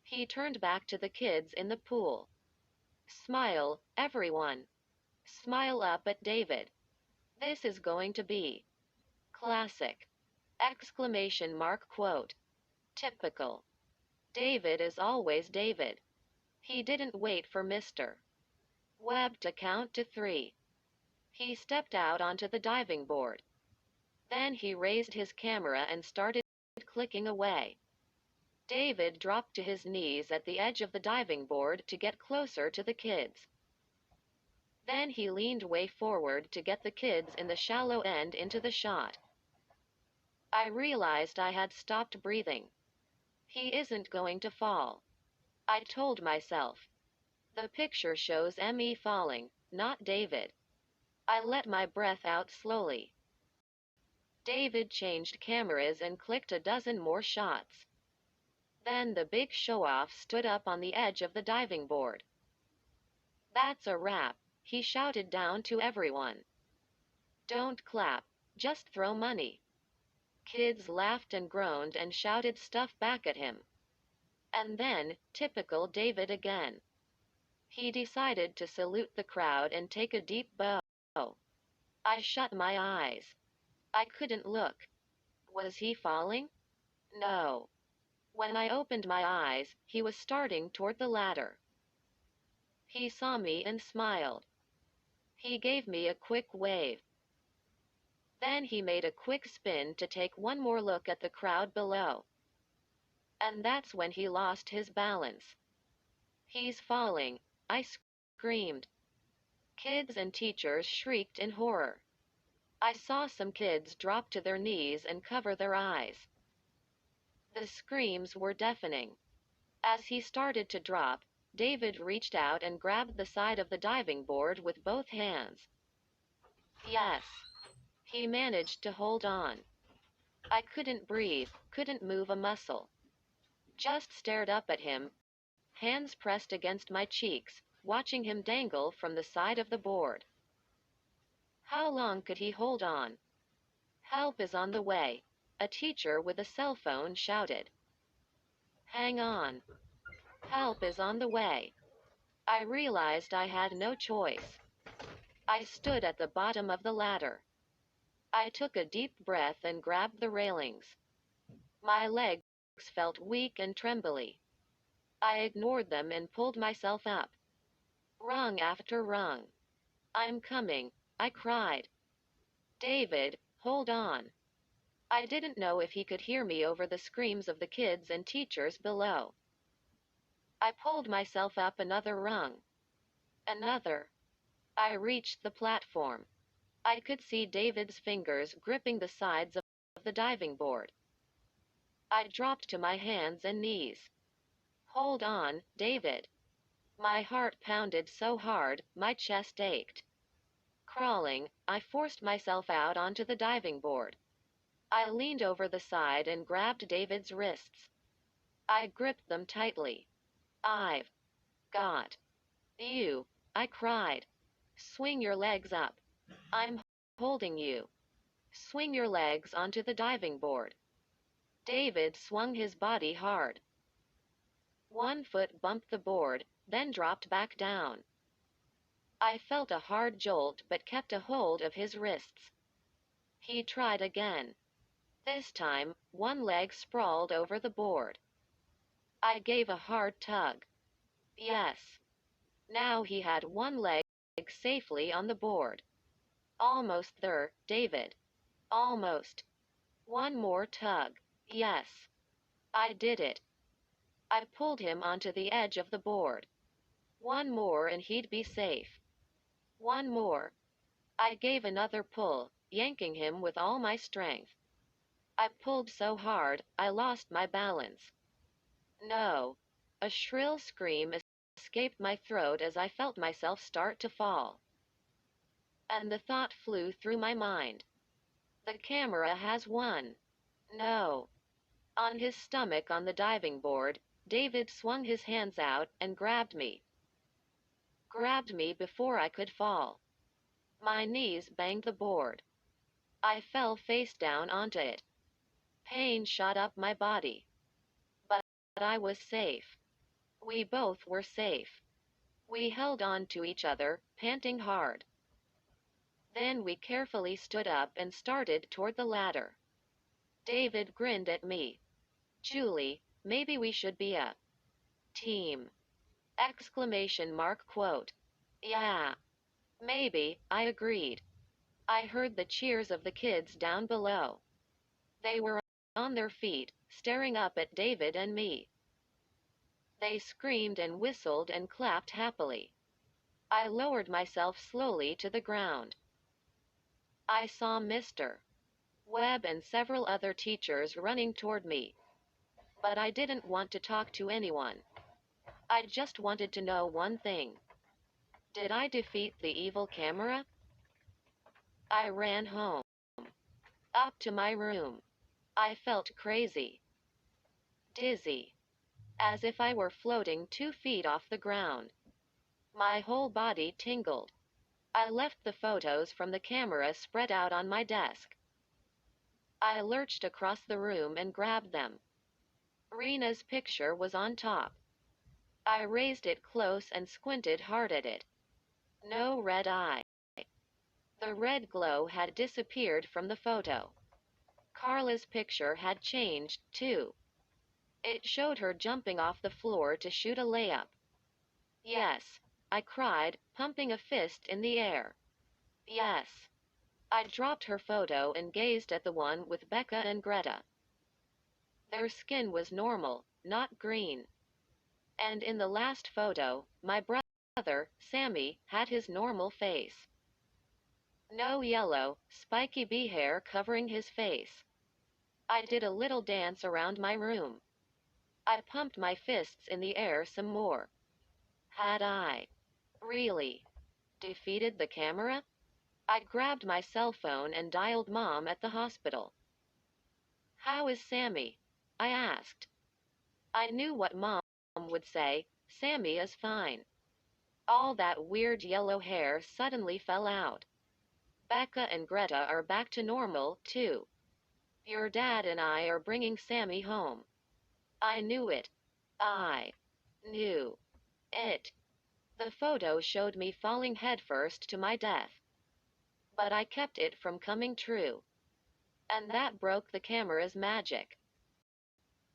He turned back to the kids in the pool. Smile, everyone. Smile up at David. This is going to be classic! Exclamation mark quote. Typical. David is always David. He didn't wait for Mr. Webb to count to 3. He stepped out onto the diving board. Then he raised his camera and started clicking away. David dropped to his knees at the edge of the diving board to get closer to the kids. Then he leaned way forward to get the kids in the shallow end into the shot. I realized I had stopped breathing. He isn't going to fall, I told myself. The picture shows Me falling, not David. I let my breath out slowly. David changed cameras and clicked a dozen more shots. Then the big show-off stood up on the edge of the diving board. That's a wrap, he shouted down to everyone. Don't clap, just throw money. Kids laughed and groaned and shouted stuff back at him. And then, typical David again. He decided to salute the crowd and take a deep bow. I shut my eyes. I couldn't look. Was he falling? No. When I opened my eyes, he was starting toward the ladder. He saw me and smiled. He gave me a quick wave. Then he made a quick spin to take one more look at the crowd below. And that's when he lost his balance. He's falling, I screamed. Kids and teachers shrieked in horror. I saw some kids drop to their knees and cover their eyes. The screams were deafening. As he started to drop, David reached out and grabbed the side of the diving board with both hands. Yes. He managed to hold on. I couldn't breathe, couldn't move a muscle. Just stared up at him, hands pressed against my cheeks, watching him dangle from the side of the board. How long could he hold on? Help is on the way, a teacher with a cell phone shouted. Hang on. Help is on the way. I realized I had no choice. I stood at the bottom of the ladder. I took a deep breath and grabbed the railings. My legs felt weak and trembly. I ignored them and pulled myself up. Rung after rung. I'm coming, I cried. David, hold on. I didn't know if he could hear me over the screams of the kids and teachers below. I pulled myself up another rung. Another. I reached the platform. I could see David's fingers gripping the sides of the diving board. I dropped to my hands and knees. Hold on, David. My heart pounded so hard, my chest ached. Crawling, I forced myself out onto the diving board. I leaned over the side and grabbed David's wrists. I gripped them tightly. I've got you, I cried. Swing your legs up. I'm holding you. Swing your legs onto the diving board. David swung his body hard. One foot bumped the board, then dropped back down. I felt a hard jolt but kept a hold of his wrists. He tried again. This time, one leg sprawled over the board. I gave a hard tug. Yes. Now he had one leg safely on the board. Almost there, David. Almost. One more tug. Yes. I did it. I pulled him onto the edge of the board. One more and he'd be safe. One more. I gave another pull, yanking him with all my strength. I pulled so hard, I lost my balance. No. A shrill scream escaped my throat as I felt myself start to fall. And the thought flew through my mind. The camera has won. No. On his stomach on the diving board, David swung his hands out and grabbed me. Grabbed me before I could fall. My knees banged the board. I fell face down onto it. Pain shot up my body. But I was safe. We both were safe. We held on to each other, panting hard. Then we carefully stood up and started toward the ladder. David grinned at me. Julie, maybe we should be a team. Exclamation mark quote. Yeah. Maybe, I agreed. I heard the cheers of the kids down below. They were on their feet, staring up at David and me. They screamed and whistled and clapped happily. I lowered myself slowly to the ground. I saw Mr. Webb and several other teachers running toward me. But I didn't want to talk to anyone. I just wanted to know one thing. Did I defeat the evil camera? I ran home. Up to my room. I felt crazy. Dizzy. As if I were floating 2 feet off the ground. My whole body tingled. I left the photos from the camera spread out on my desk. I lurched across the room and grabbed them. Rena's picture was on top. I raised it close and squinted hard at it. No red eye. The red glow had disappeared from the photo. Carla's picture had changed, too. It showed her jumping off the floor to shoot a layup. Yes, I cried, pumping a fist in the air. Yes. I dropped her photo and gazed at the one with Becca and Greta. Their skin was normal, not green. And in the last photo, my brother, Sammy, had his normal face. No yellow, spiky bee hair covering his face. I did a little dance around my room. I pumped my fists in the air some more. Had I really defeated the camera? I grabbed my cell phone and dialed Mom at the hospital. How is Sammy? I asked. I knew what Mom would say. Sammy is fine. All that weird yellow hair suddenly fell out. Becca and Greta are back to normal, too. Your dad and I are bringing Sammy home. I knew it. I knew it. The photo showed me falling headfirst to my death. But I kept it from coming true. And that broke the camera's magic.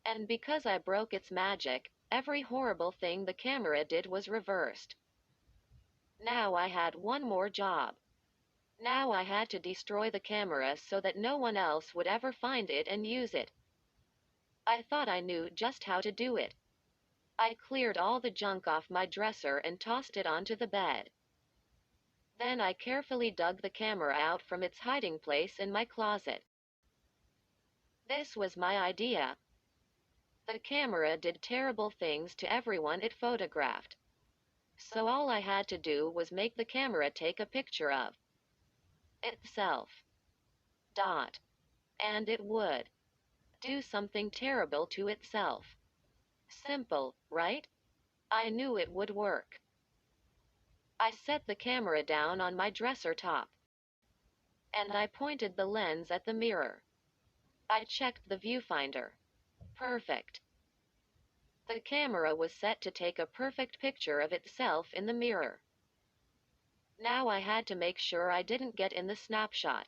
And because I broke its magic, every horrible thing the camera did was reversed. Now I had one more job. Now I had to destroy the camera so that no one else would ever find it and use it. I thought I knew just how to do it. I cleared all the junk off my dresser and tossed it onto the bed. Then I carefully dug the camera out from its hiding place in my closet. This was my idea. The camera did terrible things to everyone it photographed. So all I had to do was make the camera take a picture of itself. Dot. And it would do something terrible to itself. Simple, right? I knew it would work. I set the camera down on my dresser top. And I pointed the lens at the mirror. I checked the viewfinder. Perfect. The camera was set to take a perfect picture of itself in the mirror. Now I had to make sure I didn't get in the snapshot.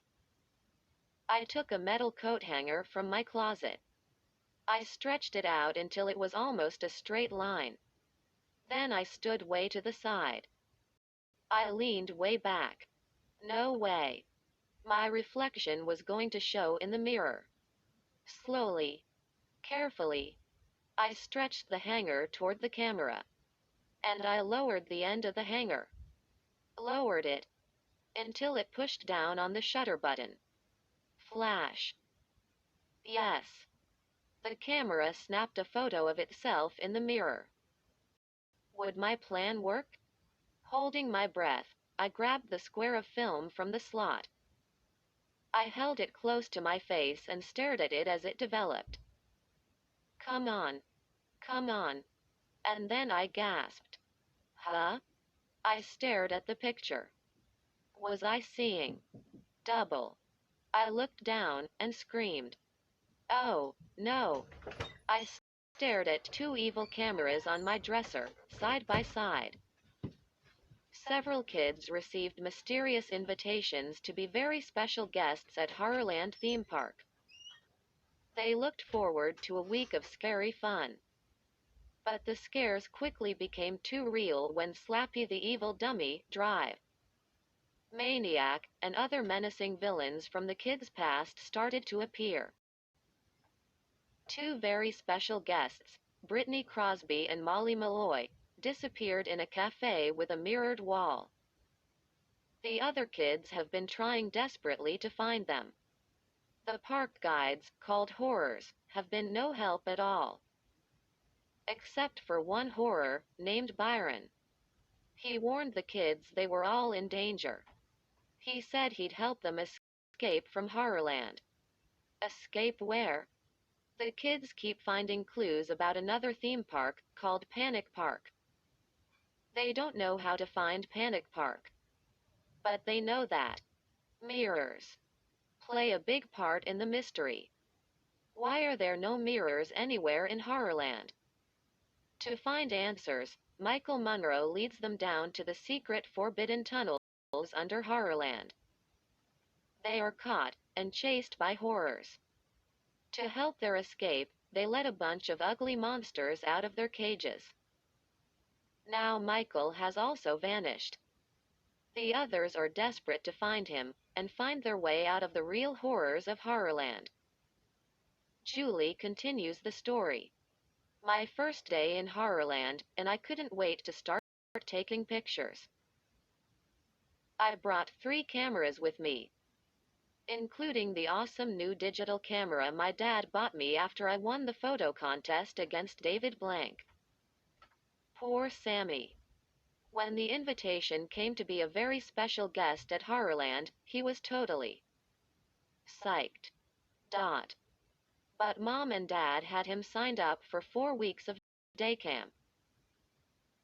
I took a metal coat hanger from my closet. I stretched it out until it was almost a straight line. Then I stood way to the side. I leaned way back. No way. My reflection was going to show in the mirror. Slowly, carefully, I stretched the hanger toward the camera. And I lowered the end of the hanger. Lowered it until it pushed down on the shutter button. Flash. Yes. The camera snapped a photo of itself in the mirror. Would my plan work? Holding my breath, I grabbed the square of film from the slot. I held it close to my face and stared at it as it developed. Come on. Come on. And then I gasped. Huh? I stared at the picture. Was I seeing double? I looked down and screamed. Oh, no. I stared at two evil cameras on my dresser, side by side. Several kids received mysterious invitations to be very special guests at Horrorland theme park. They looked forward to a week of scary fun. But the scares quickly became too real when Slappy the Evil Dummy, Drive, Maniac, and other menacing villains from the kids' past started to appear. Two very special guests, Brittany Crosby and Molly Malloy, disappeared in a cafe with a mirrored wall. The other kids have been trying desperately to find them. The park guides, called horrors, have been no help at all. Except for one horror, named Byron. He warned the kids they were all in danger. He said he'd help them escape from Horrorland. Escape where? The kids keep finding clues about another theme park, called Panic Park. They don't know how to find Panic Park. But they know that mirrors play a big part in the mystery. Why are there no mirrors anywhere in Horrorland? To find answers, Michael Munro leads them down to the secret forbidden tunnels under Horrorland. They are caught and chased by horrors. To help their escape, they let a bunch of ugly monsters out of their cages. Now Michael has also vanished. The others are desperate to find him and find their way out of the real horrors of Horrorland. Julie continues the story. My first day in Horrorland, and I couldn't wait to start taking pictures. I brought 3 cameras with me, including the awesome new digital camera my dad bought me after I won the photo contest against David Blank. Poor Sammy. When the invitation came to be a very special guest at Horrorland, he was totally psyched. But Mom and Dad had him signed up for 4 weeks of day camp.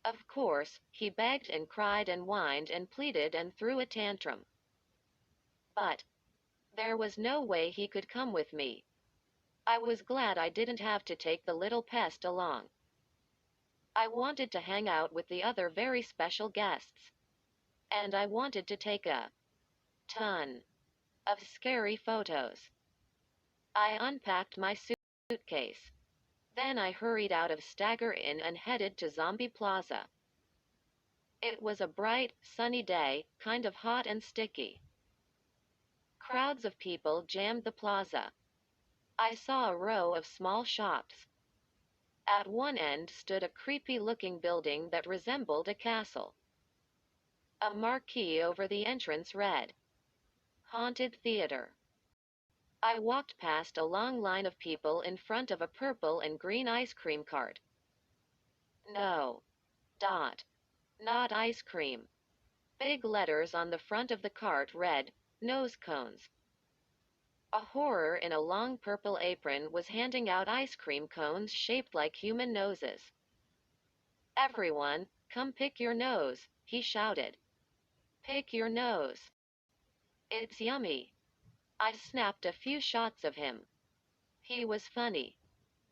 Of course, he begged and cried and whined and pleaded and threw a tantrum. But there was no way he could come with me. I was glad I didn't have to take the little pest along. I wanted to hang out with the other very special guests. And I wanted to take a ton of scary photos. I unpacked my suitcase. Then I hurried out of Stagger Inn and headed to Zombie Plaza. It was a bright, sunny day, kind of hot and sticky. Crowds of people jammed the plaza. I saw a row of small shops. At one end stood a creepy-looking building that resembled a castle. A marquee over the entrance read, Haunted Theater. I walked past a long line of people in front of a purple and green ice cream cart. No. Not ice cream. Big letters on the front of the cart read, Nose cones. A horror in a long purple apron was handing out ice cream cones shaped like human noses. Everyone, come pick your nose, he shouted. Pick your nose. It's yummy. I snapped a few shots of him. He was funny.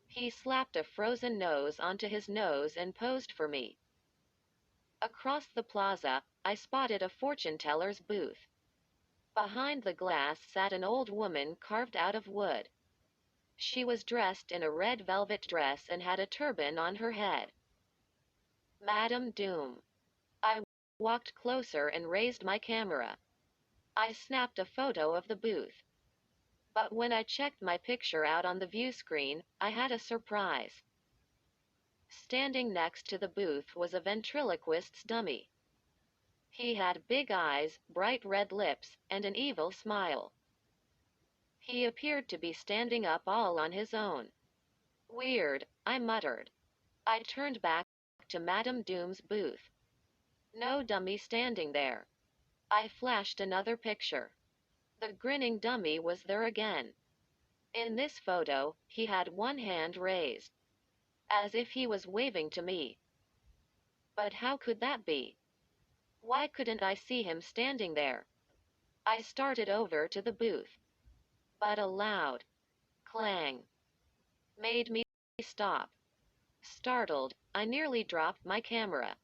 He slapped a frozen nose onto his nose and posed for me. Across the plaza, I spotted a fortune-teller's booth. Behind the glass sat an old woman carved out of wood. She was dressed in a red velvet dress and had a turban on her head. Madame Doom. I walked closer and raised my camera. I snapped a photo of the booth. But when I checked my picture out on the view screen, I had a surprise. Standing next to the booth was a ventriloquist's dummy. He had big eyes, bright red lips, and an evil smile. He appeared to be standing up all on his own. Weird, I muttered. I turned back to Madame Doom's booth. No dummy standing there. I flashed another picture. The grinning dummy was there again. In this photo, he had one hand raised, as if he was waving to me. But how could that be? Why couldn't I see him standing there? I started over to the booth, but a loud clang made me stop. Startled, I nearly dropped my camera.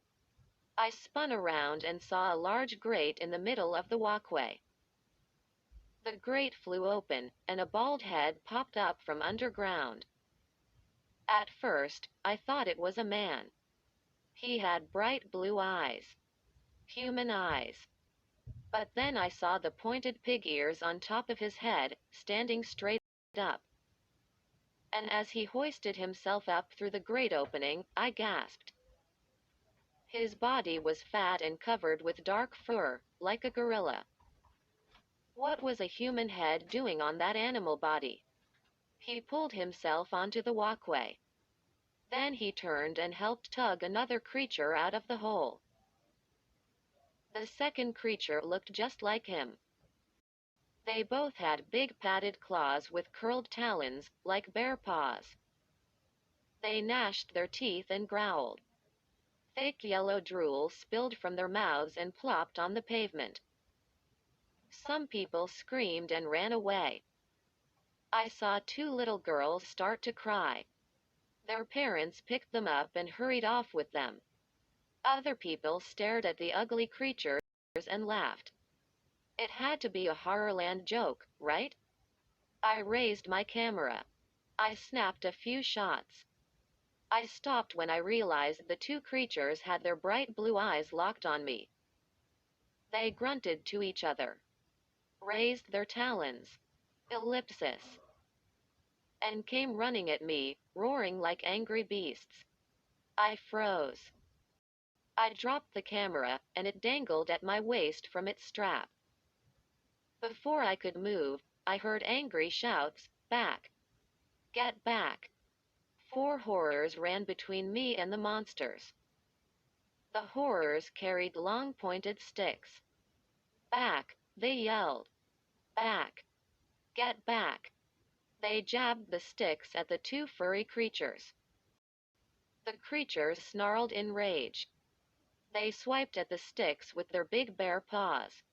I spun around and saw a large grate in the middle of the walkway. The grate flew open, and a bald head popped up from underground. At first, I thought it was a man. He had bright blue eyes. Human eyes. But then I saw the pointed pig ears on top of his head, standing straight up. And as he hoisted himself up through the grate opening, I gasped. His body was fat and covered with dark fur, like a gorilla. What was a human head doing on that animal body? He pulled himself onto the walkway. Then he turned and helped tug another creature out of the hole. The second creature looked just like him. They both had big padded claws with curled talons, like bear paws. They gnashed their teeth and growled. Thick yellow drool spilled from their mouths and plopped on the pavement. Some people screamed and ran away. I saw two little girls start to cry. Their parents picked them up and hurried off with them. Other people stared at the ugly creatures and laughed. It had to be a Horrorland joke, right? I raised my camera. I snapped a few shots. I stopped when I realized the two creatures had their bright blue eyes locked on me. They grunted to each other, raised their talons, ellipsis, and came running at me, roaring like angry beasts. I froze. I dropped the camera, and it dangled at my waist from its strap. Before I could move, I heard angry shouts, "Back! Get back!" Four horrors ran between me and the monsters. The horrors carried long pointed sticks. "Back!" they yelled. "Back! Get back!" They jabbed the sticks at the two furry creatures. The creatures snarled in rage. They swiped at the sticks with their big bare paws.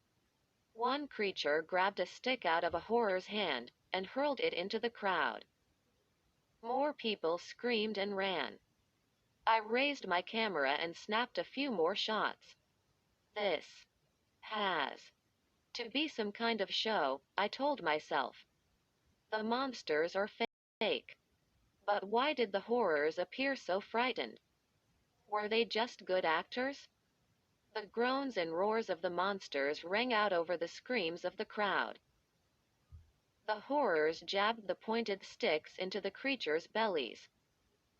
One creature grabbed a stick out of a horror's hand and hurled it into the crowd. More people screamed and ran. I raised my camera and snapped a few more shots. This has to be some kind of show, I told myself. The monsters are fake. But why did the horrors appear so frightened? Were they just good actors? The groans and roars of the monsters rang out over the screams of the crowd. The horrors jabbed the pointed sticks into the creatures' bellies.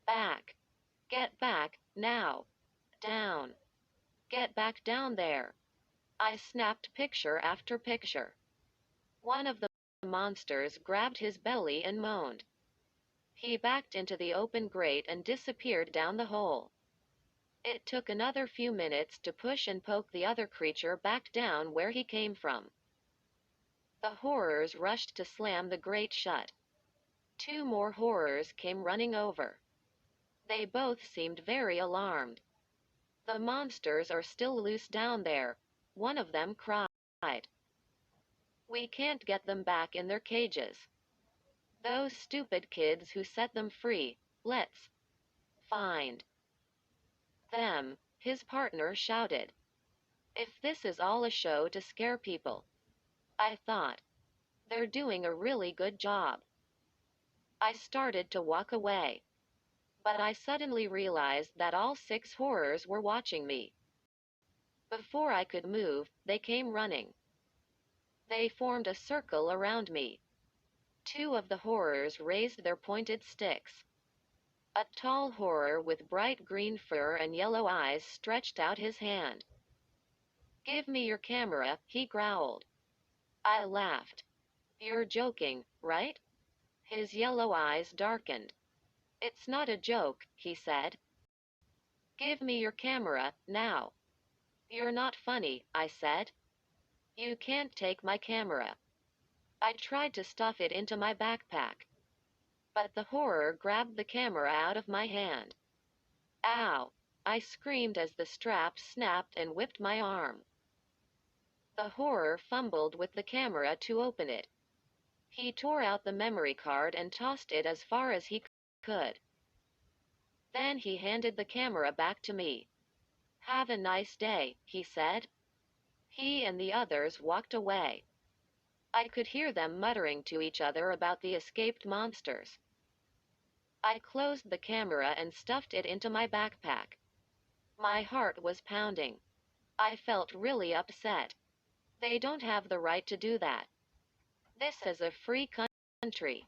"Back! Get back, now! Down! Get back down there!" I snapped picture after picture. One of the monsters grabbed his belly and moaned. He backed into the open grate and disappeared down the hole. It took another few minutes to push and poke the other creature back down where he came from. The horrors rushed to slam the grate shut. Two more horrors came running over. They both seemed very alarmed. "The monsters are still loose down there," one of them cried. "We can't get them back in their cages. Those stupid kids who set them free, let's find them," his partner shouted. "If this is all a show to scare people," I thought, "they're doing a really good job." I started to walk away. But I suddenly realized that all six horrors were watching me. Before I could move, they came running. They formed a circle around me. Two of the horrors raised their pointed sticks. A tall horror with bright green fur and yellow eyes stretched out his hand. "Give me your camera," he growled. I laughed. "You're joking, right?" His yellow eyes darkened. "It's not a joke," he said. "Give me your camera, now." "You're not funny," I said. "You can't take my camera." I tried to stuff it into my backpack. But the horror grabbed the camera out of my hand. "Ow!" I screamed as the strap snapped and whipped my arm. The horror fumbled with the camera to open it. He tore out the memory card and tossed it as far as he could. Then he handed the camera back to me. "Have a nice day," he said. He and the others walked away. I could hear them muttering to each other about the escaped monsters. I closed the camera and stuffed it into my backpack. My heart was pounding. I felt really upset. They don't have the right to do that. This is a free country.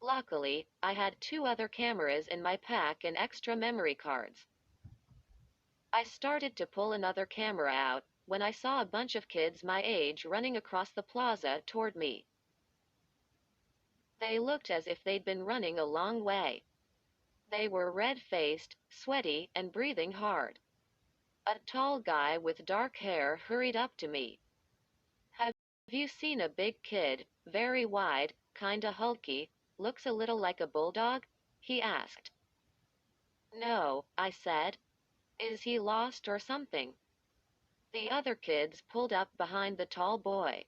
Luckily, I had two other cameras in my pack and extra memory cards. I started to pull another camera out when I saw a bunch of kids my age running across the plaza toward me. They looked as if they'd been running a long way. They were red-faced, sweaty, and breathing hard. A tall guy with dark hair hurried up to me. "Have you seen a big kid, very wide, kinda hulky, looks a little like a bulldog?" he asked. "No," I said. "Is he lost or something?" The other kids pulled up behind the tall boy.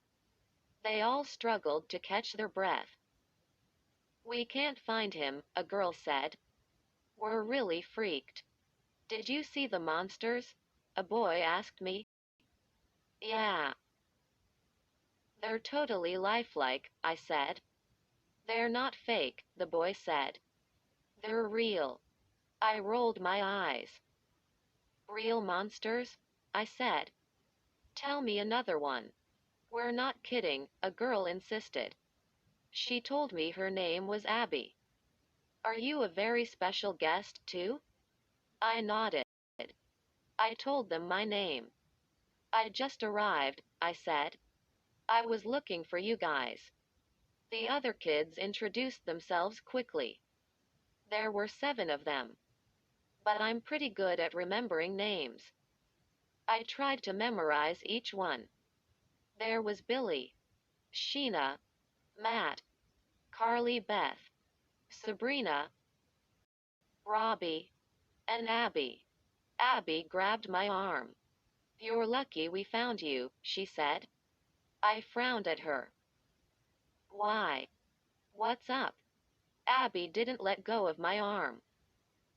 They all struggled to catch their breath. "We can't find him," a girl said. "We're really freaked." "Did you see the monsters?" a boy asked me. "Yeah. They're totally lifelike," I said. "They're not fake," the boy said. "They're real." I rolled my eyes. "Real monsters?" I said. "Tell me another one." "We're not kidding," a girl insisted. She told me her name was Abby. "Are you a very special guest, too?" I nodded. I told them my name. "I just arrived," I said. "I was looking for you guys." The other kids introduced themselves quickly. There were 7 of them. But I'm pretty good at remembering names. I tried to memorize each one. There was Billy, Sheena, Matt, Carly Beth, Sabrina, Robbie, and Abby. Abby grabbed my arm. "You're lucky we found you," she said. I frowned at her. "Why? What's up?" Abby didn't let go of my arm.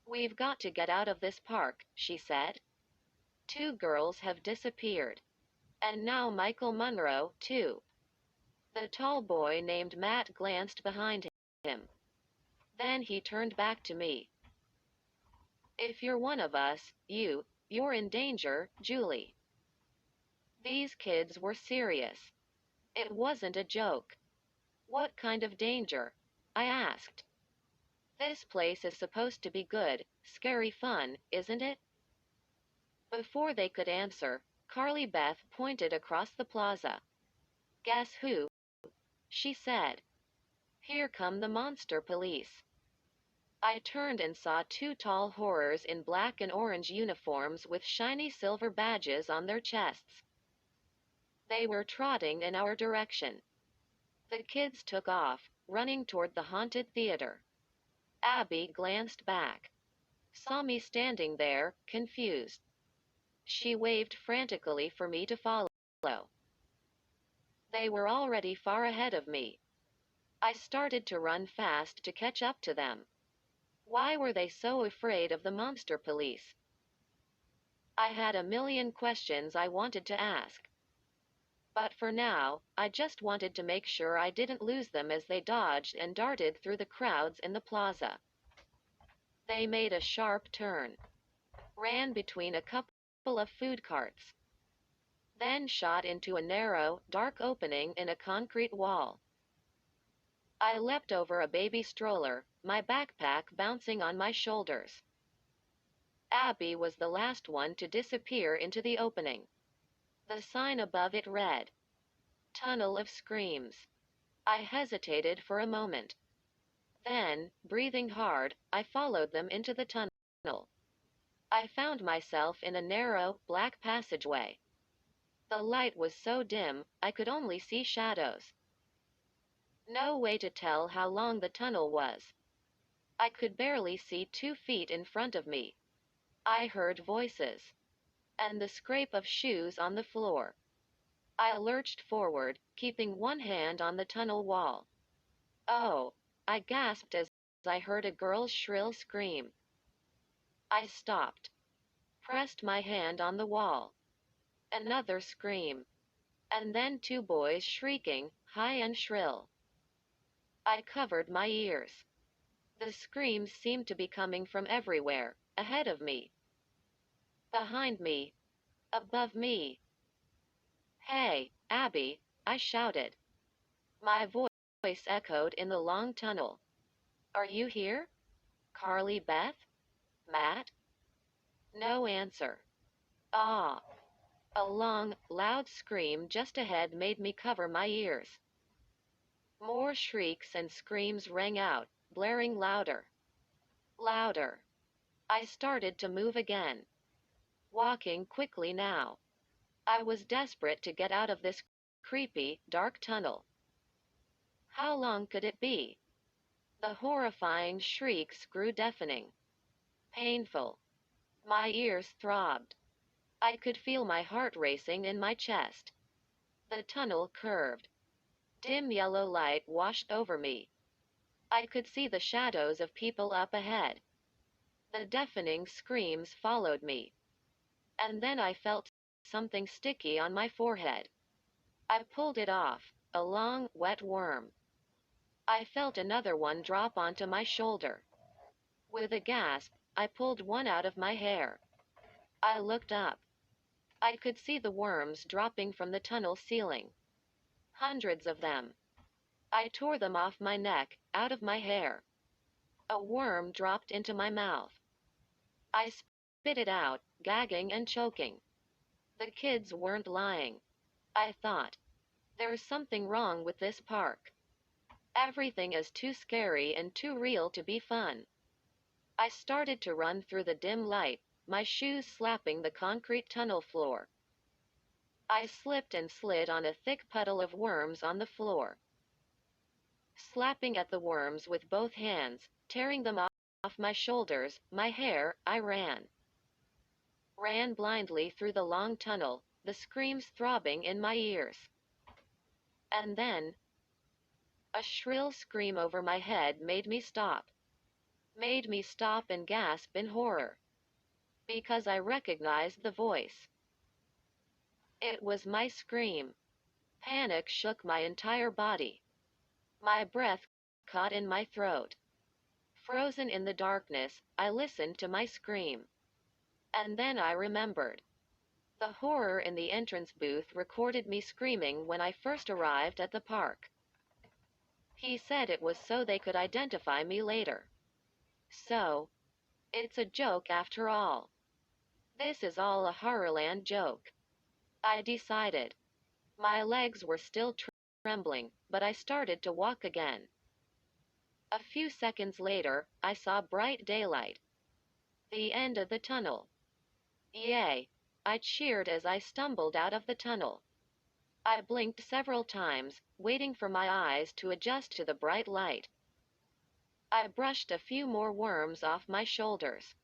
"We've got to get out of this park," she said. 2 girls have disappeared. And now Michael Monroe, too. The tall boy named Matt glanced behind him. Then he turned back to me. "If you're one of us, you're in danger, Julie." These kids were serious. It wasn't a joke. "What kind of danger?" I asked. "This place is supposed to be good, scary fun, isn't it?" Before they could answer, Carly Beth pointed across the plaza. "Guess who?" she said. "Here come the monster police." I turned and saw 2 tall horrors in black and orange uniforms with shiny silver badges on their chests. They were trotting in our direction. The kids took off, running toward the haunted theater. Abby glanced back. Saw me standing there, confused. She waved frantically for me to follow. They were already far ahead of me. I started to run fast to catch up to them. Why were they so afraid of the monster police? I had a million questions I wanted to ask. But for now, I just wanted to make sure I didn't lose them as they dodged and darted through the crowds in the plaza. They made a sharp turn. Ran between a couple of food carts. then shot into a narrow, dark opening in a concrete wall. I leapt over a baby stroller, my backpack bouncing on my shoulders. Abby was the last one to disappear into the opening. The sign above it read, "Tunnel of Screams." I hesitated for a moment. Then, breathing hard, I followed them into the tunnel. I found myself in a narrow, black passageway. The light was so dim, I could only see shadows. No way to tell how long the tunnel was. I could barely see 2 feet in front of me. I heard voices and the scrape of shoes on the floor. I lurched forward, keeping one hand on the tunnel wall. "Oh!" I gasped as I heard a girl's shrill scream. I stopped, pressed my hand on the wall. Another scream. And then 2 boys shrieking, high and shrill. I covered my ears. The screams seemed to be coming from everywhere, ahead of me, behind me, above me. "Hey, Abby!" I shouted. My voice echoed in the long tunnel. "Are you here? Carly, Beth? Matt?" No answer. Ah! A long, loud scream just ahead made me cover my ears. More shrieks and screams rang out, blaring louder. Louder. I started to move again. Walking quickly now. I was desperate to get out of this creepy, dark tunnel. How long could it be? The horrifying shrieks grew deafening. Painful. My ears throbbed. I could feel my heart racing in my chest. The tunnel curved. Dim yellow light washed over me. I could see the shadows of people up ahead. The deafening screams followed me. And then I felt something sticky on my forehead. I pulled it off, a long, wet worm. I felt another one drop onto my shoulder. With a gasp, I pulled one out of my hair. I looked up. I could see the worms dropping from the tunnel ceiling. Hundreds of them. I tore them off my neck, out of my hair. A worm dropped into my mouth. I spit it out, gagging and choking. The kids weren't lying. I thought, there's something wrong with this park. Everything is too scary and too real to be fun. I started to run through the dim light, my shoes slapping the concrete tunnel floor. I slipped and slid on a thick puddle of worms on the floor. Slapping at the worms with both hands, tearing them off my shoulders, my hair, I ran. Ran blindly through the long tunnel, the screams throbbing in my ears. And then, a shrill scream over my head made me stop. Made me stop and gasp in horror. Because I recognized the voice. It was my scream. Panic shook my entire body. My breath caught in my throat. Frozen in the darkness, I listened to my scream. And then I remembered. The horror in the entrance booth recorded me screaming when I first arrived at the park. He said it was so they could identify me later. So, it's a joke after all. This is all a Horrorland joke. I decided. My legs were still trembling, but I started to walk again. A few seconds later, I saw bright daylight. The end of the tunnel. Yay! I cheered as I stumbled out of the tunnel. I blinked several times, waiting for my eyes to adjust to the bright light. I brushed a few more worms off my shoulders.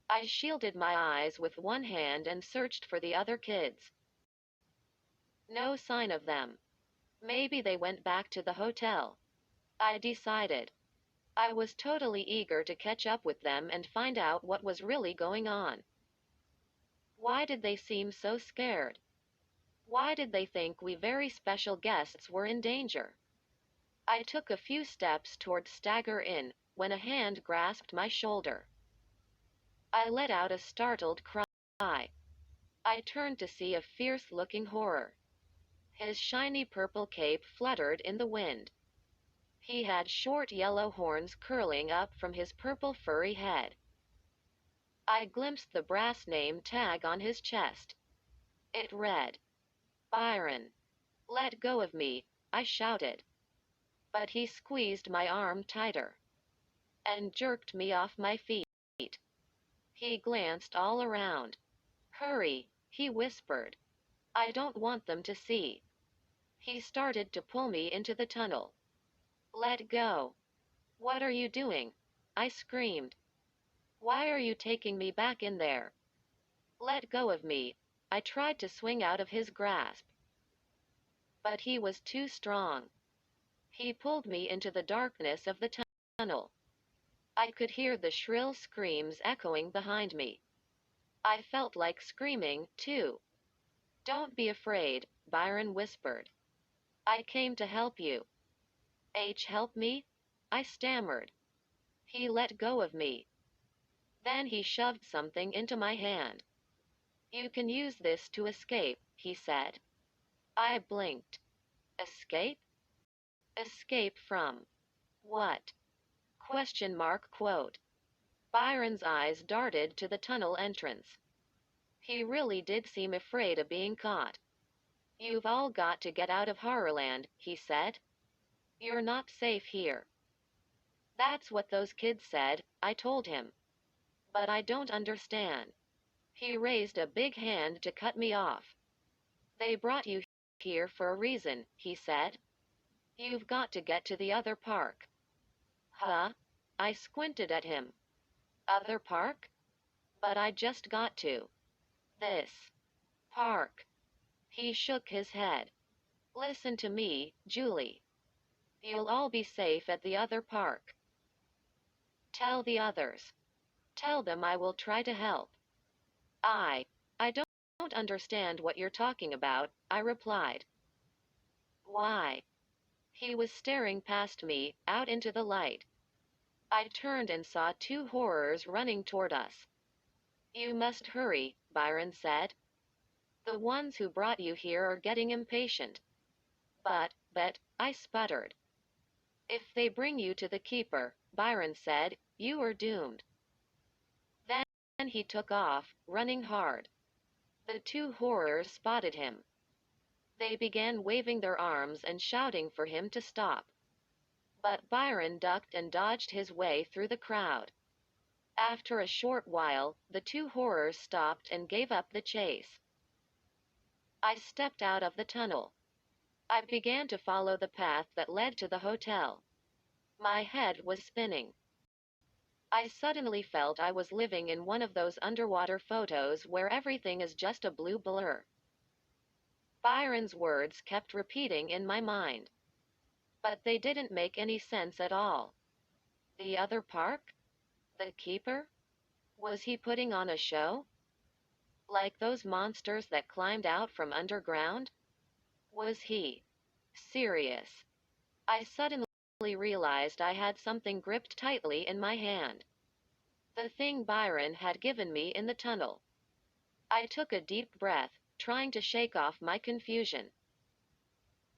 I shielded my eyes with one hand and searched for the other kids. No sign of them. Maybe they went back to the hotel. I decided. I was totally eager to catch up with them and find out what was really going on. Why did they seem so scared? Why did they think we very special guests were in danger? I took a few steps toward Stagger Inn when a hand grasped my shoulder. I let out a startled cry. I turned to see a fierce-looking horror. His shiny purple cape fluttered in the wind. He had short yellow horns curling up from his purple furry head. I glimpsed the brass name tag on his chest. It read, Byron. Let go of me, I shouted. But he squeezed my arm tighter and jerked me off my feet. He glanced all around. Hurry, he whispered. I don't want them to see. He started to pull me into the tunnel. Let go. What are you doing? I screamed. Why are you taking me back in there? Let go of me. I tried to swing out of his grasp. But he was too strong. He pulled me into the darkness of the tunnel. I could hear the shrill screams echoing behind me. I felt like screaming, too. Don't be afraid, Byron whispered. I came to help you. Help me? I stammered. He let go of me. Then he shoved something into my hand. You can use this to escape, he said. I blinked. Escape? Escape from what? Question mark quote. Byron's eyes darted to the tunnel entrance. He really did seem afraid of being caught. You've all got to get out of Horrorland, he said. You're not safe here. That's what those kids said, I told him. But I don't understand. He raised a big hand to cut me off. They brought you here for a reason, he said. You've got to get to the other park. Huh? I squinted at him. Other park? But I just got to. This park. He shook his head. Listen to me, Julie. You'll all be safe at the other park. Tell the others. Tell them I will try to help. I don't understand what you're talking about, I replied. Why? He was staring past me, out into the light. I turned and saw two horrors running toward us. You must hurry, Byron said. The ones who brought you here are getting impatient. But, I sputtered. If they bring you to the keeper, Byron said, you are doomed. Then he took off, running hard. The two horrors spotted him. They began waving their arms and shouting for him to stop. But Byron ducked and dodged his way through the crowd. After a short while, the two horrors stopped and gave up the chase. I stepped out of the tunnel. I began to follow the path that led to the hotel. My head was spinning. I suddenly felt I was living in one of those underwater photos where everything is just a blue blur. Byron's words kept repeating in my mind. But they didn't make any sense at all. The other park? The keeper? Was he putting on a show? Like those monsters that climbed out from underground? Was he serious? I suddenly realized I had something gripped tightly in my hand. The thing Byron had given me in the tunnel. I took a deep breath, trying to shake off my confusion.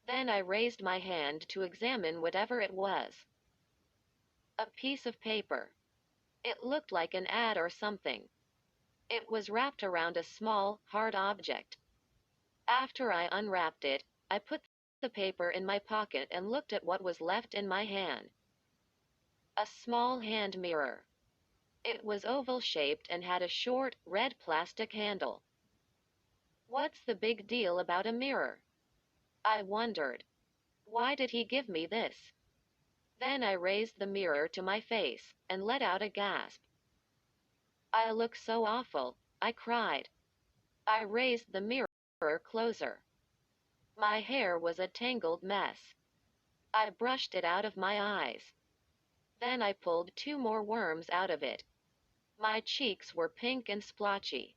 Then I raised my hand to examine whatever it was. A piece of paper. It looked like an ad or something. It was wrapped around a small, hard object. After I unwrapped it, I put the paper in my pocket and looked at what was left in my hand. A small hand mirror. It was oval-shaped and had a short, red plastic handle. What's the big deal about a mirror? I wondered. Why did he give me this? Then I raised the mirror to my face and let out a gasp. I look so awful, I cried. I raised the mirror closer. My hair was a tangled mess. I brushed it out of my eyes. Then I pulled two more worms out of it. My cheeks were pink and splotchy.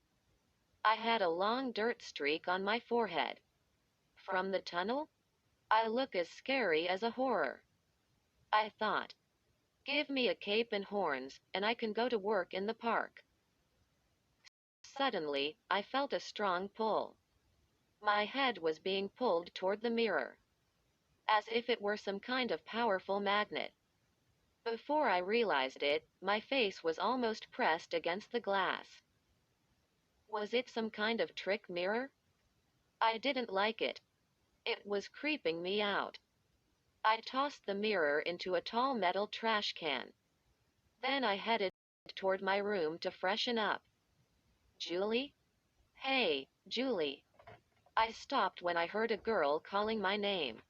I had a long dirt streak on my forehead. From the tunnel? I look as scary as a horror. I thought. Give me a cape and horns, and I can go to work in the park. Suddenly, I felt a strong pull. My head was being pulled toward the mirror, as if it were some kind of powerful magnet. Before I realized it, my face was almost pressed against the glass. Was it some kind of trick mirror? I didn't like it. It was creeping me out. I tossed the mirror into a tall metal trash can. Then I headed toward my room to freshen up. Julie? Hey, Julie. I stopped when I heard a girl calling my name.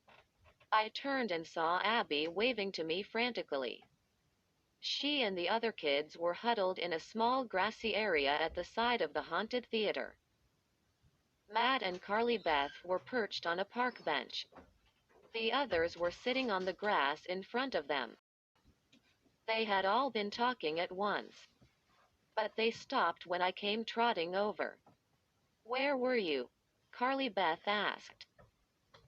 I turned and saw Abby waving to me frantically. She and the other kids were huddled in a small grassy area at the side of the haunted theater. Matt and Carly Beth were perched on a park bench. The others were sitting on the grass in front of them. They had all been talking at once. But they stopped when I came trotting over. Where were you? Carly Beth asked.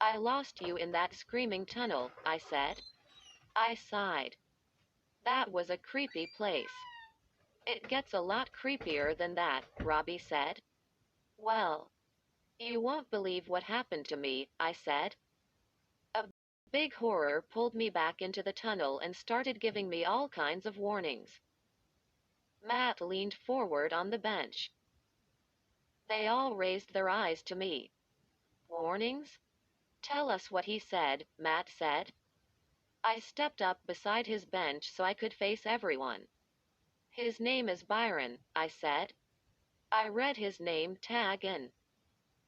I lost you in that screaming tunnel, I said. I sighed. That was a creepy place. It gets a lot creepier than that, Robbie said. Well, you won't believe what happened to me, I said. A big horror pulled me back into the tunnel and started giving me all kinds of warnings. Matt leaned forward on the bench. They all raised their eyes to me. Warnings? Tell us what he said, Matt said. I stepped up beside his bench so I could face everyone. His name is Byron, I said. I read his name tag in.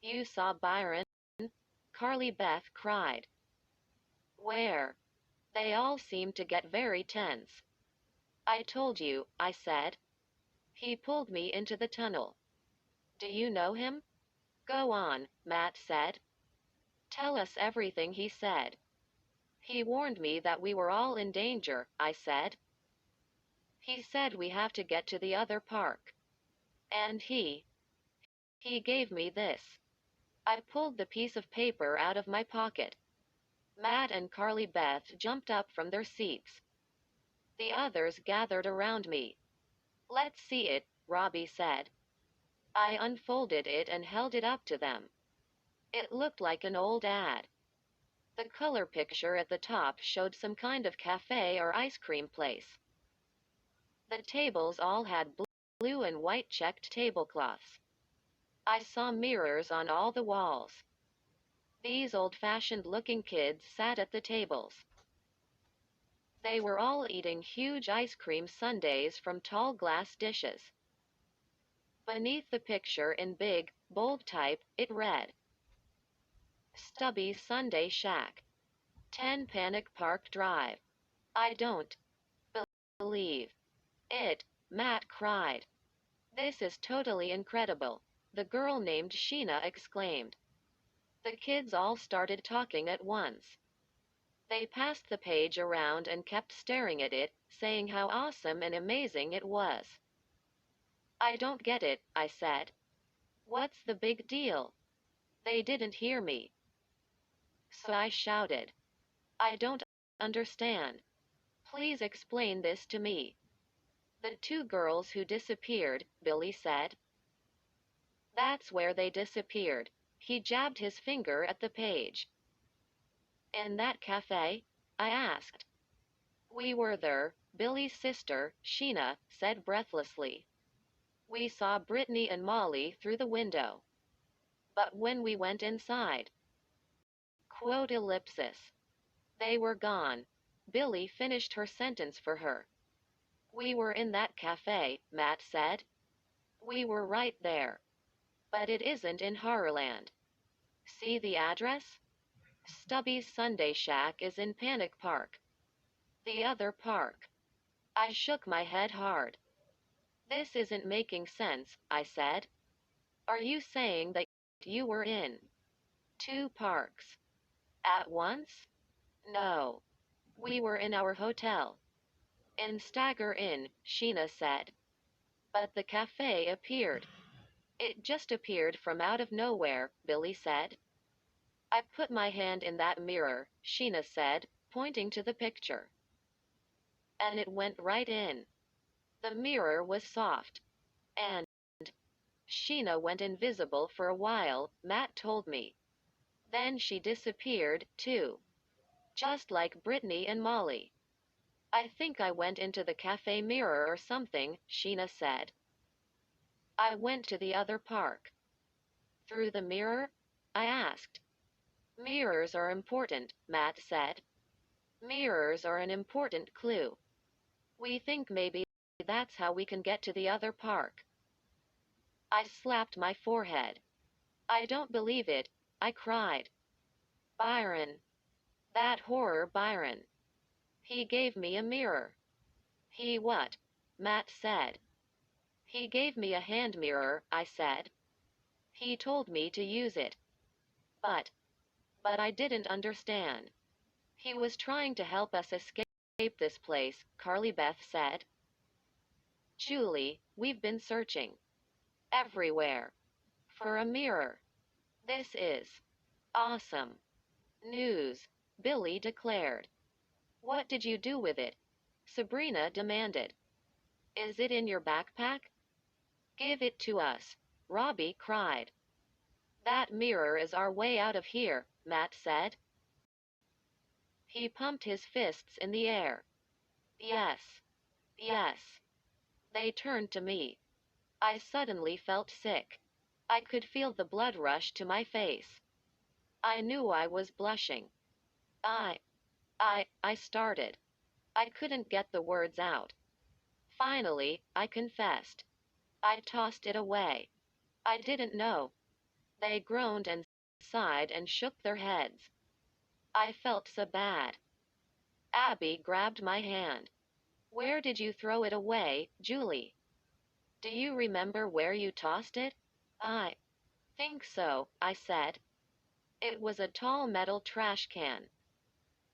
You saw Byron? Carly Beth cried. Where? They all seemed to get very tense. I told you, I said. He pulled me into the tunnel. Do you know him? Go on, Matt said. Tell us everything he said. He warned me that we were all in danger, I said. He said we have to get to the other park. And he gave me this. I pulled the piece of paper out of my pocket. Matt and Carly Beth jumped up from their seats. The others gathered around me. Let's see it, Robbie said. I unfolded it and held it up to them. It looked like an old ad. The color picture at the top showed some kind of cafe or ice cream place. The tables all had blue and white checked tablecloths. I saw mirrors on all the walls. These old-fashioned looking kids sat at the tables. They were all eating huge ice cream sundaes from tall glass dishes. Beneath the picture in big, bold type, it read, Stubby's Sunday Shack. 10 Panic Park Drive. I don't believe it, Matt cried. This is totally incredible, the girl named Sheena exclaimed. The kids all started talking at once. They passed the page around and kept staring at it, saying how awesome and amazing it was. I don't get it, I said. What's the big deal? They didn't hear me. So I shouted. I don't understand. Please explain this to me. The two girls who disappeared, Billy said. That's where they disappeared. He jabbed his finger at the page. In that cafe? I asked. We were there, Billy's sister, Sheena, said breathlessly. We saw Brittany and Molly through the window. But when we went inside, quote ellipsis. They were gone. Billy finished her sentence for her. We were in that cafe, Matt said. We were right there. But it isn't in Horrorland. See the address? Stubby's Sunday Shack is in Panic Park. The other park. I shook my head hard. This isn't making sense, I said. Are you saying that you were in two parks at once? No. We were in our hotel. In Stagger Inn, Sheena said. But the cafe appeared. It just appeared from out of nowhere, Billy said. I put my hand in that mirror, Sheena said, pointing to the picture. And it went right in. The mirror was soft. And Sheena went invisible for a while, Matt told me. Then she disappeared, too. Just like Brittany and Molly. I think I went into the cafe mirror or something, Sheena said. I went to the other park. Through the mirror? I asked. Mirrors are important, Matt said. Mirrors are an important clue. We think maybe that's how we can get to the other park. I slapped my forehead. I don't believe it, I cried. Byron. That horror Byron. He gave me a mirror. He what? Matt said. He gave me a hand mirror, I said. He told me to use it. But I didn't understand. He was trying to help us escape this place, Carly Beth said. Julie, we've been searching. Everywhere. For a mirror. This is awesome news, Billy declared. What did you do with it? Sabrina demanded. Is it in your backpack? Give it to us, Robbie cried. That mirror is our way out of here, Matt said. He pumped his fists in the air. Yes. Yes. They turned to me. I suddenly felt sick. I could feel the blood rush to my face. I knew I was blushing. I started. I couldn't get the words out. Finally, I confessed. I tossed it away. I didn't know. They groaned and sighed and shook their heads. I felt so bad. Abby grabbed my hand. Where did you throw it away, Julie? Do you remember where you tossed it? I think so, I said. It was a tall metal trash can.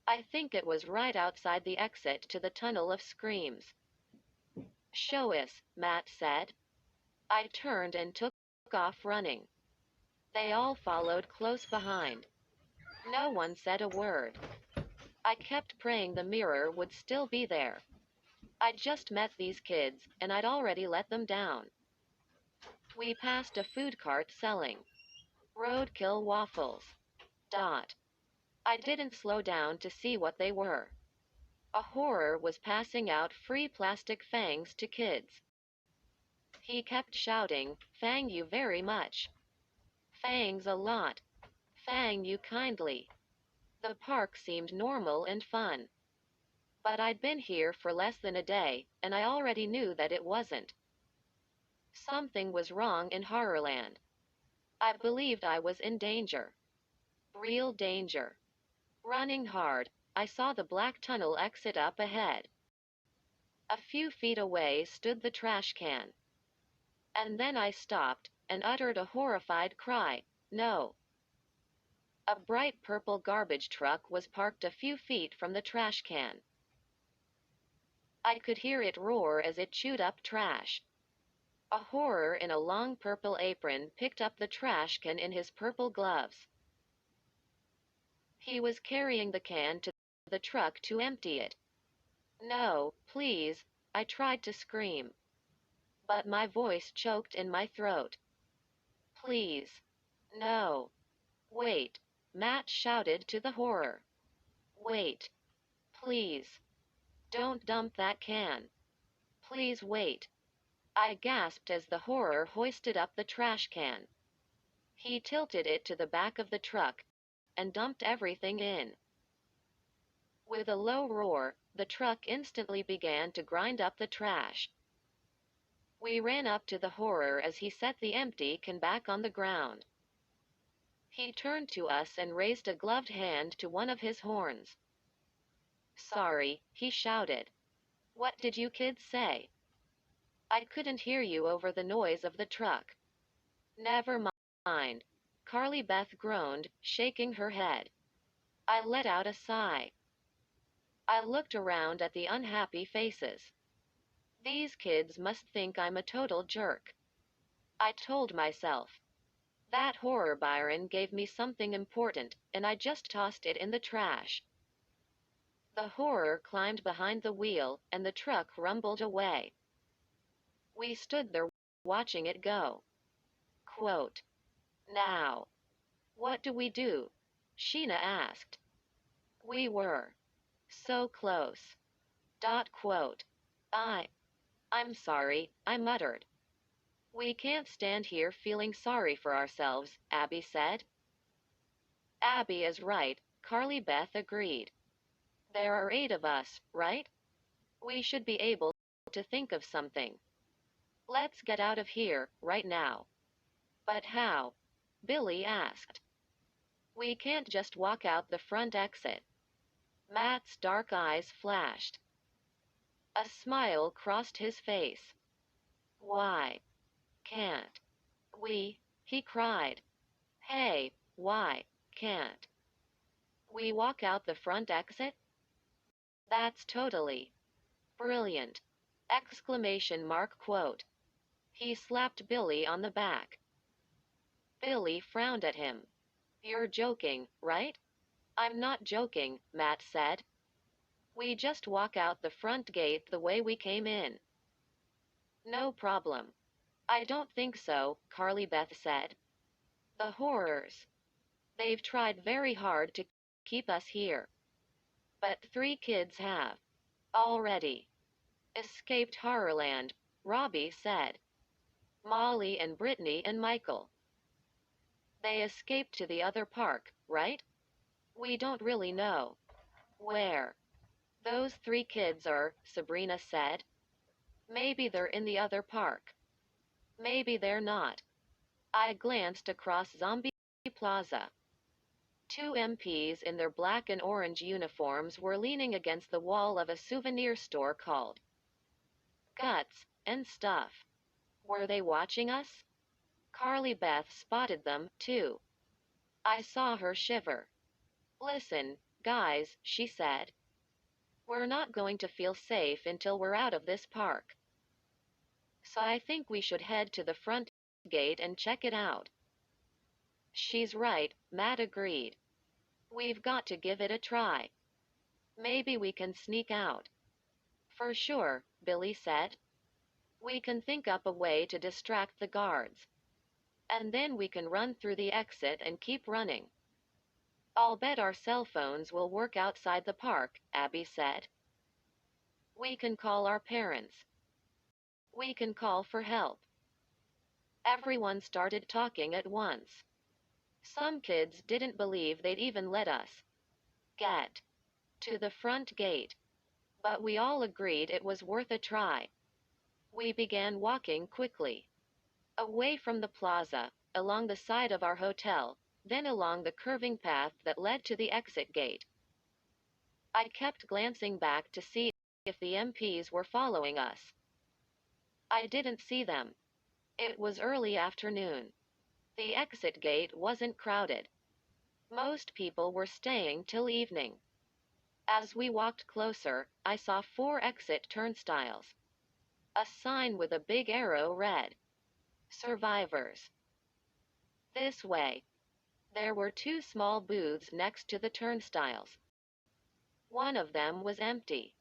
I think it was right outside the exit to the Tunnel of Screams. Show us, Matt said. I turned and took off running. They all followed close behind. No one said a word. I kept praying the mirror would still be there. I'd just met these kids, and I'd already let them down. We passed a food cart selling roadkill waffles. I didn't slow down to see what they were. A horror was passing out free plastic fangs to kids. He kept shouting, Fang you very much. Fangs a lot. Fang you kindly. The park seemed normal and fun. But I'd been here for less than a day, and I already knew that it wasn't. Something was wrong in Horrorland. I believed I was in danger. Real danger. Running hard, I saw the black tunnel exit up ahead. A few feet away stood the trash can. And then I stopped and uttered a horrified cry, no. A bright purple garbage truck was parked a few feet from the trash can. I could hear it roar as it chewed up trash. A horror in a long purple apron picked up the trash can in his purple gloves. He was carrying the can to the truck to empty it. No, please, I tried to scream. But my voice choked in my throat. Please. No. Wait, Matt shouted to the horror. Wait. Please. Don't dump that can. Please wait. I gasped as the horror hoisted up the trash can. He tilted it to the back of the truck and dumped everything in. With a low roar, the truck instantly began to grind up the trash. We ran up to the horror as he set the empty can back on the ground. He turned to us and raised a gloved hand to one of his horns. Sorry, he shouted. What did you kids say? I couldn't hear you over the noise of the truck. Never mind. Carly Beth groaned, shaking her head. I let out a sigh. I looked around at the unhappy faces. These kids must think I'm a total jerk. I told myself. That horror Byron gave me something important, and I just tossed it in the trash. The horror climbed behind the wheel, and the truck rumbled away. We stood there watching it go. Quote, now, what do we do? Sheena asked. We were so close. Quote, I'm sorry, I muttered. We can't stand here feeling sorry for ourselves, Abby said. Abby is right, Carly Beth agreed. There are 8 of us, right? We should be able to think of something. Let's get out of here, right now. But how? Billy asked. We can't just walk out the front exit. Matt's dark eyes flashed. A smile crossed his face. Why can't we? He cried. Hey, why can't we walk out the front exit? That's totally brilliant! Exclamation mark quote. He slapped Billy on the back. Billy frowned at him. You're joking, right? I'm not joking, Matt said. We just walk out the front gate the way we came in. No problem. I don't think so, Carly Beth said. The horrors. They've tried very hard to keep us here. But 3 kids have already escaped Horrorland, Robbie said. Molly and Brittany and Michael. They escaped to the other park, right? We don't really know where those 3 kids are, Sabrina said. Maybe they're in the other park. Maybe they're not. I glanced across Zombie Plaza. 2 MPs in their black and orange uniforms were leaning against the wall of a souvenir store called Guts and Stuff. Were they watching us? Carly Beth spotted them, too. I saw her shiver. Listen, guys, she said. We're not going to feel safe until we're out of this park. So I think we should head to the front gate and check it out. She's right, Matt agreed. We've got to give it a try. Maybe we can sneak out. For sure, Billy said. We can think up a way to distract the guards. And then we can run through the exit and keep running. I'll bet our cell phones will work outside the park, Abby said. We can call our parents. We can call for help. Everyone started talking at once. Some kids didn't believe they'd even let us get to the front gate. But we all agreed it was worth a try. We began walking quickly. Away from the plaza, along the side of our hotel, then along the curving path that led to the exit gate. I kept glancing back to see if the MPs were following us. I didn't see them. It was early afternoon. The exit gate wasn't crowded. Most people were staying till evening. As we walked closer, I saw 4 exit turnstiles. A sign with a big arrow read, Survivors. This way. There were 2 small booths next to the turnstiles. One of them was empty.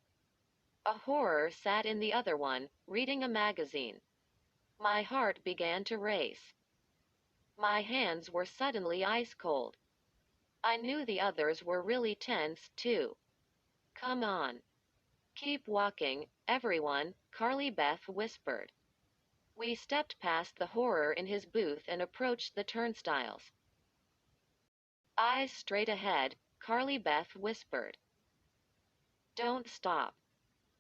A horror sat in the other one, reading a magazine. My heart began to race. My hands were suddenly ice cold. I knew the others were really tense, too. Come on. Keep walking, everyone, Carly Beth whispered. We stepped past the horror in his booth and approached the turnstiles. Eyes straight ahead, Carly Beth whispered. Don't stop.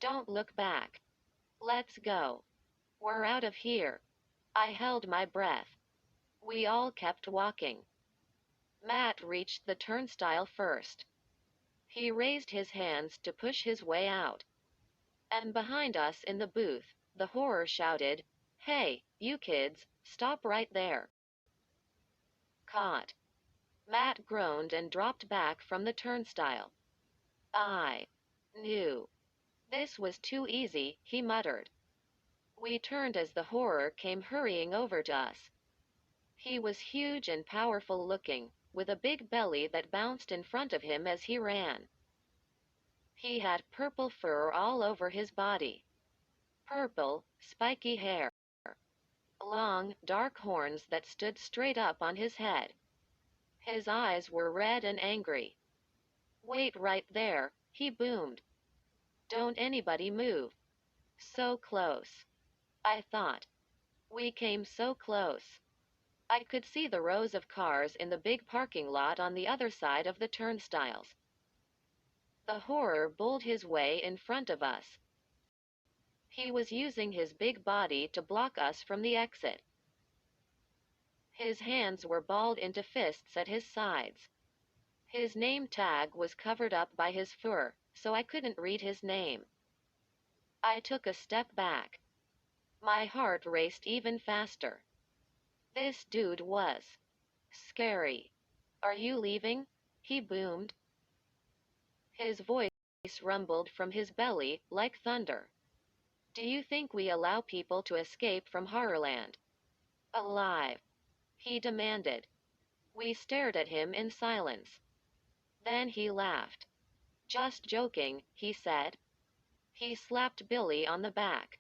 Don't look back. Let's go. We're out of here. I held my breath. We all kept walking. Matt reached the turnstile first. He raised his hands to push his way out. And behind us in the booth, the horror shouted, Hey, you kids, stop right there. Caught. Matt groaned and dropped back from the turnstile. I knew. This was too easy, he muttered. We turned as the horror came hurrying over to us. He was huge and powerful looking, with a big belly that bounced in front of him as he ran. He had purple fur all over his body. Purple, spiky hair. long, dark horns that stood straight up on his head. His eyes were red and angry. "Wait right there," he boomed. "Don't anybody move." So close. I thought. We came so close. I could see the rows of cars in the big parking lot on the other side of the turnstiles. The horror bulled his way in front of us. He was using his big body to block us from the exit. His hands were balled into fists at his sides. His name tag was covered up by his fur, so I couldn't read his name. I took a step back. My heart raced even faster. This dude was scary. "Are you leaving?" he boomed. His voice rumbled from his belly like thunder. "Do you think we allow people to escape from Horrorland alive?" he demanded. We stared at him in silence. Then he laughed. "Just joking," he said. He slapped Billy on the back.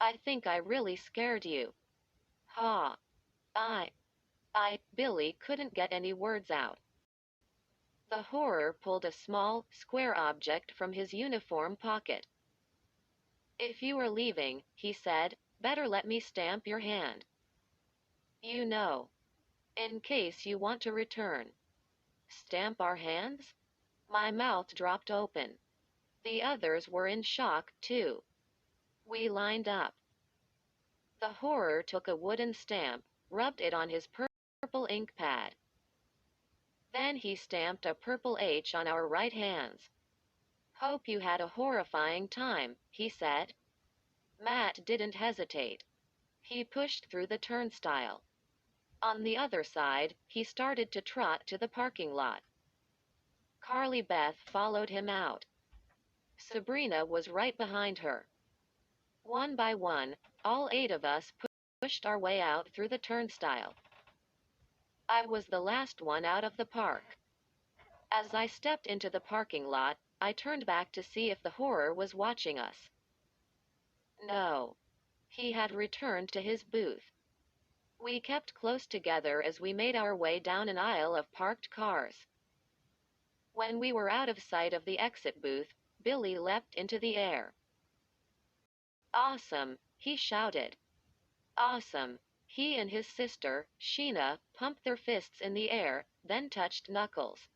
"I think I really scared you." "Ha. I. Billy couldn't get any words out. The horror pulled a small, square object from his uniform pocket. "If you are leaving," he said, "better let me stamp your hand. You know. In case you want to return." Stamp our hands? My mouth dropped open. The others were in shock, too. We lined up. The horror took a wooden stamp, rubbed it on his purple ink pad. Then he stamped a purple H on our right hands. "Hope you had a horrifying time," he said. Matt didn't hesitate. He pushed through the turnstile. On the other side, he started to trot to the parking lot. Carly Beth followed him out. Sabrina was right behind her. One by one, all 8 of us pushed our way out through the turnstile. I was the last one out of the park. As I stepped into the parking lot, I turned back to see if the horror was watching us. No. He had returned to his booth. We kept close together as we made our way down an aisle of parked cars. When we were out of sight of the exit booth, Billy leapt into the air. "Awesome!" he shouted. "Awesome!" He and his sister, Sheena, pumped their fists in the air, then touched knuckles.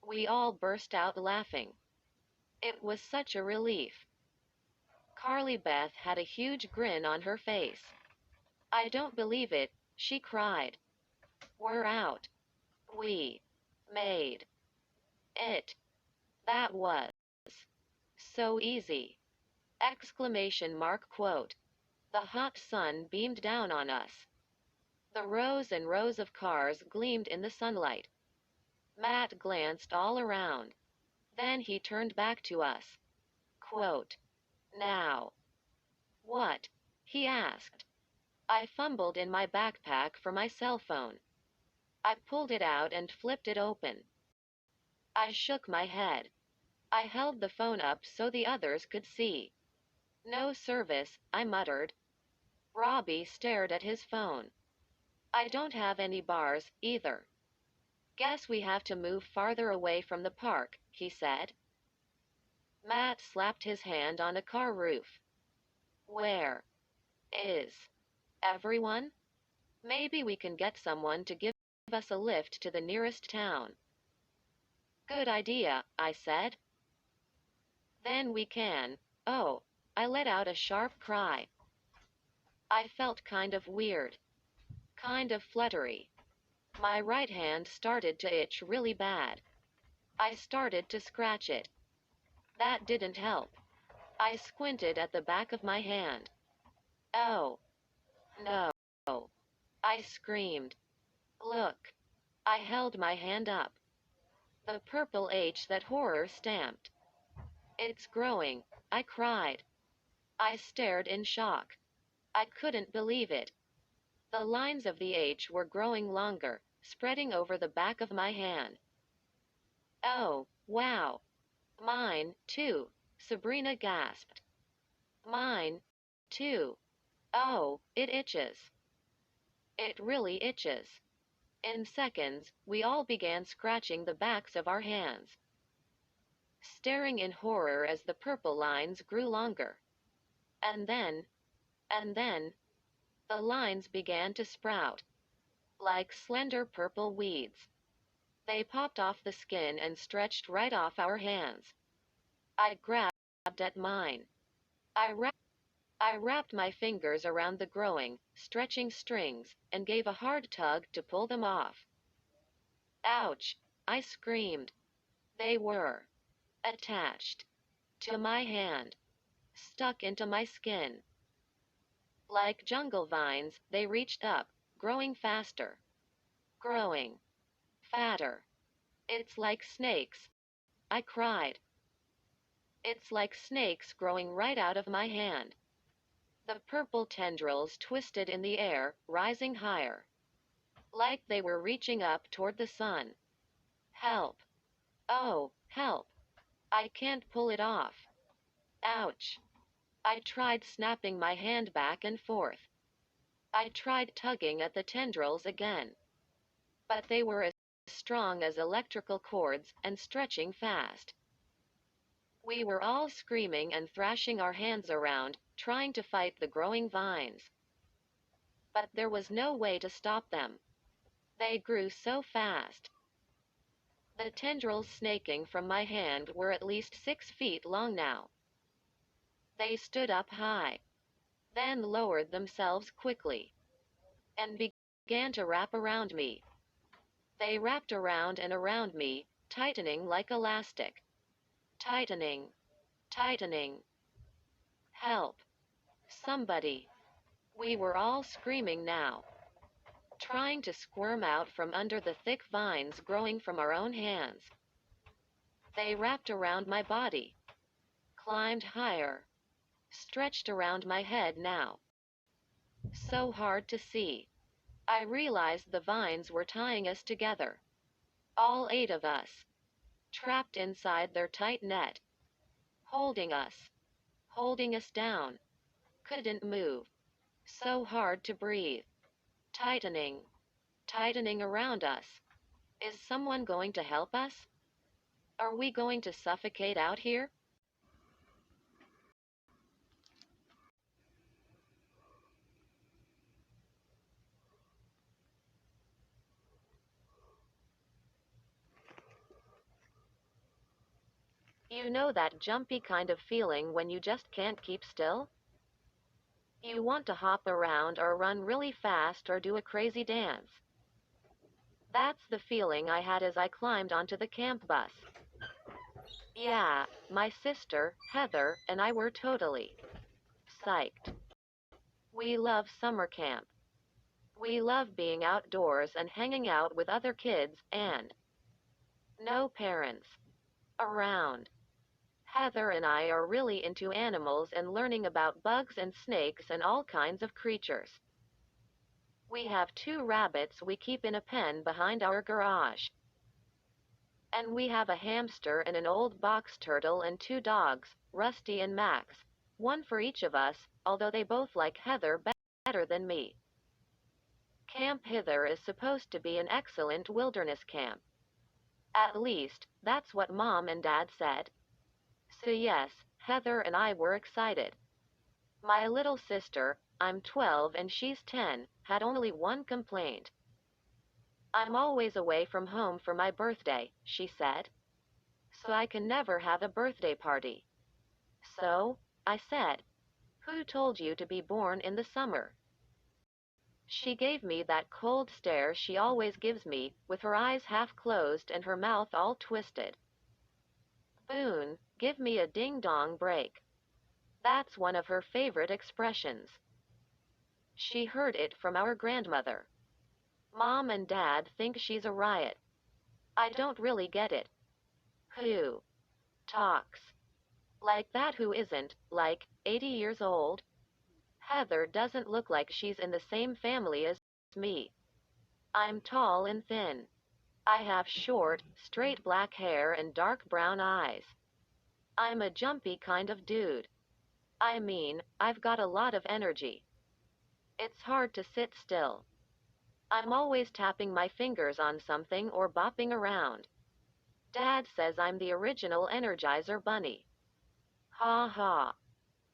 We all burst out laughing. It was such a relief. Carly Beth had a huge grin on her face. "I don't believe it," she cried. "We're out. We made it. That was so easy!" Exclamation mark quote. The hot sun beamed down on us. The rows and rows of cars gleamed in the sunlight. Matt glanced all around. Then he turned back to us. Quote. "Now." "What?" he asked. I fumbled in my backpack for my cell phone. I pulled it out and flipped it open. I shook my head. I held the phone up so the others could see. "No service," I muttered. Robbie stared at his phone. "I don't have any bars, either." "Guess we have to move farther away from the park," he said. Matt slapped his hand on a car roof. "Where is everyone? Maybe we can get someone to give us a lift to the nearest town." "Good idea," I said. "Then we can." Oh, I let out a sharp cry. I felt kind of weird. Kind of fluttery. My right hand started to itch really bad. I started to scratch it. That didn't help. I squinted at the back of my hand. "Oh. No." I screamed. "Look." I held my hand up. The purple H that horror stamped. "It's growing," I cried. I stared in shock. I couldn't believe it. The lines of the H were growing longer, spreading over the back of my hand. "Oh, wow. Mine, too," Sabrina gasped. "Mine, too." Oh, it itches. It really itches. In seconds, we all began scratching the backs of our hands, staring in horror as the purple lines grew longer. And then, the lines began to sprout, like slender purple weeds. They popped off the skin and stretched right off our hands. I grabbed at mine. I, wra- I wrapped my fingers around the growing, stretching strings and gave a hard tug to pull them off. Ouch! I screamed. They were attached to my hand, stuck into my skin. Like jungle vines, they reached up, growing faster, growing fatter. It's like snakes, I cried. It's like snakes growing right out of my hand. The purple tendrils twisted in the air, rising higher, like they were reaching up toward the sun. Help! Oh, help! I can't pull it off. Ouch! I tried snapping my hand back and forth. I tried tugging at the tendrils again, but they were as strong as electrical cords and stretching fast. We were all screaming and thrashing our hands around, trying to fight the growing vines. But there was no way to stop them. They grew so fast. The tendrils snaking from my hand were at least 6 feet long now. They stood up high, then lowered themselves quickly, and began to wrap around me. They wrapped around and around me, tightening like elastic. Tightening, tightening. Help! Somebody! We were all screaming now, trying to squirm out from under the thick vines growing from our own hands. They wrapped around my body, climbed higher, stretched around my head now. So hard to see. I realized the vines were tying us together. All 8 of us, trapped inside their tight net, holding us down. Couldn't move. So hard to breathe. Tightening, tightening around us. Is someone going to help us? Are we going to suffocate out here? You know that jumpy kind of feeling when you just can't keep still? You want to hop around or run really fast or do a crazy dance. That's the feeling I had as I climbed onto the camp bus. Yeah, my sister, Heather, and I were totally psyched. We love summer camp. We love being outdoors and hanging out with other kids and no parents around. Heather and I are really into animals and learning about bugs and snakes and all kinds of creatures. We have 2 rabbits we keep in a pen behind our garage. And we have a hamster and an old box turtle and 2 dogs, Rusty and Max, one for each of us, although they both like Heather better than me. Camp Hither is supposed to be an excellent wilderness camp. At least, that's what Mom and Dad said. So yes, Heather and I were excited. My little sister, I'm 12 and she's 10, had only one complaint. I'm always away from home for my birthday, she said. So I can never have a birthday party. So, I said, who told you to be born in the summer? She gave me that cold stare she always gives me, with her eyes half closed and her mouth all twisted. Boone, give me a ding-dong break. That's one of her favorite expressions. She heard it from our grandmother. Mom and Dad think she's a riot. I don't really get it. Who talks like that? Who isn't, like, 80 years old? Heather doesn't look like she's in the same family as me. I'm tall and thin. I have short, straight black hair and dark brown eyes. I'm a jumpy kind of dude. I mean, I've got a lot of energy. It's hard to sit still. I'm always tapping my fingers on something or bopping around. Dad says I'm the original Energizer Bunny. Ha ha.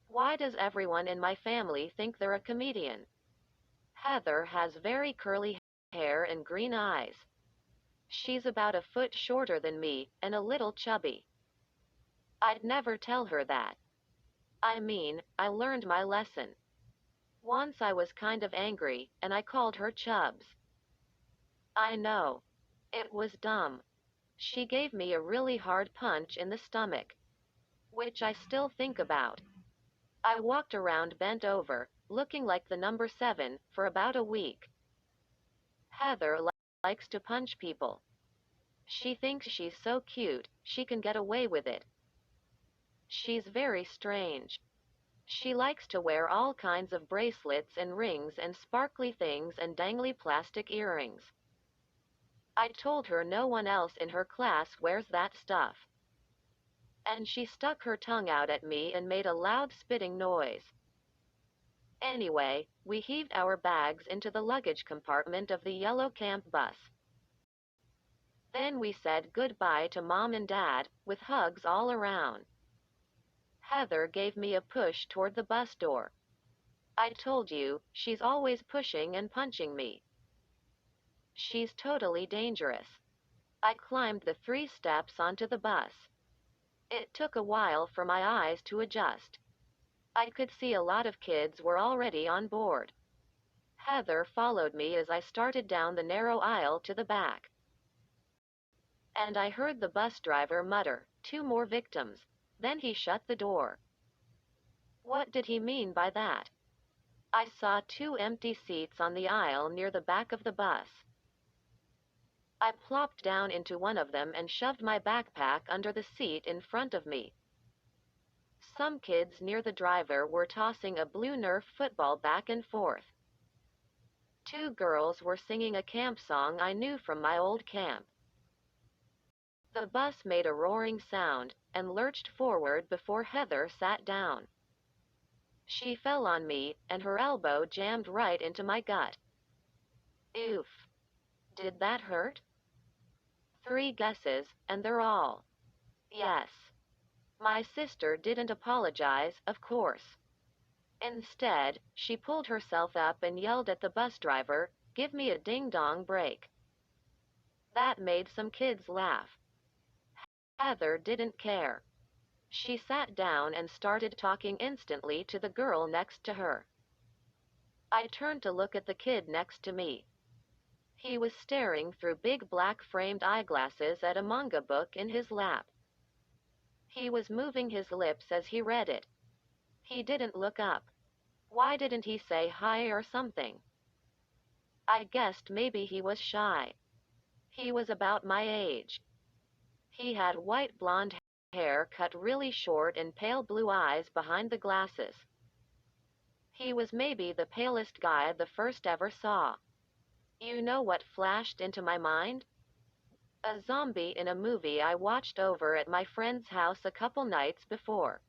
Why does everyone in my family think they're a comedian? Heather has very curly hair and green eyes. She's about a foot shorter than me and a little chubby. I'd never tell her that. I mean, I learned my lesson. Once I was kind of angry, and I called her Chubs. I know. It was dumb. She gave me a really hard punch in the stomach, which I still think about. I walked around bent over, looking like the number 7, for about a week. Heather likes to punch people. She thinks she's so cute, she can get away with it. She's very strange. She likes to wear all kinds of bracelets and rings and sparkly things and dangly plastic earrings. I told her no one else in her class wears that stuff. And she stuck her tongue out at me and made a loud spitting noise. Anyway, we heaved our bags into the luggage compartment of the yellow camp bus. Then we said goodbye to Mom and Dad, with hugs all around. Heather gave me a push toward the bus door. I told you, she's always pushing and punching me. She's totally dangerous. I climbed the 3 steps onto the bus. It took a while for my eyes to adjust. I could see a lot of kids were already on board. Heather followed me as I started down the narrow aisle to the back. And I heard the bus driver mutter, 2 more victims. Then he shut the door. What did he mean by that? I saw 2 empty seats on the aisle near the back of the bus. I plopped down into one of them and shoved my backpack under the seat in front of me. Some kids near the driver were tossing a blue Nerf football back and forth. 2 girls were singing a camp song I knew from my old camp. The bus made a roaring sound and lurched forward before Heather sat down. She fell on me, and her elbow jammed right into my gut. Oof. Did that hurt? 3 guesses, and they're all yes. My sister didn't apologize, of course. Instead, she pulled herself up and yelled at the bus driver, "Give me a ding-dong break." That made some kids laugh. Heather didn't care. She sat down and started talking instantly to the girl next to her. I turned to look at the kid next to me. He was staring through big black framed eyeglasses at a manga book in his lap. He was moving his lips as he read it. He didn't look up. Why didn't he say hi or something? I guessed maybe he was shy. He was about my age. He had white blonde hair cut really short and pale blue eyes behind the glasses. He was maybe the palest guy the first ever saw. You know what flashed into my mind? A zombie in a movie I watched over at my friend's house a couple nights before.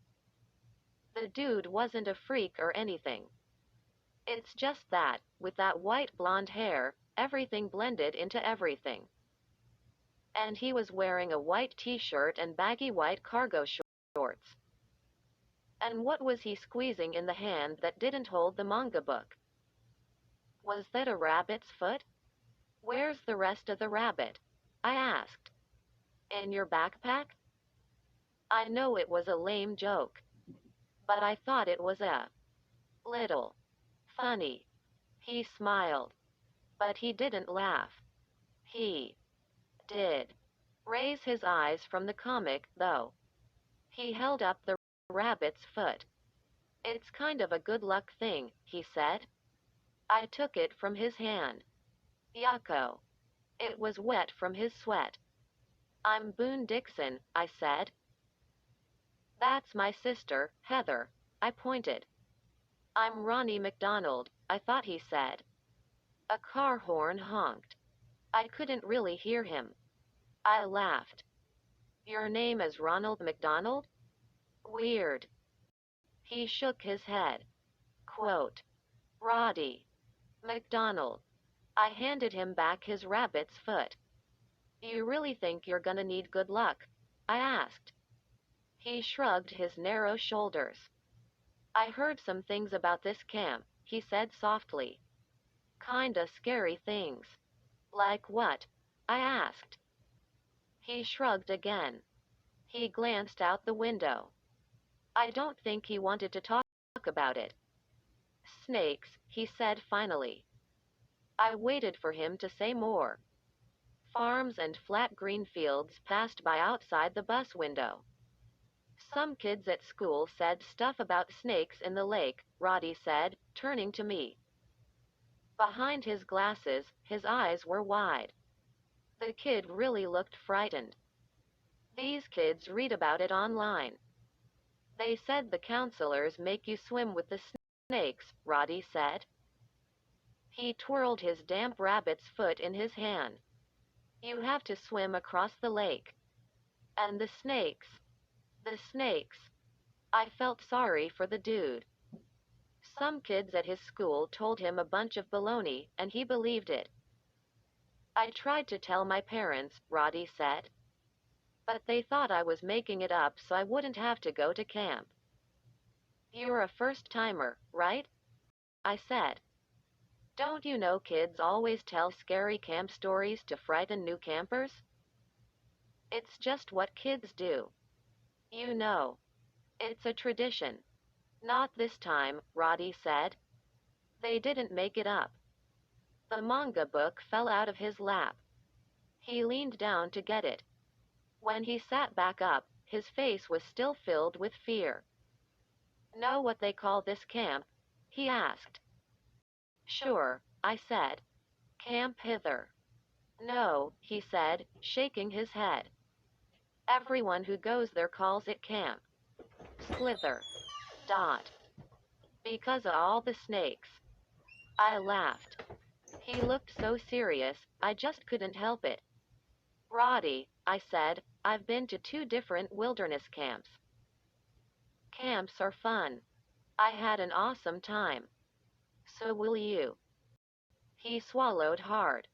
The dude wasn't a freak or anything. It's just that, with that white blonde hair, everything blended into everything. And he was wearing a white t-shirt and baggy white cargo shorts. And what was he squeezing in the hand that didn't hold the manga book? Was that a rabbit's foot? Where's the rest of the rabbit? I asked. In your backpack? I know it was a lame joke, but I thought it was a little funny. He smiled, but he didn't laugh. He did raise his eyes from the comic, though. He held up the rabbit's foot. It's kind of a good luck thing, he said. I took it from his hand. Yucko. It was wet from his sweat. I'm Boone Dixon, I said. That's my sister, Heather, I pointed. I'm Ronnie McDonald, I thought he said. A car horn honked. I couldn't really hear him. I laughed. Your name is Ronald McDonald? Weird. He shook his head. Quote, Roddy. McDonald. I handed him back his rabbit's foot. You really think you're gonna need good luck? I asked. He shrugged his narrow shoulders. I heard some things about this camp, he said softly. Kinda scary things. Like what? I asked. He shrugged again. He glanced out the window. I don't think he wanted to talk about it. Snakes, he said finally. I waited for him to say more. Farms and flat green fields passed by outside the bus window. Some kids at school said stuff about snakes in the lake, Roddy said, turning to me. Behind his glasses, his eyes were wide. The kid really looked frightened. These kids read about it online. They said the counselors make you swim with the snakes, Roddy said. He twirled his damp rabbit's foot in his hand. You have to swim across the lake. And the snakes. The snakes. I felt sorry for the dude. Some kids at his school told him a bunch of baloney, and he believed it. I tried to tell my parents, Roddy said. But they thought I was making it up so I wouldn't have to go to camp. You're a first-timer, right? I said. Don't you know kids always tell scary camp stories to frighten new campers? It's just what kids do. You know. It's a tradition. Not this time, Roddy said. They didn't make it up. The manga book fell out of his lap. He leaned down to get it. When he sat back up, his face was still filled with fear. Know what they call this camp? He asked. Sure, I said. Camp Hither. No, he said, shaking his head. Everyone who goes there calls it camp. Slither. Dot. Because of all the snakes. I laughed. He looked so serious, I just couldn't help it. Roddy, I said, I've been to 2 different wilderness camps. Camps are fun. I had an awesome time. So will you. He swallowed hard.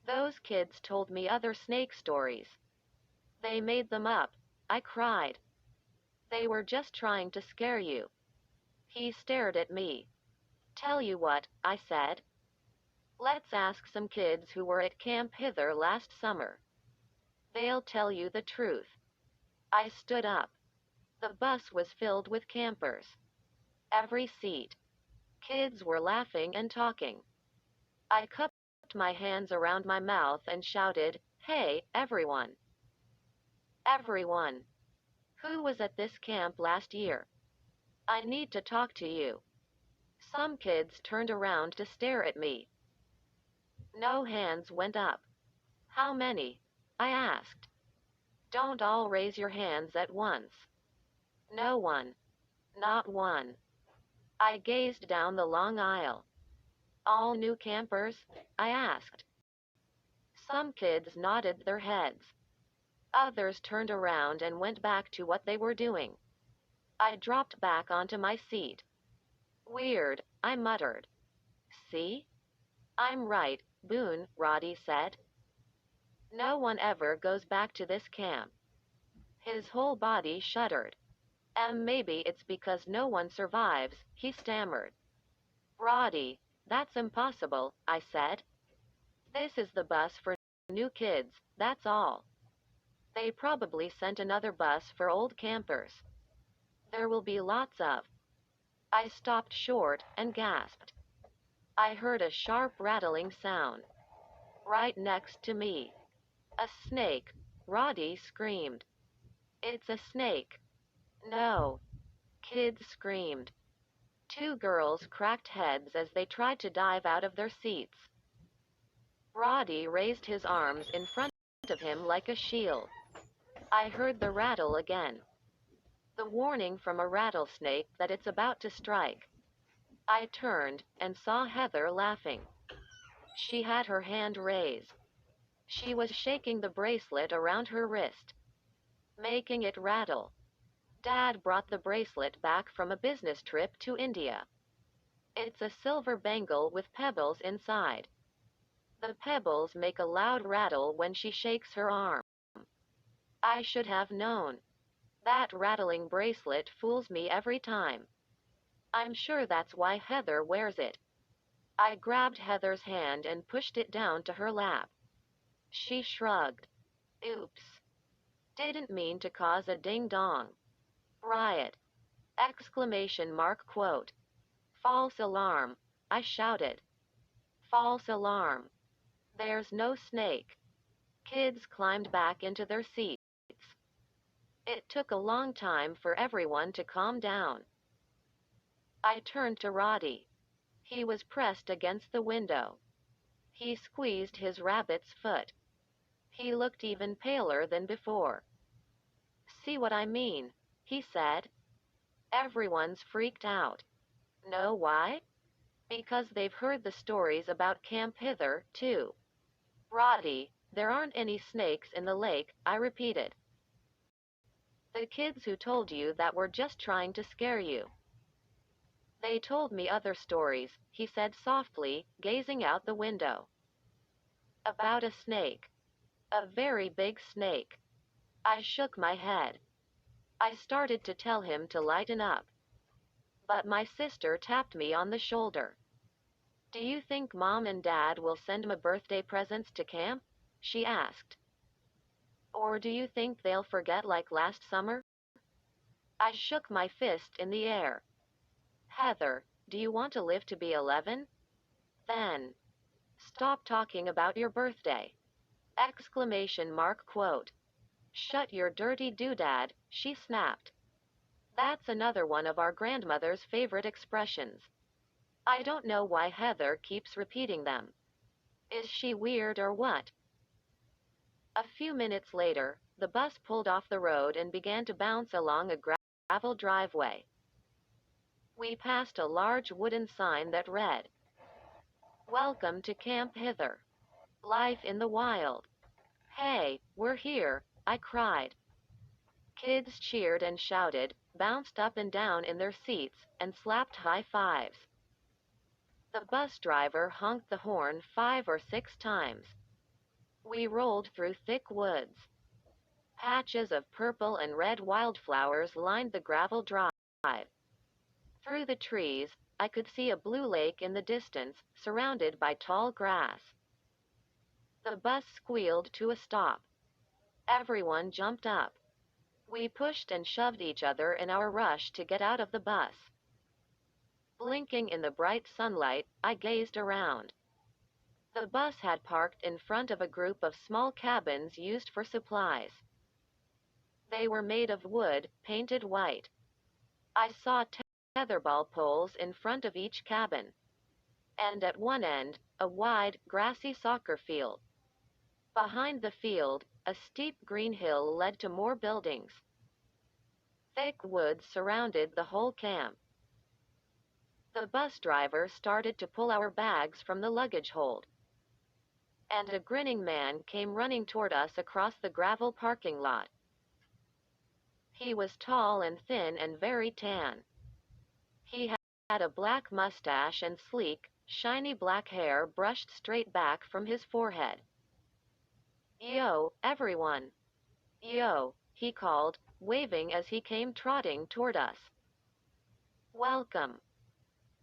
Those kids told me other snake stories. They made them up. I cried. They were just trying to scare you. He stared at me. Tell you what, I said. Let's ask some kids who were at Camp Hither last summer. They'll tell you the truth. I stood up. The bus was filled with campers. Every seat. Kids were laughing and talking. I cupped my hands around my mouth and shouted, Hey, everyone. Everyone. Who was at this camp last year? I need to talk to you. Some kids turned around to stare at me. No hands went up. How many? I asked. Don't all raise your hands at once. No one. Not one. I gazed down the long aisle. All new campers? I asked. Some kids nodded their heads. Others turned around and went back to what they were doing. I dropped back onto my seat. Weird, I muttered. See? I'm right, Boone, Roddy said. No one ever goes back to this camp. His whole body shuddered. Maybe it's because no one survives, he stammered. Roddy, that's impossible, I said. This is the bus for new kids, that's all. They probably sent another bus for old campers. There will be lots of. I stopped short and gasped. I heard a sharp rattling sound. Right next to me. A snake, Roddy screamed. It's a snake. No. Kids screamed. 2 girls cracked heads as they tried to dive out of their seats. Roddy raised his arms in front of him like a shield. I heard the rattle again. The warning from a rattlesnake that it's about to strike. I turned and saw Heather laughing. She had her hand raised. She was shaking the bracelet around her wrist, making it rattle. Dad brought the bracelet back from a business trip to India. It's a silver bangle with pebbles inside. The pebbles make a loud rattle when she shakes her arm. I should have known. That rattling bracelet fools me every time. I'm sure that's why Heather wears it. I grabbed Heather's hand and pushed it down to her lap. She shrugged. Oops. Didn't mean to cause a ding-dong. Riot! Exclamation mark quote. False alarm, I shouted. False alarm. There's no snake. Kids climbed back into their seats. It took a long time for everyone to calm down. I turned to Roddy. He was pressed against the window. He squeezed his rabbit's foot. He looked even paler than before. See what I mean? He said. Everyone's freaked out. Know why? Because they've heard the stories about Camp Hither, too. Roddy, there aren't any snakes in the lake, I repeated. The kids who told you that were just trying to scare you. They told me other stories, he said softly, gazing out the window. About a snake. A very big snake. I shook my head. I started to tell him to lighten up. But my sister tapped me on the shoulder. Do you think Mom and Dad will send me birthday presents to camp? She asked. Or do you think they'll forget like last summer? I shook my fist in the air. Heather, do you want to live to be 11? Then. Stop talking about your birthday. Exclamation mark quote. Shut your dirty doodad, she snapped. That's another one of our grandmother's favorite expressions. I don't know why Heather keeps repeating them. Is she weird or what? A few minutes later, the bus pulled off the road and began to bounce along a gravel driveway. We passed a large wooden sign that read, Welcome to Camp Hither. Life in the wild. Hey, we're here, I cried. Kids cheered and shouted, bounced up and down in their seats, and slapped high fives. The bus driver honked the horn 5 or 6 times. We rolled through thick woods. Patches of purple and red wildflowers lined the gravel drive. Through the trees, I could see a blue lake in the distance, surrounded by tall grass. The bus squealed to a stop. Everyone jumped up. We pushed and shoved each other in our rush to get out of the bus. Blinking in the bright sunlight, I gazed around. The bus had parked in front of a group of small cabins used for supplies. They were made of wood, painted white. I saw tetherball poles in front of each cabin. And at one end, a wide, grassy soccer field. Behind the field, a steep green hill led to more buildings. Thick woods surrounded the whole camp. The bus driver started to pull our bags from the luggage hold. And a grinning man came running toward us across the gravel parking lot. He was tall and thin and very tan. He had a black mustache and sleek, shiny black hair brushed straight back from his forehead. Yo, everyone. Yo, he called, waving as he came trotting toward us. Welcome.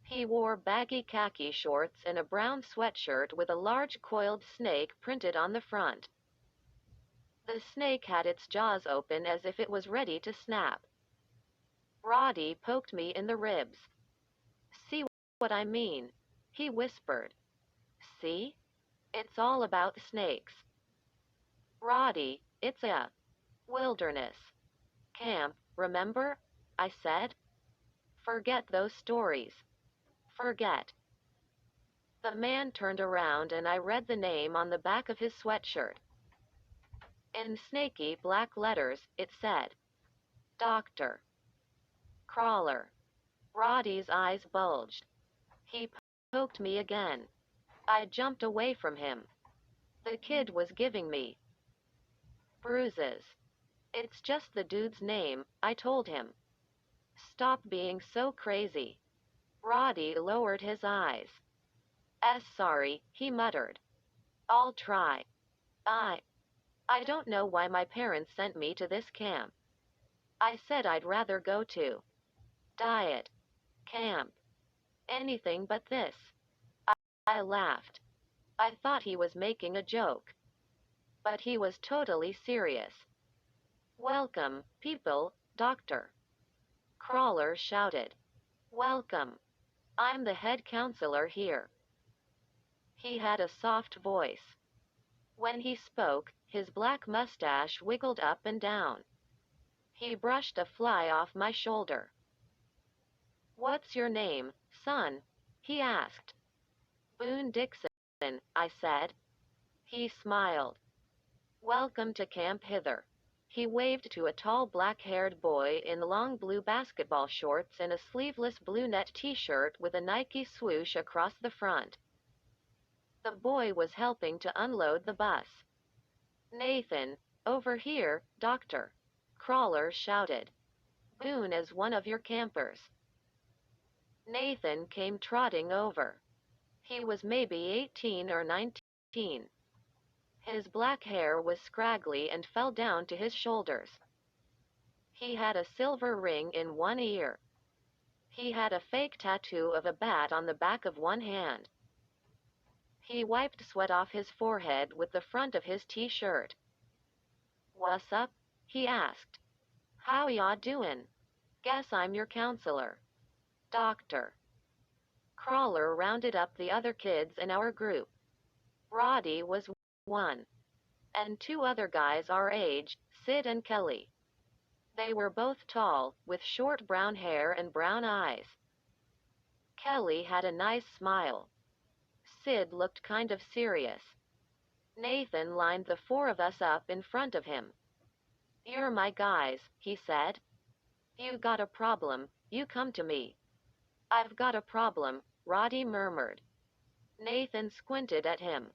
He wore baggy khaki shorts and a brown sweatshirt with a large coiled snake printed on the front. The snake had its jaws open as if it was ready to snap. Roddy poked me in the ribs. See what I mean? He whispered. See? It's all about snakes. Roddy, it's a wilderness camp, remember? I said. Forget those stories. Forget. The man turned around and I read the name on the back of his sweatshirt. In snaky black letters, it said, Dr. Crawler. Roddy's eyes bulged. He poked me again. I jumped away from him. The kid was giving me bruises. It's just the dude's name, I told him. Stop being so crazy. Roddy lowered his eyes. Sorry, he muttered. I'll try. I I don't know why my parents sent me to this camp. I said I'd rather go to diet camp. Anything but this. I, I laughed. I thought he was making a joke. But he was totally serious. Welcome, people, doctor. Crawler shouted. Welcome. I'm the head counselor here. He had a soft voice. When he spoke, his black mustache wiggled up and down. He brushed a fly off my shoulder. What's your name, son? He asked. Boone Dixon, I said. He smiled. Welcome to Camp Hither. He waved to a tall black-haired boy in long blue basketball shorts and a sleeveless blue net t-shirt with a Nike swoosh across the front. The boy was helping to unload the bus. Nathan, over here, doctor. Crawler shouted. Boone is one of your campers. Nathan came trotting over. He was maybe 18 or 19. His black hair was scraggly and fell down to his shoulders. He had a silver ring in one ear. He had a fake tattoo of a bat on the back of one hand. He wiped sweat off his forehead with the front of his t-shirt. What's up? He asked. How y'all doin'? Guess I'm your counselor. Doctor. Crawler rounded up the other kids in our group. Roddy was one. And two other guys our age, Sid and Kelly. They were both tall, with short brown hair and brown eyes. Kelly had a nice smile. Sid looked kind of serious. Nathan lined the four of us up in front of him. You're my guys, he said. You got a problem, you come to me. I've got a problem, Roddy murmured. Nathan squinted at him.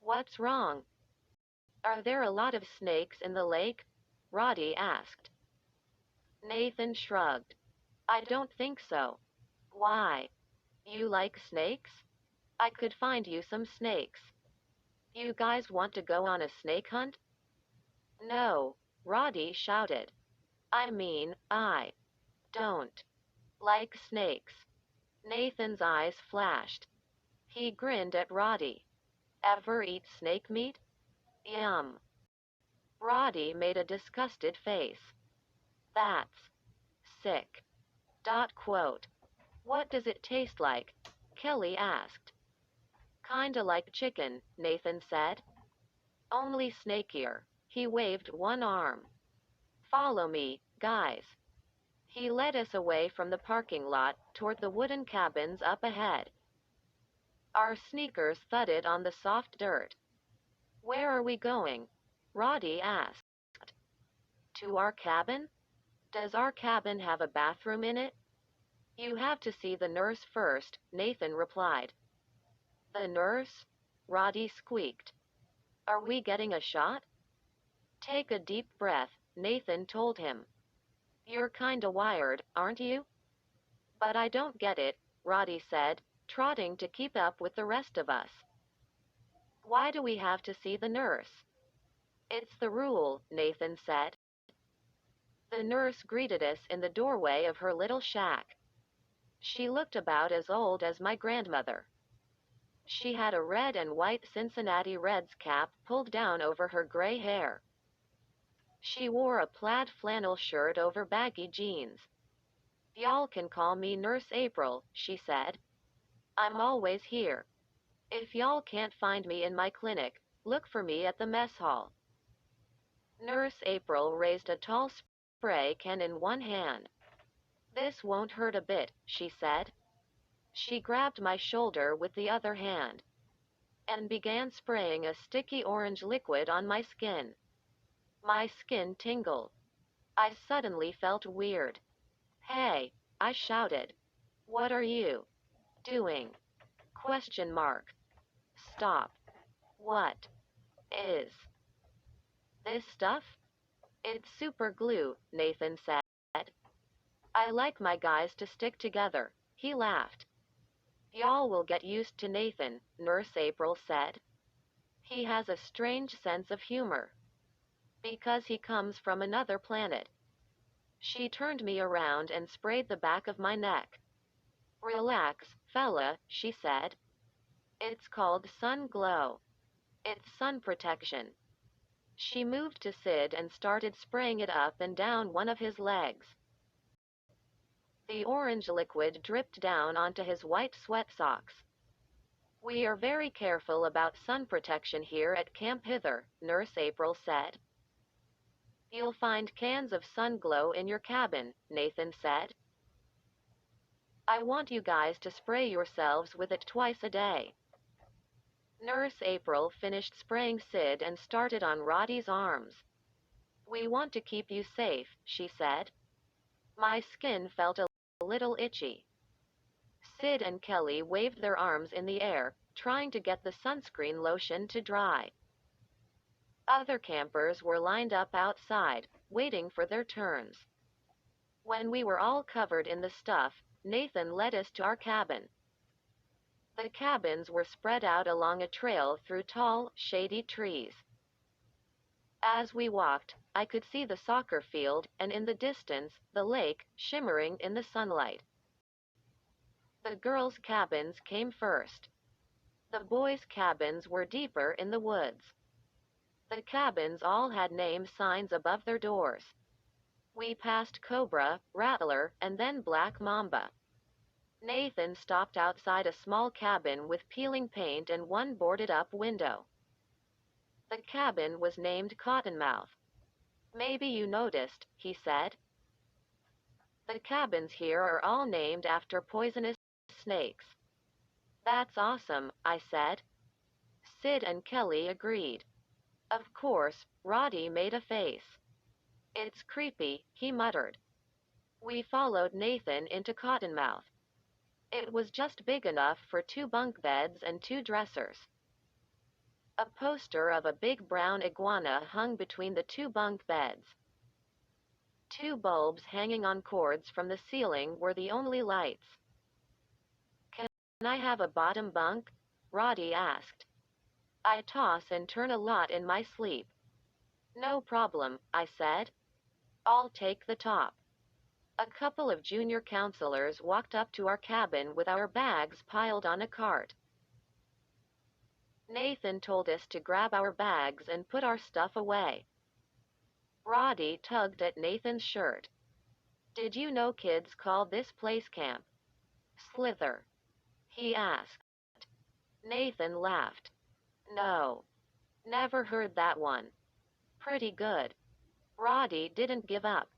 What's wrong? Are there a lot of snakes in the lake? Roddy asked. Nathan shrugged. I don't think so. Why? You like snakes? I could find you some snakes. You guys want to go on a snake hunt? No, Roddy shouted. I mean, I don't like snakes. Nathan's eyes flashed. He grinned at Roddy. Ever eat snake meat? Yum. Roddy made a disgusted face. That's sick. Quote. What does it taste like? Kelly asked. Kinda like chicken, Nathan said. Only snakier. He waved one arm. Follow me, guys. He led us away from the parking lot toward the wooden cabins up ahead. Our sneakers thudded on the soft dirt. Where are we going? Roddy asked. To our cabin? Does our cabin have a bathroom in it? You have to see the nurse first, Nathan replied. The nurse? Roddy squeaked. Are we getting a shot? Take a deep breath, Nathan told him. You're kinda wired, aren't you? But I don't get it, Roddy said, trotting to keep up with the rest of us. Why do we have to see the nurse? It's the rule, Nathan said. The nurse greeted us in the doorway of her little shack. She looked about as old as my grandmother. She had a red and white Cincinnati Reds cap pulled down over her gray hair. She wore a plaid flannel shirt over baggy jeans. Y'all can call me Nurse April, she said. I'm always here. If y'all can't find me in my clinic, look for me at the mess hall. Nurse April raised a tall spray can in one hand. This won't hurt a bit, she said. She grabbed my shoulder with the other hand and began spraying a sticky orange liquid on my skin. My skin tingled. I suddenly felt weird. Hey, I shouted. What are you doing? Question mark. Stop. What is this stuff? It's super glue, Nathan said. I like my guys to stick together, he He laughed. Y'all will get used to Nathan, Nurse April said. He has a strange sense of humor. Because he comes from another planet. She turned me around and sprayed the back of my neck. Relax, fella, she said. It's called sun glow. It's sun protection. She moved to Sid and started spraying it up and down one of his legs. The orange liquid dripped down onto his white sweat socks. We are very careful about sun protection here at Camp Hither, Nurse April said. You'll find cans of sun glow in your cabin, Nathan said. I want you guys to spray yourselves with it twice a day. Nurse April finished spraying Sid and started on Roddy's arms. We want to keep you safe, she said. My skin felt a little itchy. Sid and Kelly waved their arms in the air, trying to get the sunscreen lotion to dry. Other campers were lined up outside, waiting for their turns. When we were all covered in the stuff, Nathan led us to our cabin. The cabins were spread out along a trail through tall, shady trees. As we walked, I could see the soccer field and in the distance, the lake, shimmering in the sunlight. The girls' cabins came first. The boys' cabins were deeper in the woods. The cabins all had name signs above their doors. We passed Cobra, Rattler, and then Black Mamba. Nathan stopped outside a small cabin with peeling paint and one boarded-up window. The cabin was named Cottonmouth. Maybe you noticed, he said. The cabins here are all named after poisonous snakes. That's awesome, I said. Sid and Kelly agreed. Of course, Roddy made a face. It's creepy, he muttered. We followed Nathan into Cottonmouth. It was just big enough for 2 bunk beds and 2 dressers. A poster of a big brown iguana hung between the 2 bunk beds. 2 bulbs hanging on cords from the ceiling were the only lights. Can I have a bottom bunk? Roddy asked. I toss and turn a lot in my sleep. No problem, I said. I'll take the top. A couple of junior counselors walked up to our cabin with our bags piled on a cart. Nathan told us to grab our bags and put our stuff away. Roddy tugged at Nathan's shirt. Did you know kids call this place camp? Slither. He asked. Nathan laughed. No. Never heard that one. Pretty good. Roddy didn't give up.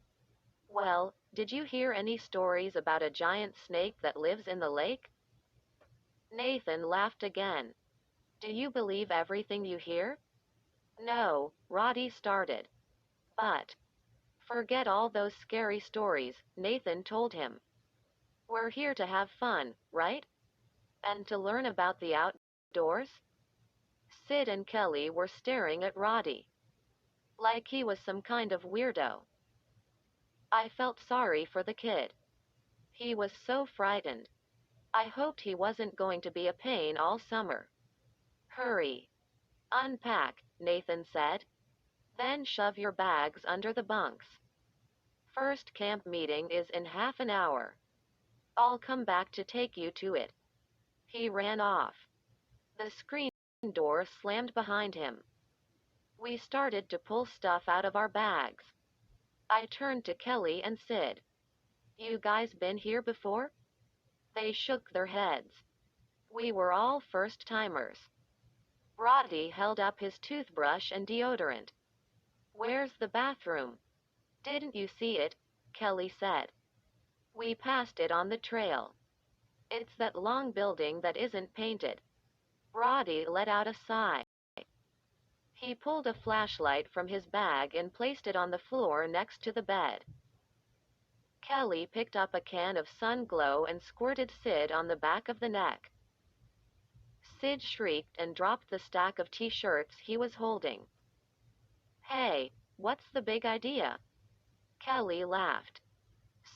Well, did you hear any stories about a giant snake that lives in the lake? Nathan laughed again. Do you believe everything you hear? No, Roddy started. But forget all those scary stories, Nathan told him. We're here to have fun, right? And to learn about the outdoors? Sid and Kelly were staring at Roddy. Like he was some kind of weirdo. I felt sorry for the kid. He was so frightened. I hoped he wasn't going to be a pain all summer. Hurry. Unpack, Nathan said. Then shove your bags under the bunks. First camp meeting is in half an hour. I'll come back to take you to it. He ran off. The screen door slammed behind him. We started to pull stuff out of our bags. I turned to Kelly and Sid. You guys been here before? They shook their heads. We were all first-timers. Roddy held up his toothbrush and deodorant. Where's the bathroom? Didn't you see it? Kelly said. We passed it on the trail. It's that long building that isn't painted. Roddy let out a sigh. He pulled a flashlight from his bag and placed it on the floor next to the bed. Kelly picked up a can of sun glow and squirted Sid on the back of the neck. Sid shrieked and dropped the stack of t-shirts he was holding. Hey, what's the big idea? Kelly laughed.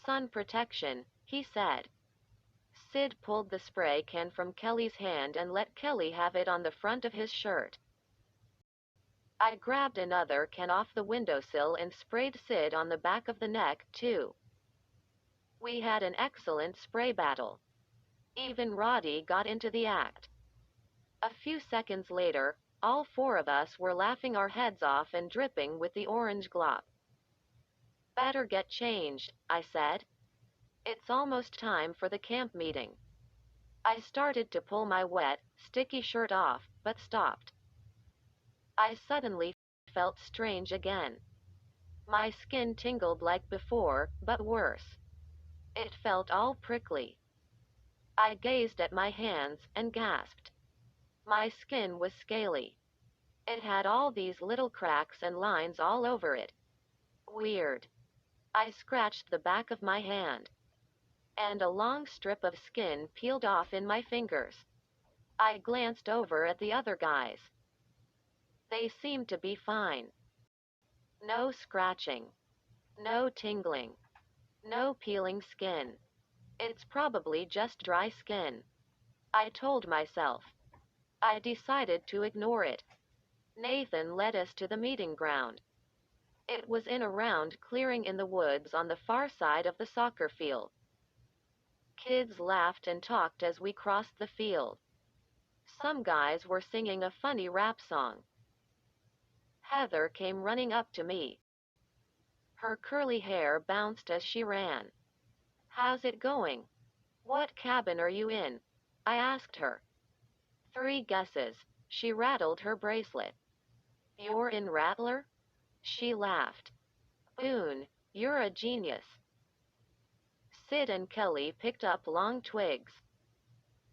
Sun protection, he said. Sid pulled the spray can from Kelly's hand and let Kelly have it on the front of his shirt. I grabbed another can off the windowsill and sprayed Sid on the back of the neck, too. We had an excellent spray battle. Even Roddy got into the act. A few seconds later, all four of us were laughing our heads off and dripping with the orange glop. Better get changed, I said. It's almost time for the camp meeting. I started to pull my wet, sticky shirt off, but stopped. I suddenly felt strange again. My skin tingled like before, but worse. It felt all prickly. I gazed at my hands and gasped. My skin was scaly. It had all these little cracks and lines all over it. Weird. I scratched the back of my hand, and a long strip of skin peeled off in my fingers. I glanced over at the other guys. They seemed to be fine. No scratching. No tingling. No peeling skin. It's probably just dry skin, I told myself. I decided to ignore it. Nathan led us to the meeting ground. It was in a round clearing in the woods on the far side of the soccer field. Kids laughed and talked as we crossed the field. Some guys were singing a funny rap song. Heather came running up to me. Her curly hair bounced as she ran. How's it going? What cabin are you in? I asked her. 3 guesses. She rattled her bracelet. You're in Rattler? She laughed. Boone, you're a genius. Sid and Kelly picked up long twigs.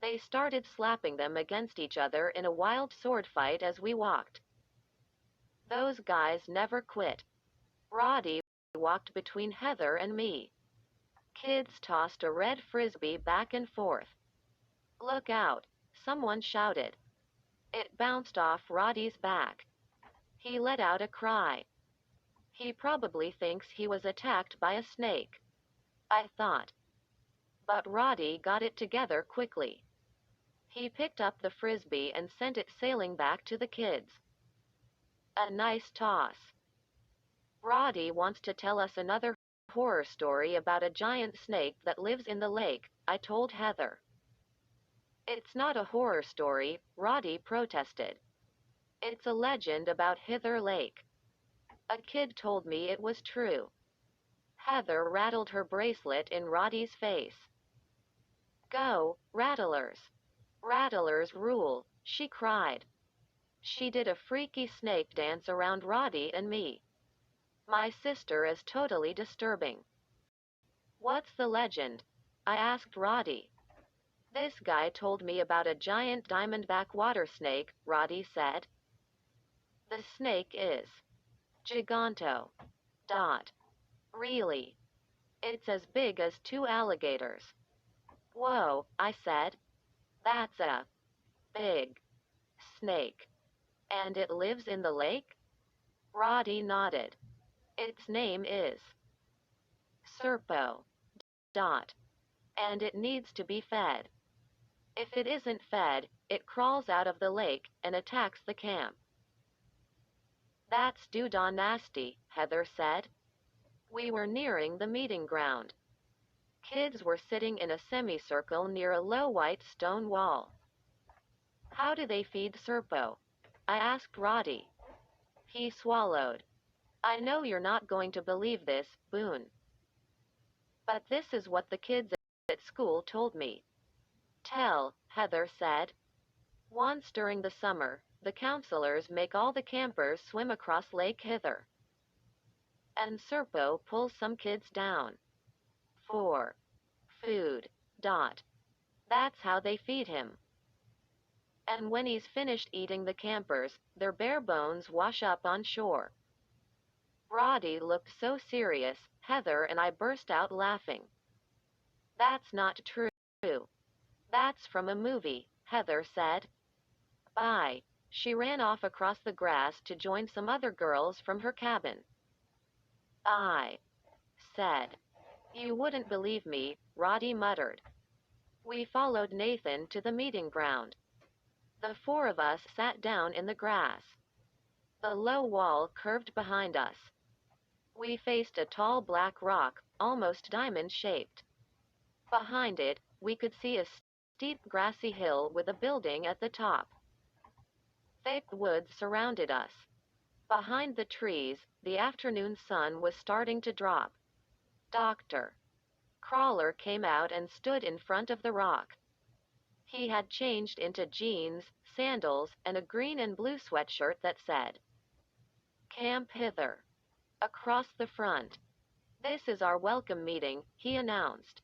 They started slapping them against each other in a wild sword fight as we walked. Those guys never quit. Roddy walked between Heather and me. Kids tossed a red frisbee back and forth. Look out, someone shouted. It bounced off Roddy's back. He let out a cry. He probably thinks he was attacked by a snake, I thought. But Roddy got it together quickly. He picked up the frisbee and sent it sailing back to the kids. A nice toss. Roddy wants to tell us another horror story about a giant snake that lives in the lake, I told Heather. It's not a horror story, Roddy protested. It's a legend about Hither Lake. A kid told me it was true. Heather rattled her bracelet in Roddy's face. Go, Rattlers. Rattlers rule, she cried. She did a freaky snake dance around Roddy and me. My sister is totally disturbing. What's the legend? I asked Roddy. This guy told me about a giant diamondback water snake, Roddy said. The snake is Giganto. Dot. Really? It's as big as 2 alligators. Whoa, I said. That's a big snake. And it lives in the lake? Roddy nodded. Its name is Serpo. Dot. And it needs to be fed. If it isn't fed, it crawls out of the lake and attacks the camp. That's doo-dah nasty, Heather said. We were nearing the meeting ground. Kids were sitting in a semicircle near a low white stone wall. How do they feed Serpo? I asked Roddy. He swallowed. I know you're not going to believe this, Boone. But this is what the kids at school told me. Tell, Heather said. Once during the summer, the counselors make all the campers swim across Lake Hither. And Serpo pulls some kids down. For food. Dot. That's how they feed him. And when he's finished eating the campers, their bare bones wash up on shore. Roddy looked so serious, Heather and I burst out laughing. That's not true. That's from a movie, Heather said. Bye. She ran off across the grass to join some other girls from her cabin. I said. You wouldn't believe me, Roddy muttered. We followed Nathan to the meeting ground. The four of us sat down in the grass. The low wall curved behind us. We faced a tall black rock, almost diamond-shaped. Behind it, we could see a steep grassy hill with a building at the top. Thick woods surrounded us. Behind the trees, the afternoon sun was starting to drop. Dr. Crawler came out and stood in front of the rock. He had changed into jeans, sandals, and a green and blue sweatshirt that said, "Camp Hither." Across the front. "This is our welcome meeting," he announced.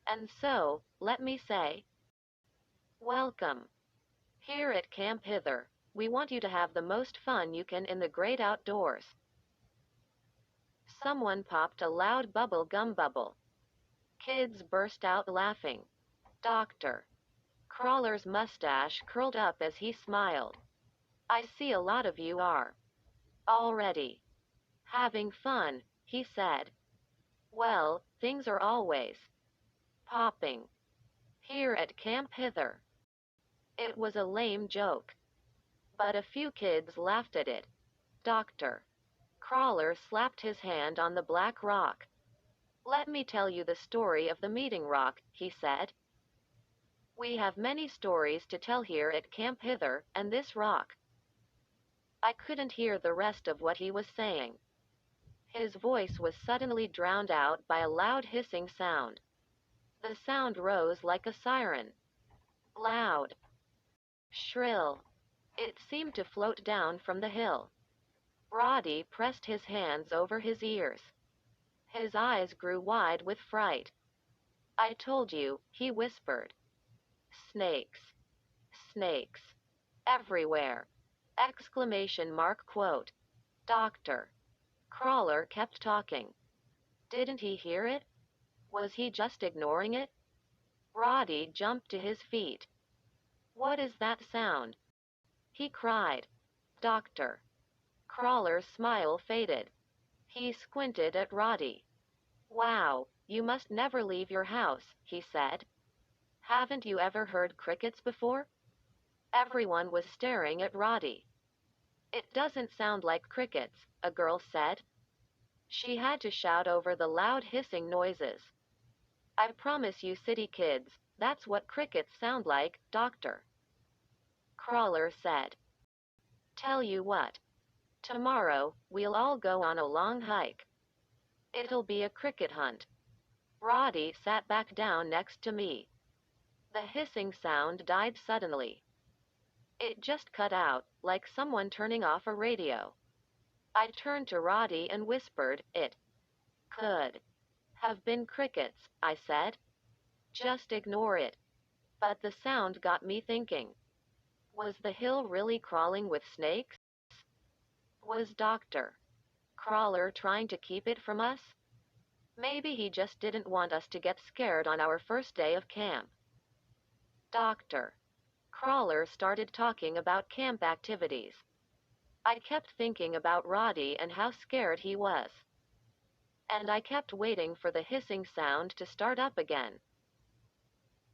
And so, let me say, welcome. Here at Camp Hither, we want you to have the most fun you can in the great outdoors. Someone popped a loud bubble gum bubble. Kids burst out laughing. Dr. Crawler's mustache curled up as he smiled. "I see a lot of you are already having fun," he said. "Well, things are always popping here at Camp Hither." It was a lame joke, but a few kids laughed at it. Dr. Crawler slapped his hand on the black rock. "Let me tell you the story of the meeting rock," he said. "We have many stories to tell here at Camp Hither and this rock." I couldn't hear the rest of what he was saying. His voice was suddenly drowned out by a loud hissing sound. The sound rose like a siren. Loud. Shrill. It seemed to float down from the hill. Roddy pressed his hands over his ears. His eyes grew wide with fright. "I told you," he whispered. "Snakes. Snakes. Everywhere!" Exclamation mark quote. Dr. Crawler kept talking. Didn't he hear it? Was he just ignoring it? Roddy jumped to his feet. "What is that sound?" he cried. Dr. Crawler's smile faded. He squinted at Roddy. "Wow, you must never leave your house," he said. "Haven't you ever heard crickets before?" Everyone was staring at Roddy. "It doesn't sound like crickets," a girl said. She had to shout over the loud hissing noises. "I promise you city kids, that's what crickets sound like," Dr. Crawler said. "Tell you what. Tomorrow, we'll all go on a long hike. It'll be a cricket hunt." Roddy sat back down next to me. The hissing sound died suddenly. It just cut out, like someone turning off a radio. I turned to Roddy and whispered, "It could have been crickets," I said. "Just ignore it." But the sound got me thinking. Was the hill really crawling with snakes? Was Dr. Crawler trying to keep it from us? Maybe he just didn't want us to get scared on our first day of camp. Dr. Crawler started talking about camp activities. I kept thinking about Roddy and how scared he was. And I kept waiting for the hissing sound to start up again.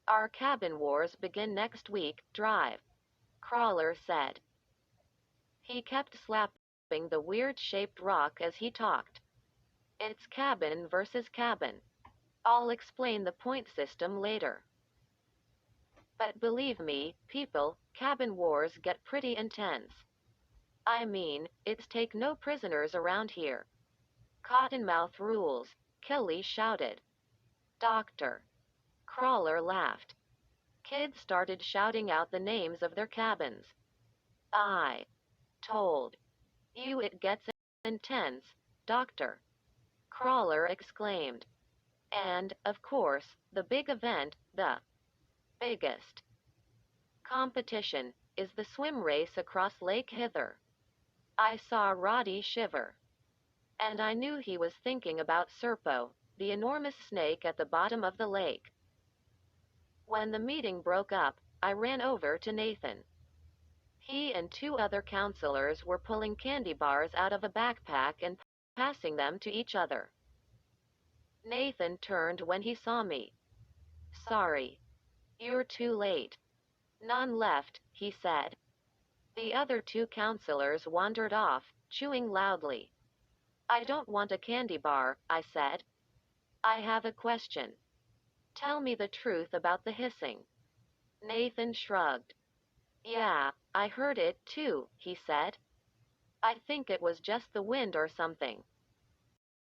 "Our cabin wars begin next week, drive," Crawler said. He kept slapping the weird-shaped rock as he talked. "It's cabin versus cabin. I'll explain the point system later. But believe me, people, cabin wars get pretty intense. I mean, it's take no prisoners around here. Cottonmouth rules," Kelly shouted. Dr. Crawler laughed. Kids started shouting out the names of their cabins. "I told you it gets intense," Dr. Crawler exclaimed. "And, of course, the big event, the biggest competition, is the swim race across Lake Hither." I saw Roddy shiver. And I knew he was thinking about Serpo, the enormous snake at the bottom of the lake. When the meeting broke up, I ran over to Nathan. He and two other counselors were pulling candy bars out of a backpack and passing them to each other. Nathan turned when he saw me. Sorry. You're too late. None left, he said. The other two counselors wandered off, chewing loudly. I don't want a candy bar, I said. I have a question. Tell me the truth about the hissing. Nathan shrugged. Yeah, I heard it too, he said. I think it was just the wind or something.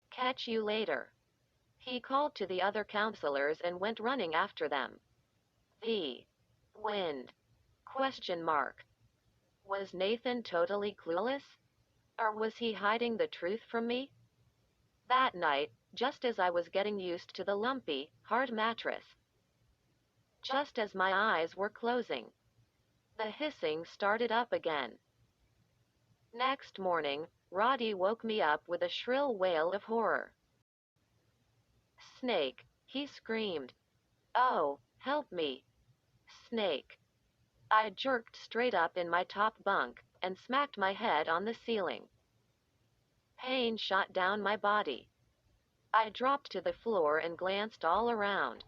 Catch you later. He called to the other counselors and went running after them. The wind? Question mark. Was Nathan totally clueless? Or was he hiding the truth from me? That night, just as I was getting used to the lumpy, hard mattress, just as my eyes were closing, the hissing started up again. Next morning, Roddy woke me up with a shrill wail of horror. Snake, he screamed. Oh, help me. Snake. I jerked straight up in my top bunk and smacked my head on the ceiling. Pain shot down my body. I dropped to the floor and glanced all around.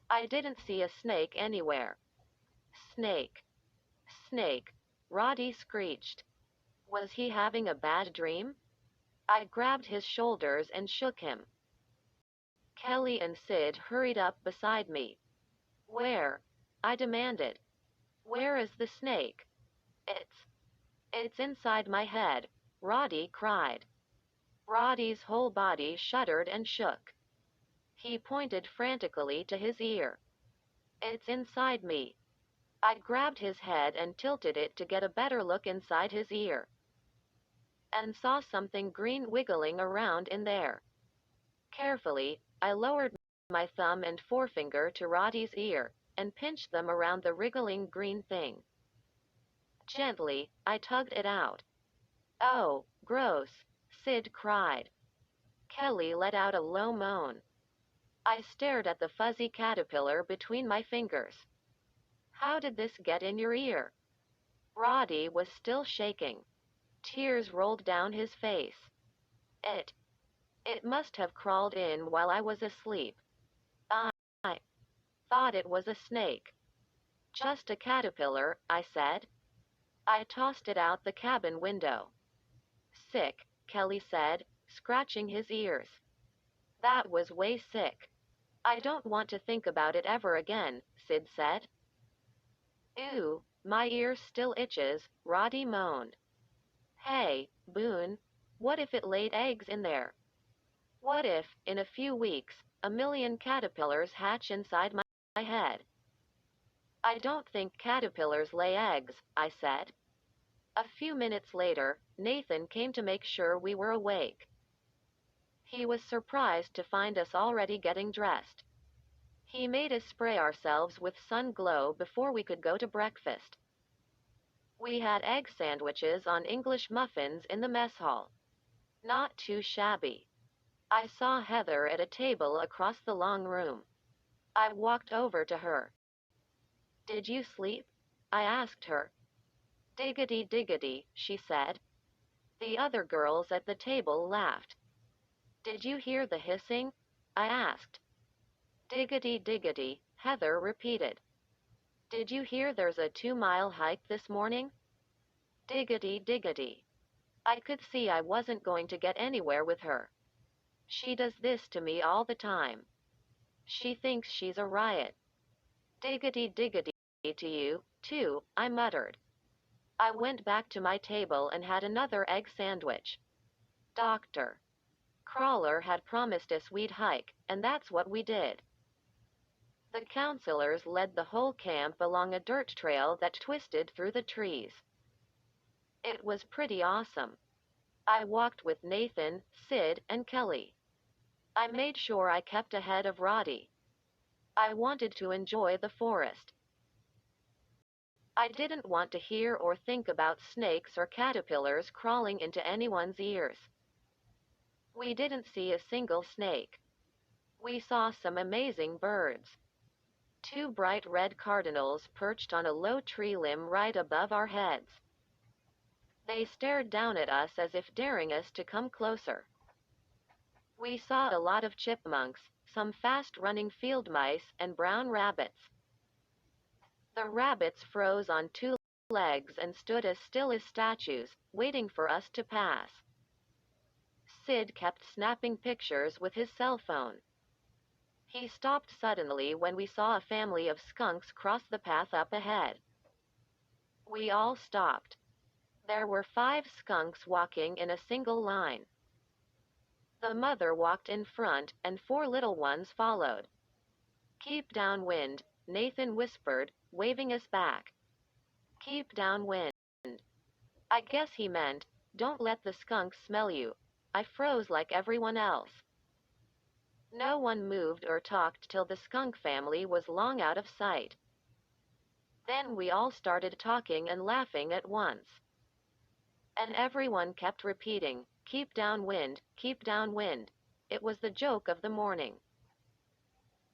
I didn't see a snake anywhere. Snake. Snake. Roddy screeched. Was he having a bad dream? I grabbed his shoulders and shook him. Kelly and Sid hurried up beside me. Where? I demanded. Where is the snake? It's inside my head, Roddy cried. Roddy's whole body shuddered and shook. He pointed frantically to his ear. It's inside me. I grabbed his head and tilted it to get a better look inside his ear, and saw something green wiggling around in there. Carefully, I lowered my thumb and forefinger to Roddy's ear and pinched them around the wriggling green thing. Gently, I tugged it out. Oh, gross, Sid cried. Kelly let out a low moan. I stared at the fuzzy caterpillar between my fingers. How did this get in your ear? Roddy was still shaking. Tears rolled down his face. It must have crawled in while I was asleep. I thought it was a snake. Just a caterpillar, I said. I tossed it out the cabin window. Sick, Kelly said, scratching his ears. That was way sick. I don't want to think about it ever again, Sid said. Ew, my ear still itches, Roddy moaned. Hey, Boone, what if it laid eggs in there? What if, in a few weeks, a million caterpillars hatch inside my head? I don't think caterpillars lay eggs, I said. A few minutes later, Nathan came to make sure we were awake. He was surprised to find us already getting dressed. He made us spray ourselves with sun glow before we could go to breakfast. We had egg sandwiches on English muffins in the mess hall. Not too shabby. I saw Heather at a table across the long room. I walked over to her. Did you sleep? I asked her. Diggity diggity, she said. The other girls at the table laughed. Did you hear the hissing? I asked. Diggity diggity, Heather repeated. Did you hear there's a 2-mile hike this morning? Diggity diggity. I could see I wasn't going to get anywhere with her. She does this to me all the time. She thinks she's a riot. Diggity diggity to you, too, I muttered. I went back to my table and had another egg sandwich. Dr. Crawler had promised us we'd hike, and that's what we did. The counselors led the whole camp along a dirt trail that twisted through the trees. It was pretty awesome. I walked with Nathan, Sid, and Kelly. I made sure I kept ahead of Roddy. I wanted to enjoy the forest. I didn't want to hear or think about snakes or caterpillars crawling into anyone's ears. We didn't see a single snake. We saw some amazing birds. 2 bright red cardinals perched on a low tree limb right above our heads. They stared down at us as if daring us to come closer. We saw a lot of chipmunks, some fast-running field mice, and brown rabbits. The rabbits froze on two legs and stood as still as statues, waiting for us to pass. Sid kept snapping pictures with his cell phone. He stopped suddenly when we saw a family of skunks cross the path up ahead. We all stopped. There were 5 skunks walking in a single line. The mother walked in front, and 4 little ones followed. "Keep downwind," Nathan whispered, waving us back. "Keep downwind." I guess he meant, "Don't let the skunks smell you." I froze like everyone else. No one moved or talked till the skunk family was long out of sight. Then we all started talking and laughing at once. And everyone kept repeating, "Keep downwind, keep downwind." It was the joke of the morning.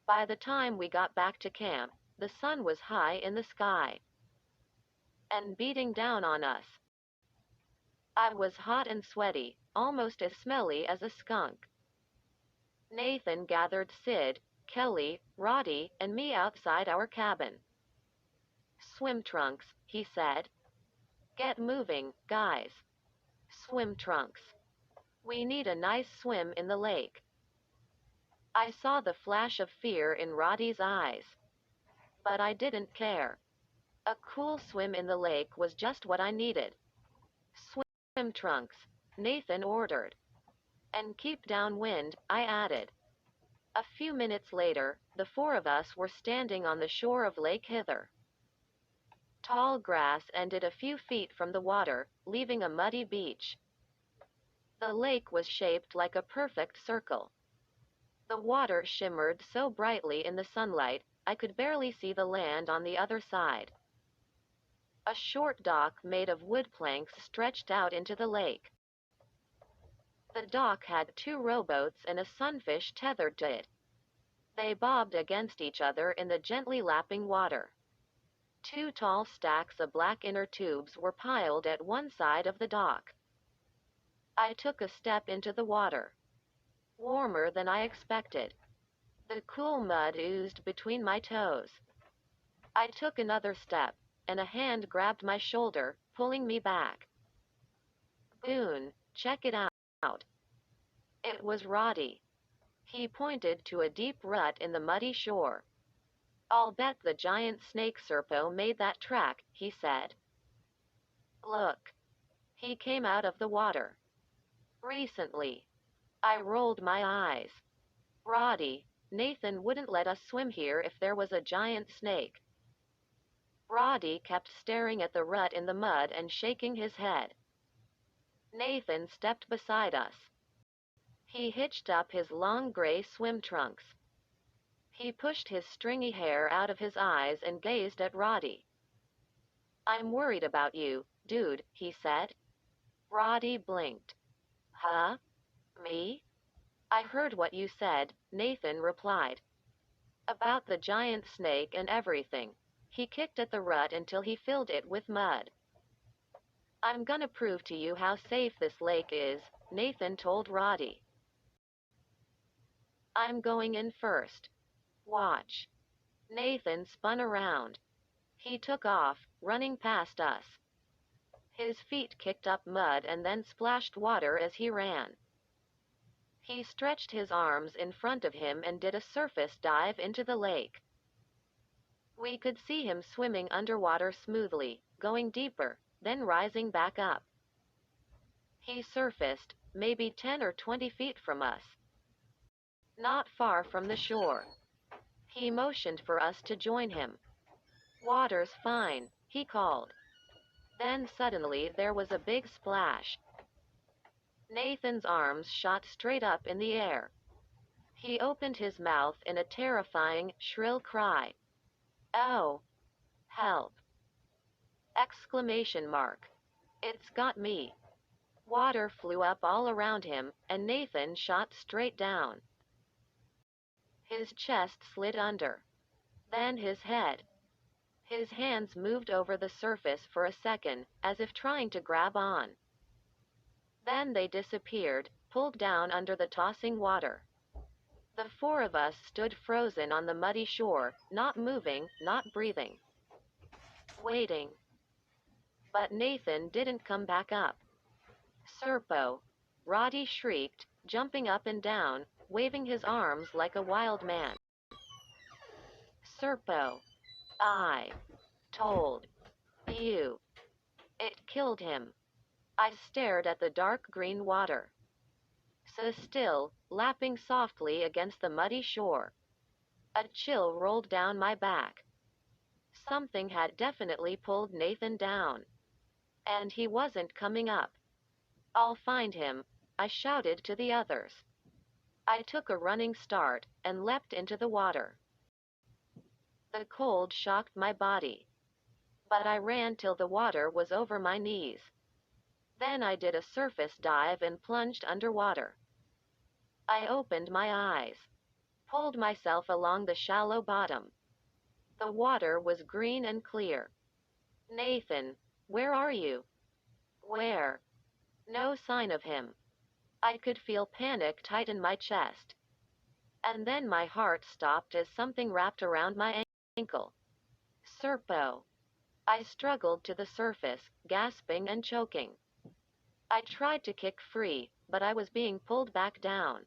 By the time we got back to camp, the sun was high in the sky and beating down on us. I was hot and sweaty, almost as smelly as a skunk. Nathan gathered Sid, Kelly, Roddy, and me outside our cabin. "Swim trunks," he said. "Get moving, guys. Swim trunks. We need a nice swim in the lake." I saw the flash of fear in Roddy's eyes. But I didn't care. A cool swim in the lake was just what I needed. "Swim trunks," Nathan ordered. "And keep downwind," I added. A few minutes later, the 4 of us were standing on the shore of Lake Hither. Tall grass ended a few feet from the water, leaving a muddy beach. The lake was shaped like a perfect circle. The water shimmered so brightly in the sunlight, I could barely see the land on the other side. A short dock made of wood planks stretched out into the lake. The dock had 2 rowboats and a sunfish tethered to it. They bobbed against each other in the gently lapping water. 2 tall stacks of black inner tubes were piled at one side of the dock. I took a step into the water. Warmer than I expected. The cool mud oozed between my toes. I took another step, and a hand grabbed my shoulder, pulling me back. "Boone, check it out." It was Roddy. He pointed to a deep rut in the muddy shore. "I'll bet the giant snake Serpo made that track," he said. "Look." He came out of the water. "Recently." I rolled my eyes. "Roddy, Nathan wouldn't let us swim here if there was a giant snake." Roddy kept staring at the rut in the mud and shaking his head. Nathan stepped beside us. He hitched up his long gray swim trunks. He pushed his stringy hair out of his eyes and gazed at Roddy. "I'm worried about you, dude," he said. Roddy blinked. "Huh? Me?" "I heard what you said," Nathan replied. "About the giant snake and everything." He kicked at the rut until he filled it with mud. "I'm gonna prove to you how safe this lake is," Nathan told Roddy. "I'm going in first. Watch." Nathan spun around. He took off, running past us. His feet kicked up mud and then splashed water as he ran. He stretched his arms in front of him and did a surface dive into the lake. We could see him swimming underwater smoothly, going deeper, then rising back up. He surfaced, maybe 10 or 20 feet from us. Not far from the shore. He motioned for us to join him. "Water's fine," he called. Then suddenly there was a big splash. Nathan's arms shot straight up in the air. He opened his mouth in a terrifying, shrill cry. "Oh! Help!" Exclamation mark. "It's got me." Water flew up all around him, and Nathan shot straight down. His chest slid under. Then his head. His hands moved over the surface for a second, as if trying to grab on. Then they disappeared, pulled down under the tossing water. The four of us stood frozen on the muddy shore, not moving, not breathing. Waiting. But Nathan didn't come back up. Serpo! Roddy shrieked, jumping up and down, waving his arms like a wild man. Serpo! I told you. It killed him. I stared at the dark green water. So still, lapping softly against the muddy shore. A chill rolled down my back. Something had definitely pulled Nathan down. And he wasn't coming up. I'll find him, I shouted to the others. I took a running start and leapt into the water. The cold shocked my body. But I ran till the water was over my knees. Then I did a surface dive and plunged underwater. I opened my eyes, pulled myself along the shallow bottom. The water was green and clear. Nathan, where are you? Where? No sign of him. I could feel panic tighten my chest. And then my heart stopped as something wrapped around my ankle. Serpo! I struggled to the surface, gasping and choking. I tried to kick free, but I was being pulled back down.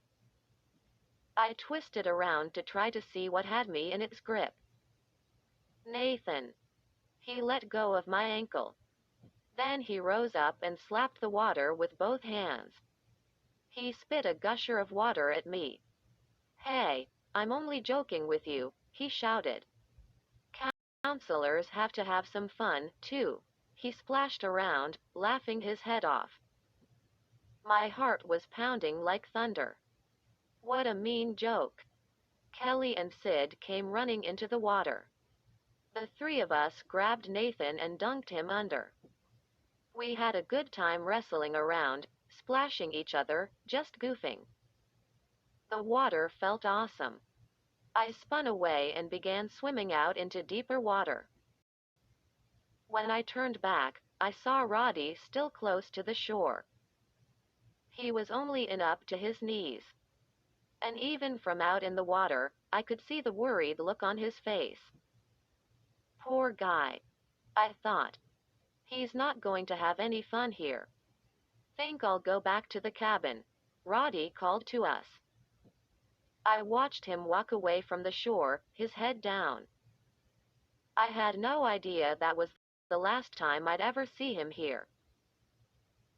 I twisted around to try to see what had me in its grip. Nathan! He let go of my ankle. Then he rose up and slapped the water with both hands. He spit a gusher of water at me. Hey, I'm only joking with you, he shouted. Counselors have to have some fun, too. He splashed around, laughing his head off. My heart was pounding like thunder. What a mean joke. Kelly and Sid came running into the water. The three of us grabbed Nathan and dunked him under. We had a good time wrestling around, splashing each other, just goofing. The water felt awesome. I spun away and began swimming out into deeper water. When I turned back, I saw Roddy still close to the shore. He was only in up to his knees. And even from out in the water, I could see the worried look on his face. Poor guy, I thought. He's not going to have any fun here. Think I'll go back to the cabin, Roddy called to us. I watched him walk away from the shore, his head down. I had no idea that was the last time I'd ever see him here.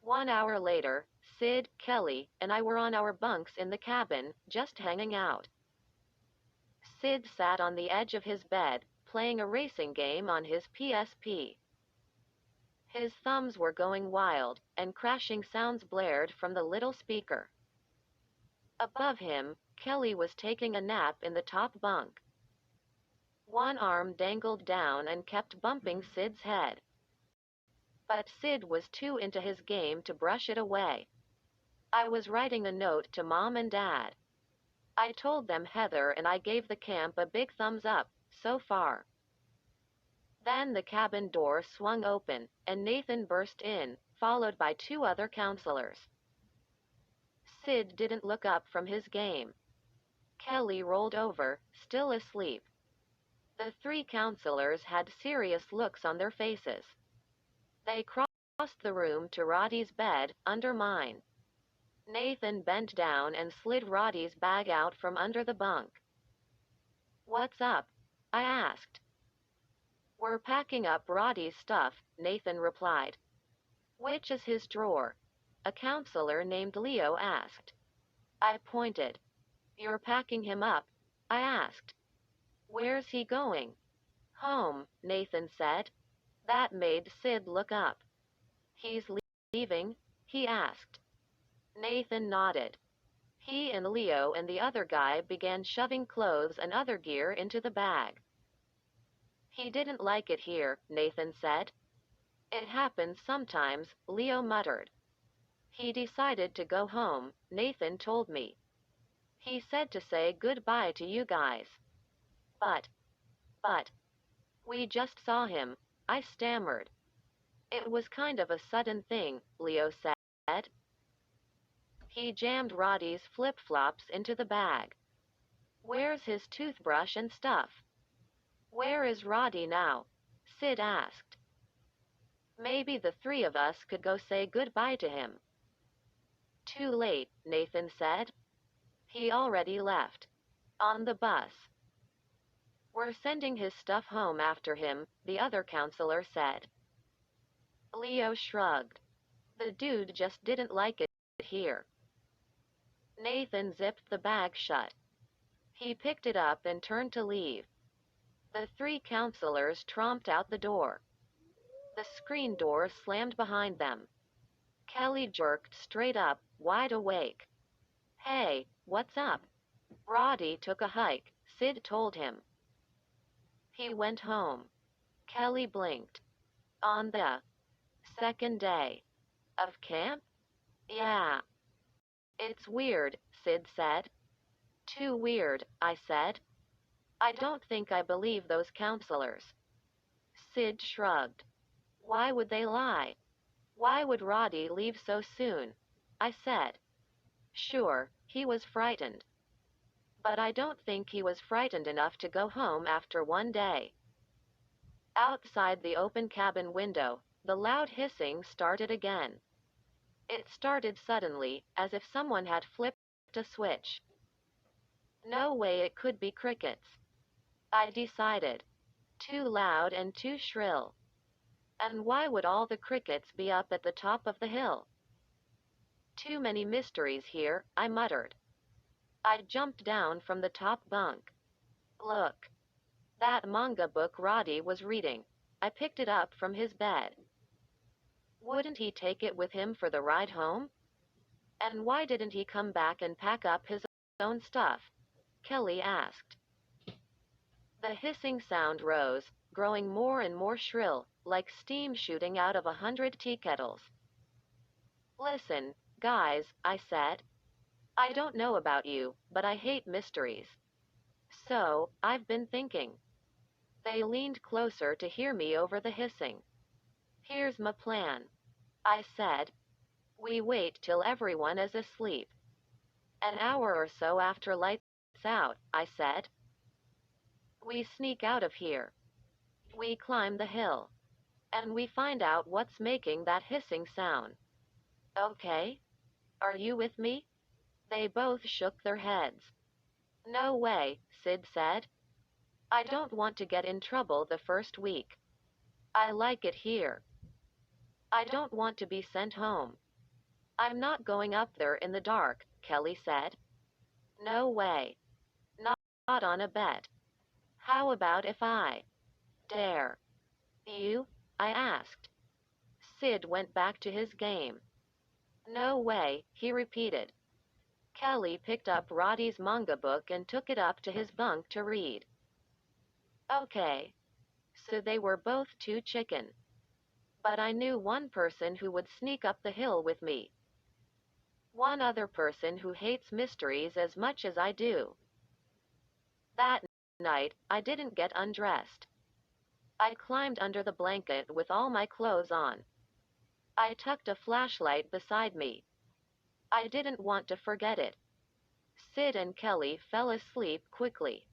1 hour later, Sid, Kelly, and I were on our bunks in the cabin, just hanging out. Sid sat on the edge of his bed, playing a racing game on his PSP. His thumbs were going wild, and crashing sounds blared from the little speaker. Above him, Kelly was taking a nap in the top bunk. One arm dangled down and kept bumping Sid's head. But Sid was too into his game to brush it away. I was writing a note to Mom and Dad. I told them Heather and I gave the camp a big thumbs up, so far. Then the cabin door swung open, and Nathan burst in, followed by 2 other counselors. Sid didn't look up from his game. Kelly rolled over, still asleep. The 3 counselors had serious looks on their faces. They crossed the room to Roddy's bed, under mine. Nathan bent down and slid Roddy's bag out from under the bunk. What's up? I asked. We're packing up Roddy's stuff, Nathan replied. Which is his drawer? A counselor named Leo asked. I pointed. You're packing him up? I asked. Where's he going? Home, Nathan said. That made Sid look up. He's leaving? He asked. Nathan nodded. He and Leo and the other guy began shoving clothes and other gear into the bag. He didn't like it here, Nathan said. It happens sometimes, Leo muttered. He decided to go home, Nathan told me. He said to say goodbye to you guys. But, we just saw him, I stammered. It was kind of a sudden thing, Leo said. He jammed Roddy's flip-flops into the bag. Where's his toothbrush and stuff? Where is Roddy now? Sid asked. Maybe the three of us could go say goodbye to him. Too late, Nathan said. He already left. On the bus. We're sending his stuff home after him, the other counselor said. Leo shrugged. The dude just didn't like it here. Nathan zipped the bag shut. He picked it up and turned to leave. The three counselors tromped out the door. The screen door slammed behind them. Kelly jerked straight up, wide awake. Hey, what's up? Roddy took a hike, Sid told him. He went home. Kelly blinked. On the second day of camp? Yeah. It's weird, Sid said. Too weird, I said. I don't think I believe those counselors. Sid shrugged. Why would they lie? Why would Roddy leave so soon? I said. Sure, he was frightened. But I don't think he was frightened enough to go home after one day. Outside the open cabin window, the loud hissing started again. It started suddenly, as if someone had flipped a switch. No way it could be crickets. I decided. Too loud and too shrill. And why would all the crickets be up at the top of the hill? Too many mysteries here, I muttered. I jumped down from the top bunk. Look. That manga book Roddy was reading. I picked it up from his bed. Wouldn't he take it with him for the ride home? And why didn't he come back and pack up his own stuff? Kelly asked. The hissing sound rose, growing more and more shrill, like steam shooting out of 100 tea kettles. Listen, guys, I said. I don't know about you, but I hate mysteries. So, I've been thinking. They leaned closer to hear me over the hissing. Here's my plan. I said. We wait till everyone is asleep. An hour or so after lights out, I said. We sneak out of here. We climb the hill. And we find out what's making that hissing sound. Okay? Are you with me? They both shook their heads. No way, Sid said. I don't want to get in trouble the first week. I like it here. I don't want to be sent home. I'm not going up there in the dark, Kelly said. No way. Not on a bet. How about if I dare? You? I asked. Sid went back to his game. No way, he repeated. Kelly picked up Roddy's manga book and took it up to his bunk to read. Okay. So they were both too chicken. But I knew one person who would sneak up the hill with me. One other person who hates mysteries as much as I do. That night, I didn't get undressed. I climbed under the blanket with all my clothes on. I tucked a flashlight beside me. I didn't want to forget it. Sid and Kelly fell asleep quickly.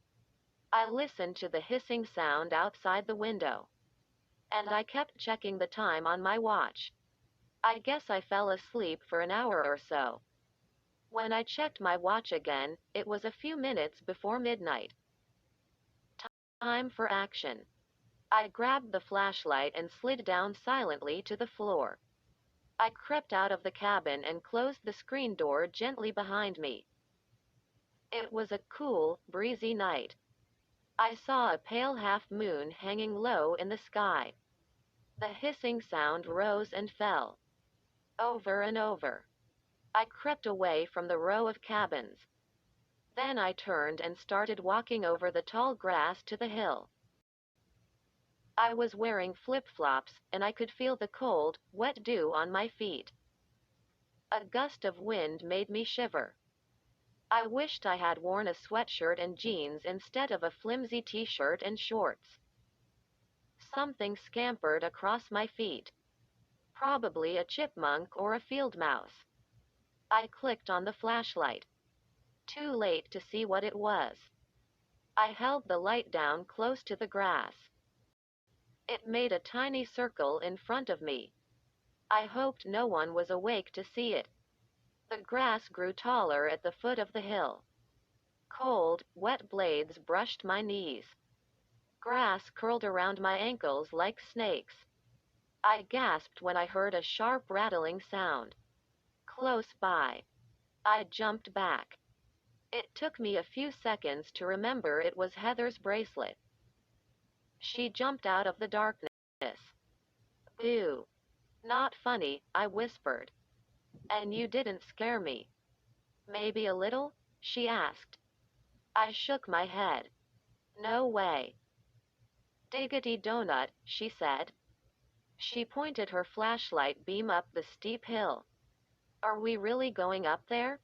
I listened to the hissing sound outside the window. And I kept checking the time on my watch. I guess I fell asleep for an hour or so. When I checked my watch again, it was a few minutes before midnight. Time for action. I grabbed the flashlight and slid down silently to the floor. I crept out of the cabin and closed the screen door gently behind me. It was a cool, breezy night. I saw a pale half moon hanging low in the sky. The hissing sound rose and fell. Over and over. I crept away from the row of cabins. Then I turned and started walking over the tall grass to the hill. I was wearing flip-flops, and I could feel the cold, wet dew on my feet. A gust of wind made me shiver. I wished I had worn a sweatshirt and jeans instead of a flimsy t-shirt and shorts. Something scampered across my feet. Probably a chipmunk or a field mouse. I clicked on the flashlight. Too late to see what it was. I held the light down close to the grass. It made a tiny circle in front of me. I hoped no one was awake to see it. The grass grew taller at the foot of the hill. Cold, wet blades brushed my knees. Grass curled around my ankles like snakes. I gasped when I heard a sharp rattling sound. Close by. I jumped back. It took me a few seconds to remember it was Heather's bracelet. She jumped out of the darkness. Boo. Not funny, I whispered. And you didn't scare me. Maybe a little? She asked. I shook my head. No way. Diggity donut, she said. She pointed her flashlight beam up the steep hill. Are we really going up there?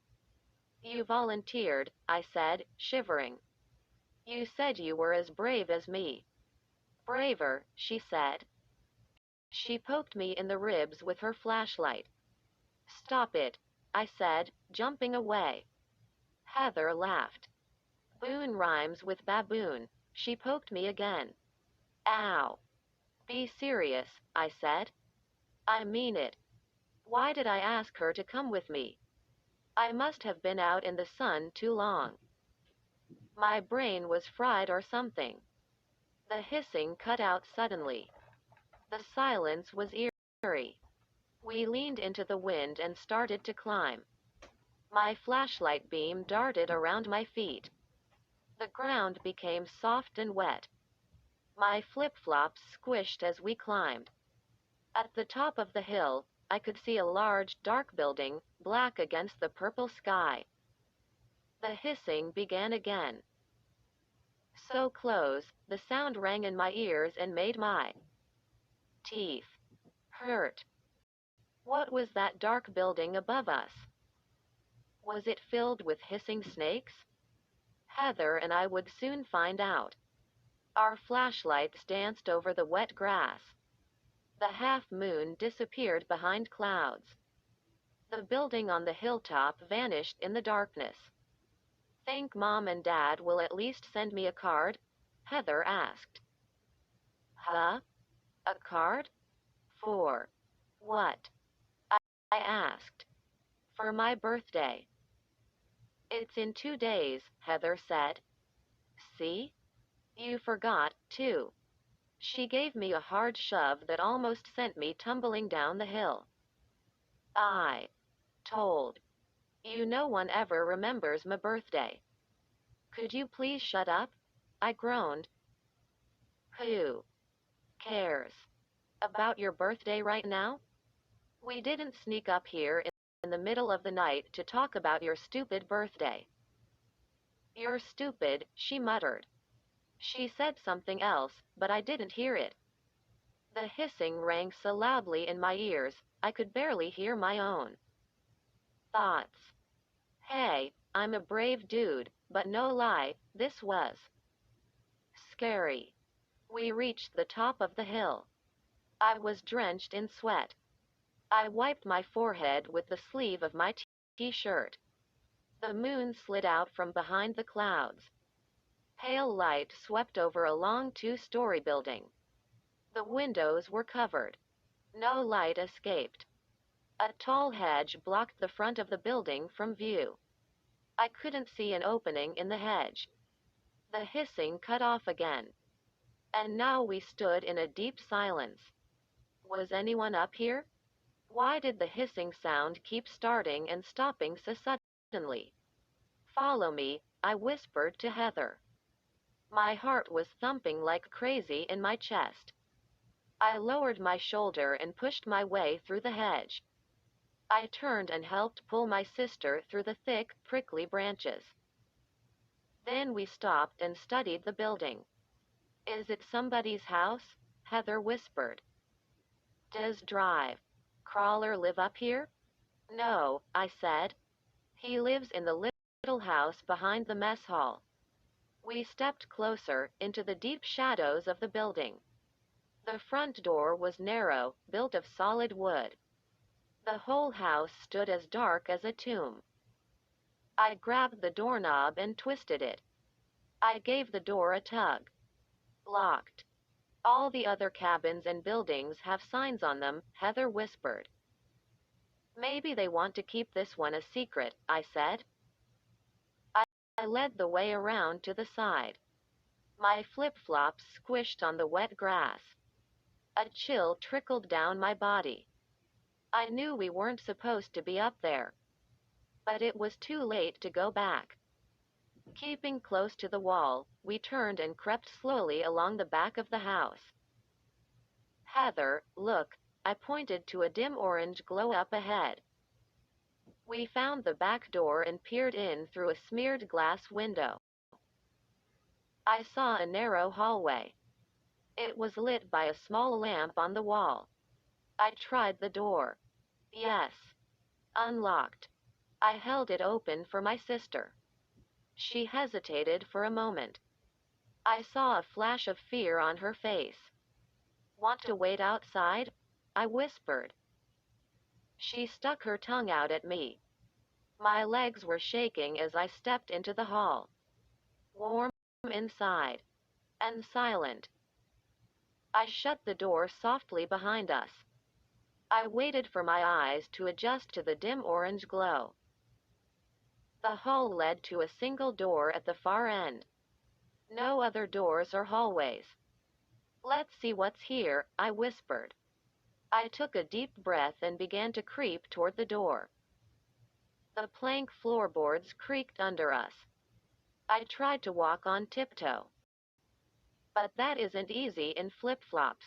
You volunteered, I said, shivering. You said you were as brave as me. Braver, she said. She poked me in the ribs with her flashlight. Stop it, I said, jumping away. Heather laughed. Boon rhymes with baboon. She poked me again. Ow. Be serious, I said. I mean it. Why did I ask her to come with me? I must have been out in the sun too long. My brain was fried or something. The hissing cut out suddenly. The silence was eerie. We leaned into the wind and started to climb. My flashlight beam darted around my feet. The ground became soft and wet. My flip-flops squished as we climbed. At the top of the hill, I could see a large, dark building, black against the purple sky. The hissing began again. So close, the sound rang in my ears and made my teeth hurt. What was that dark building above us? Was it filled with hissing snakes? Heather and I would soon find out. Our flashlights danced over the wet grass. The half-moon disappeared behind clouds. The building on the hilltop vanished in the darkness. Think Mom and Dad will at least send me a card? Heather asked. Huh? A card? For what? I asked. For my birthday. It's in 2 days, Heather said. See? You forgot, too. She gave me a hard shove that almost sent me tumbling down the hill. I told you no one ever remembers my birthday. Could you please shut up? I groaned. Who cares about your birthday right now? We didn't sneak up here in the middle of the night to talk about your stupid birthday. You're stupid, she muttered. She said something else, but I didn't hear it. The hissing rang so loudly in my ears, I could barely hear my own thoughts. Hey, I'm a brave dude, but no lie, this was scary. We reached the top of the hill. I was drenched in sweat. I wiped my forehead with the sleeve of my t-shirt. The moon slid out from behind the clouds. Pale light swept over a long 2-story building. The windows were covered. No light escaped. A tall hedge blocked the front of the building from view. I couldn't see an opening in the hedge. The hissing cut off again. And now we stood in a deep silence. Was anyone up here? Why did the hissing sound keep starting and stopping so suddenly? Follow me, I whispered to Heather. My heart was thumping like crazy in my chest. I lowered my shoulder and pushed my way through the hedge. I turned and helped pull my sister through the thick, prickly branches. Then we stopped and studied the building. Is it somebody's house? Heather whispered. Does Drive Crawler live up here? No, I said. He lives in the little house behind the mess hall. We stepped closer into the deep shadows of the building. The front door was narrow, built of solid wood. The whole house stood as dark as a tomb. I grabbed the doorknob and twisted it. I gave the door a tug. Locked. All the other cabins and buildings have signs on them, Heather whispered. Maybe they want to keep this one a secret, I said. I led the way around to the side. My flip-flops squished on the wet grass. A chill trickled down my body. I knew we weren't supposed to be up there. But it was too late to go back. Keeping close to the wall, we turned and crept slowly along the back of the house. Heather, look, I pointed to a dim orange glow up ahead. We found the back door and peered in through a smeared glass window. I saw a narrow hallway. It was lit by a small lamp on the wall. I tried the door. Yes. Unlocked. I held it open for my sister. She hesitated for a moment. I saw a flash of fear on her face. Want to wait outside? I whispered. She stuck her tongue out at me. My legs were shaking as I stepped into the hall. Warm inside. And silent. I shut the door softly behind us. I waited for my eyes to adjust to the dim orange glow. The hall led to a single door at the far end. No other doors or hallways. Let's see what's here, I whispered. I took a deep breath and began to creep toward the door. The plank floorboards creaked under us. I tried to walk on tiptoe. But that isn't easy in flip-flops.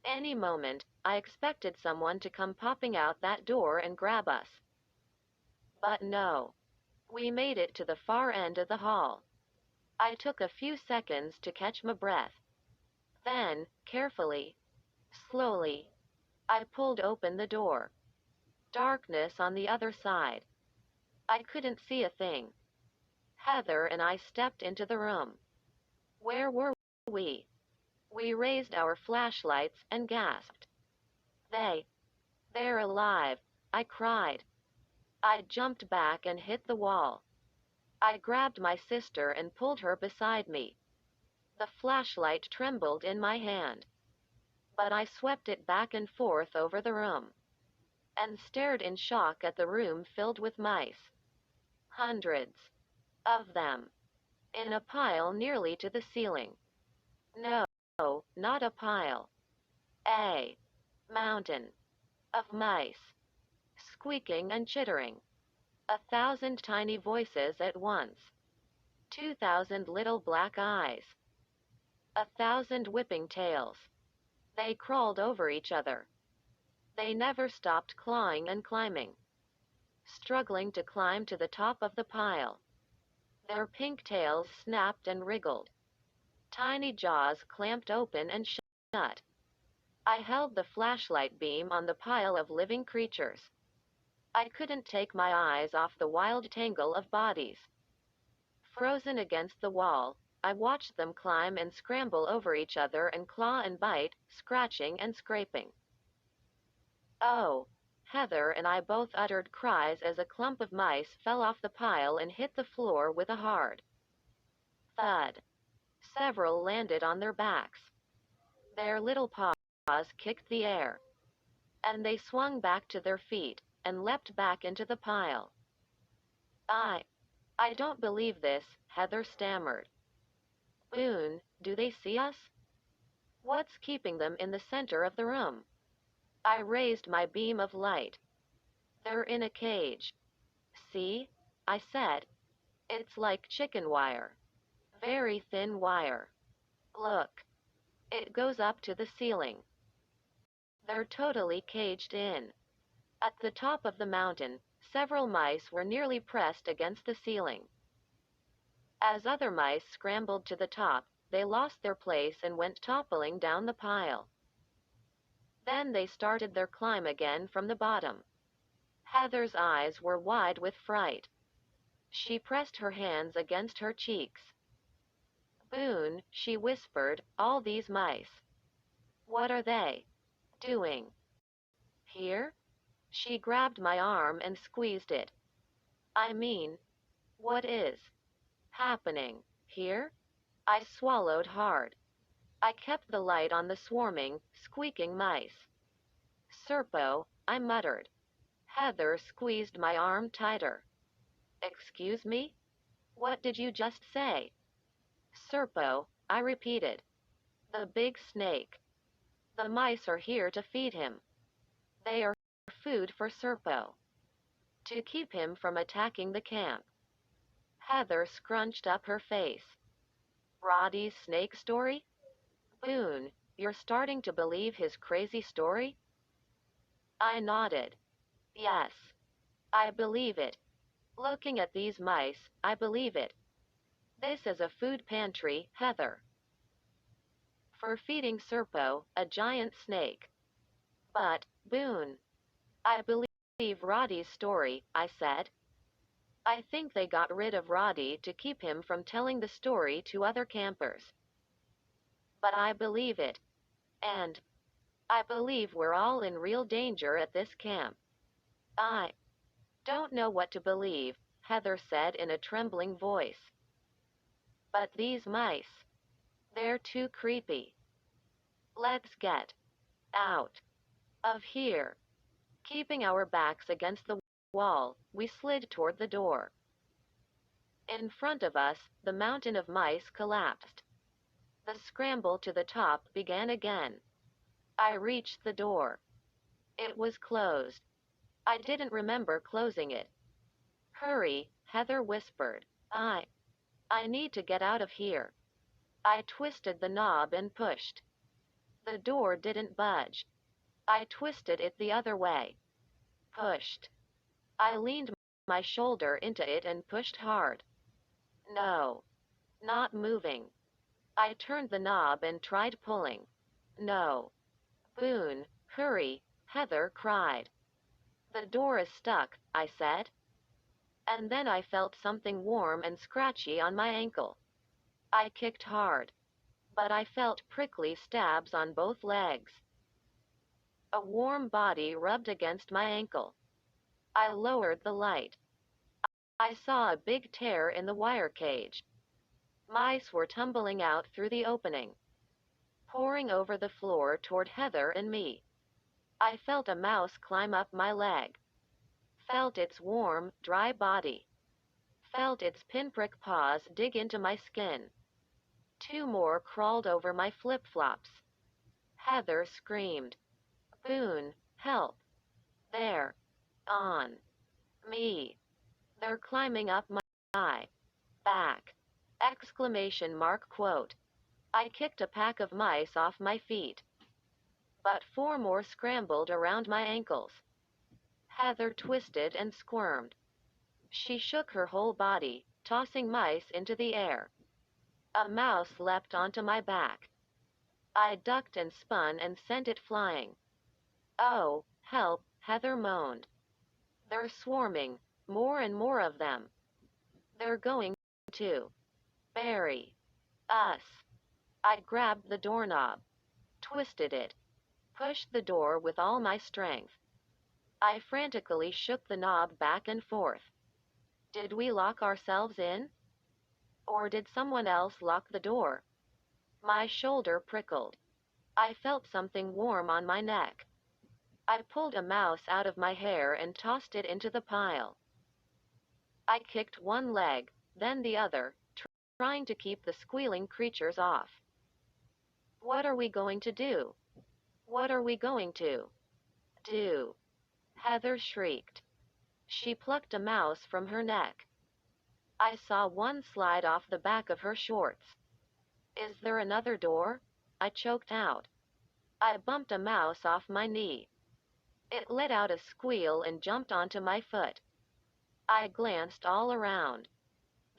Any moment, I expected someone to come popping out that door and grab us. But no. We made it to the far end of the hall. I took a few seconds to catch my breath. Then, carefully, slowly, I pulled open the door. Darkness on the other side. I couldn't see a thing. Heather and I stepped into the room. Where were we? We raised our flashlights and gasped. They're alive, I cried. I jumped back and hit the wall. I grabbed my sister and pulled her beside me. The flashlight trembled in my hand. But I swept it back and forth over the room. And stared in shock at the room filled with mice. Hundreds. Of them. In a pile nearly to the ceiling. No, not a pile. A mountain. Of mice. Squeaking and chittering. 1,000 tiny voices at once. 2,000 little black eyes. 1,000 whipping tails. They crawled over each other. They never stopped clawing and climbing. Struggling to climb to the top of the pile. Their pink tails snapped and wriggled. Tiny jaws clamped open and shut. I held the flashlight beam on the pile of living creatures. I couldn't take my eyes off the wild tangle of bodies. Frozen against the wall, I watched them climb and scramble over each other and claw and bite, scratching and scraping. Oh! Heather and I both uttered cries as a clump of mice fell off the pile and hit the floor with a hard thud. Several landed on their backs. Their little paws kicked the air. And they swung back to their feet and leapt back into the pile. I don't believe this, Heather stammered. Boone, do they see us? What's keeping them in the center of the room? I raised my beam of light. They're in a cage. See? I said. It's like chicken wire. Very thin wire. Look. It goes up to the ceiling. They're totally caged in. At the top of the mountain, several mice were nearly pressed against the ceiling. As other mice scrambled to the top, they lost their place and went toppling down the pile. Then they started their climb again from the bottom. Heather's eyes were wide with fright. She pressed her hands against her cheeks. Boone, she whispered, all these mice. What are they doing here? She grabbed my arm and squeezed it. I mean, what is happening here? I swallowed hard. I kept the light on the swarming, squeaking mice. Serpo, I muttered. Heather squeezed my arm tighter. Excuse me? What did you just say? Serpo, I repeated. The big snake. The mice are here to feed him. They are food for Serpo. To keep him from attacking the camp. Heather scrunched up her face. Roddy's snake story? Boone, you're starting to believe his crazy story? I nodded. Yes. I believe it. Looking at these mice, I believe it. This is a food pantry, Heather. For feeding Serpo, a giant snake. But, Boone, I believe Roddy's story, I said. I think they got rid of Roddy to keep him from telling the story to other campers. But I believe it. And I believe we're all in real danger at this camp. I don't know what to believe, Heather said in a trembling voice. But these mice, they're too creepy. Let's get out of here. Keeping our backs against the wall, we slid toward the door. In front of us, the mountain of mice collapsed. The scramble to the top began again. I reached the door. It was closed. I didn't remember closing it. Hurry, Heather whispered. I need to get out of here. I twisted the knob and pushed. The door didn't budge. I twisted it the other way. Pushed. I leaned my shoulder into it and pushed hard. No. Not moving. I turned the knob and tried pulling. No. Boone, hurry, Heather cried. The door is stuck, I said. And then I felt something warm and scratchy on my ankle. I kicked hard. But I felt prickly stabs on both legs. A warm body rubbed against my ankle. I lowered the light. I saw a big tear in the wire cage. Mice were tumbling out through the opening, pouring over the floor toward Heather and me. I felt a mouse climb up my leg. Felt its warm, dry body. Felt its pinprick paws dig into my skin. 2 more crawled over my flip-flops. Heather screamed. Boone, help. They're on me. They're climbing up my back. Exclamation mark quote. I kicked a pack of mice off my feet. But 4 more scrambled around my ankles. Heather twisted and squirmed. She shook her whole body, tossing mice into the air. A mouse leapt onto my back. I ducked and spun and sent it flying. Oh, help, Heather moaned. They're swarming, more and more of them. They're going to bury us. I grabbed the doorknob, twisted it, pushed the door with all my strength. I frantically shook the knob back and forth. Did we lock ourselves in? Or did someone else lock the door? My shoulder prickled. I felt something warm on my neck. I pulled a mouse out of my hair and tossed it into the pile. I kicked one leg, then the other, trying to keep the squealing creatures off. What are we going to do? What are we going to do? Heather shrieked. She plucked a mouse from her neck. I saw one slide off the back of her shorts. Is there another door? I choked out. I bumped a mouse off my knee. It let out a squeal and jumped onto my foot. I glanced all around.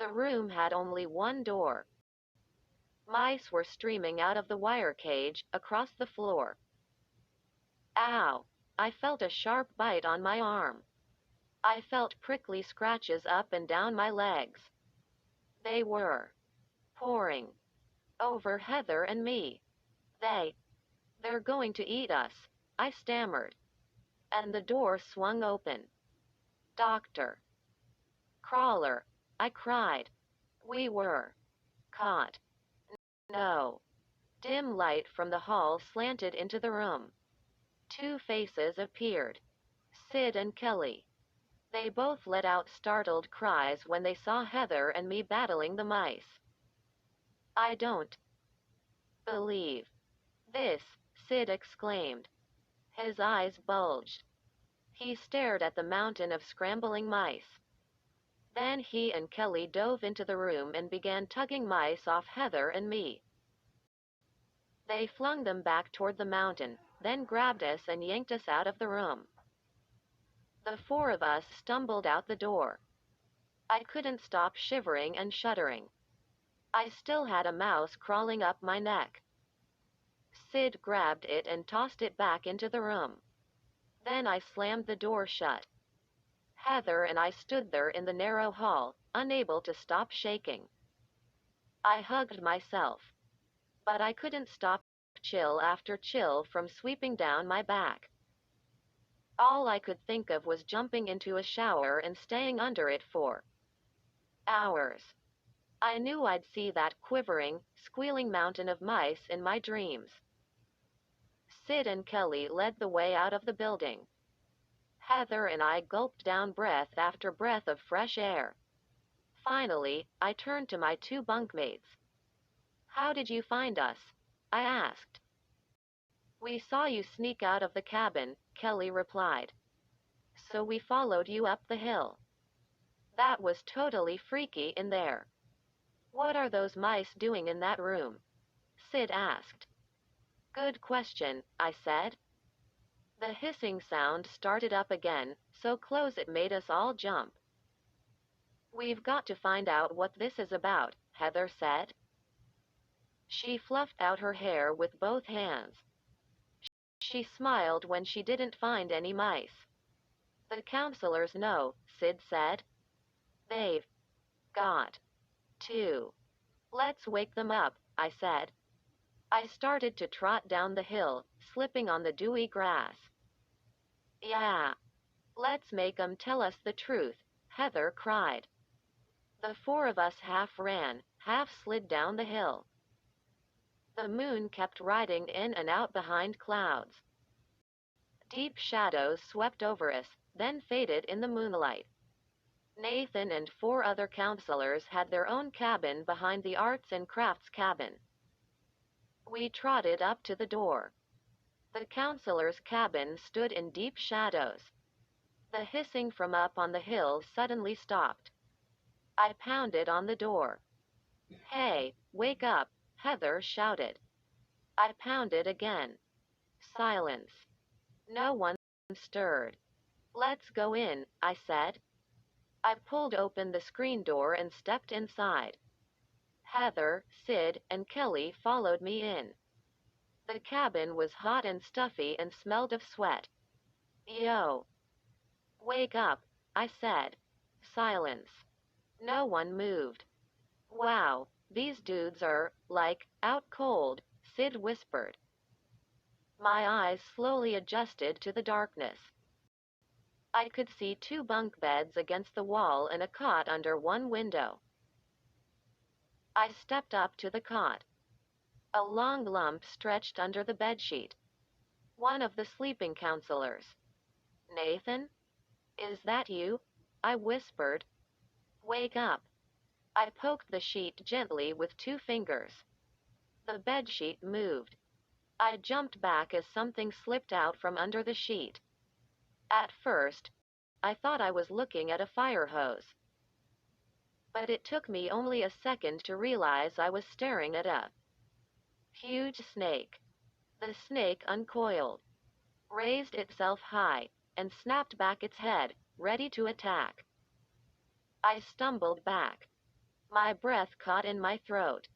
The room had only one door. Mice were streaming out of the wire cage, across the floor. Ow! I felt a sharp bite on my arm. I felt prickly scratches up and down my legs. They were pouring over Heather and me. They're going to eat us, I stammered. And the door swung open. Doctor. Crawler, I cried. We were Caught. No. Dim light from the hall slanted into the room. Two faces appeared. Sid and Kelly. They both let out startled cries when they saw Heather and me battling the mice. I don't believe this, Sid exclaimed. His eyes bulged. He stared at the mountain of scrambling mice. Then he and Kelly dove into the room and began tugging mice off Heather and me. They flung them back toward the mountain, then grabbed us and yanked us out of the room. The four of us stumbled out the door. I couldn't stop shivering and shuddering. I still had a mouse crawling up my neck. Sid grabbed it and tossed it back into the room. Then I slammed the door shut. Heather and I stood there in the narrow hall, unable to stop shaking. I hugged myself. But I couldn't stop chill after chill from sweeping down my back. All I could think of was jumping into a shower and staying under it for hours. I knew I'd see that quivering, squealing mountain of mice in my dreams. Sid and Kelly led the way out of the building. Heather and I gulped down breath after breath of fresh air. Finally, I turned to my two bunkmates. How did you find us? I asked. We saw you sneak out of the cabin, Kelly replied. So we followed you up the hill. That was totally freaky in there. What are those mice doing in that room? Sid asked. Good question, I said. The hissing sound started up again, so close it made us all jump. We've got to find out what this is about, Heather said. She fluffed out her hair with both hands. She smiled when she didn't find any mice. The counselors know, Sid said. They've got to. Let's wake them up, I said. I started to trot down the hill, slipping on the dewy grass. Yeah. Let's make 'em tell us the truth, Heather cried. The four of us half ran, half slid down the hill. The moon kept riding in and out behind clouds. Deep shadows swept over us, then faded in the moonlight. Nathan and four other counselors had their own cabin behind the arts and crafts cabin. We trotted up to the door. The counselor's cabin stood in deep shadows. The hissing from up on the hill suddenly stopped. I pounded on the door. Hey, wake up, Heather shouted. I pounded again. Silence. No one stirred. Let's go in, I said. I pulled open the screen door and stepped inside. Heather, Sid, and Kelly followed me in. The cabin was hot and stuffy and smelled of sweat. Yo. Wake up, I said. Silence. No one moved. Wow, these dudes are, like, out cold, Sid whispered. My eyes slowly adjusted to the darkness. I could see two bunk beds against the wall and a cot under one window. I stepped up to the cot. A long lump stretched under the bedsheet. One of the sleeping counselors. Nathan? Is that you? I whispered. Wake up. I poked the sheet gently with two fingers. The bedsheet moved. I jumped back as something slipped out from under the sheet. At first, I thought I was looking at a fire hose. But it took me only a second to realize I was staring at a huge snake. The snake uncoiled, raised itself high, and snapped back its head, ready to attack. I stumbled back. My breath caught in my throat.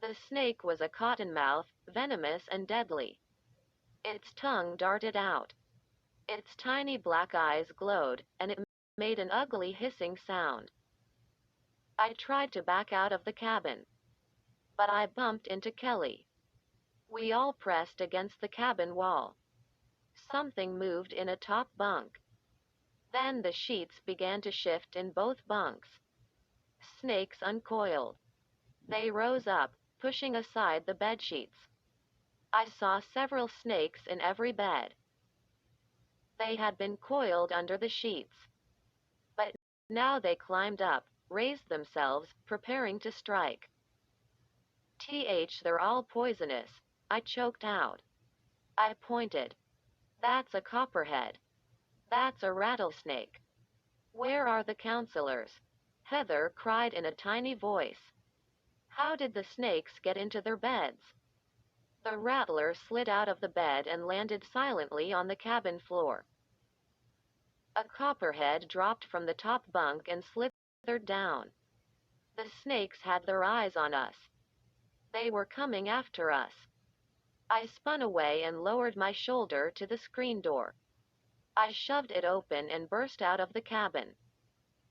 The snake was a cottonmouth, venomous and deadly. Its tongue darted out. Its tiny black eyes glowed, and it made an ugly hissing sound. I tried to back out of the cabin, but I bumped into Kelly. We all pressed against the cabin wall. Something moved in a top bunk. Then the sheets began to shift in both bunks. Snakes uncoiled. They rose up, pushing aside the bedsheets. I saw several snakes in every bed. They had been coiled under the sheets. But now they climbed up, raised themselves, preparing to strike. They're all poisonous, I choked out. I pointed. That's a copperhead. That's a rattlesnake. Where are the counselors? Heather cried in a tiny voice. How did the snakes get into their beds? The rattler slid out of the bed and landed silently on the cabin floor. A copperhead dropped from the top bunk and slithered down. The snakes had their eyes on us. They were coming after us. I spun away and lowered my shoulder to the screen door. I shoved it open and burst out of the cabin.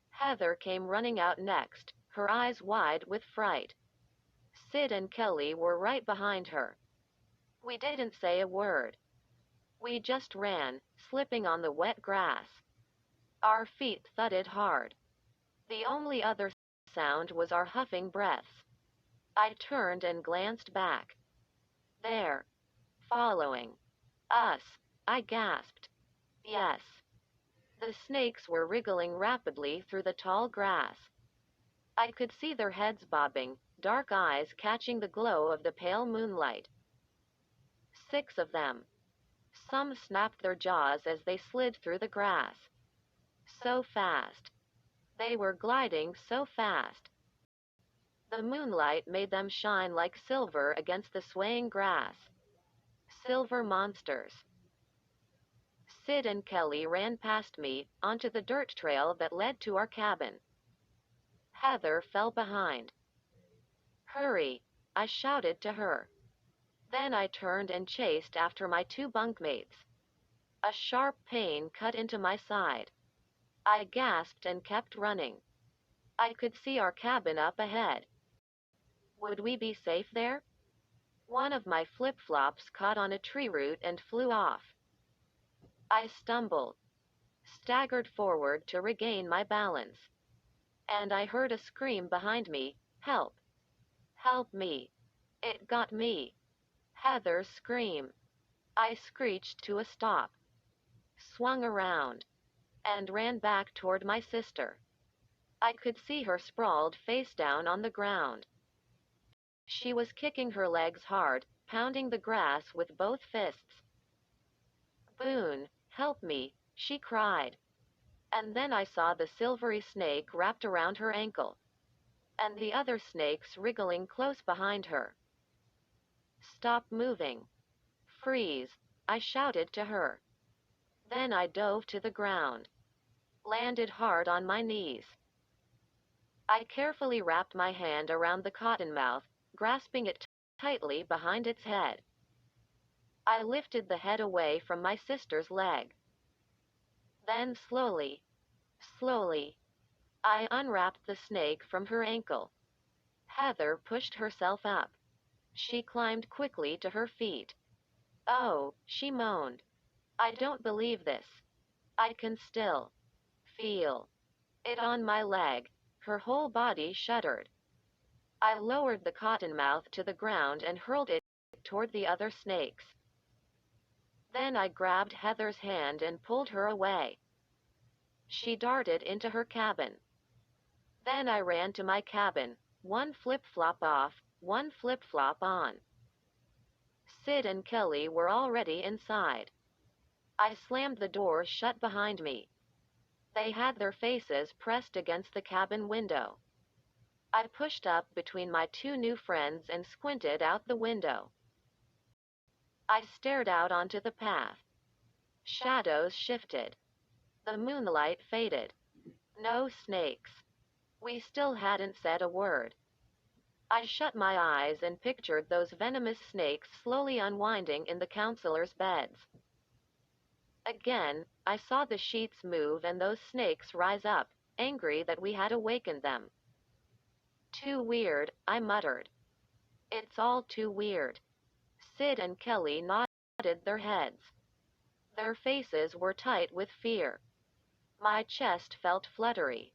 Heather came running out next, her eyes wide with fright. Sid and Kelly were right behind her. We didn't say a word. We just ran, slipping on the wet grass. Our feet thudded hard. The only other sound was our huffing breaths. I turned and glanced back. There. Following. Us. I gasped. Yes. The snakes were wriggling rapidly through the tall grass. I could see their heads bobbing, dark eyes catching the glow of the pale moonlight. 6 of them. Some snapped their jaws as they slid through the grass. So fast. They were gliding so fast. The moonlight made them shine like silver against the swaying grass. Silver monsters. Sid and Kelly ran past me, onto the dirt trail that led to our cabin. Heather fell behind. Hurry, I shouted to her. Then I turned and chased after my 2 bunkmates. A sharp pain cut into my side. I gasped and kept running. I could see our cabin up ahead. Would we be safe there? One of my flip-flops caught on a tree root and flew off. I stumbled, staggered forward to regain my balance. And I heard a scream behind me, help. Help me. It got me. Heather's scream. I screeched to a stop, swung around, and ran back toward my sister. I could see her sprawled face down on the ground. She was kicking her legs hard, pounding the grass with both fists. Boone, help me, she cried. And then I saw the silvery snake wrapped around her ankle, and the other snakes wriggling close behind her. Stop moving. Freeze, I shouted to her. Then I dove to the ground, landed hard on my knees. I carefully wrapped my hand around the cottonmouth, grasping it tightly behind its head. I lifted the head away from my sister's leg. Then slowly, I unwrapped the snake from her ankle. Heather pushed herself up. She climbed quickly to her feet. Oh, she moaned. I don't believe this. I can still feel it on my leg. Her whole body shuddered. I lowered the cottonmouth to the ground and hurled it toward the other snakes. Then I grabbed Heather's hand and pulled her away. She darted into her cabin. Then I ran to my cabin, one flip-flop off, one flip-flop on. Sid and Kelly were already inside. I slammed the door shut behind me. They had their faces pressed against the cabin window. I pushed up between my 2 new friends and squinted out the window. I stared out onto the path. Shadows shifted. The moonlight faded. No snakes. We still hadn't said a word. I shut my eyes and pictured those venomous snakes slowly unwinding in the counselors' beds. Again, I saw the sheets move and those snakes rise up, angry that we had awakened them. Too weird, I muttered. It's all too weird. Sid and Kelly nodded their heads. Their faces were tight with fear. My chest felt fluttery.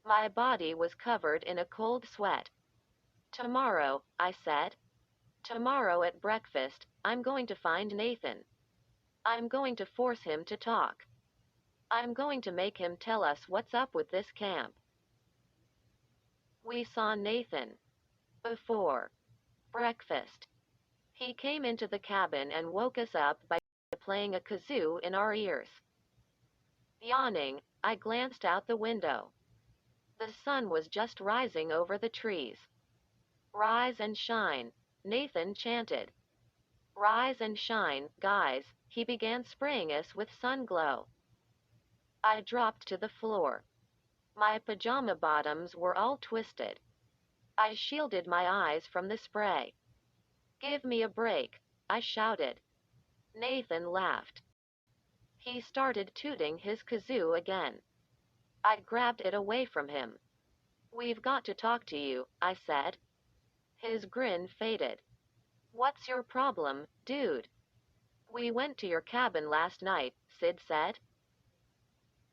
My body was covered in a cold sweat. Tomorrow, I said. Tomorrow at breakfast, I'm going to find Nathan. I'm going to force him to talk. I'm going to make him tell us what's up with this camp. We saw Nathan. Before breakfast. He came into the cabin and woke us up by playing a kazoo in our ears. Yawning, I glanced out the window. The sun was just rising over the trees. Rise and shine, Nathan chanted. Rise and shine, guys, he began spraying us with sun glow. I dropped to the floor. My pajama bottoms were all twisted. I shielded my eyes from the spray. Give me a break, I shouted. Nathan laughed. He started tooting his kazoo again. I grabbed it away from him. We've got to talk to you, I said. His grin faded. What's your problem, dude? We went to your cabin last night, Sid said.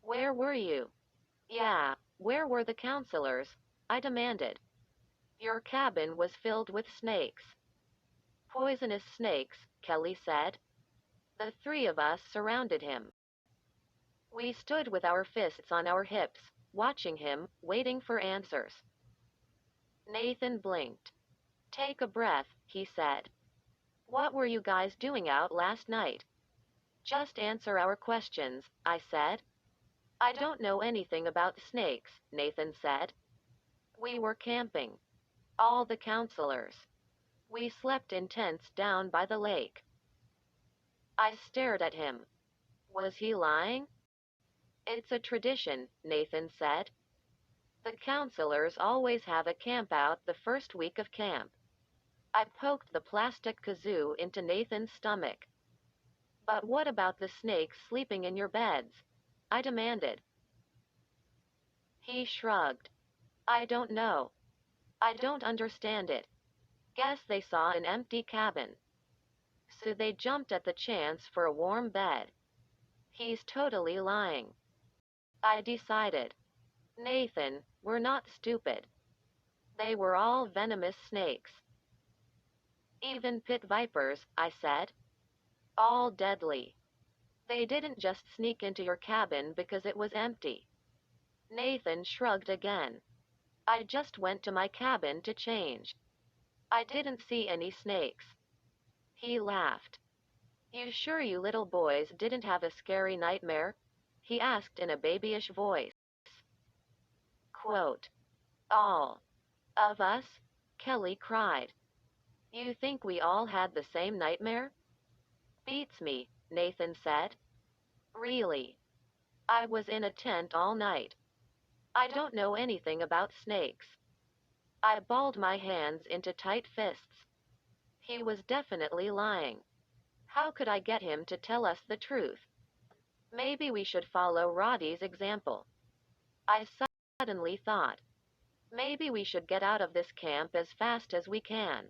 Where were you? Yeah, where were the counselors? I demanded. Your cabin was filled with snakes. Poisonous snakes, Kelly said. The three of us surrounded him. We stood with our fists on our hips, watching him, waiting for answers. Nathan blinked. Take a breath, he said. What were you guys doing out last night? Just answer our questions, I said. I don't know anything about snakes, Nathan said. We were camping. All the counselors. We slept in tents down by the lake. I stared at him. Was he lying? It's a tradition, Nathan said. The counselors always have a camp out the first week of camp. I poked the plastic kazoo into Nathan's stomach. But what about the snakes sleeping in your beds? I demanded. He shrugged. I don't know. I don't understand it. Guess they saw an empty cabin. So they jumped at the chance for a warm bed. He's totally lying. I decided. Nathan, we're not stupid. They were all venomous snakes. Even pit vipers, I said. All deadly. They didn't just sneak into your cabin because it was empty. Nathan shrugged again. I just went to my cabin to change. I didn't see any snakes. He laughed. You sure you little boys didn't have a scary nightmare? He asked in a babyish voice. Quote, all of us? Kelly cried. You think we all had the same nightmare? Beats me, Nathan said. Really? I was in a tent all night. I don't know anything about snakes. I balled my hands into tight fists. He was definitely lying. How could I get him to tell us the truth? Maybe we should follow Roddy's example. I suddenly thought. Maybe we should get out of this camp as fast as we can.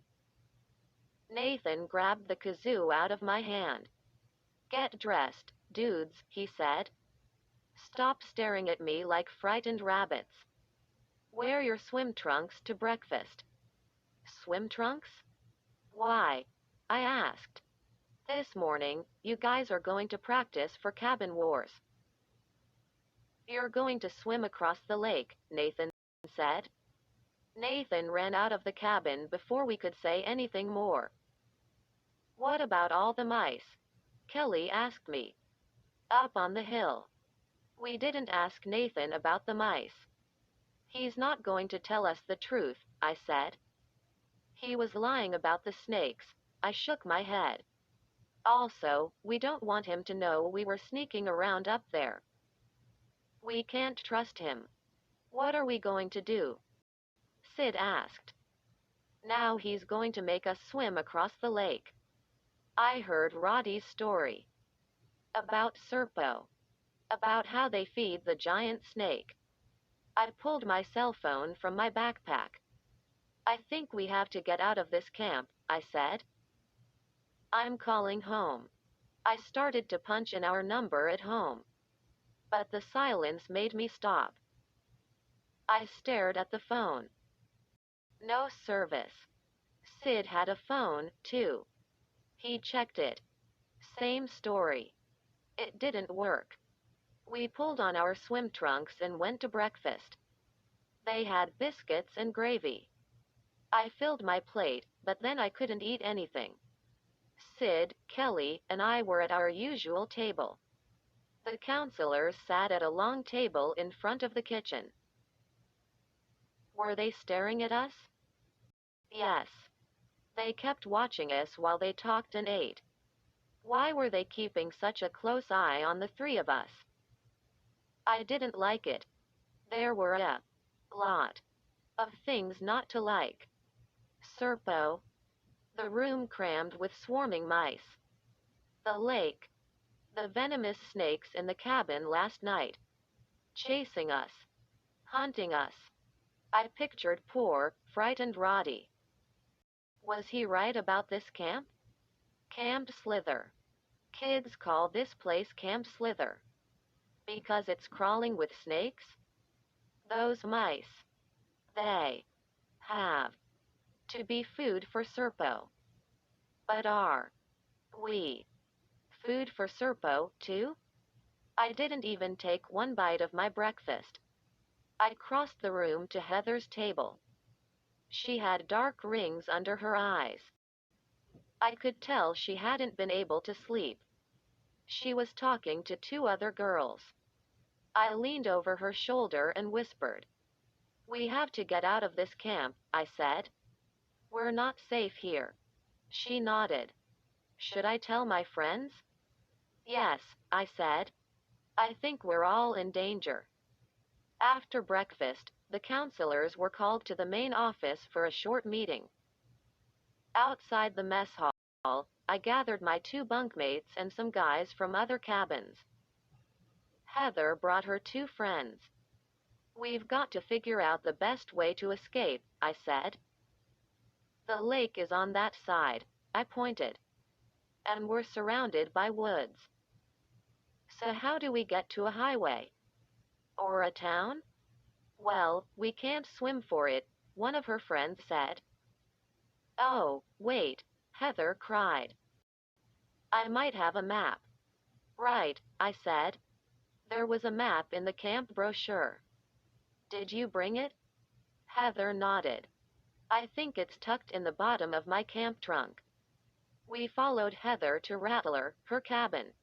Nathan grabbed the kazoo out of my hand. Get dressed, dudes, he said. Stop staring at me like frightened rabbits. Wear your swim trunks to breakfast. Swim trunks? Why? I asked. This morning, you guys are going to practice for cabin wars. You're going to swim across the lake, Nathan said. Nathan ran out of the cabin before we could say anything more. What about all the mice? Kelly asked me. Up on the hill. We didn't ask Nathan about the mice. He's not going to tell us the truth, I said. He was lying about the snakes. I shook my head. Also, we don't want him to know we were sneaking around up there. We can't trust him. What are we going to do? Sid asked. Now he's going to make us swim across the lake. I heard Roddy's story. About Serpo. About how they feed the giant snake. I pulled my cell phone from my backpack. I think we have to get out of this camp, I said. I'm calling home. I started to punch in our number at home. But the silence made me stop. I stared at the phone. No service. Sid had a phone, too. He checked it. Same story. It didn't work. We pulled on our swim trunks and went to breakfast. They had biscuits and gravy. I filled my plate, but then I couldn't eat anything. Sid, Kelly, and I were at our usual table. The counselors sat at a long table in front of the kitchen. Were they staring at us? Yes. They kept watching us while they talked and ate. Why were they keeping such a close eye on the three of us? I didn't like it. There were a lot of things not to like. Serpo. The room crammed with swarming mice. The lake. The venomous snakes in the cabin last night. Chasing us. Hunting us. I pictured poor, frightened Roddy. Was he right about this camp? Camp Slither. Kids call this place Camp Slither. Because it's crawling with snakes? Those mice. They have to be food for Serpo. But are we food for Serpo, too? I didn't even take one bite of my breakfast. I crossed the room to Heather's table. She had dark rings under her eyes. I could tell she hadn't been able to sleep. She was talking to two other girls. I leaned over her shoulder and whispered. We have to get out of this camp, I said. We're not safe here. She nodded. Should I tell my friends? Yes, I said. I think we're all in danger. After breakfast, the counselors were called to the main office for a short meeting. Outside the mess hall, I gathered my two bunkmates and some guys from other cabins. Heather brought her two friends. We've got to figure out the best way to escape, I said. The lake is on that side, I pointed. And we're surrounded by woods. So how do we get to a highway? Or a town? Well, we can't swim for it, one of her friends said. Oh, wait, Heather cried. I might have a map. Right, I said. There was a map in the camp brochure. Did you bring it? Heather nodded. I think it's tucked in the bottom of my camp trunk. We followed Heather to Rattler, her cabin.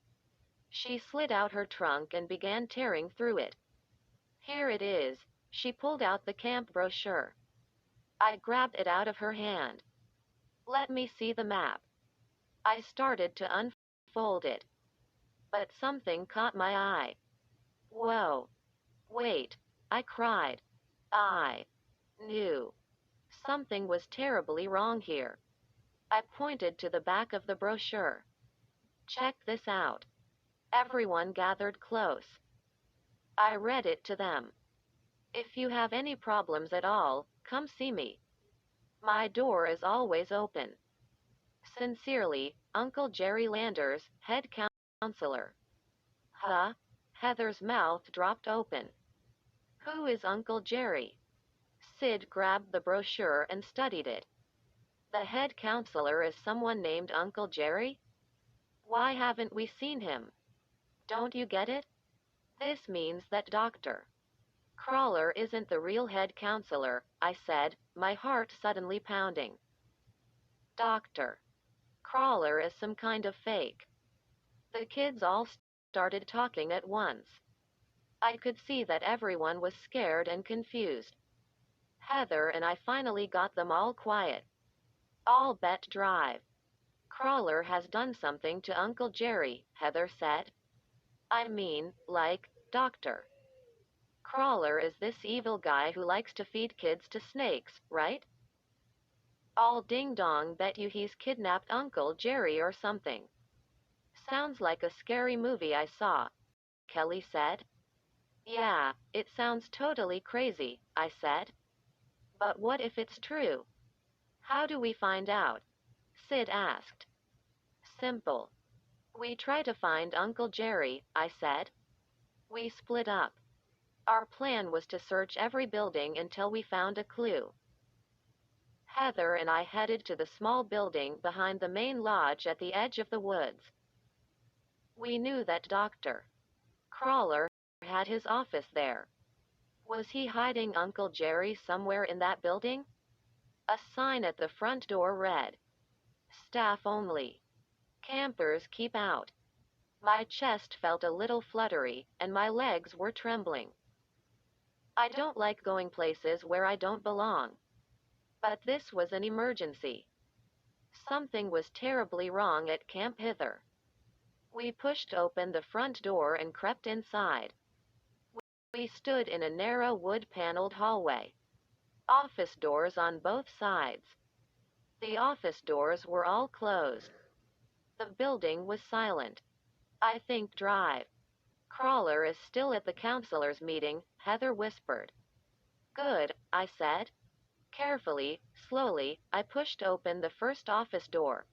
She slid out her trunk and began tearing through it. Here it is. She pulled out the camp brochure. I grabbed it out of her hand. Let me see the map. I started to unfold it. But something caught my eye. Whoa. Wait, I cried. I knew something was terribly wrong here. I pointed to the back of the brochure. Check this out. Everyone gathered close. I read it to them. If you have any problems at all, come see me. My door is always open. Sincerely, Uncle Jerry Landers, head counselor. Huh? Heather's mouth dropped open. Who is Uncle Jerry? Sid grabbed the brochure and studied it. The head counselor is someone named Uncle Jerry? Why haven't we seen him? Don't you get it? This means that Dr. Crawler isn't the real head counselor, I said, my heart suddenly pounding. Dr. Crawler is some kind of fake. The kids all started talking at once. I could see that everyone was scared and confused. Heather and I finally got them all quiet. All bet drive. Crawler has done something to Uncle Jerry, Heather said. I mean, like, Dr. Crawler is this evil guy who likes to feed kids to snakes, right? All ding-dong bet you he's kidnapped Uncle Jerry or something. Sounds like a scary movie I saw, Kelly said. Yeah, it sounds totally crazy, I said. But what if it's true? How do we find out? Sid asked. Simple. We try to find Uncle Jerry, I said. We split up. Our plan was to search every building until we found a clue. Heather and I headed to the small building behind the main lodge at the edge of the woods. We knew that Dr. Crawler had his office there. Was he hiding Uncle Jerry somewhere in that building? A sign at the front door read, "Staff only. Campers keep out." My chest felt a little fluttery, and my legs were trembling. I don't like going places where I don't belong. But this was an emergency. Something was terribly wrong at Camp Hither. We pushed open the front door and crept inside. We stood in a narrow wood-paneled hallway. Office doors on both sides. The office doors were all closed. The building was silent. "I think Drive Crawler is still at the counselors' meeting," Heather whispered. "Good," I said. Carefully, slowly, I pushed open the first office door.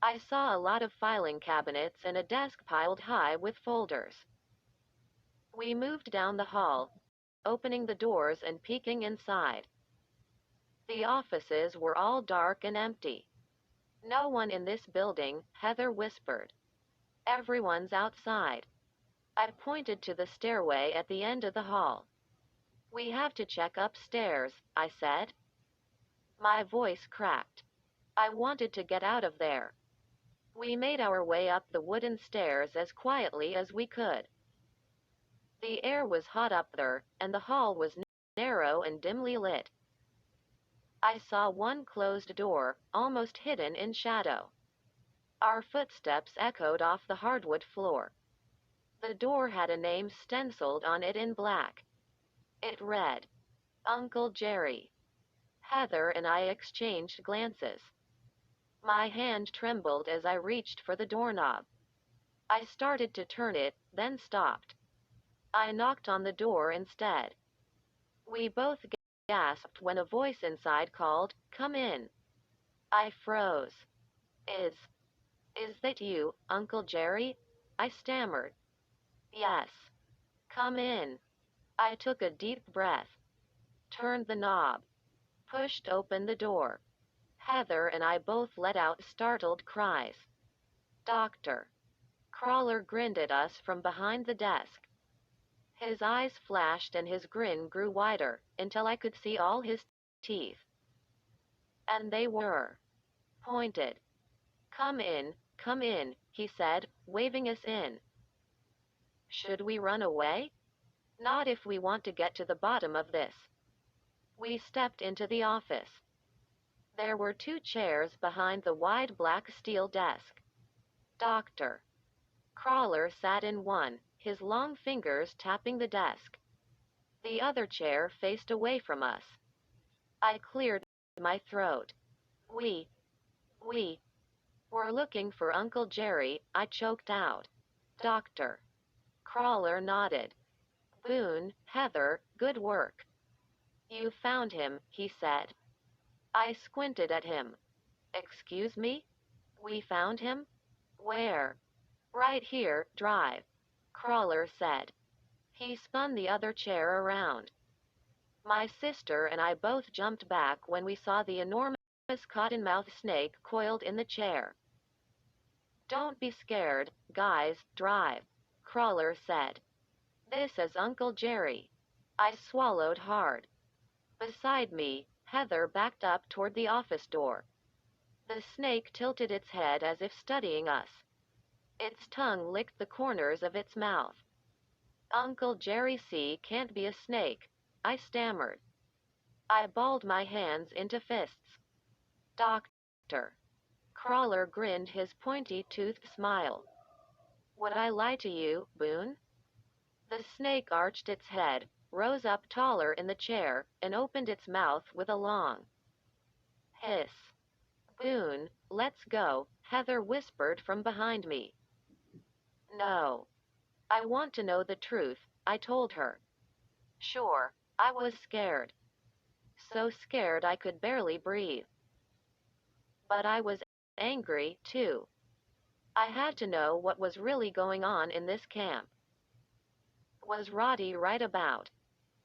I saw a lot of filing cabinets and a desk piled high with folders. We moved down the hall, opening the doors and peeking inside. The offices were all dark and empty. "No one in this building," Heather whispered. "Everyone's outside." I pointed to the stairway at the end of the hall. "We have to check upstairs," I said. My voice cracked. I wanted to get out of there. We made our way up the wooden stairs as quietly as we could. The air was hot up there, and the hall was narrow and dimly lit. I saw one closed door, almost hidden in shadow. Our footsteps echoed off the hardwood floor. The door had a name stenciled on it in black. It read, "Uncle Jerry." Heather and I exchanged glances. My hand trembled as I reached for the doorknob. I started to turn it, then stopped. I knocked on the door instead. We both gasped when a voice inside called, "Come in." I froze. Is that you, Uncle Jerry?" I stammered. "Yes." "Come in." I took a deep breath, turned the knob, pushed open the door. Heather and I both let out startled cries. Dr. Crawler grinned at us from behind the desk. His eyes flashed and his grin grew wider, until I could see all his teeth. And they were pointed. Come in," he said, waving us in. Should we run away? Not if we want to get to the bottom of this. We stepped into the office. There were 2 chairs behind the wide black steel desk. Dr. Crawler sat in one, his long fingers tapping the desk. The other chair faced away from us. I cleared my throat. We were looking for Uncle Jerry," I choked out. Dr. Crawler nodded. "Boone, Heather, good work." "You found him," he said. I squinted at him. "Excuse me? We found him? Where?" "Right here, Drive," Crawler said. He spun the other chair around. My sister and I both jumped back when we saw the enormous cottonmouth snake coiled in the chair. "Don't be scared, guys, Drive," Crawler said. "This is Uncle Jerry." I swallowed hard. Beside me, Heather backed up toward the office door. The snake tilted its head as if studying us. Its tongue licked the corners of its mouth. "Uncle Jerry C. can't be a snake," I stammered. I balled my hands into fists. "Doctor." Crawler grinned his pointy-toothed smile. "Would I lie to you, Boone?" The snake arched its head, rose up taller in the chair, and opened its mouth with a long hiss. "Boone, let's go," Heather whispered from behind me. "No. I want to know the truth," I told her. Sure, I was scared. So scared I could barely breathe. But I was angry, too. I had to know what was really going on in this camp. Was Roddy right about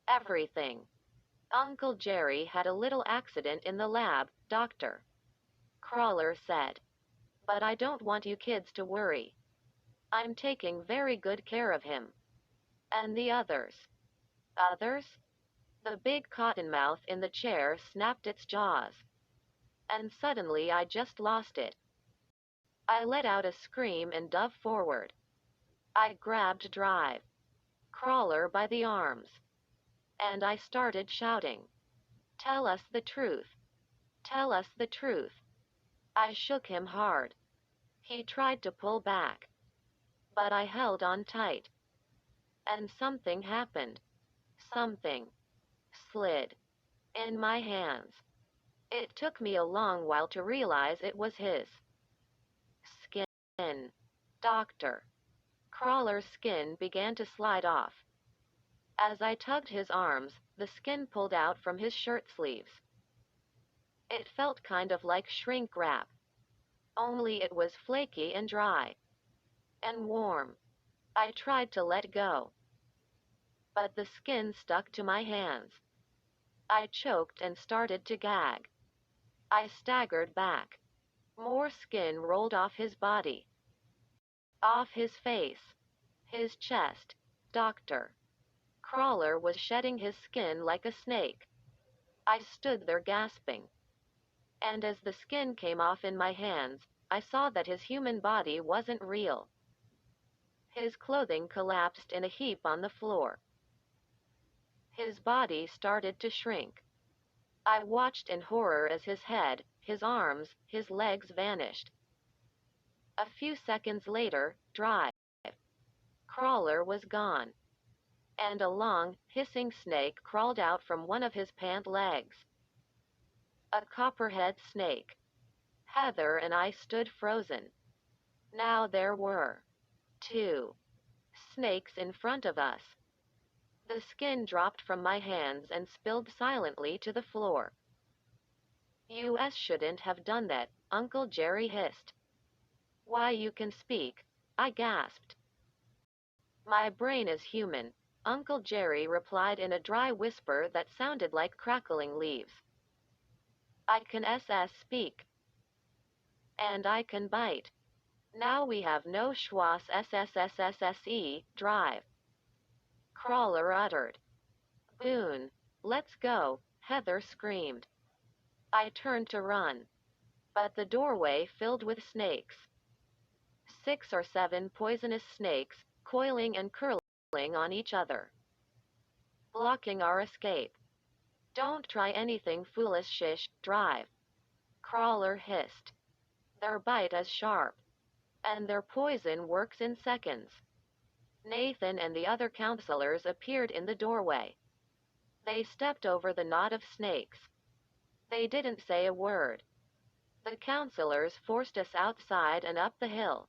everything? Uncle Jerry had a little accident in the lab, Doctor. Crawler said. But I don't want you kids to worry. I'm taking very good care of him. And the others? Others? The big cottonmouth in the chair snapped its jaws. And suddenly I just lost it. I let out a scream and dove forward. I grabbed Drive, Crawler by the arms. And I started shouting. Tell us the truth. Tell us the truth. I shook him hard. He tried to pull back. But I held on tight. And something happened. Something slid in my hands. It took me a long while to realize it was his skin. Doctor. Crawler's skin began to slide off. As I tugged his arms, the skin pulled out from his shirt sleeves. It felt kind of like shrink wrap. Only it was flaky and dry. And warm. I tried to let go. But the skin stuck to my hands. I choked and started to gag. I staggered back. More skin rolled off his body. Off his face. His chest. Doctor. Crawler was shedding his skin like a snake. I stood there gasping. And as the skin came off in my hands, I saw that his human body wasn't real. His clothing collapsed in a heap on the floor. His body started to shrink. I watched in horror as his head, his arms, his legs vanished. A few seconds later, Drive. Crawler was gone. And a long, hissing snake crawled out from one of his pant legs. A copperhead snake. Heather and I stood frozen. Now there were 2 snakes in front of us. The skin dropped from my hands and spilled silently to the floor. "US shouldn't have done that," Uncle Jerry hissed. "Why, you can speak," I gasped. "My brain is human," Uncle Jerry replied in a dry whisper that sounded like crackling leaves. "I can speak. And I can bite. Now we have no schwas SSSSSE, Drive." Crawler uttered. "Boone, let's go," Heather screamed. I turned to run. But the doorway filled with snakes. 6 or 7 poisonous snakes, coiling and curling on each other, blocking our escape. "Don't try anything foolish, shish, Drive," Crawler hissed. "Their bite is sharp. And their poison works in seconds." Nathan and the other counselors appeared in the doorway. They stepped over the knot of snakes. They didn't say a word. The counselors forced us outside and up the hill,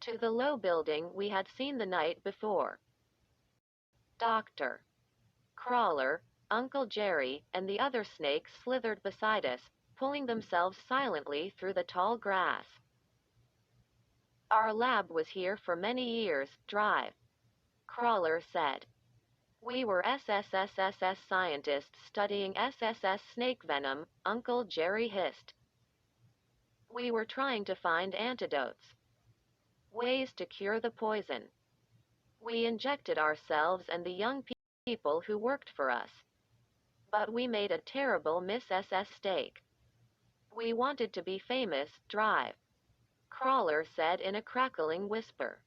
to the low building we had seen the night before. Doctor. Crawler, Uncle Jerry, and the other snakes slithered beside us, pulling themselves silently through the tall grass. "Our lab was here for many years, Drive," Crawler said. "We were SSSSS scientists studying SSS snake venom," Uncle Jerry hissed. "We were trying to find antidotes. Ways to cure the poison. We injected ourselves and the young people who worked for us. But we made a terrible mistake. We wanted to be famous, Drive," Crawler said in a crackling whisper.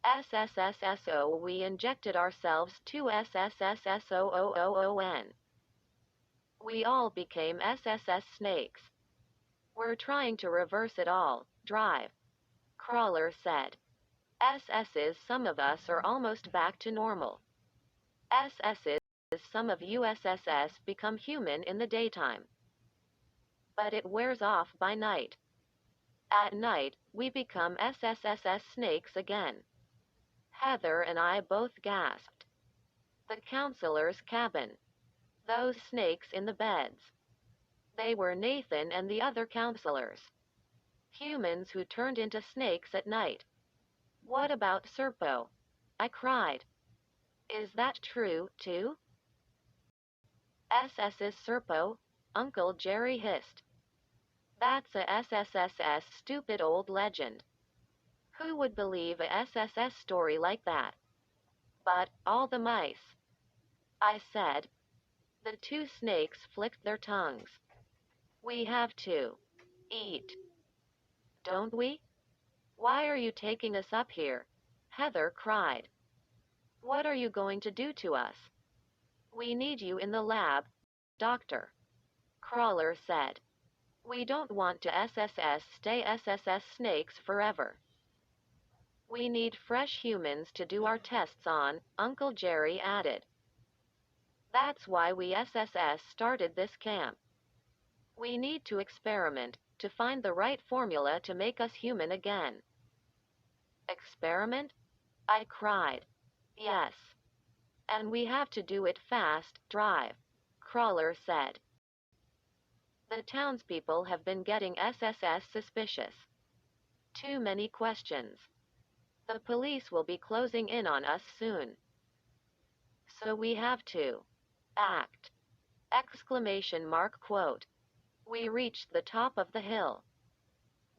"SSSSO, we injected ourselves to SSSSOOOON. We all became SSS snakes. We're trying to reverse it all, Drive," Crawler said. "SS's, some of us are almost back to normal. SS's, some of USSS become human in the daytime. But it wears off by night. At night, we become SSSS snakes again." Heather and I both gasped. The counselor's cabin. Those snakes in the beds. They were Nathan and the other counselors. Humans who turned into snakes at night. "What about Serpo?" I cried. "Is that true, too?" SS's Serpo, Uncle Jerry hissed. That's a SSSS stupid old legend. Who would believe a SSS story like that? But, all the mice, I said. The two snakes flicked their tongues. We have to eat, don't we? Why are you taking us up here? Heather cried. What are you going to do to us? We need you in the lab, Doctor. Crawler said. We don't want to stay SSS snakes forever. We need fresh humans to do our tests on, Uncle Jerry added. That's why we SSS started this camp. We need to experiment, to find the right formula to make us human again. Experiment? I cried. Yes. And we have to do it fast, drive, Crawler said. The townspeople have been getting SSS suspicious. Too many questions. The police will be closing in on us soon. So we have to act. Exclamation mark quote. We reached the top of the hill.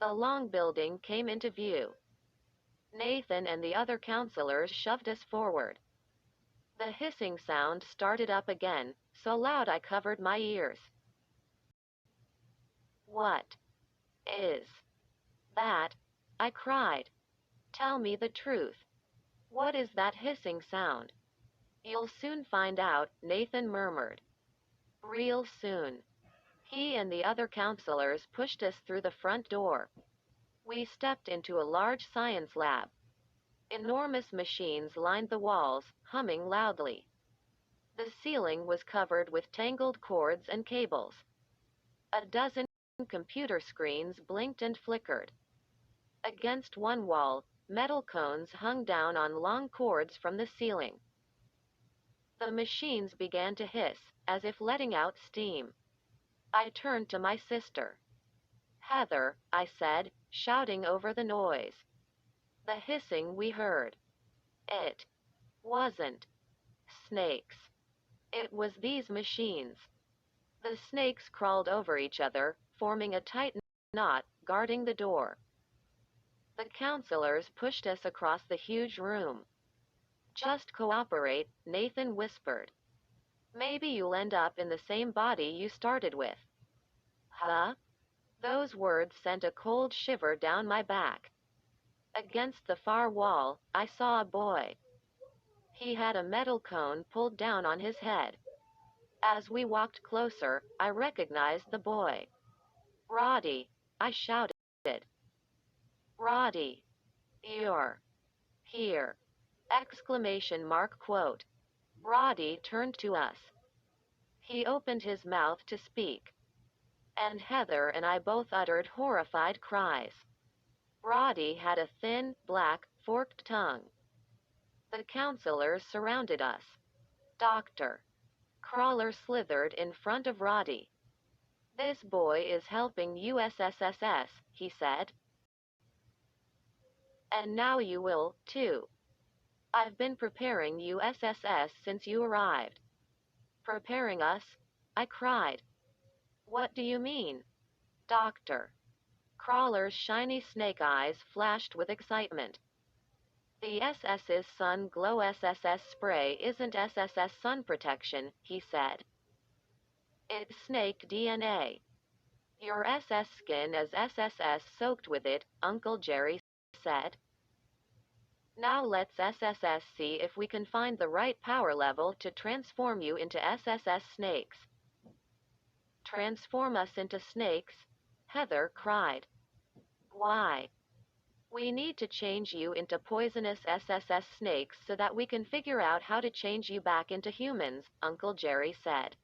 The long building came into view. Nathan and the other counselors shoved us forward. The hissing sound started up again, so loud I covered my ears. What is that? I cried. Tell me the truth. What is that hissing sound? You'll soon find out, Nathan murmured. Real soon. He and the other counselors pushed us through the front door. We stepped into a large science lab. Enormous machines lined the walls, humming loudly. The ceiling was covered with tangled cords and cables. A dozen computer screens blinked and flickered. Against one wall, metal cones hung down on long cords from the ceiling. The machines began to hiss, as if letting out steam. I turned to my sister. Heather, I said, shouting over the noise. The hissing we heard. It wasn't snakes. It was these machines. The snakes crawled over each other, forming a tight knot, guarding the door. The counselors pushed us across the huge room. Just cooperate, Nathan whispered. Maybe you'll end up in the same body you started with. Huh? Those words sent a cold shiver down my back. Against the far wall, I saw a boy. He had a metal cone pulled down on his head. As we walked closer, I recognized the boy. Roddy, I shouted. Roddy, you're here! Exclamation mark quote. Roddy turned to us. He opened his mouth to speak. And Heather and I both uttered horrified cries. Roddy had a thin, black, forked tongue. The counselors surrounded us. Doctor. Crawler slithered in front of Roddy. This boy is helping USSSS, he said. And now you will, too. I've been preparing USSS since you arrived. Preparing us? I cried. What do you mean? Doctor. Crawler's shiny snake eyes flashed with excitement. The SS's Sun Glow SSS spray isn't SSS sun protection, he said. It's snake DNA. Your SS skin is SSS soaked with it, Uncle Jerry said. Now let's SSS see if we can find the right power level to transform you into SSS snakes. Transform us into snakes? Heather cried. Why? We need to change you into poisonous SSS snakes so that we can figure out how to change you back into humans, Uncle Jerry said.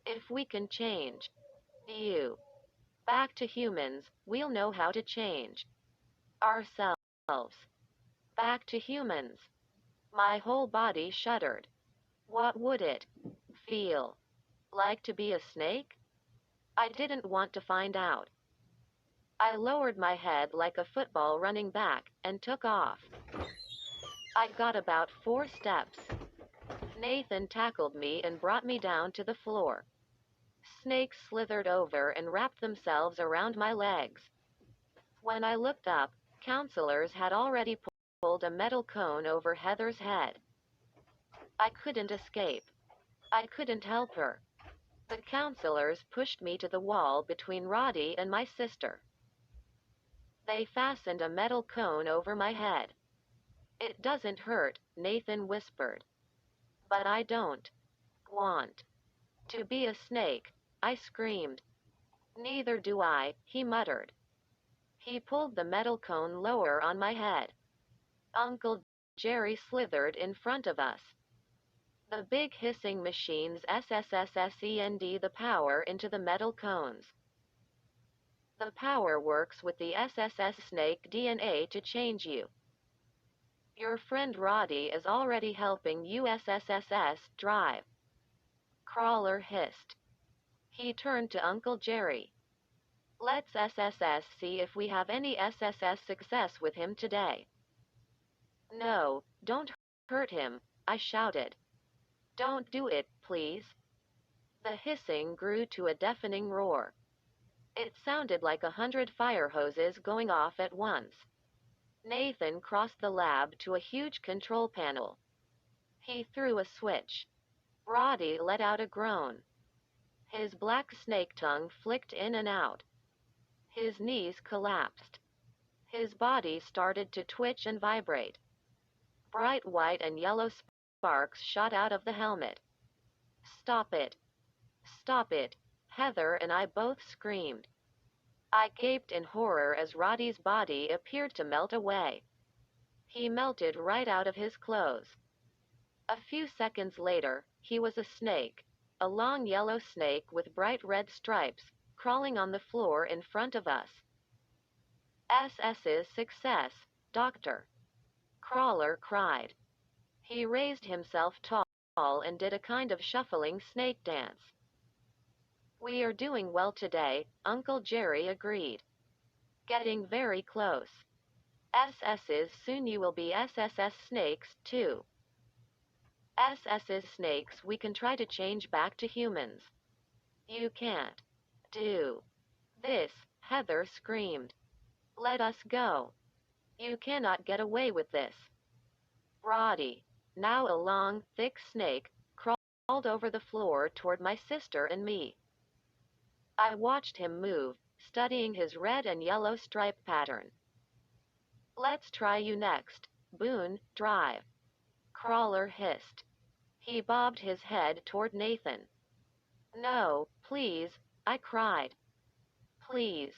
If we can change you back to humans, we'll know how to change ourselves back to humans. My whole body shuddered. What would it feel like to be a snake? I didn't want to find out. I lowered my head like a football running back and took off. I got about 4 steps. Nathan tackled me and brought me down to the floor. Snakes slithered over and wrapped themselves around my legs. When I looked up, counselors had already pulled a metal cone over Heather's head. I couldn't escape. I couldn't help her. The counselors pushed me to the wall between Roddy and my sister. They fastened a metal cone over my head. It doesn't hurt, Nathan whispered. But I don't want to be a snake, I screamed. Neither do I, he muttered. He pulled the metal cone lower on my head. Uncle Jerry slithered in front of us. The big hissing machines send the power into the metal cones. The power works with the SSS snake DNA to change you. Your friend Roddy is already helping USSSS drive. Crawler hissed. He turned to Uncle Jerry. Let's SSS see if we have any SSS success with him today. No, don't hurt him, I shouted. Don't do it, please. The hissing grew to a deafening roar. It sounded like 100 fire hoses going off at once. Nathan crossed the lab to a huge control panel. He threw a switch. Roddy let out a groan. His black snake tongue flicked in and out. His knees collapsed. His body started to twitch and vibrate. Bright white and yellow sparks shot out of the helmet. Stop it. Stop it, Heather and I both screamed. I gaped in horror as Roddy's body appeared to melt away. He melted right out of his clothes. A few seconds later, he was a snake, a long yellow snake with bright red stripes, crawling on the floor in front of us. SS's success, Doctor. Crawler cried. He raised himself tall and did a kind of shuffling snake dance. We are doing well today, Uncle Jerry agreed. Getting very close. SS's soon you will be SSS snakes, too. SS's snakes we can try to change back to humans. You can't do this, Heather screamed. Let us go. You cannot get away with this. Roddy, now a long, thick snake, crawled over the floor toward my sister and me. I watched him move, studying his red and yellow stripe pattern. Let's try you next, Boone, drive. Crawler hissed. He bobbed his head toward Nathan. No, please, I cried. Please.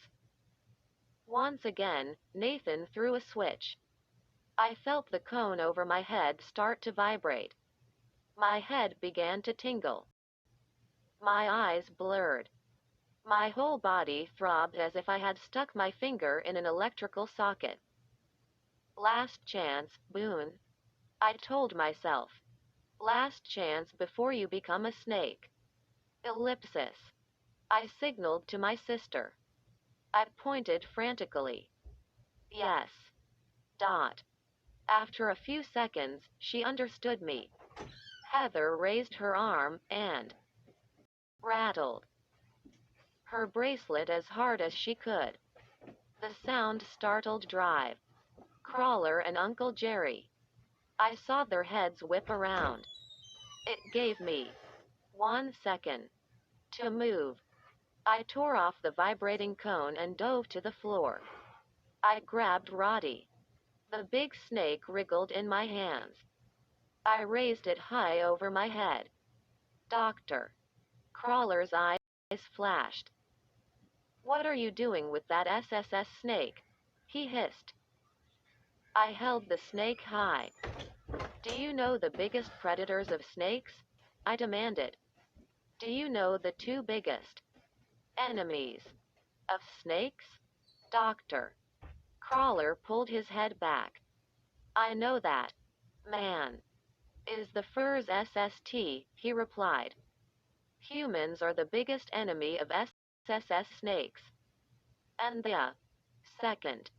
Once again, Nathan threw a switch. I felt the cone over my head start to vibrate. My head began to tingle. My eyes blurred. My whole body throbbed as if I had stuck my finger in an electrical socket. Last chance, Boone. I told myself. Last chance before you become a snake. Ellipsis. I signaled to my sister. I pointed frantically. Yes. Dot. After a few seconds, she understood me. Heather raised her arm and rattled her bracelet as hard as she could. The sound startled Drive, Crawler, and Uncle Jerry. I saw their heads whip around. It gave me 1 second to move. I tore off the vibrating cone and dove to the floor. I grabbed Roddy. The big snake wriggled in my hands. I raised it high over my head. Doctor. Crawler's eyes flashed. What are you doing with that SSS snake? He hissed. I held the snake high. Do you know the biggest predators of snakes? I demanded. Do you know the 2 biggest enemies of snakes? Doctor. Crawler pulled his head back. I know that. Man. Is the fur's SST, he replied. Humans are the biggest enemy of SSS snakes. And the second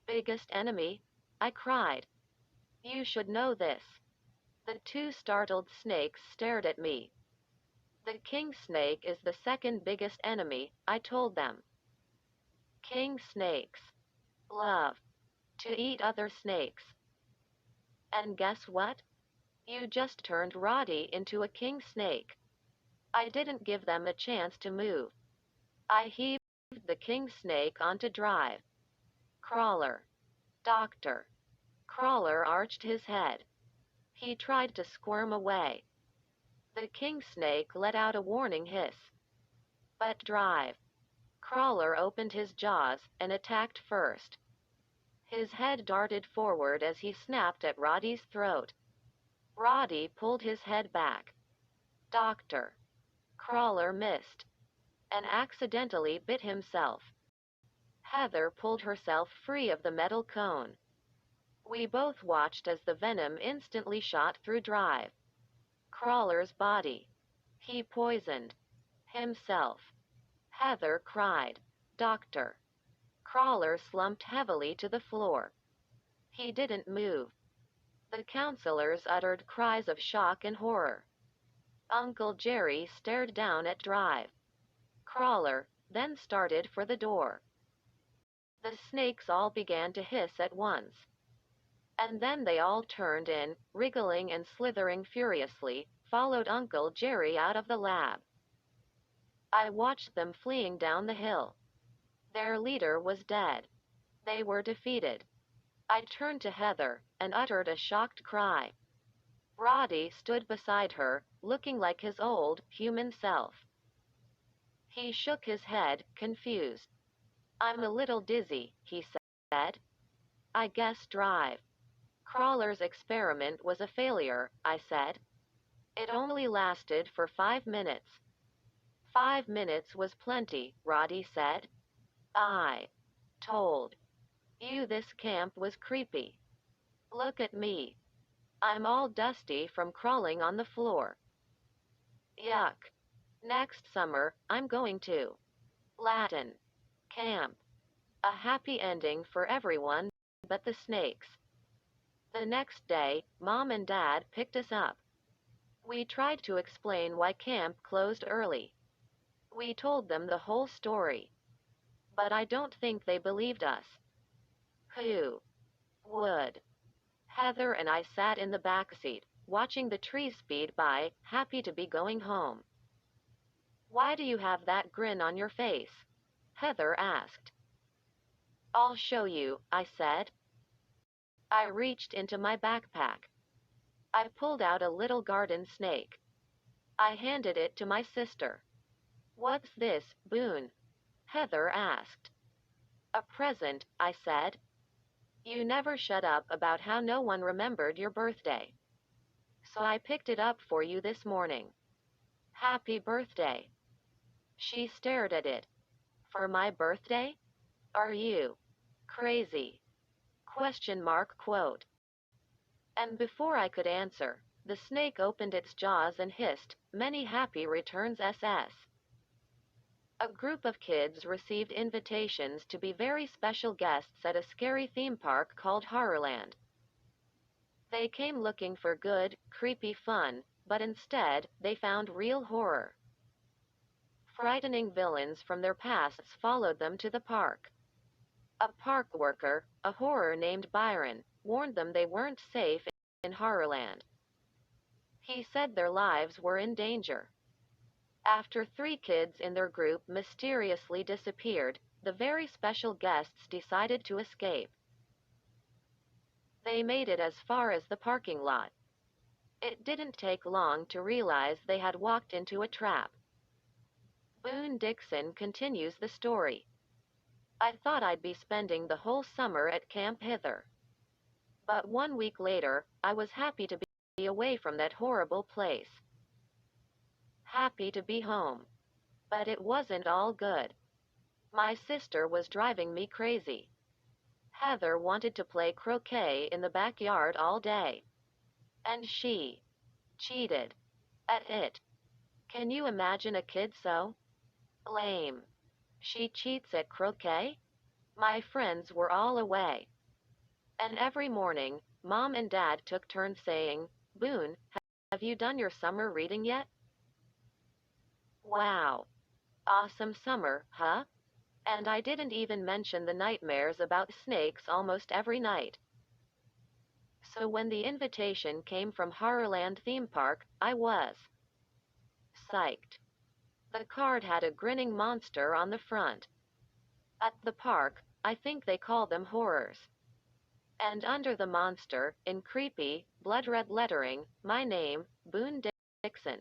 biggest enemy? I cried. You should know this. The two startled snakes stared at me. The king snake is the second biggest enemy, I told them. King snakes love to eat other snakes. And guess what? You just turned Roddy into a king snake. I didn't give them a chance to move. I heaved the king snake onto Drive. Crawler. Doctor. Crawler arched his head. He tried to squirm away. The king snake let out a warning hiss. But Drive. Crawler opened his jaws and attacked first. His head darted forward as he snapped at Roddy's throat. Roddy pulled his head back. Doctor. Crawler missed and accidentally bit himself. Heather pulled herself free of the metal cone. We both watched as the venom instantly shot through Drive. Crawler's body. He poisoned himself. Heather cried. Doctor. Crawler slumped heavily to the floor. He didn't move. The counselors uttered cries of shock and horror. Uncle Jerry stared down at Drive. Crawler then started for the door. The snakes all began to hiss at once. And then they all turned in, wriggling and slithering furiously, followed Uncle Jerry out of the lab. I watched them fleeing down the hill. Their leader was dead. They were defeated. I turned to Heather and uttered a shocked cry. Roddy stood beside her, looking like his old, human self. He shook his head, confused. I'm a little dizzy, he said. I guess Drive. Crawler's experiment was a failure, I said. It only lasted for 5 minutes. 5 minutes was plenty, Roddy said. I told you this camp was creepy. Look at me. I'm all dusty from crawling on the floor. Yuck. Next summer, I'm going to Latin camp. A happy ending for everyone but the snakes. The next day, Mom and Dad picked us up. We tried to explain why camp closed early. We told them the whole story. But I don't think they believed us. Who would? Heather and I sat in the back seat, watching the trees speed by, happy to be going home. Why do you have that grin on your face? Heather asked. I'll show you, I said. I reached into my backpack. I pulled out a little garden snake. I handed it to my sister. What's this, Boone? Heather asked. A present, I said. You never shut up about how no one remembered your birthday. So I picked it up for you this morning. Happy birthday. She stared at it. For my birthday? Are you crazy? Question mark quote. And before I could answer, the snake opened its jaws and hissed, "Many happy returns, SS." A group of kids received invitations to be very special guests at a scary theme park called Horrorland. They came looking for good, creepy fun, but instead, they found real horror. Frightening villains from their pasts followed them to the park. A park worker, a horror named Byron, warned them they weren't safe in Horrorland. He said their lives were in danger. After 3 kids in their group mysteriously disappeared, the very special guests decided to escape. They made it as far as the parking lot. It didn't take long to realize they had walked into a trap. Boone Dixon continues the story. I thought I'd be spending the whole summer at Camp Hither. But 1 week later, I was happy to be away from that horrible place. Happy to be home. But it wasn't all good. My sister was driving me crazy. Heather wanted to play croquet in the backyard all day. And she cheated at it. Can you imagine a kid so lame? She cheats at croquet? My friends were all away. And every morning, Mom and Dad took turns saying, Boone, have you done your summer reading yet? Wow. Awesome summer, huh? And I didn't even mention the nightmares about snakes almost every night. So when the invitation came from Horrorland theme park, I was psyched. The card had a grinning monster on the front. At the park, I think they call them horrors. And under the monster, in creepy, blood-red lettering, my name, Boone Dixon.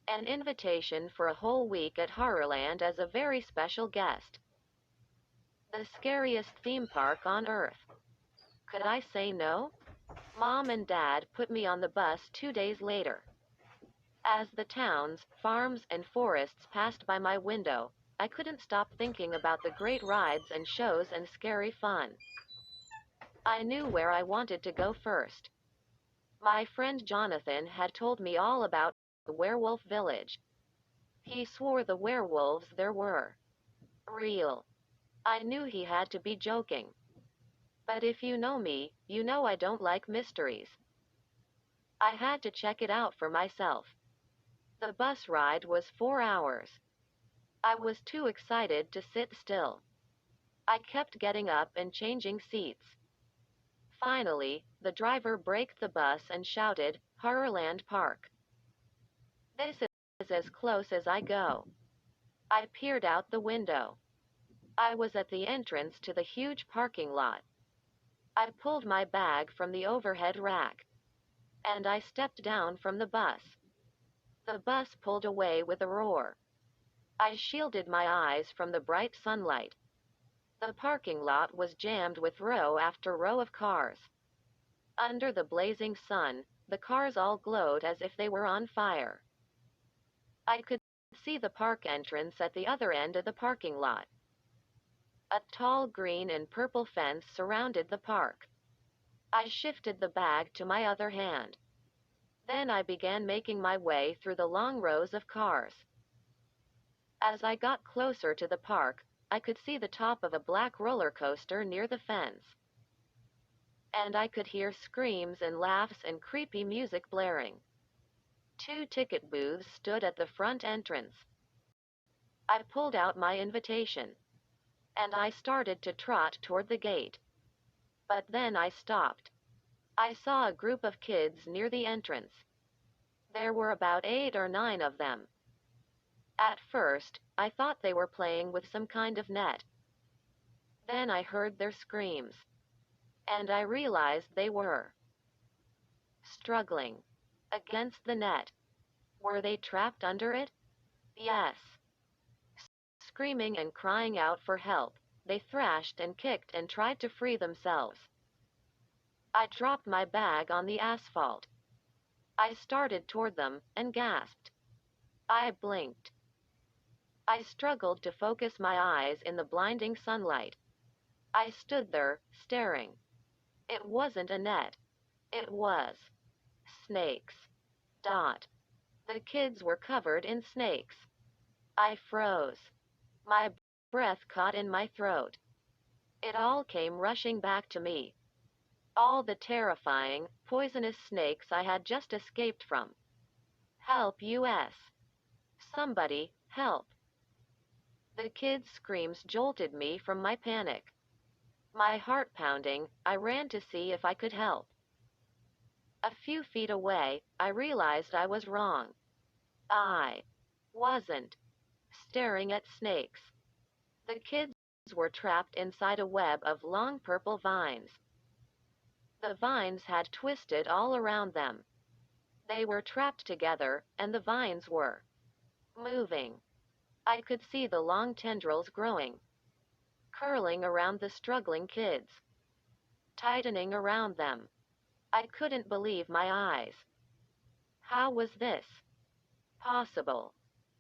An invitation for a whole week at Horrorland as a very special guest. The scariest theme park on Earth. Could I say no? Mom and Dad put me on the bus 2 days later. As the towns, farms, and forests passed by my window, I couldn't stop thinking about the great rides and shows and scary fun. I knew where I wanted to go first. My friend Jonathan had told me all about the werewolf village. He swore the werewolves there were real. I knew he had to be joking. But if you know me, you know I don't like mysteries. I had to check it out for myself. The bus ride was 4 hours. I was too excited to sit still. I kept getting up and changing seats. Finally, the driver braked the bus and shouted, "Horrorland Park." This is as close as I go. I peered out the window. I was at the entrance to the huge parking lot. I pulled my bag from the overhead rack. And I stepped down from the bus. The bus pulled away with a roar. I shielded my eyes from the bright sunlight. The parking lot was jammed with row after row of cars. Under the blazing sun, the cars all glowed as if they were on fire. I could see the park entrance at the other end of the parking lot. A tall green and purple fence surrounded the park. I shifted the bag to my other hand. Then I began making my way through the long rows of cars. As I got closer to the park, I could see the top of a black roller coaster near the fence. And I could hear screams and laughs and creepy music blaring. 2 ticket booths stood at the front entrance. I pulled out my invitation. And I started to trot toward the gate. But then I stopped. I saw a group of kids near the entrance. There were about 8 or 9 of them. At first, I thought they were playing with some kind of net. Then I heard their screams. And I realized they were struggling against the net. Were they trapped under it? Yes. Screaming and crying out for help, they thrashed and kicked and tried to free themselves. I dropped my bag on the asphalt. I started toward them and gasped. I blinked. I struggled to focus my eyes in the blinding sunlight. I stood there, staring. It wasn't a net. It was snakes. Dot. The kids were covered in snakes. I froze. My breath caught in my throat. It all came rushing back to me. All the terrifying, poisonous snakes I had just escaped from. Help, US. Somebody, help. The kids' screams jolted me from my panic. My heart pounding, I ran to see if I could help. A few feet away, I realized I was wrong. I wasn't staring at snakes. The kids were trapped inside a web of long purple vines. The vines had twisted all around them. They were trapped together, and the vines were moving. I could see the long tendrils growing, curling around the struggling kids, tightening around them. I couldn't believe my eyes. How was this possible?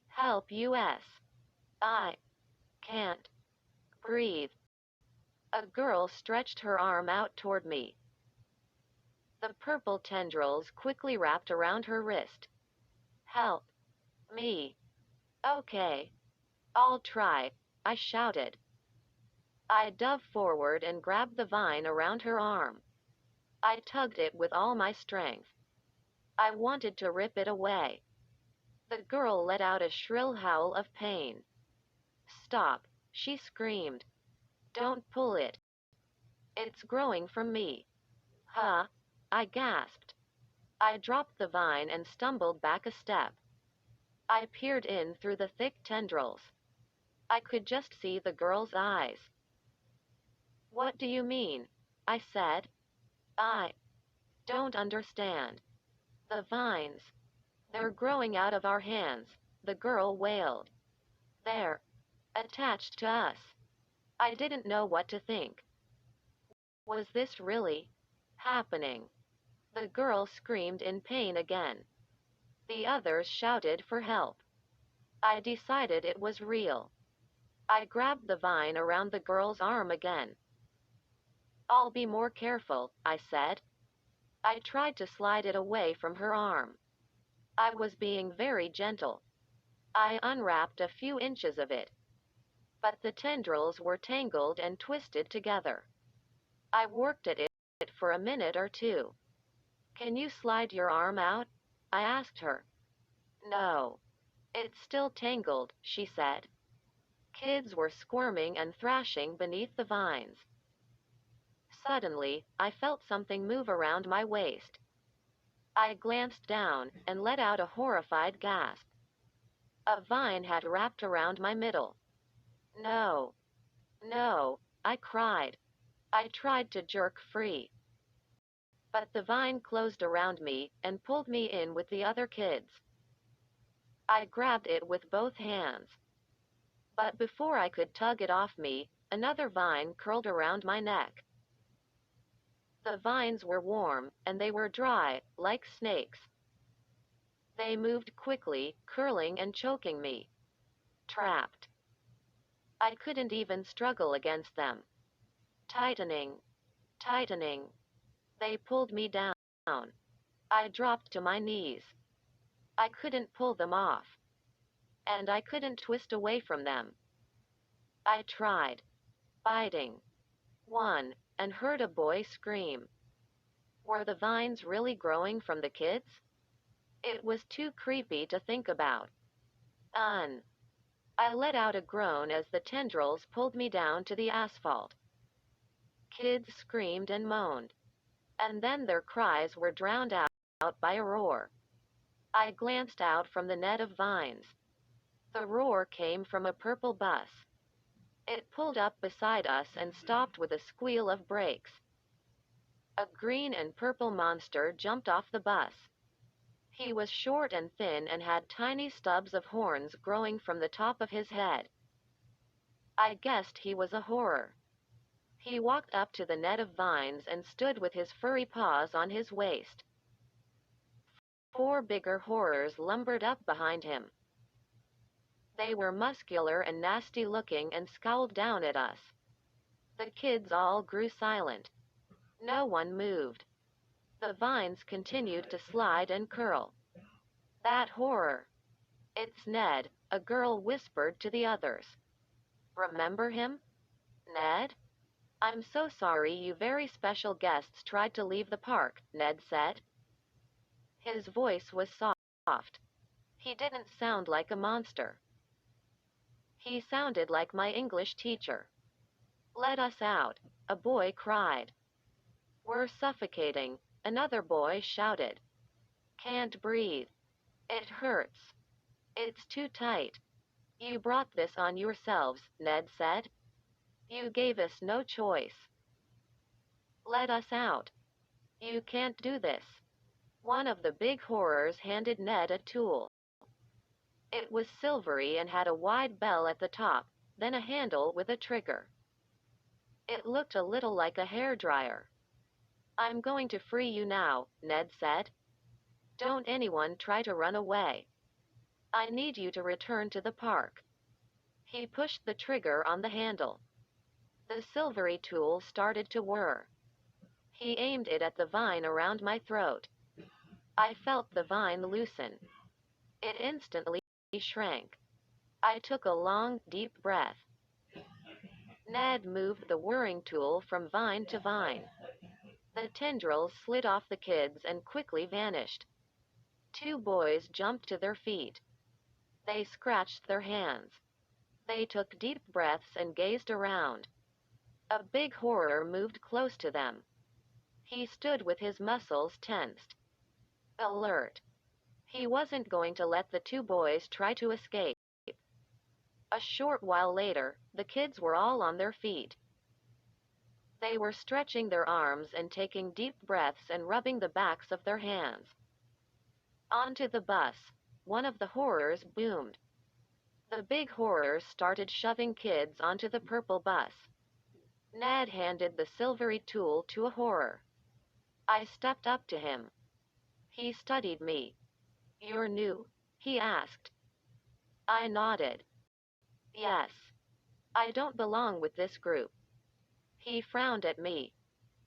Help, US. I can't breathe. A girl stretched her arm out toward me. The purple tendrils quickly wrapped around her wrist. Help me. Okay. I'll try, I shouted. I dove forward and grabbed the vine around her arm. I tugged it with all my strength. I wanted to rip it away. The girl let out a shrill howl of pain. Stop, she screamed. Don't pull it. It's growing from me. Huh? I gasped. I dropped the vine and stumbled back a step. I peered in through the thick tendrils. I could just see the girl's eyes. What do you mean? I said. I don't understand. The vines. They're growing out of our hands, the girl wailed. They're attached to us. I didn't know what to think. Was this really happening? The girl screamed in pain again. The others shouted for help. I decided it was real. I grabbed the vine around the girl's arm again. I'll be more careful, I said. I tried to slide it away from her arm. I was being very gentle. I unwrapped a few inches of it. But the tendrils were tangled and twisted together. I worked at it for a minute or two. Can you slide your arm out? I asked her. No. It's still tangled, she said. Kids were squirming and thrashing beneath the vines. Suddenly, I felt something move around my waist. I glanced down and let out a horrified gasp. A vine had wrapped around my middle. No. No, I cried. I tried to jerk free. But the vine closed around me and pulled me in with the other kids. I grabbed it with both hands. But before I could tug it off me, another vine curled around my neck. The vines were warm, and they were dry, like snakes. They moved quickly, curling and choking me. Trapped. I couldn't even struggle against them. Tightening. Tightening. They pulled me down. I dropped to my knees. I couldn't pull them off. And I couldn't twist away from them. I tried. Biting. One, and heard a boy scream. Were the vines really growing from the kids? It was too creepy to think about. I let out a groan as the tendrils pulled me down to the asphalt. Kids screamed and moaned. And then their cries were drowned out by a roar. I glanced out from the net of vines. The roar came from a purple bus. It pulled up beside us and stopped with a squeal of brakes. A green and purple monster jumped off the bus. He was short and thin and had tiny stubs of horns growing from the top of his head. I guessed he was a horror. He walked up to the net of vines and stood with his furry paws on his waist. 4 bigger horrors lumbered up behind him. They were muscular and nasty looking and scowled down at us. The kids all grew silent. No one moved. The vines continued to slide and curl. That horror. It's Ned, a girl whispered to the others. Remember him? Ned? I'm so sorry you very special guests tried to leave the park, Ned said. His voice was soft. He didn't sound like a monster. He sounded like my English teacher. Let us out, a boy cried. We're suffocating, another boy shouted. Can't breathe. It hurts. It's too tight. You brought this on yourselves, Ned said. You gave us no choice. Let us out. You can't do this. One of the big horrors handed Ned a tool. It was silvery and had a wide bell at the top, then a handle with a trigger. It looked a little like a hairdryer. I'm going to free you now, Ned said. Don't anyone try to run away. I need you to return to the park. He pushed the trigger on the handle. The silvery tool started to whir. He aimed it at the vine around my throat. I felt the vine loosen. It instantly shrank. I took a long, deep breath. Ned moved the whirring tool from vine to vine. The tendrils slid off the kids and quickly vanished. Two boys jumped to their feet. They scratched their hands. They took deep breaths and gazed around. A big horror moved close to them. He stood with his muscles tensed, alert. He wasn't going to let the two boys try to escape. A short while later, the kids were all on their feet. They were stretching their arms and taking deep breaths and rubbing the backs of their hands. Onto the bus, one of the horrors boomed. The big horror started shoving kids onto the purple bus. Ned handed the silvery tool to a horror. I stepped up to him. He studied me. "You're new?" he asked. I nodded. "Yes. I don't belong with this group." He frowned at me.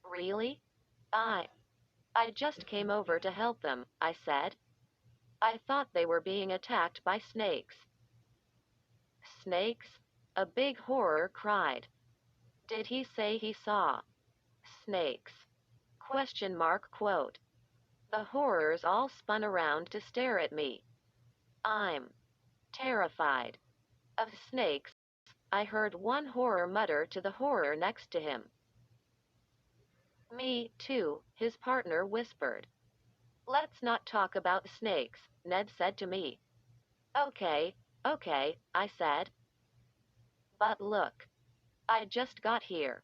"Really?" I I just came over to help them," I said. "I thought they were being attacked by snakes." "Snakes?" a big horror cried. "Did he say he saw snakes?" Question mark quote. The horrors all spun around to stare at me. "I'm terrified of snakes," I heard one horror mutter to the horror next to him. "Me, too," his partner whispered. "Let's not talk about snakes," Ned said to me. Okay, I said. "But look. I just got here.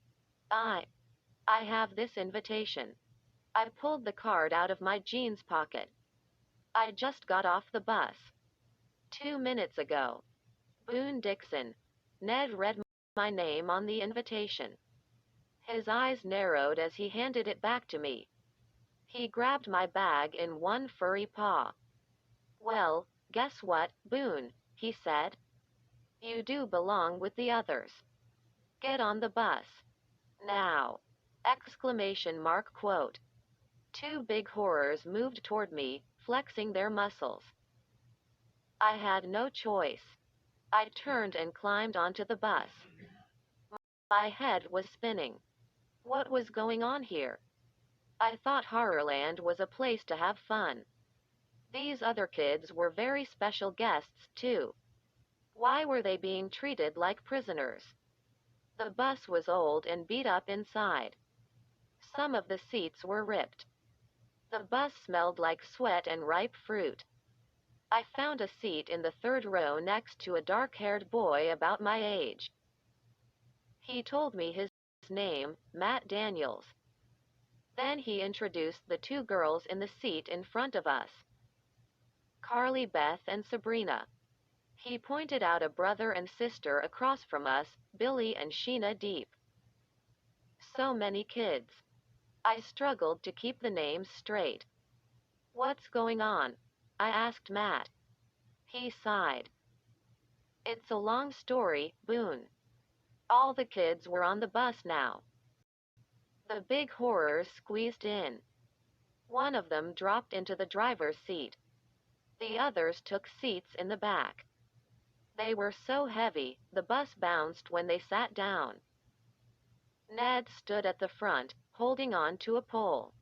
I have this invitation." I pulled the card out of my jeans pocket. "I just got off the bus 2 minutes ago. Boone Dixon." Ned read my name on the invitation. His eyes narrowed as he handed it back to me. He grabbed my bag in one furry paw. "Well, guess what, Boone," he said. "You do belong with the others. Get on the bus. Now!" Exclamation mark quote. Two big horrors moved toward me, flexing their muscles. I had no choice. I turned and climbed onto the bus. My head was spinning. What was going on here? I thought Horrorland was a place to have fun. These other kids were very special guests, too. Why were they being treated like prisoners? The bus was old and beat up inside. Some of the seats were ripped. The bus smelled like sweat and ripe fruit. I found a seat in the third row next to a dark-haired boy about my age. He told me his name, Matt Daniels. Then he introduced the two girls in the seat in front of us. Carly Beth and Sabrina. He pointed out a brother and sister across from us, Billy and Sheena Deep. So many kids. I struggled to keep the names straight. "What's going on?" I asked Matt. He sighed. "It's a long story, Boone. All the kids were on the bus now." The big horrors squeezed in. One of them dropped into the driver's seat. The others took seats in the back. They were so heavy, the bus bounced when they sat down. Ned stood at the front, holding on to a pole.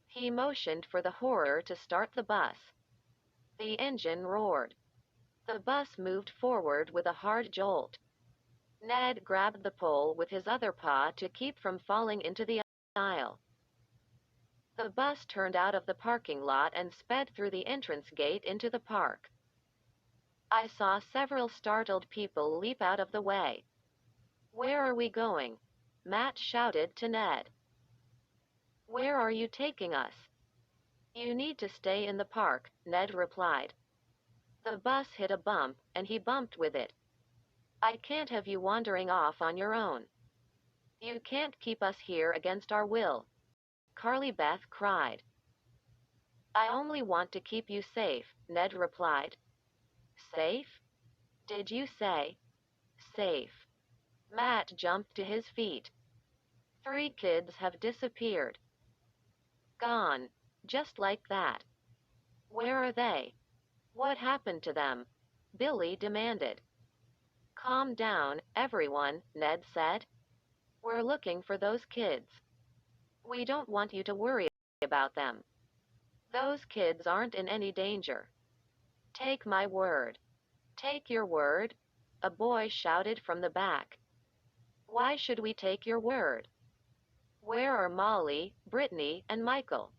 He motioned for the horror to start the bus. The engine roared. The bus moved forward with a hard jolt. Ned grabbed the pole with his other paw to keep from falling into the aisle. The bus turned out of the parking lot and sped through the entrance gate into the park. I saw several startled people leap out of the way. "Where are we going?" Matt shouted to Ned. "Where are you taking us?" "You need to stay in the park," Ned replied. The bus hit a bump, and he bumped with it. "I can't have you wandering off on your own. You can't keep us here against our will," Carly Beth cried. "I only want to keep you safe," Ned replied. "Safe? Did you say?" "Safe." Matt jumped to his feet. "3 kids have disappeared. Gone. Just like that." "Where are they? What happened to them?" Billy demanded. "Calm down, everyone," Ned said. "We're looking for those kids. We don't want you to worry about them." Those kids aren't in any danger. Take my word. Take your word? A boy shouted from the back. Why should we take your word? Where are Molly, Brittany, and Michael?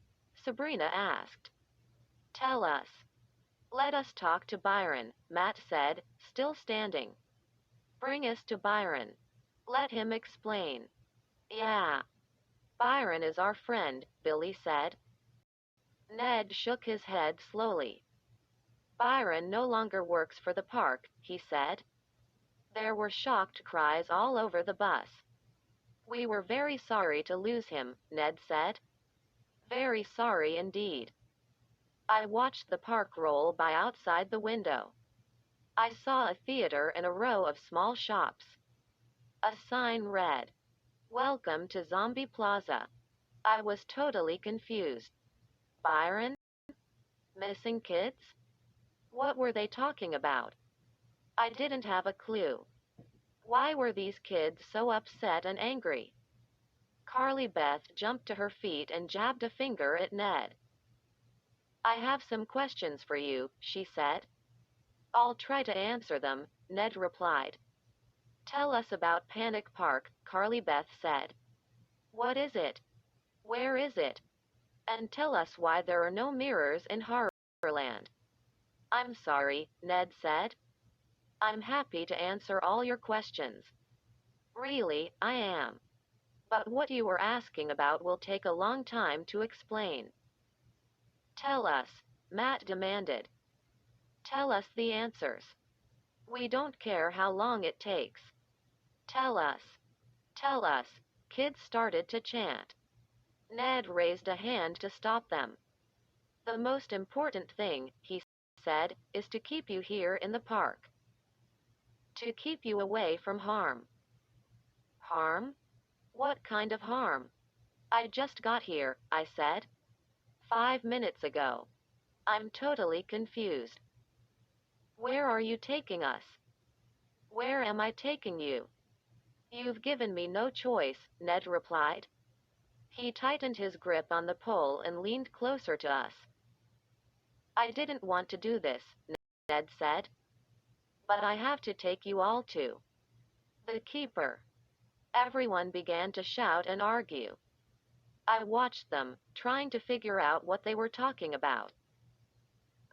Sabrina asked. Tell us. Let us talk to Byron, Matt said, still standing. Bring us to Byron. Let him explain. Yeah. Byron is our friend, Billy said. Ned shook his head slowly. Byron no longer works for the park, he said. There were shocked cries all over the bus. We were very sorry to lose him, Ned said. Very sorry indeed. I watched the park roll by outside the window. I saw a theater and a row of small shops. A sign read, Welcome to Zombie Plaza. I was totally confused. Byron? Missing kids? What were they talking about? I didn't have a clue. Why were these kids so upset and angry? Carly Beth jumped to her feet and jabbed a finger at Ned. I have some questions for you, she said. I'll try to answer them, Ned replied. Tell us about Panic Park, Carly Beth said. What is it? Where is it? And tell us why there are no mirrors in Horrorland. I'm sorry, Ned said. I'm happy to answer all your questions. Really, I am. But what you were asking about will take a long time to explain. Tell us, Matt demanded. Tell us the answers. We don't care how long it takes. Tell us. Tell us, kids started to chant. Ned raised a hand to stop them. The most important thing, he said, is to keep you here in the park. To keep you away from harm. Harm? What kind of harm? I just got here, I said. 5 minutes ago. I'm totally confused. Where are you taking us? Where am I taking you? You've given me no choice, Ned replied. He tightened his grip on the pole and leaned closer to us. I didn't want to do this, Ned said. But I have to take you all to the keeper. Everyone began to shout and argue. I watched them, trying to figure out what they were talking about.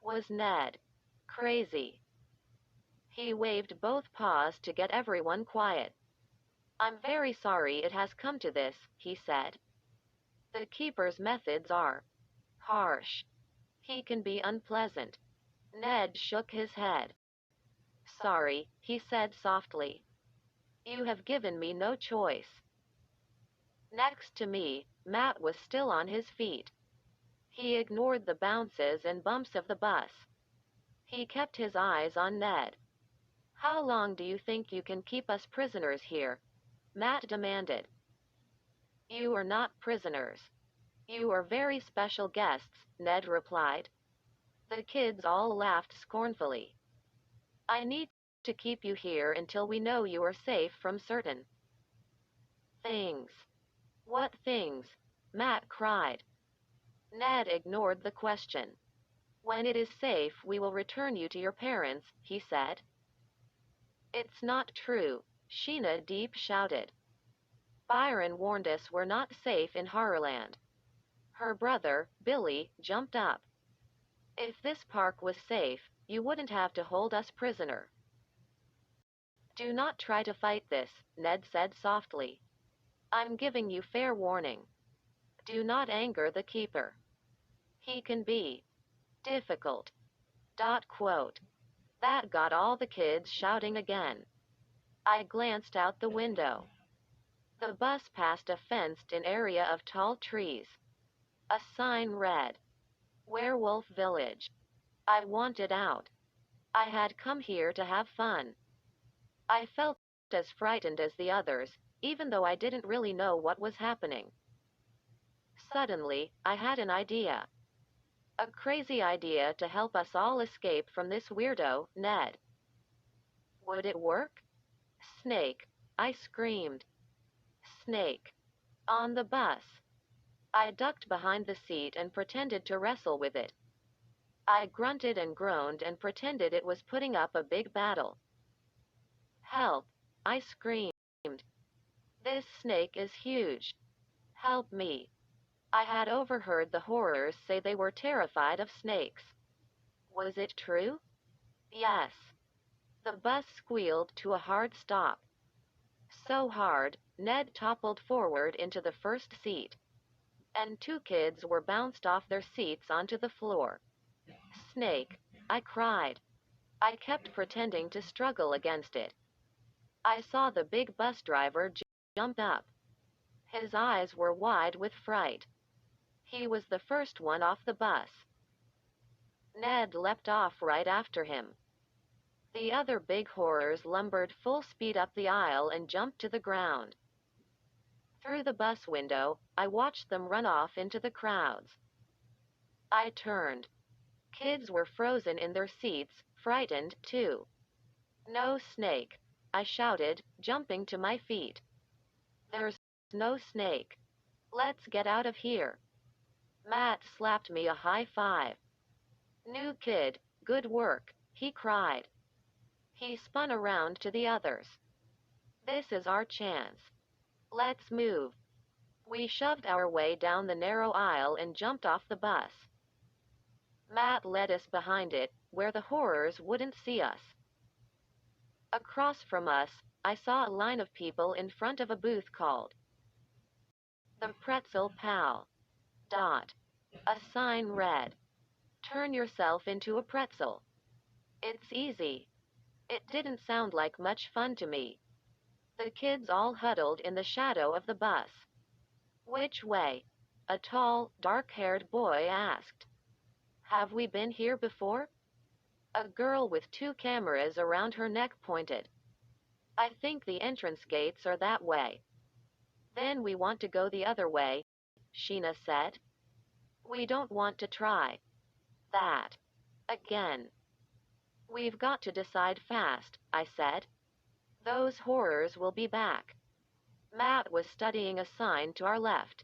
Was Ned crazy? He waved both paws to get everyone quiet. I'm very sorry it has come to this, he said. The keeper's methods are harsh. He can be unpleasant. Ned shook his head. Sorry, he said softly. You have given me no choice. Next to me, Matt was still on his feet. He ignored the bounces and bumps of the bus. He kept his eyes on Ned. How long do you think you can keep us prisoners here? Matt demanded. You are not prisoners. You are very special guests, Ned replied. The kids all laughed scornfully. I need to keep you here until we know you are safe from certain things. What things? Matt cried. Ned ignored the question. When it is safe, we will return you to your parents, he said. It's not true, Sheena Deep shouted. Byron warned us we're not safe in Horrorland. Her brother, Billy, jumped up. If this park was safe, you wouldn't have to hold us prisoner. Do not try to fight this, Ned said softly. I'm giving you fair warning. Do not anger the keeper. He can be difficult. Quote. That got all the kids shouting again. I glanced out the window. The bus passed a fenced-in area of tall trees. A sign read, Werewolf Village. I wanted out. I had come here to have fun. I felt as frightened as the others, even though I didn't really know what was happening. Suddenly, I had an idea. A crazy idea to help us all escape from this weirdo, Ned. Would it work? Snake, I screamed. Snake. On the bus. I ducked behind the seat and pretended to wrestle with it. I grunted and groaned and pretended it was putting up a big battle. Help! I screamed. This snake is huge. Help me. I had overheard the horrors say they were terrified of snakes. Was it true? Yes. The bus squealed to a hard stop. So hard, Ned toppled forward into the first seat, and two kids were bounced off their seats onto the floor. Snake, I cried. I kept pretending to struggle against it. I saw the big bus driver jump up. His eyes were wide with fright. He was the first one off the bus. Ned leapt off right after him. The other big horrors lumbered full speed up the aisle and jumped to the ground. Through the bus window, I watched them run off into the crowds. I turned. Kids were frozen in their seats, frightened, too. No snake, I shouted, jumping to my feet. There's no snake. Let's get out of here. Matt slapped me a high five. New kid, good work, he cried. He spun around to the others. This is our chance. Let's move. We shoved our way down the narrow aisle and jumped off the bus. Matt led us behind it, where the horrors wouldn't see us. Across from us, I saw a line of people in front of a booth called The Pretzel Pal. Dot. A sign read, "Turn yourself into a pretzel." It's easy. It didn't sound like much fun to me. The kids all huddled in the shadow of the bus. Which way? A tall, dark-haired boy asked. Have we been here before? A girl with two cameras around her neck pointed. I think the entrance gates are that way. Then we want to go the other way, Sheena said. We don't want to try that again. We've got to decide fast, I said. Those horrors will be back. Matt was studying a sign to our left.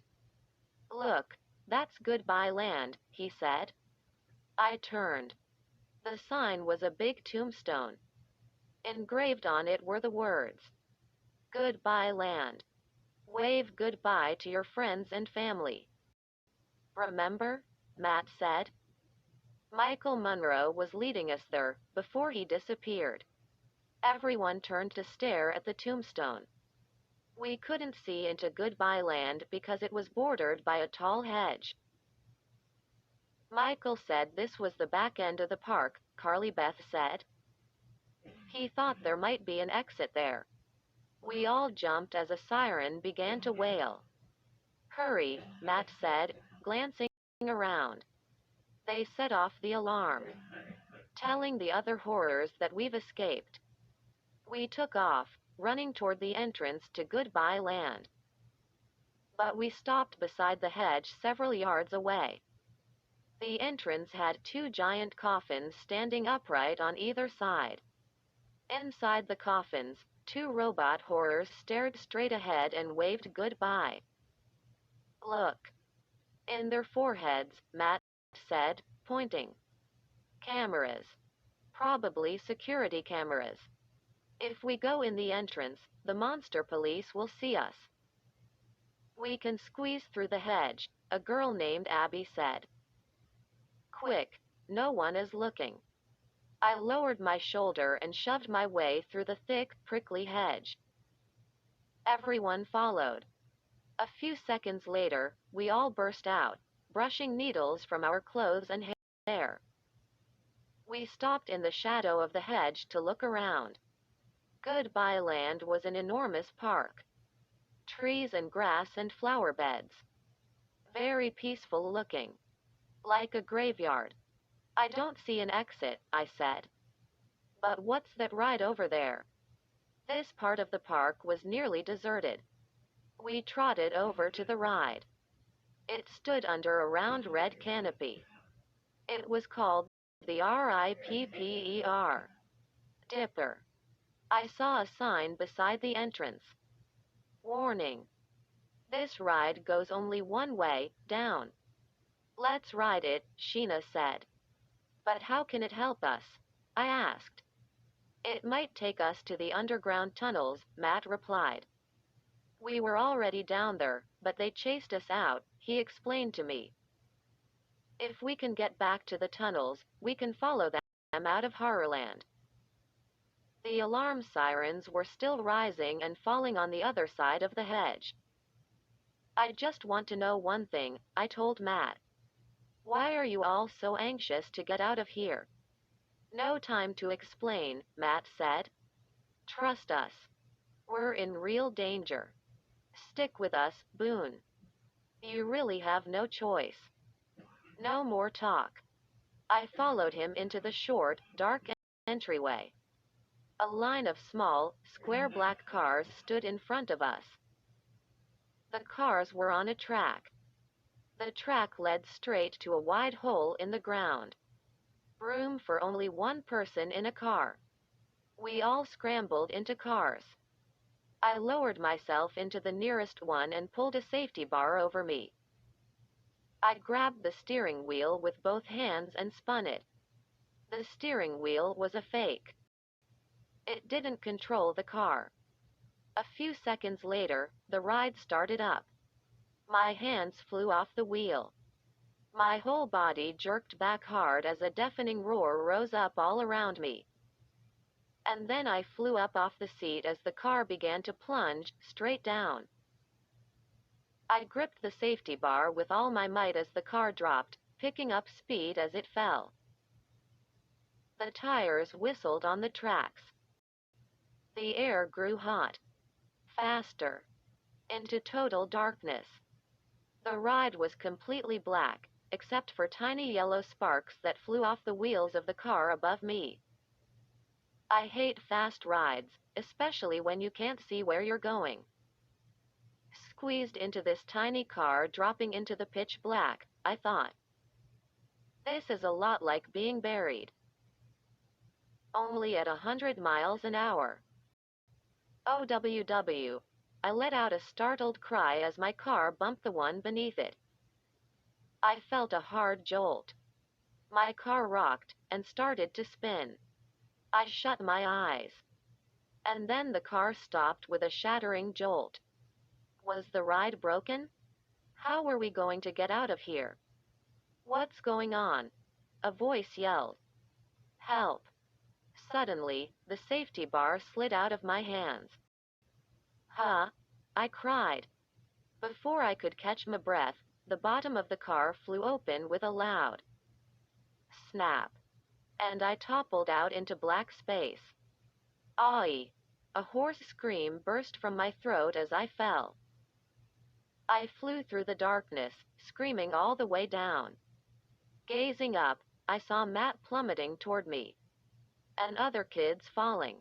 Look, that's Goodbye Land, he said. I turned. The sign was a big tombstone. Engraved on it were the words, Goodbye Land. Wave goodbye to your friends and family. Remember? Matt said. Michael Monroe was leading us there before he disappeared. Everyone turned to stare at the tombstone. We couldn't see into Goodbye Land because it was bordered by a tall hedge. Michael said this was the back end of the park, Carly Beth said. He thought there might be an exit there. We all jumped as a siren began to wail. Hurry, Matt said, glancing around. They set off the alarm, telling the other horrors that we've escaped. We took off, running toward the entrance to Goodbye Land. But we stopped beside the hedge several yards away. The entrance had two giant coffins standing upright on either side. Inside the coffins, two robot horrors stared straight ahead and waved goodbye. Look. In their foreheads, Matt said, pointing. Cameras. Probably security cameras. If we go in the entrance, the monster police will see us. We can squeeze through the hedge, a girl named Abby said. Quick, no one is looking. I lowered my shoulder and shoved my way through the thick, prickly hedge. Everyone followed. A few seconds later, we all burst out, brushing needles from our clothes and hair. We stopped in the shadow of the hedge to look around. Goodbye Land was an enormous park. Trees and grass and flower beds. Very peaceful looking. Like a graveyard. I don't see an exit, I said. But what's that right over there? This part of the park was nearly deserted. We trotted over to the ride. It stood under a round red canopy. It was called the RIPPER. Dipper. I saw a sign beside the entrance. Warning. This ride goes only one way, down. Let's ride it, Sheena said. But how can it help us? I asked. It might take us to the underground tunnels, Matt replied. We were already down there, but they chased us out, he explained to me. If we can get back to the tunnels, we can follow them out of Horrorland. The alarm sirens were still rising and falling on the other side of the hedge. I just want to know one thing, I told Matt. Why are you all so anxious to get out of here? No time to explain, Matt said. Trust us. We're in real danger. Stick with us, Boone. You really have no choice. No more talk. I followed him into the short, dark entryway. A line of small, square black cars stood in front of us. The cars were on a track. The track led straight to a wide hole in the ground. Room for only one person in a car. We all scrambled into cars. I lowered myself into the nearest one and pulled a safety bar over me. I grabbed the steering wheel with both hands and spun it. The steering wheel was a fake. It didn't control the car. A few seconds later, the ride started up. My hands flew off the wheel. My whole body jerked back hard as a deafening roar rose up all around me. And then I flew up off the seat as the car began to plunge straight down. I gripped the safety bar with all my might as the car dropped, picking up speed as it fell. The tires whistled on the tracks. The air grew hot. Faster. Into total darkness. The ride was completely black, except for tiny yellow sparks that flew off the wheels of the car above me. I hate fast rides, especially when you can't see where you're going. Squeezed into this tiny car dropping into the pitch black, I thought. This is a lot like being buried. Only at 100 miles an hour. OWW. I let out a startled cry as my car bumped the one beneath it. I felt a hard jolt. My car rocked and started to spin. I shut my eyes. And then the car stopped with a shattering jolt. Was the ride broken? How were we going to get out of here? What's going on? A voice yelled. Help. Suddenly, the safety bar slid out of my hands. Huh? I cried. Before I could catch my breath, the bottom of the car flew open with a loud snap, and I toppled out into black space. Aye! A hoarse scream burst from my throat as I fell. I flew through the darkness, screaming all the way down. Gazing up, I saw Matt plummeting toward me. And other kids falling.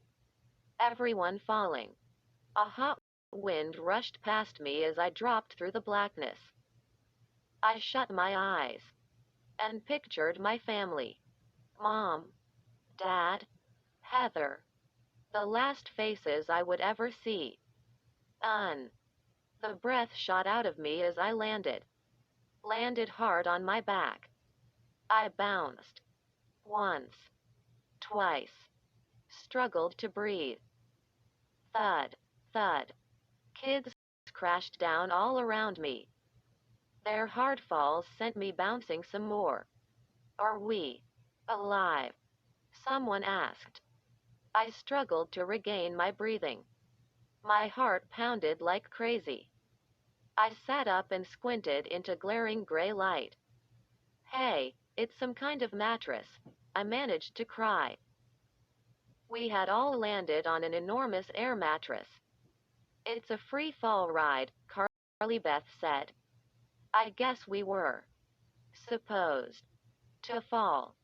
Everyone falling. A hot wind rushed past me as I dropped through the blackness. I shut my eyes and pictured my family. Mom, Dad, Heather. The last faces I would ever see. The breath shot out of me as I landed. Landed hard on my back. I bounced. Once. Twice. Struggled to breathe. Thud, thud. Kids crashed down all around me. Their hard falls sent me bouncing some more. Are we alive? Someone asked. I struggled to regain my breathing. My heart pounded like crazy. I sat up and squinted into glaring gray light. Hey, it's some kind of mattress. I managed to cry. We had all landed on an enormous air mattress. It's a free fall ride, Carly Beth said. I guess we were supposed to fall.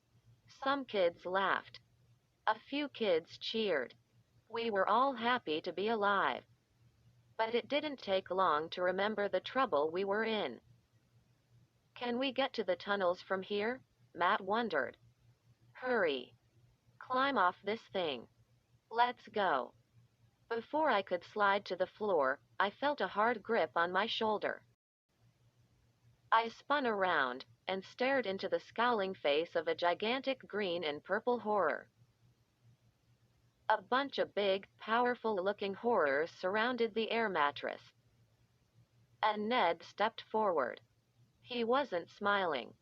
Some kids laughed. A few kids cheered. We were all happy to be alive. But it didn't take long to remember the trouble we were in. Can we get to the tunnels from here? Matt wondered. Hurry. Climb off this thing. Let's go. Before I could slide to the floor, I felt a hard grip on my shoulder. I spun around and stared into the scowling face of a gigantic green and purple horror. A bunch of big, powerful-looking horrors surrounded the air mattress. And Ned stepped forward. He wasn't smiling.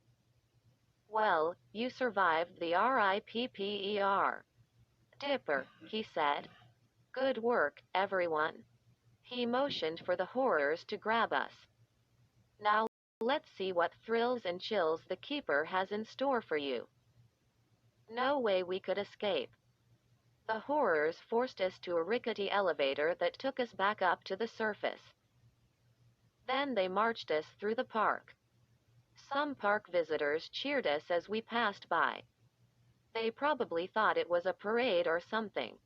"Well, you survived the RIPPER. Dipper," he said. "Good work, everyone." He motioned for the horrors to grab us. "Now, let's see what thrills and chills the Keeper has in store for you." No way we could escape. The horrors forced us to a rickety elevator that took us back up to the surface. Then they marched us through the park. Some park visitors cheered us as we passed by. They probably thought it was a parade or something.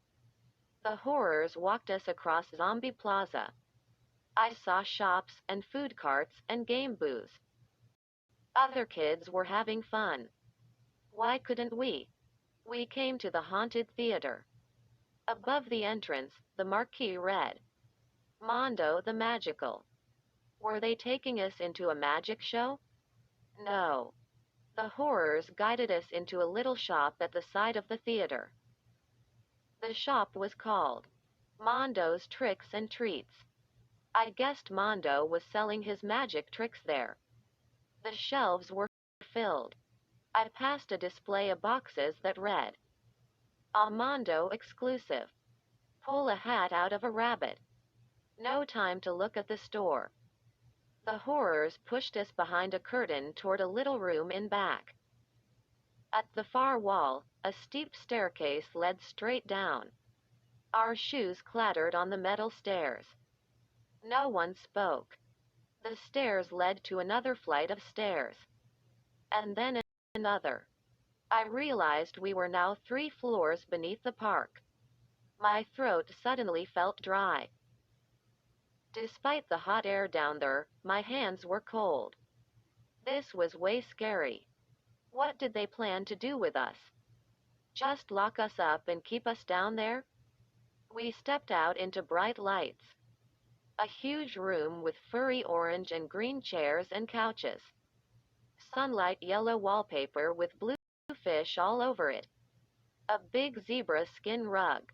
The horrors walked us across Zombie Plaza. I saw shops and food carts and game booths. Other kids were having fun. Why couldn't we? We came to the haunted theater. Above the entrance, the marquee read, "Mondo the Magical." Were they taking us into a magic show? No. The horrors guided us into a little shop at the side of the theater. The shop was called Mondo's Tricks and Treats. I guessed Mondo was selling his magic tricks there. The shelves were filled. I passed a display of boxes that read, "A Mondo exclusive. Pull a hat out of a rabbit." No time to look at the store. The horrors pushed us behind a curtain toward a little room in back. At the far wall, a steep staircase led straight down. Our shoes clattered on the metal stairs. No one spoke. The stairs led to another flight of stairs. And then another. I realized we were now 3 floors beneath the park. My throat suddenly felt dry. Despite the hot air down there, my hands were cold. This was way scary. What did they plan to do with us? Just lock us up and keep us down there? We stepped out into bright lights. A huge room with furry orange and green chairs and couches. Sunlight yellow wallpaper with blue fish all over it. A big zebra skin rug.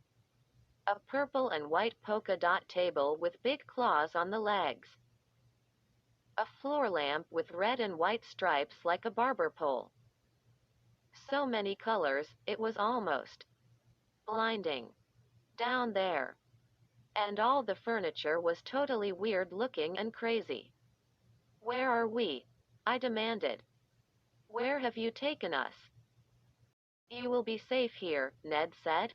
A purple and white polka dot table with big claws on the legs. A floor lamp with red and white stripes like a barber pole. So many colors, it was almost blinding. Down there. And all the furniture was totally weird looking and crazy. "Where are we?" I demanded. "Where have you taken us?" "You will be safe here," Ned said.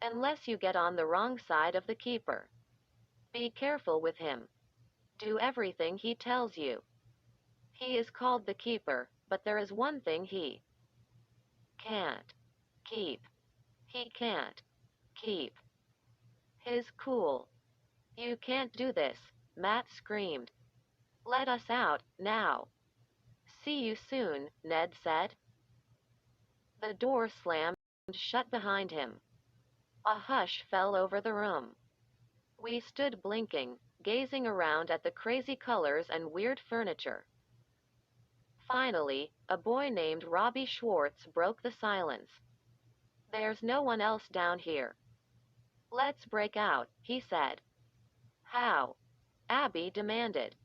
"Unless you get on the wrong side of the Keeper. Be careful with him. Do everything he tells you. He is called the Keeper, but there is one thing he can't keep. He can't keep his cool." "You can't do this," Matt screamed. "Let us out, now." "See you soon," Ned said. The door slammed shut behind him. A hush fell over the room. We stood blinking, gazing around at the crazy colors and weird furniture. Finally, a boy named Robbie Schwartz broke the silence. "There's no one else down here." "Let's break out," he said. "How?" Abby demanded.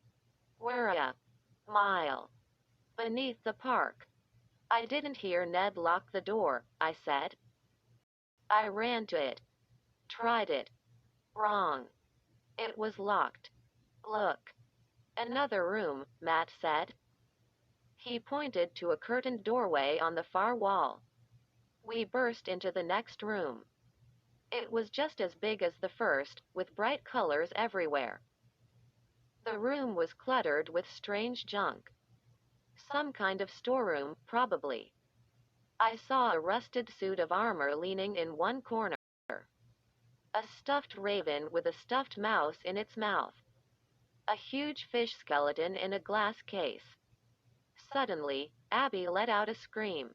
"We're a mile beneath the park." "I didn't hear Ned lock the door," I said. "I ran to it. Tried it. Wrong. It was locked. Look." "Another room," Matt said. He pointed to a curtained doorway on the far wall. We burst into the next room. It was just as big as the first, with bright colors everywhere. The room was cluttered with strange junk. Some kind of storeroom, probably. I saw a rusted suit of armor leaning in one corner. A stuffed raven with a stuffed mouse in its mouth. A huge fish skeleton in a glass case. Suddenly, Abby let out a scream.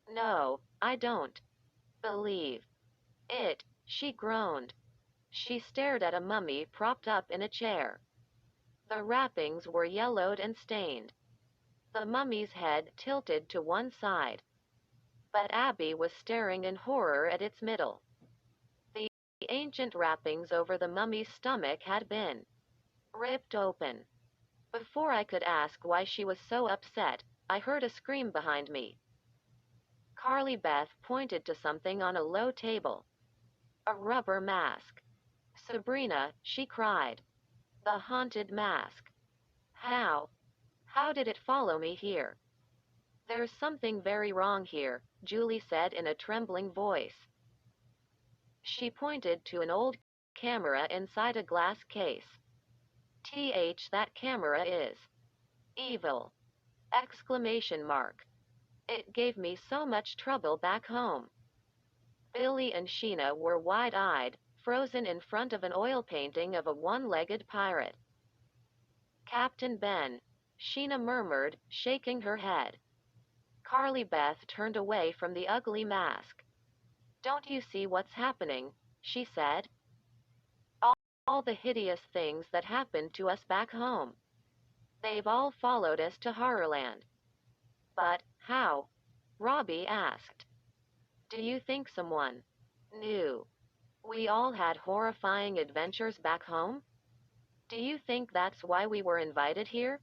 "No, I don't believe it," she groaned. She stared at a mummy propped up in a chair. The wrappings were yellowed and stained. The mummy's head tilted to one side. But Abby was staring in horror at its middle. The ancient wrappings over the mummy's stomach had been ripped open. Before I could ask why she was so upset, I heard a scream behind me. Carly Beth pointed to something on a low table. A rubber mask. Sabrina, she cried. The haunted mask. How? How did it follow me here? There's something very wrong here, Julie said in a trembling voice. She pointed to an old camera inside a glass case. That camera is evil! Exclamation mark. It gave me so much trouble back home. Billy and Sheena were wide-eyed, frozen in front of an oil painting of a one-legged pirate. Captain Ben, Sheena murmured, shaking her head. Carly Beth turned away from the ugly mask. Don't you see what's happening? She said. All the hideous things that happened to us back home. They've all followed us to Horrorland. But how? Robbie asked. Do you think someone knew we all had horrifying adventures back home? Do you think that's why we were invited here?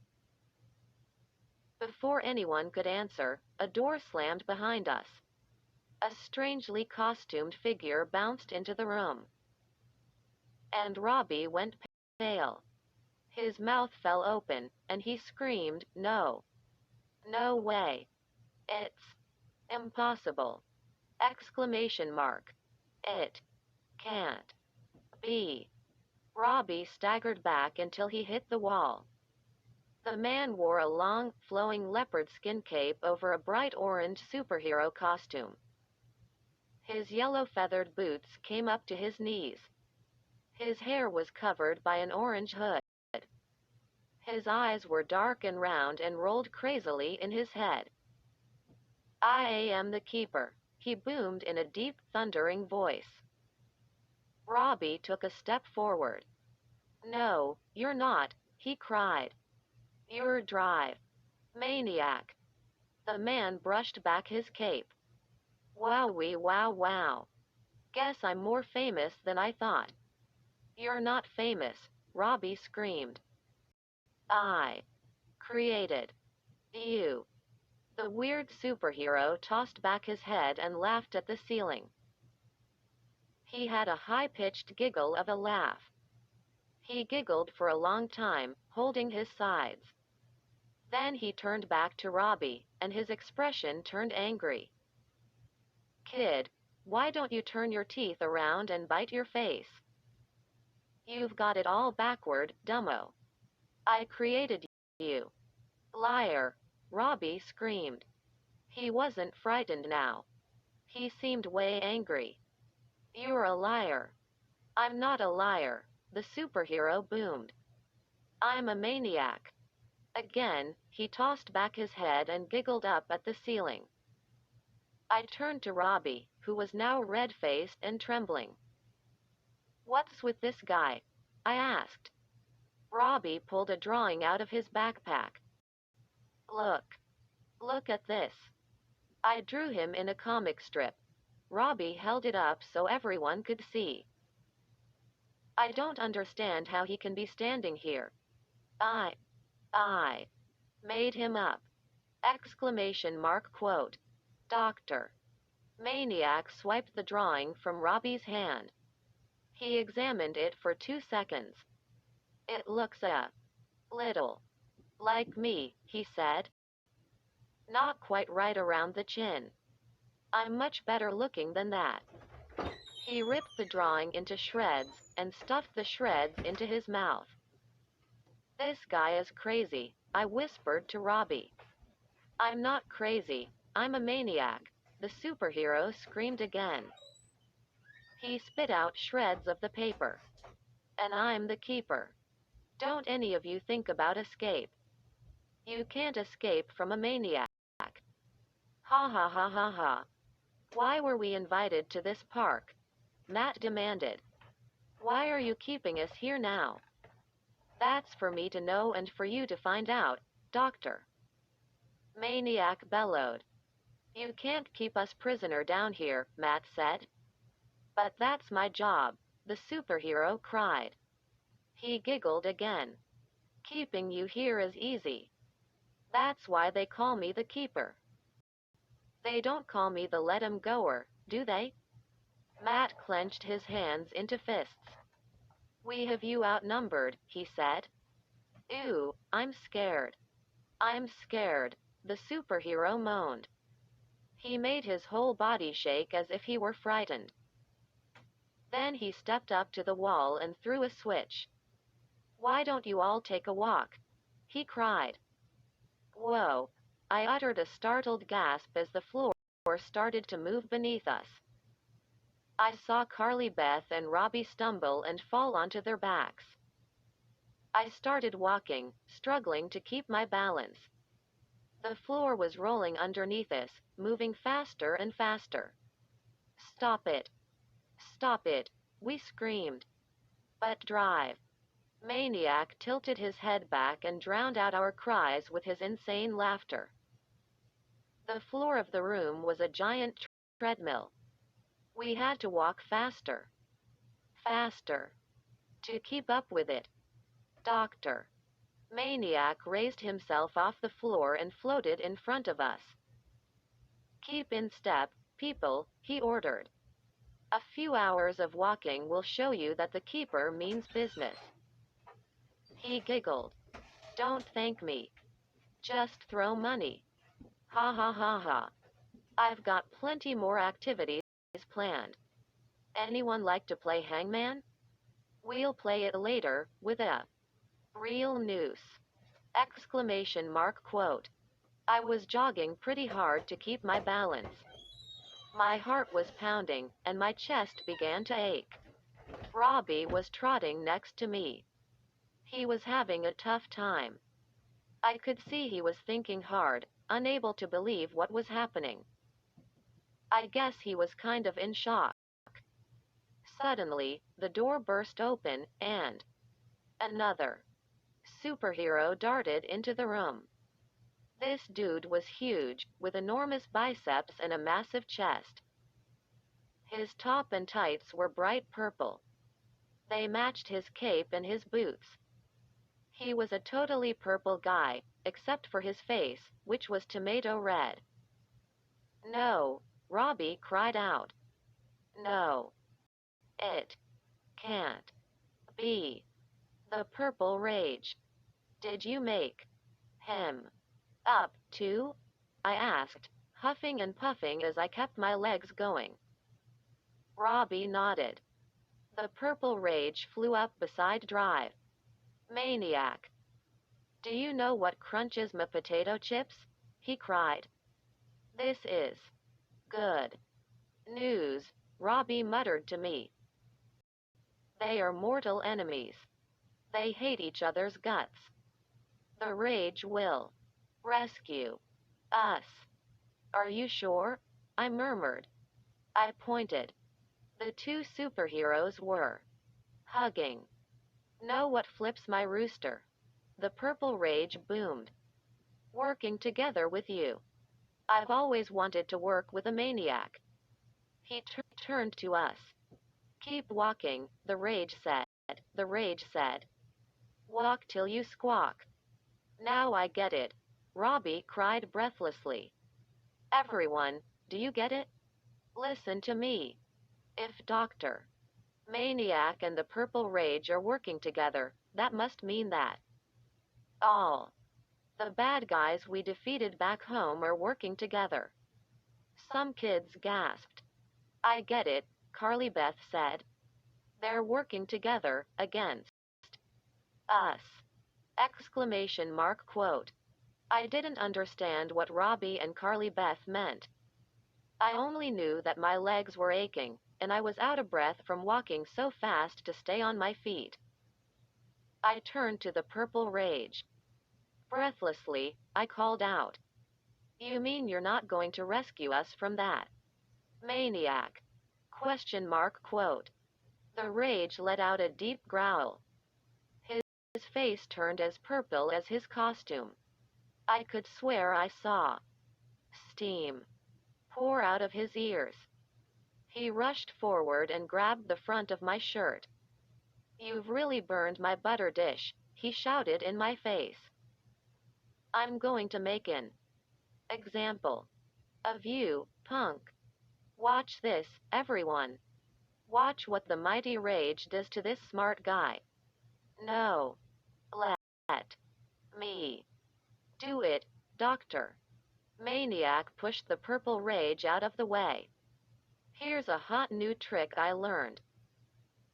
Before anyone could answer, a door slammed behind us. A strangely costumed figure bounced into the room. And Robbie went pale. His mouth fell open, and he screamed, No. No way. It's impossible! Exclamation mark. It can't be. Robbie staggered back until he hit the wall. The man wore a long, flowing leopard skin cape over a bright orange superhero costume. His yellow feathered boots came up to his knees. His hair was covered by an orange hood. His eyes were dark and round and rolled crazily in his head. I am the keeper, he boomed in a deep, thundering voice. Robbie took a step forward. No, you're not, he cried. You're Drive. Maniac. The man brushed back his cape. Wowee wow wow. Guess I'm more famous than I thought. You're not famous, Robbie screamed. I created you. The weird superhero tossed back his head and laughed at the ceiling. He had a high-pitched giggle of a laugh. He giggled for a long time, holding his sides. Then he turned back to Robbie, and his expression turned angry. Kid, why don't you turn your teeth around and bite your face? You've got it all backward, dumbo. I created you. Liar, Robbie screamed. He wasn't frightened now. He seemed way angry. You're a liar. I'm not a liar, the superhero boomed. I'm a maniac. Again, he tossed back his head and giggled up at the ceiling. I turned to Robbie, who was now red-faced and trembling. What's with this guy? I asked. Robbie pulled a drawing out of his backpack. Look. Look at this. I drew him in a comic strip. Robbie held it up so everyone could see. I don't understand how he can be standing here. I made him up! Exclamation mark quote. Doctor. Maniac swiped the drawing from Robbie's hand. He examined it for 2 seconds. It looks a little like me, he said. Not quite right around the chin. I'm much better looking than that. He ripped the drawing into shreds and stuffed the shreds into his mouth. This guy is crazy, I whispered to Robbie. I'm not crazy, I'm a maniac, the superhero screamed again. He spit out shreds of the paper. And I'm the keeper. Don't any of you think about escape. You can't escape from a maniac. Ha ha ha ha ha. Why were we invited to this park? Matt demanded. Why are you keeping us here now? That's for me to know and for you to find out, Doctor. Maniac bellowed. You can't keep us prisoner down here, Matt said. But that's my job, the superhero cried. He giggled again. Keeping you here is easy. That's why they call me the Keeper. They don't call me the Let 'em Goer, do they? Matt clenched his hands into fists. We have you outnumbered, he said. Ew, I'm scared. I'm scared, the superhero moaned. He made his whole body shake as if he were frightened. Then he stepped up to the wall and threw a switch. Why don't you all take a walk? He cried. Whoa! I uttered a startled gasp as the floor started to move beneath us. I saw Carly Beth and Robbie stumble and fall onto their backs. I started walking, struggling to keep my balance. The floor was rolling underneath us, moving faster and faster. Stop it! Stop it! We screamed. But drive. Maniac tilted his head back and drowned out our cries with his insane laughter. The floor of the room was a giant treadmill. We had to walk faster. Faster. To keep up with it. Doctor. Maniac raised himself off the floor and floated in front of us. Keep in step, people, he ordered. A few hours of walking will show you that the Keeper means business. He giggled. Don't thank me. Just throw money. Ha ha ha ha. I've got plenty more activities planned. Anyone like to play hangman? We'll play it later, with a real noose. Exclamation mark quote. I was jogging pretty hard to keep my balance. My heart was pounding, and my chest began to ache. Robbie was trotting next to me. He was having a tough time. I could see he was thinking hard, unable to believe what was happening. I guess he was kind of in shock. Suddenly, the door burst open, and another superhero darted into the room. This dude was huge, with enormous biceps and a massive chest. His top and tights were bright purple. They matched his cape and his boots. He was a totally purple guy, except for his face, which was tomato red. No, Robbie cried out. No. It can't be. The Purple Rage. Did you make him up too? I asked, huffing and puffing as I kept my legs going. Robbie nodded. The Purple Rage flew up beside Drive. Maniac. Do you know what crunches my potato chips? He cried. This is good news, Robbie muttered to me. They are mortal enemies. They hate each other's guts. The Rage will rescue us. Are you sure? I murmured. I pointed. The two superheroes were hugging. Know what flips my rooster? The Purple Rage boomed. Working together with you. I've always wanted to work with a maniac. He turned to us. Keep walking, the Rage said. The Rage said. Walk till you squawk. Now I get it. Robbie cried breathlessly. Everyone, do you get it? Listen to me. If Dr. Maniac and the Purple Rage are working together, that must mean that all the bad guys we defeated back home are working together. Some kids gasped. I get it, Carly Beth said. They're working together against us. Exclamation mark quote. I didn't understand what Robbie and Carly Beth meant. I only knew that my legs were aching, and I was out of breath from walking so fast to stay on my feet. I turned to the Purple Rage. Breathlessly, I called out. You mean you're not going to rescue us from that maniac? Question mark quote. The rage let out a deep growl. His face turned as purple as his costume. I could swear I saw steam pour out of his ears. He rushed forward and grabbed the front of my shirt. "You've really burned my butter dish," he shouted in my face. "I'm going to make an example of you, punk. Watch this, everyone. Watch what the mighty rage does to this smart guy. No. Let me do it, doctor." Maniac pushed the purple rage out of the way. "Here's a hot new trick I learned."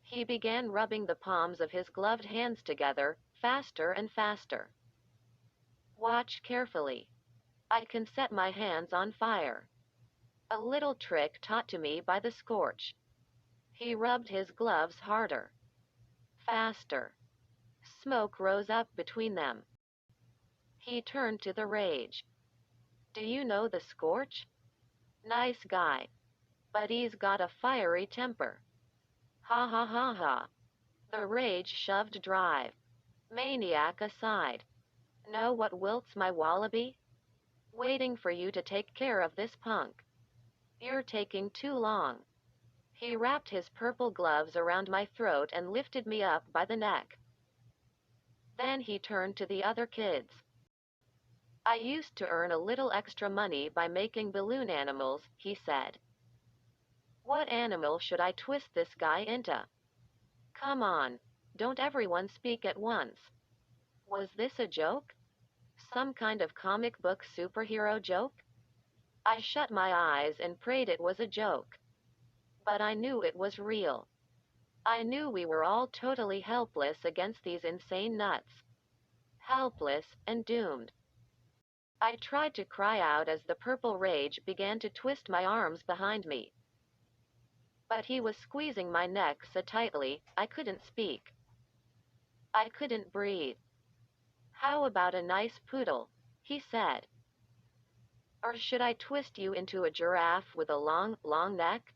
He began rubbing the palms of his gloved hands together, faster and faster. "Watch carefully. I can set my hands on fire. A little trick taught to me by the Scorch." He rubbed his gloves harder. Faster. Smoke rose up between them. He turned to the rage. "Do you know the Scorch? Nice guy. But he's got a fiery temper." Ha ha ha ha. The rage shoved Drive. Maniac aside. "Know what wilts my wallaby? Waiting for you to take care of this punk. You're taking too long." He wrapped his purple gloves around my throat and lifted me up by the neck. Then he turned to the other kids. "I used to earn a little extra money by making balloon animals," he said. "What animal should I twist this guy into? Come on, don't everyone speak at once. Was this a joke? Some kind of comic book superhero joke?" I shut my eyes and prayed it was a joke. But I knew it was real. I knew we were all totally helpless against these insane nuts. Helpless and doomed. I tried to cry out as the purple rage began to twist my arms behind me. But he was squeezing my neck so tightly, I couldn't speak. I couldn't breathe. "How about a nice poodle?" he said. "Or should I twist you into a giraffe with a long, long neck?"